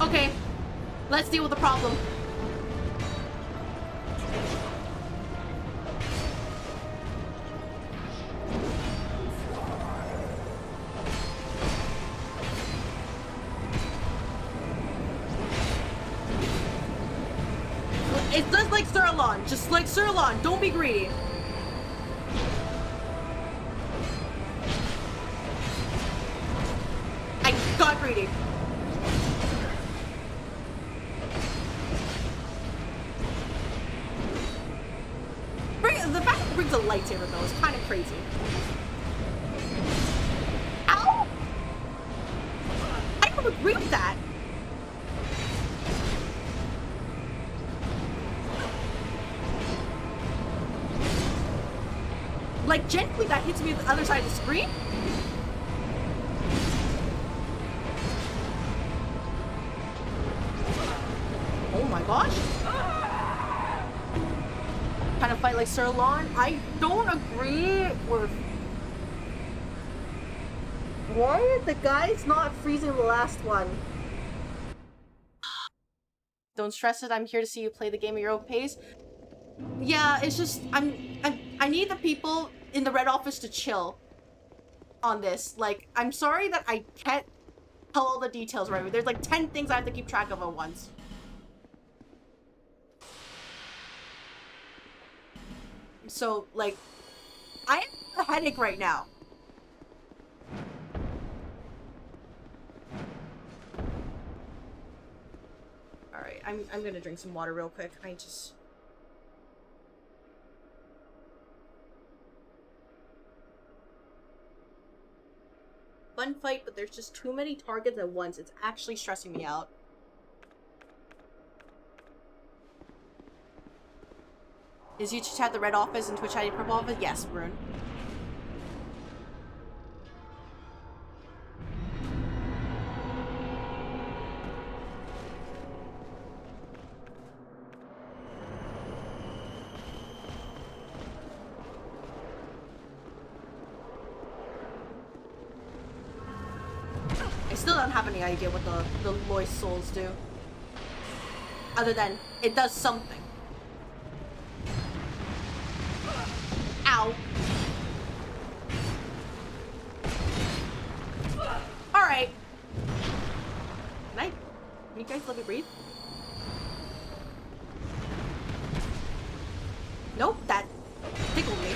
Okay, let's deal with the problem. It's just like Sirlon, just like Sirlon, don't be greedy. I got greedy. The fact that it brings a lightsaber though is kind of crazy. Ow! I don't agree with that. Like, gently that hits me at the other side of the screen. Oh my gosh. Kind of fight like Sirlon. I don't agree with Why are the guys not freezing the last one? Don't stress it, I'm here to see you play the game at your own pace. Yeah, it's just, I need the people in the red office to chill on this. Like, I'm sorry that I can't tell all the details right away. There's like 10 things I have to keep track of at once. So, like, I have a headache right now. Alright, I'm gonna drink some water real quick. I just... Fun fight, but there's just too many targets at once. It's actually stressing me out. Is YouTube chat the red office and Twitch chat the purple office? Yes, Rune. I still don't have any idea what the Lois souls do. Other than, it does something. Ow. Alright. Can you guys let me breathe? Nope, that tickled me.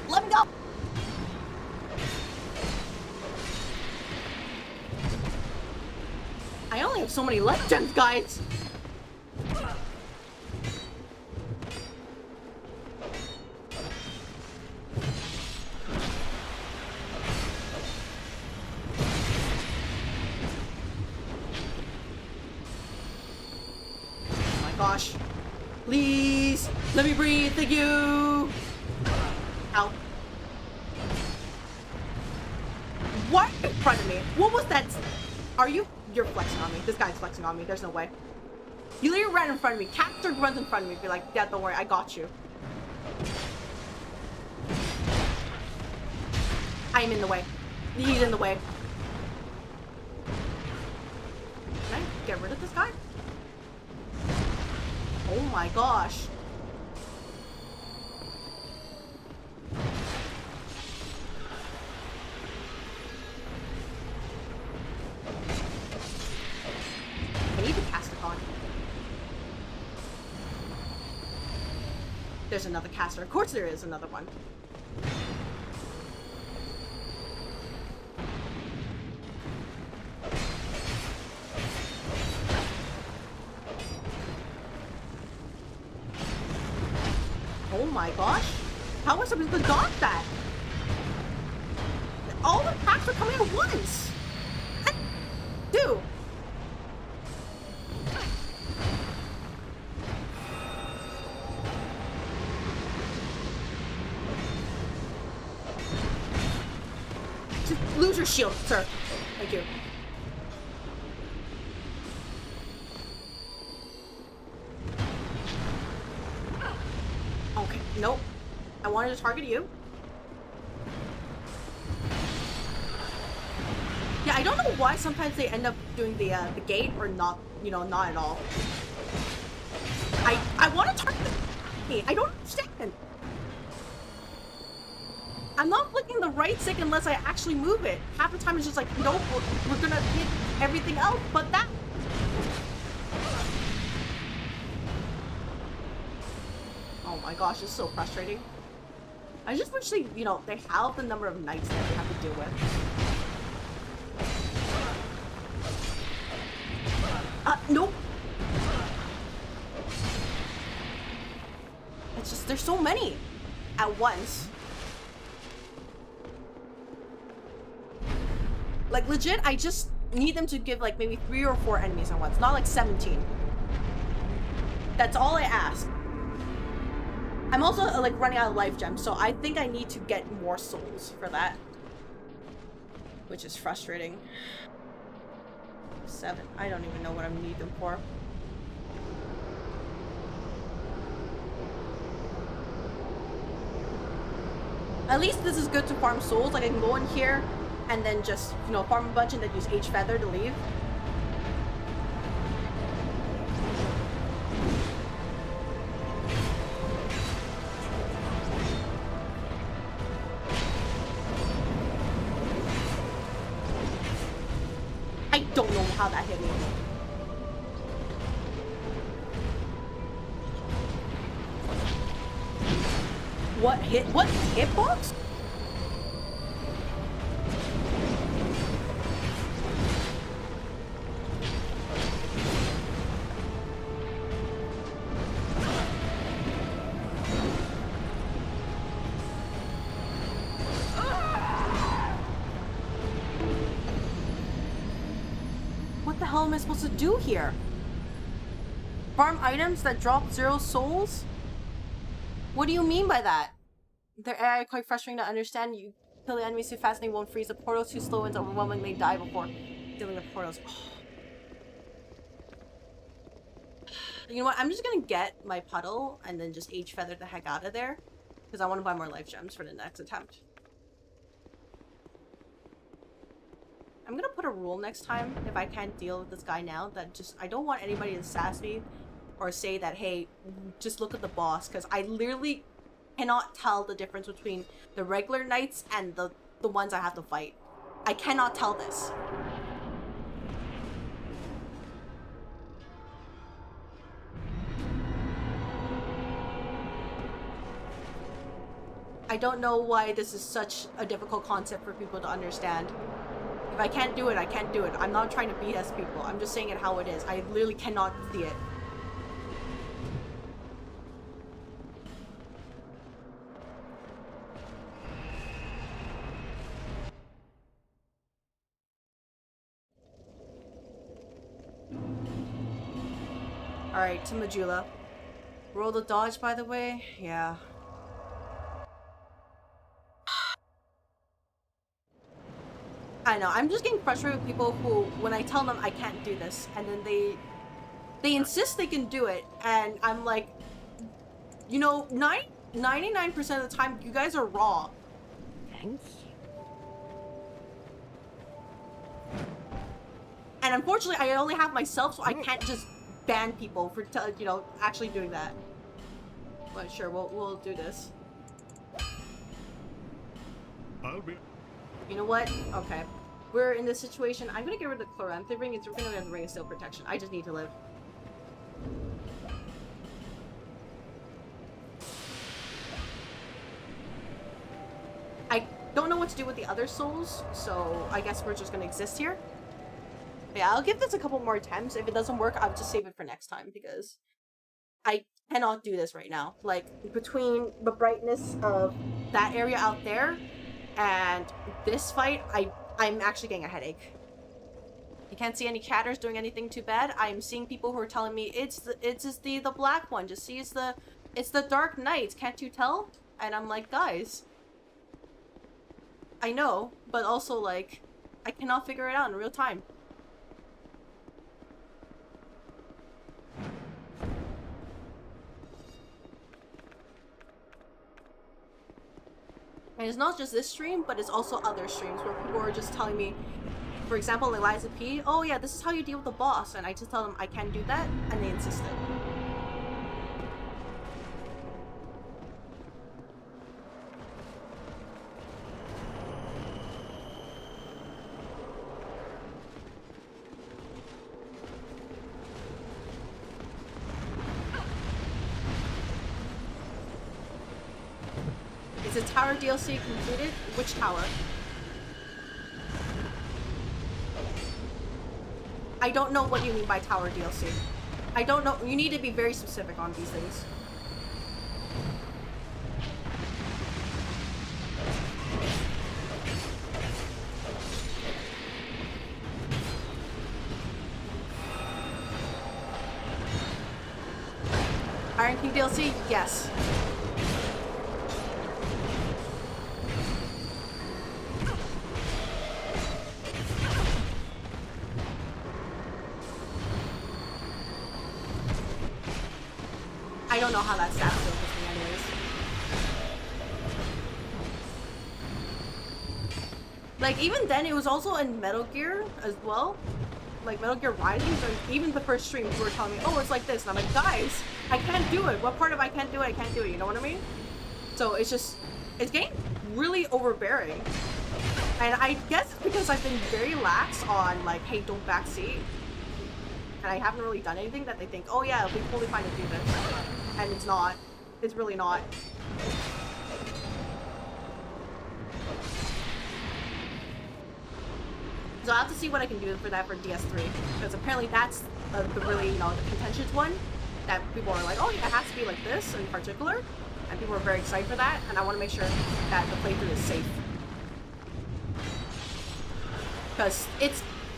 Let me go! I only have so many life gems, guys! Oh my gosh. Please! Let me breathe, thank you! Ow. What in front of me? What was that? Are you? You're flexing on me. This guy's flexing on me. There's no way. You literally ran in front of me. Captor runs in front of me. Be like, yeah, don't worry. I got you. I am in the way. He's in the way. Can I get rid of this guy? Oh my gosh. I need to cast a con. There's another caster. Of course there is another one. Oh my gosh. How was I supposed to dodge that? All the attacks are coming at once. Dude. Just lose your shield, sir. Thank you. Okay, nope. I wanted to target you. Yeah, I don't know why sometimes they end up doing the gate or not, you know, not at all. I want to target me. I don't understand. I'm not flicking the right stick unless I actually move it. Half the time it's just like, nope, we're gonna hit everything else but that. Oh my gosh, it's so frustrating. I just wish they, you know, they have the number of knights that they have to deal with. Nope. It's just, there's so many at once. Like, legit, I just need them to give, like, maybe 3 or 4 enemies at once. Not, like, 17. That's all I ask. I'm also, like, running out of life gems, so I think I need to get more souls for that. Which is frustrating. 7. I don't even know what I need them for. At least this is good to farm souls. Like I can go in here and then just, you know, farm a bunch and then use H feather to leave. I don't know how that hit me. What hit? What hitbox? What the hell am I supposed to do here? Farm items that drop 0 souls? What do you mean by that? Their AI are quite frustrating to understand. You kill the enemies too fast and they won't freeze. The portal's too slow and overwhelming. They die before dealing with portals. Oh. You know what? I'm just gonna get my puddle and then just H feather the heck out of there. Because I want to buy more life gems for the next attempt. I'm gonna put a rule next time, if I can't deal with this guy now, that just, I don't want anybody to sass me or say that, hey, just look at the boss, because I literally cannot tell the difference between the regular knights and the ones I have to fight. I cannot tell this. I don't know why this is such a difficult concept for people to understand. If I can't do it, I can't do it. I'm not trying to BS people. I'm just saying it how it is. I literally cannot see it. Alright, to Majula. Roll the dodge, by the way? Yeah. I know, I'm just getting frustrated with people who, when I tell them I can't do this, and then they insist they can do it, and I'm like, you know, 99% of the time, you guys are raw. Thanks. And unfortunately, I only have myself, so I can't just ban people for, you know, actually doing that. But sure, we'll do this. I'll be. You know what? Okay. We're in this situation. I'm gonna get rid of the Chloranthe ring. We're gonna get the ring of steel protection. I just need to live. I don't know what to do with the other souls, so I guess we're just gonna exist here. But yeah, I'll give this a couple more attempts. If it doesn't work, I'll just save it for next time, because I cannot do this right now. Like, between the brightness of that area out there and this fight, I'm actually getting a headache. You can't see any chatters doing anything too bad. I'm seeing people who are telling me it's just the black one. Just see, it's the Dark Knight. Can't you tell? And I'm like, guys, I know, but also like, I cannot figure it out in real time. And it's not just this stream, but it's also other streams where people are just telling me, for example, Eliza P, oh yeah, this is how you deal with the boss, and I just tell them I can't do that, and they insisted. Is the tower DLC completed? Which tower? I don't know what you mean by tower DLC. I don't know. You need to be very specific on these things. Iron King DLC? Yes. don't know how that stats work with me anyways. Like, even then, it was also in Metal Gear as well. Like, Metal Gear Rising, so even the first streams were telling me, oh, it's like this. And I'm like, guys, I can't do it. What part of I can't do it? I can't do it. You know what I mean? So it's just, it's getting really overbearing. And I guess it's because I've been very lax on, like, hey, don't backseat. And I haven't really done anything that they think, oh yeah, it'll be totally fine to do this. And it's not. It's really not. So I'll have to see what I can do for that for DS3. Because apparently that's the really, you know, the contentious one. That people are like, oh yeah, it has to be like this in particular. And people are very excited for that. And I want to make sure that the playthrough is safe. Because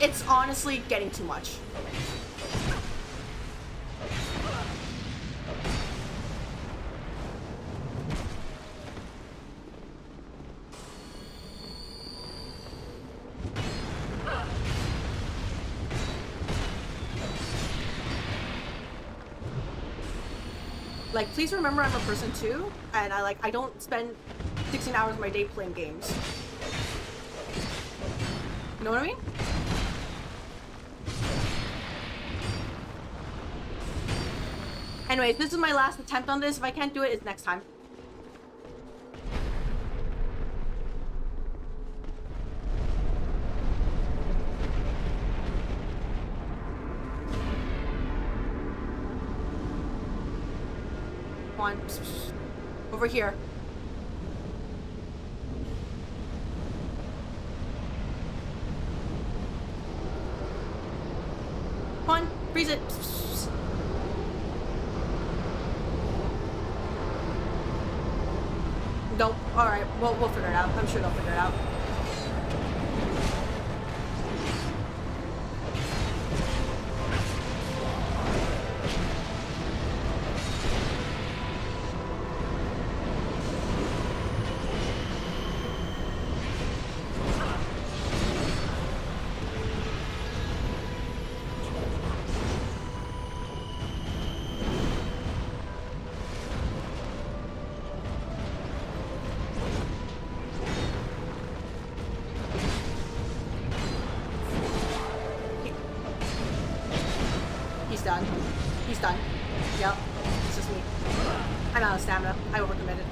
it's honestly getting too much. Like, please remember I'm a person too, and I don't spend 16 hours of my day playing games. You know what I mean? Anyways, this is my last attempt on this. If I can't do it, it's next time. Come on. Over here. Come on, freeze it. Nope. Alright, we'll figure it out. I'm sure they'll figure it out. He's done. Yep. It's just me. I'm out of stamina. I overcommitted.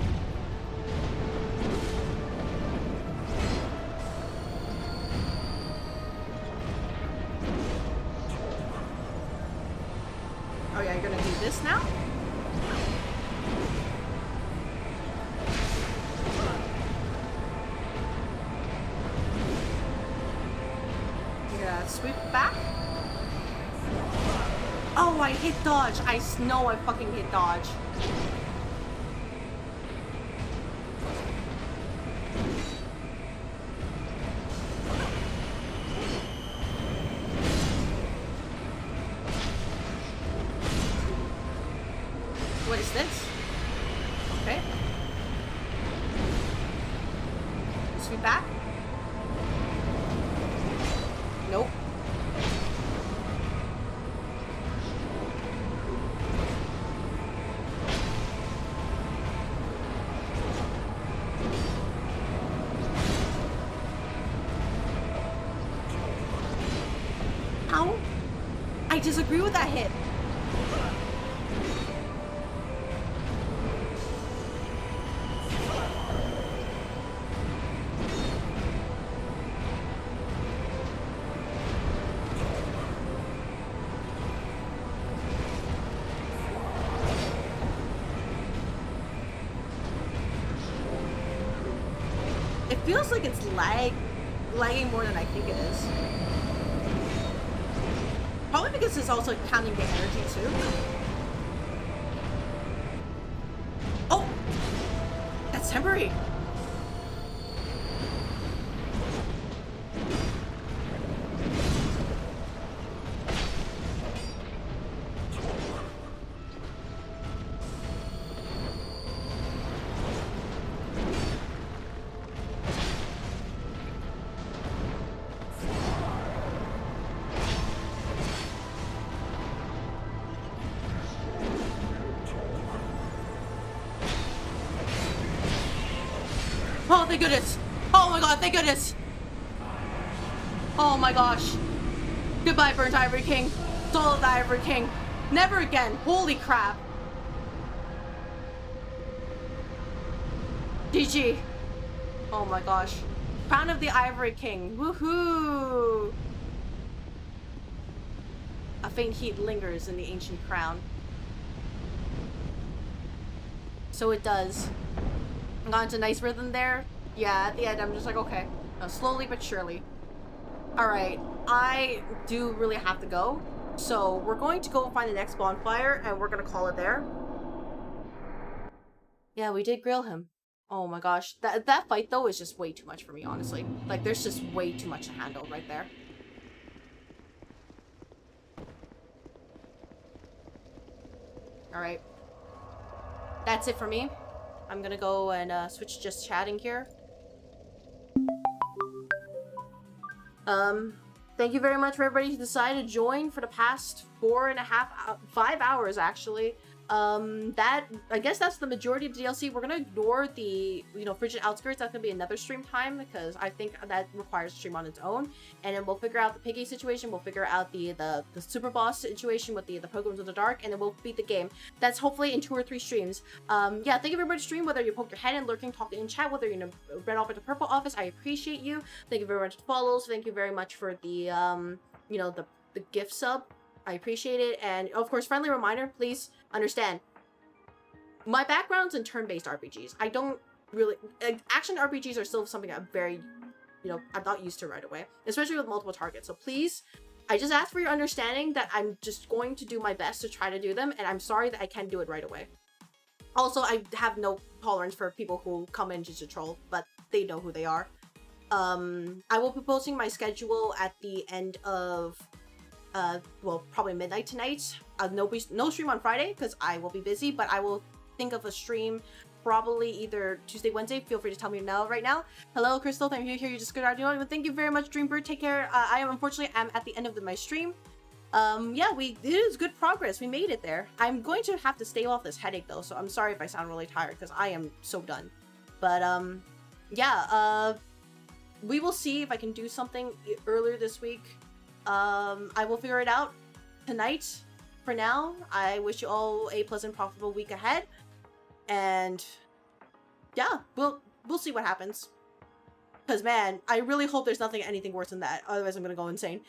Oh yeah, you're gonna do this now? You're gonna sweep back? Oh, I hit dodge. I know I fucking hit dodge. What is this? Okay. Sweep back? Nope. Ow. I disagree with that hit. It feels like it's lagging more than I think it is. Probably because it's also counting the energy too. Oh! That's temporary! thank goodness. Oh my god, thank goodness. Oh my gosh. Goodbye, burnt Ivory King. Soul of the Ivory King. Never again. Holy crap. GG. Oh my gosh. Crown of the Ivory King. Woohoo! A faint heat lingers in the ancient crown. So it does. Got into a nice rhythm there. Yeah, at the end I'm just like, okay. Now, slowly but surely. Alright, I do really have to go. So we're going to go find the next bonfire and we're gonna call it there. Yeah, we did grill him. Oh my gosh. That fight though is just way too much for me, honestly. Like there's just way too much to handle right there. Alright. That's it for me. I'm gonna go and switch to just chatting here. Thank you very much for everybody who decided to join for the past 5 hours actually. I guess that's the majority of the DLC. We're gonna ignore the, Frigid Outskirts. That's gonna be another stream time because I think that requires a stream on its own. And then we'll figure out the Piggy situation. We'll figure out the super boss situation with the Pilgrims of the Dark, and then we'll beat the game. That's hopefully in 2 or 3 streams. Yeah, thank you very much, stream. Whether you poke your head in, lurking, talking in chat, whether you're red off at the purple office, I appreciate you. Thank you very much for the follows. Thank you very much for the the gift sub. I appreciate it. And of course, friendly reminder, please understand, my background's in turn-based RPGs. I don't really... action RPGs are still something I'm very, I'm not used to right away. Especially with multiple targets. So please, I just ask for your understanding that I'm just going to do my best to try to do them. And I'm sorry that I can't do it right away. Also, I have no tolerance for people who come in just to troll, but they know who they are. I will be posting my schedule at the end of... well, probably midnight tonight. No stream on Friday because I will be busy, but I will think of a stream probably either Tuesday, Wednesday. Feel free to tell me now, right now. Hello, Crystal. Thank you. Hear you just good audio. Thank you very much, Dreambird. Take care. I am unfortunately at the end of my stream. Yeah, it is good progress. We made it there. I'm going to have to stay off this headache though, so I'm sorry if I sound really tired because I am so done. But yeah, we will see if I can do something earlier this week. I will figure it out tonight. For now, I wish you all a pleasant, profitable week ahead. And yeah, we'll see what happens. Because man, I really hope there's anything worse than that. Otherwise, I'm gonna go insane.